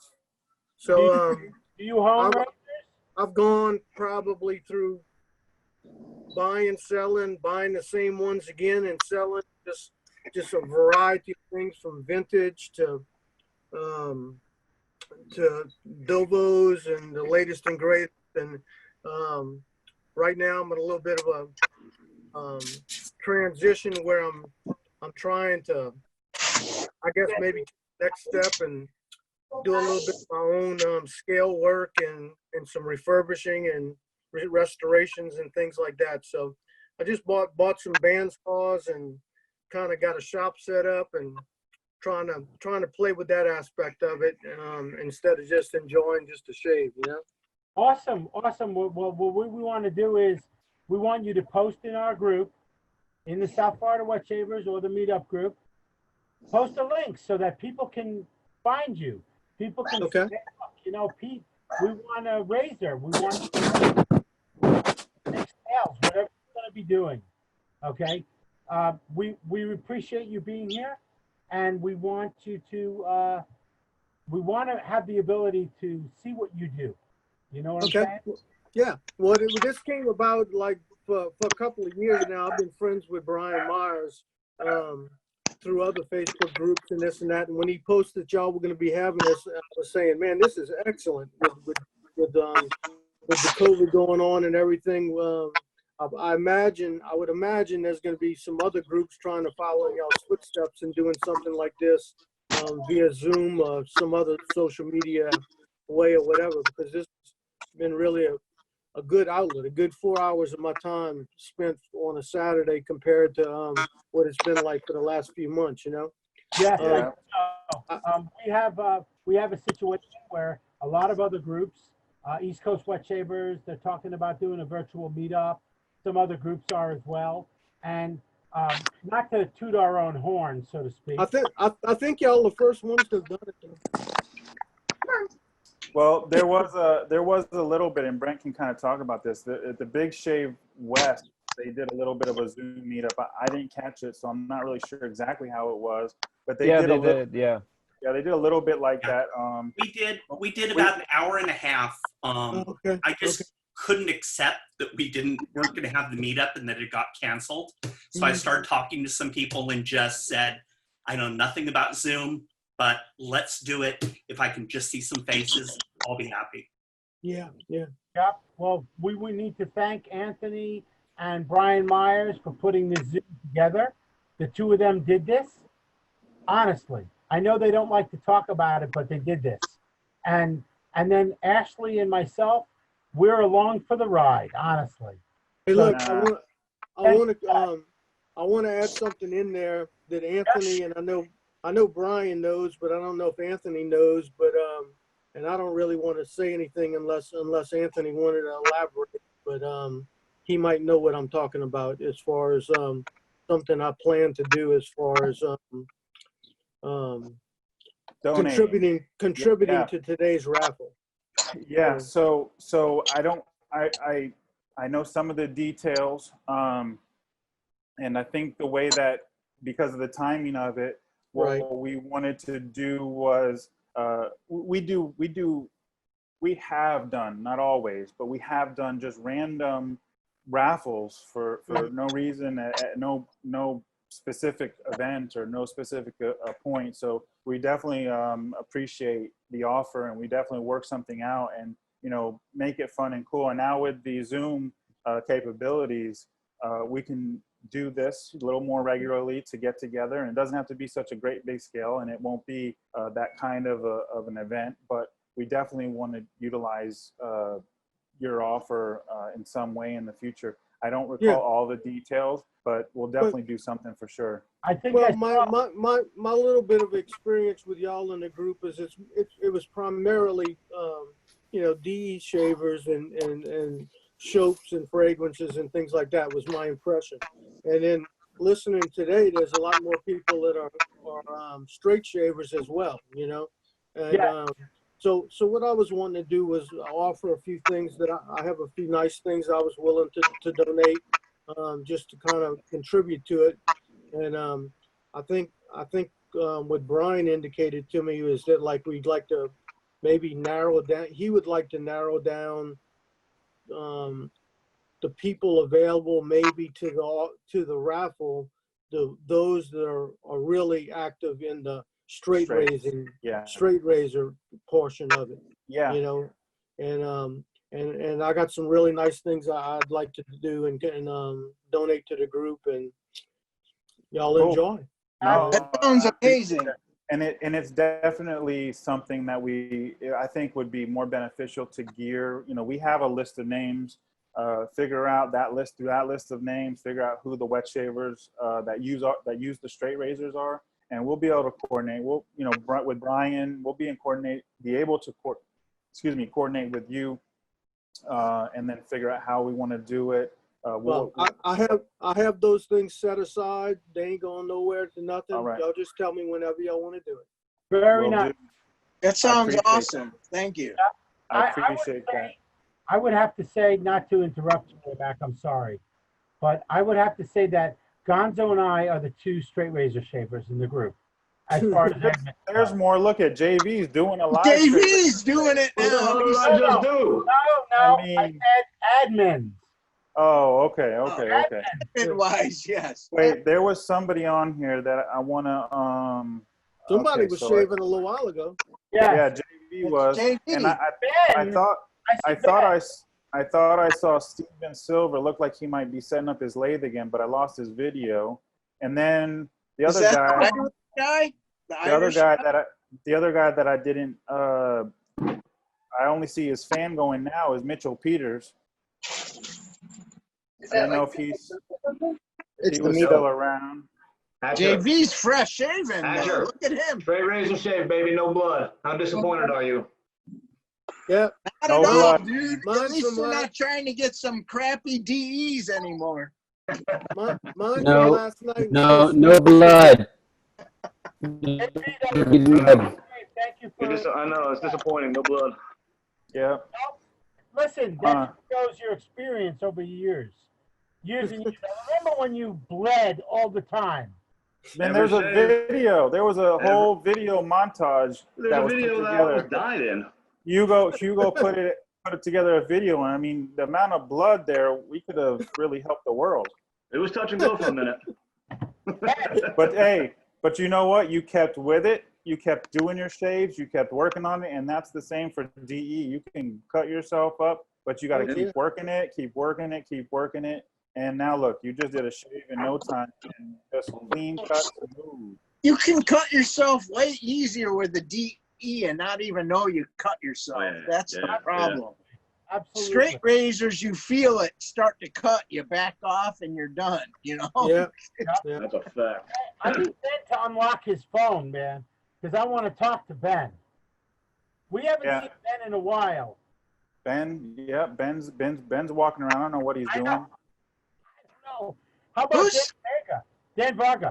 So do you home razors? I've gone probably through buying, selling, buying the same ones again and selling, just a variety of things from vintage to Dovos and the latest and greatest. And right now I'm in a little bit of a transition where I'm trying to, I guess, maybe next step and do a little bit of my own scale work and some refurbishing and restorations and things like that. So I just bought some band saws and kind of got a shop set up and trying to play with that aspect of it instead of just enjoying just a shave, Awesome. What we want to do is we want you to post in our group, in the South Florida Wet Shavers or the Meetup group, post a link so that people can find you. People can say, Pete, we want a razor. We want sales, whatever you're going to be doing. Okay? We appreciate you being here, and we want you to have the ability to see what you do. You know what I'm saying? Yeah. Well, this came about like for a couple of years now. I've been friends with Brian Myers through other Facebook groups and this and that. And when he posted y'all were going to be having this, I was saying, man, this is excellent with the COVID going on and everything. I would imagine there's going to be some other groups trying to follow y'all's footsteps and doing something like this via Zoom or some other social media way or whatever, because this has been really a good outlet, a good 4 hours of my time spent on a Saturday compared to what it's been like for the last few months, you know? Yes, we have a situation where a lot of other groups, East Coast Wet Shavers, they're talking about doing a virtual meetup. Some other groups are as well, and not to toot our own horn, so to speak. I think y'all the first ones to have done it. Though. Well, there was a little bit, and Brent can kind of talk about this. The Big Shave West, they did a little bit of a Zoom meetup. I didn't catch it, so I'm not really sure exactly how it was. But they did a little. Yeah, they did a little bit like that. We did about an hour and a half. I just couldn't accept that weren't going to have the meetup and that it got canceled. So I started talking to some people and just said, I know nothing about Zoom, but let's do it. If I can just see some faces, I'll be happy. Yeah. Yep. Well, we need to thank Anthony and Brian Myers for putting this Zoom together. The two of them did this. Honestly, I know they don't like to talk about it, but they did this. And then Ashley and myself, we're along for the ride, honestly. Hey, look, I want to add something in there that Anthony and I know Brian knows, but I don't know if Anthony knows. But and I don't really want to say anything unless Anthony wanted to elaborate. But he might know what I'm talking about as far as something I plan to do as far as contributing to today's raffle. Yeah. So I know some of the details, and I think the way that, because of the timing of it, what we wanted to do was we have done, not always, but we have done just random raffles for no reason, at no specific event or no specific point. So we definitely appreciate the offer, and we definitely work something out and make it fun and cool. And now with the Zoom capabilities, we can do this a little more regularly to get together, and it doesn't have to be such a great big scale, and it won't be that kind of an event, but we definitely want to utilize your offer in some way in the future. I don't recall all the details, but we'll definitely do something for sure. I think my little bit of experience with y'all in the group is it was primarily DE shavers and soaps and fragrances and things like that was my impression. And then listening today, there's a lot more people that are straight shavers as well, And so what I was wanting to do was offer a few things that I have a few nice things I was willing to donate, just to kind of contribute to it. And I think what Brian indicated to me is that we'd like to maybe narrow it down. He would like to narrow down the people available maybe to the raffle, those that are really active in the straight razor portion of it. And I got some really nice things I'd like to do and donate to the group, and y'all enjoy. That sounds amazing. And it's definitely something that I think would be more beneficial to gear. We have a list of names, figure out through that list of names, figure out who the wet shavers that use the straight razors are, and we'll be able to coordinate. With Brian, we'll be able to coordinate with you, and then figure out how we want to do it. I have those things set aside. They ain't going nowhere to nothing. Right. Y'all just tell me whenever y'all want to do it. Very nice. That sounds awesome. Thank you. I appreciate that. I would have to say, not to interrupt you back, I'm sorry, but I would have to say that Gonzo and I are the two straight razor shavers in the group. As far as there's more. Look at JV's doing a live. JV's doing it now. What did I just do? No, I said admins. Oh, okay. Admin-wise, yes. Wait, there was somebody on here that I want to. Somebody was shaving a little while ago. Yeah, JV was, and I thought I saw Steven Silver look like he might be setting up his lathe again, but I lost his video. And then the other guy that I didn't. I only see his fan going now is Mitchell Peters. I didn't know if he It's the was meetup. still around. JV's fresh shaven. Hatcher. Look at him. Straight razor shave, baby, no blood. How disappointed are you? Yeah. Not No at all, blood. dude. Mine's At least from they're last- not trying to get some crappy DEs anymore. Mine's from No, last night. no, no blood. Thank you I know, it's disappointing, no blood. Yeah. Listen, that shows your experience over years. Years and years. I remember when you bled all the time. Then there's a video. There was a whole video montage There's that a was video put that I together. almost died in. Hugo put it together a video, and I mean the amount of blood there, we could have really helped the world. It was touch and go for a minute. But hey, but you know what? You kept with it. You kept doing your shaves. You kept working on it, and that's the same for DE. You can cut yourself up, but you got to keep working it, keep working it, keep working it. And now look, you just did a shave in no time, and just clean cut, smooth. You can cut yourself way easier with the DE and not even know you cut yourself. That's the problem. Absolutely. Straight razors, you feel it start to cut, you back off, and you're done. You know. Yeah. That's a fact. I need Ben to unlock his phone, man, because I want to talk to Ben. We haven't seen Ben in a while. Ben, yeah, Ben's walking around. I don't know what he's doing. No. How about Dan Varga?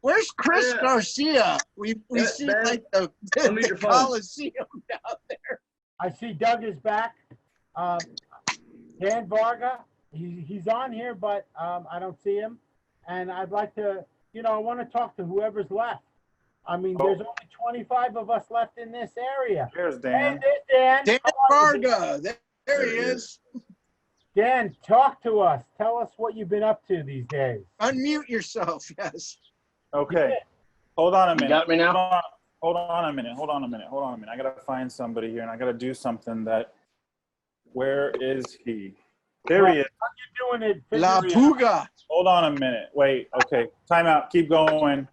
Where's Chris Garcia? We see Ben, like the unmute your phone. Coliseum down there. I see Doug is back. Dan Varga, he's on here, but I don't see him. And I'd like to, I want to talk to whoever's left. I mean, there's only 25 of us left in this area. There's Dan. Hey, there's Dan. Dan Varga. There he is. Dan, talk to us. Tell us what you've been up to these days. Unmute yourself, yes. Okay. Hold on a minute. You got me now? Hold on a minute. I got to find somebody here, and I got to do something that, where is he? There he is. How you doing it? La Puga. Hold on a minute. Wait, okay. Time out. Keep going.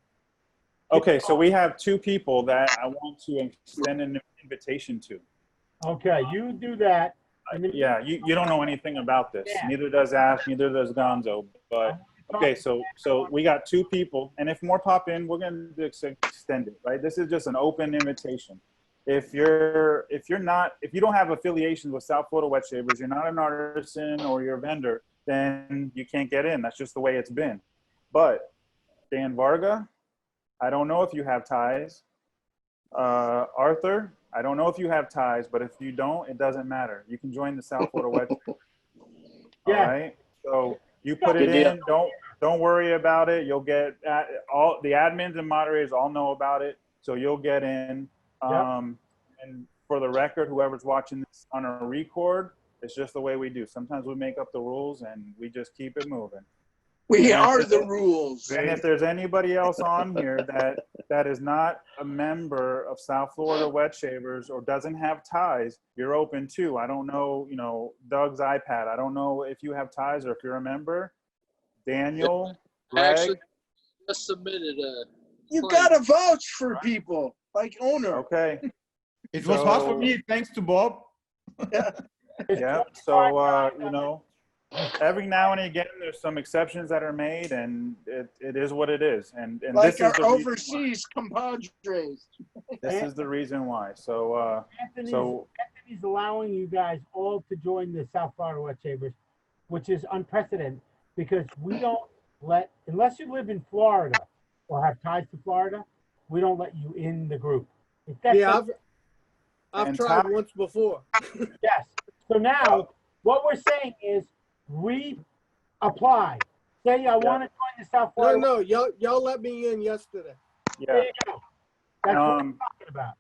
Okay, so we have two people that I want to extend an invitation to. Okay, you do that. Yeah, you don't know anything about this. Yeah. Neither does Ash, neither does Gonzo. But okay, so we got two people, and if more pop in, we're going to extend it, right? This is just an open invitation. If you don't have affiliations with South Florida Wet Shavers, you're not an artisan or you're a vendor, then you can't get in. That's just the way it's been. But Dan Varga, I don't know if you have ties. Arthur, I don't know if you have ties, but if you don't, it doesn't matter. You can join the South Florida Wet Shavers. Yeah. All right. So you put it in. Don't worry about it. You'll get all the admins and moderators all know about it, so you'll get in. And for the record, whoever's watching this on a record, it's just the way we do. Sometimes we make up the rules and we just keep it moving. We are the rules. And if there's anybody else on here that is not a member of South Florida Wet Shavers or doesn't have ties, you're open too. I don't know, Doug's iPad. I don't know if you have ties or if you're a member. Daniel, Greg. Actually, just submitted a. You gotta vouch for people like owner. Okay. It was hard for me, thanks to Bob. Yeah. So every now and again, there's some exceptions that are made, and it is what it is. And like this our is the overseas compadres. This is the reason why. So Anthony's allowing you guys all to join the South Florida Wet Shavers, which is unprecedented because we don't unless you live in Florida or have ties to Florida, we don't let you in the group. I've tried once before. Yes. So now what we're saying is reapply. Say I want to join the South Florida. No, y'all let me in yesterday. Yeah. There you go. That's what I'm talking about.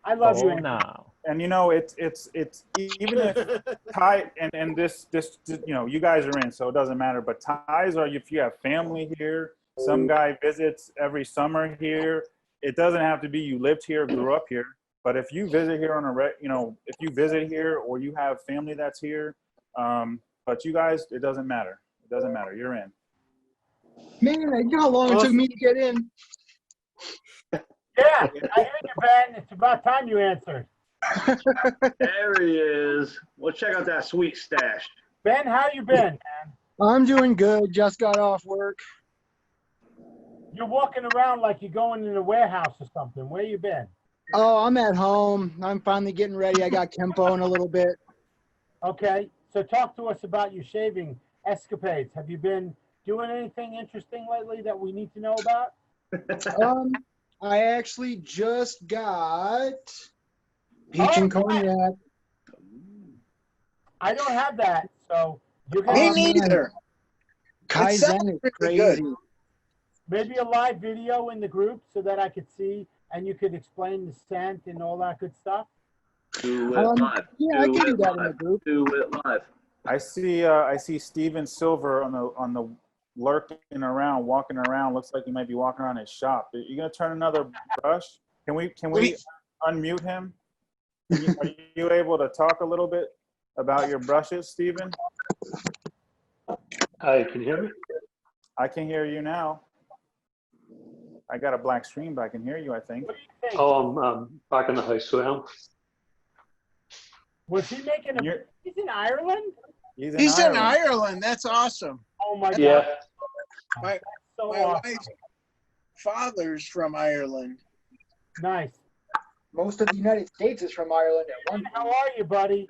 I love you. now. And it's even if tie and this you guys are in, so it doesn't matter. But ties are if you have family here. Some guy visits every summer here. It doesn't have to be you lived here, grew up here. But if you visit here on if you visit here or you have family that's here, but you guys, it doesn't matter. It doesn't matter. You're in. Man, you know how long it took me to get in? Yeah, I hear you, Ben. It's about time you answered. There he is. Let's check out that sweet stash. Ben, how you been, man? I'm doing good. Just got off work. You're walking around like you're going in a warehouse or something. Where you been? Oh, I'm at home. I'm finally getting ready. I got Kempo in a little bit. Okay, so talk to us about your shaving escapades. Have you been doing anything interesting lately that we need to know about? I actually just got peach and cognac. I don't have that, so you're Me gonna neither. Kaizen is crazy. maybe a live video in the group so that I could see and you could explain the scent and all that good stuff. Do it live. Yeah, I do can do it that in live. the group. Do it live. I see Steven Silver on the lurking around, walking around. Looks like he might be walking around his shop. Are you gonna turn another brush? Can we unmute him? Are you able to talk a little bit about your brushes, Steven? Hi, can you hear me? I can hear you now. I got a black screen, but I can hear you, I think. Oh, I'm back in the house, so I am. Was he making a? He's in Ireland. He's in Ireland. That's awesome. Oh my Yeah. God. My wife's father's from Ireland. Nice. Most of the United States is from Ireland at one point. How are you, buddy?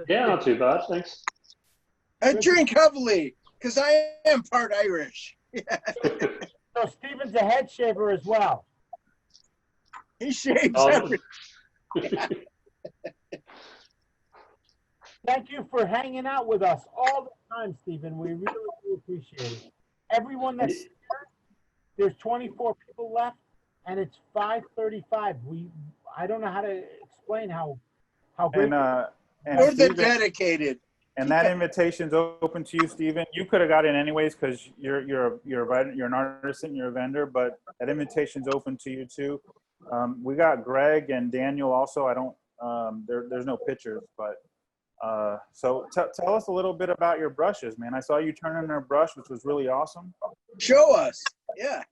Yeah, not too bad, thanks. I drink heavily because I am part Irish. So Steven's a head shaver as well. He shaves Oh. everything. Thank you for hanging out with us all the time, Steven. We really do appreciate it. Everyone that's here, there's 24 people left, and it's 5:35. I don't know how to explain how great. And We're the Steven, dedicated. and that invitation's open to you, Steven. You could have got in anyways because you're an artisan, you're a vendor, but that invitation's open to you too. We got Greg and Daniel also. I don't. There's no pictures, but. So tell us a little bit about your brushes, man. I saw you turning a brush, which was really awesome. Show us. Yeah.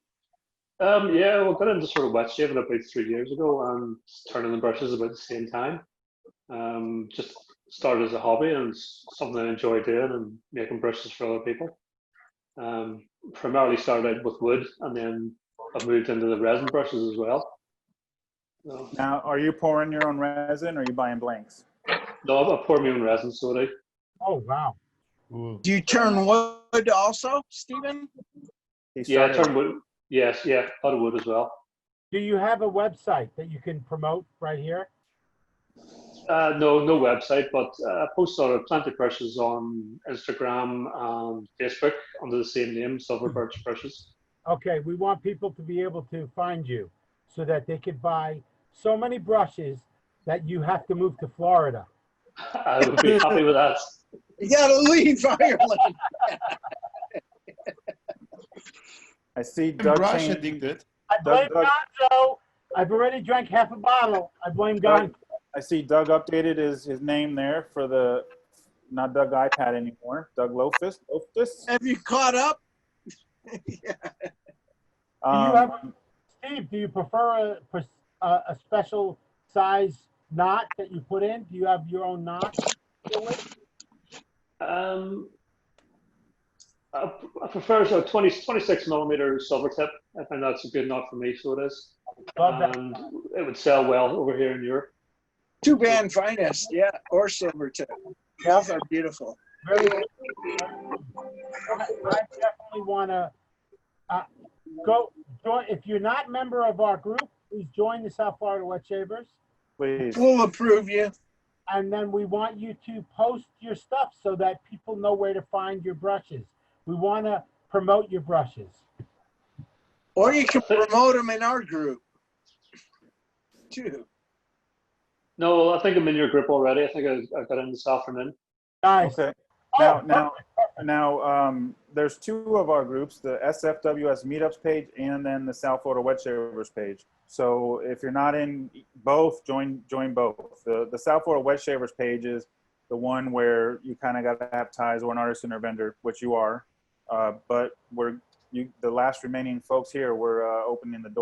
Yeah, well, got into sort of wet shaving about 3 years ago and turning the brushes about the same time. Just started as a hobby and it's something I enjoy doing and making brushes for other people. Primarily started out with wood and then I've moved into the resin brushes as well. So, Now, are you pouring your own resin or are you buying blanks? no, I pour my own resin, so I do. Oh, wow. Do you turn wood also, Stephen? Yeah, I turn wood. Yes, yeah, a lot of wood as well. Do you have a website that you can promote right here? No website, but I post sort of plenty of brushes on Instagram and Facebook under the same name, Silver Birch Brushes. Okay, we want people to be able to find you so that they could buy so many brushes that you have to move to Florida. I would be happy with that. You gotta leave Ireland. I see Doug Brush changed. addicted. I blame Gonzo. I've already drank half a bottle. I blame Gonzo. I see Doug updated his name there for the, not Doug iPad anymore, Doug Loftus. Have you caught up? Steve, do you prefer a special size knot that you put in? Do you have your own knot? I prefer so 26 millimeter silver tip. I think that's a good knot for me, so it is. Love that. And it would sell well over here in Europe. Two band finest, yeah, or silver tip. Both are beautiful. Very good. I definitely want to go join. If you're not a member of our group, please join the South Florida Wet Shavers. Please. We'll approve you. And then we want you to post your stuff so that people know where to find your brushes. We want to promote your brushes. Or you can promote them in our group, too. No, I think I'm in your group already. I think I got in this afternoon. Nice. Okay. Now, there's two of our groups, the SFWS Meetups page and then the South Florida Wet Shavers page. So if you're not in both, join both. The South Florida Wet Shavers page is the one where you kind of got to have ties or an artisan or vendor, which you are. But the last remaining folks here, we're opening the door.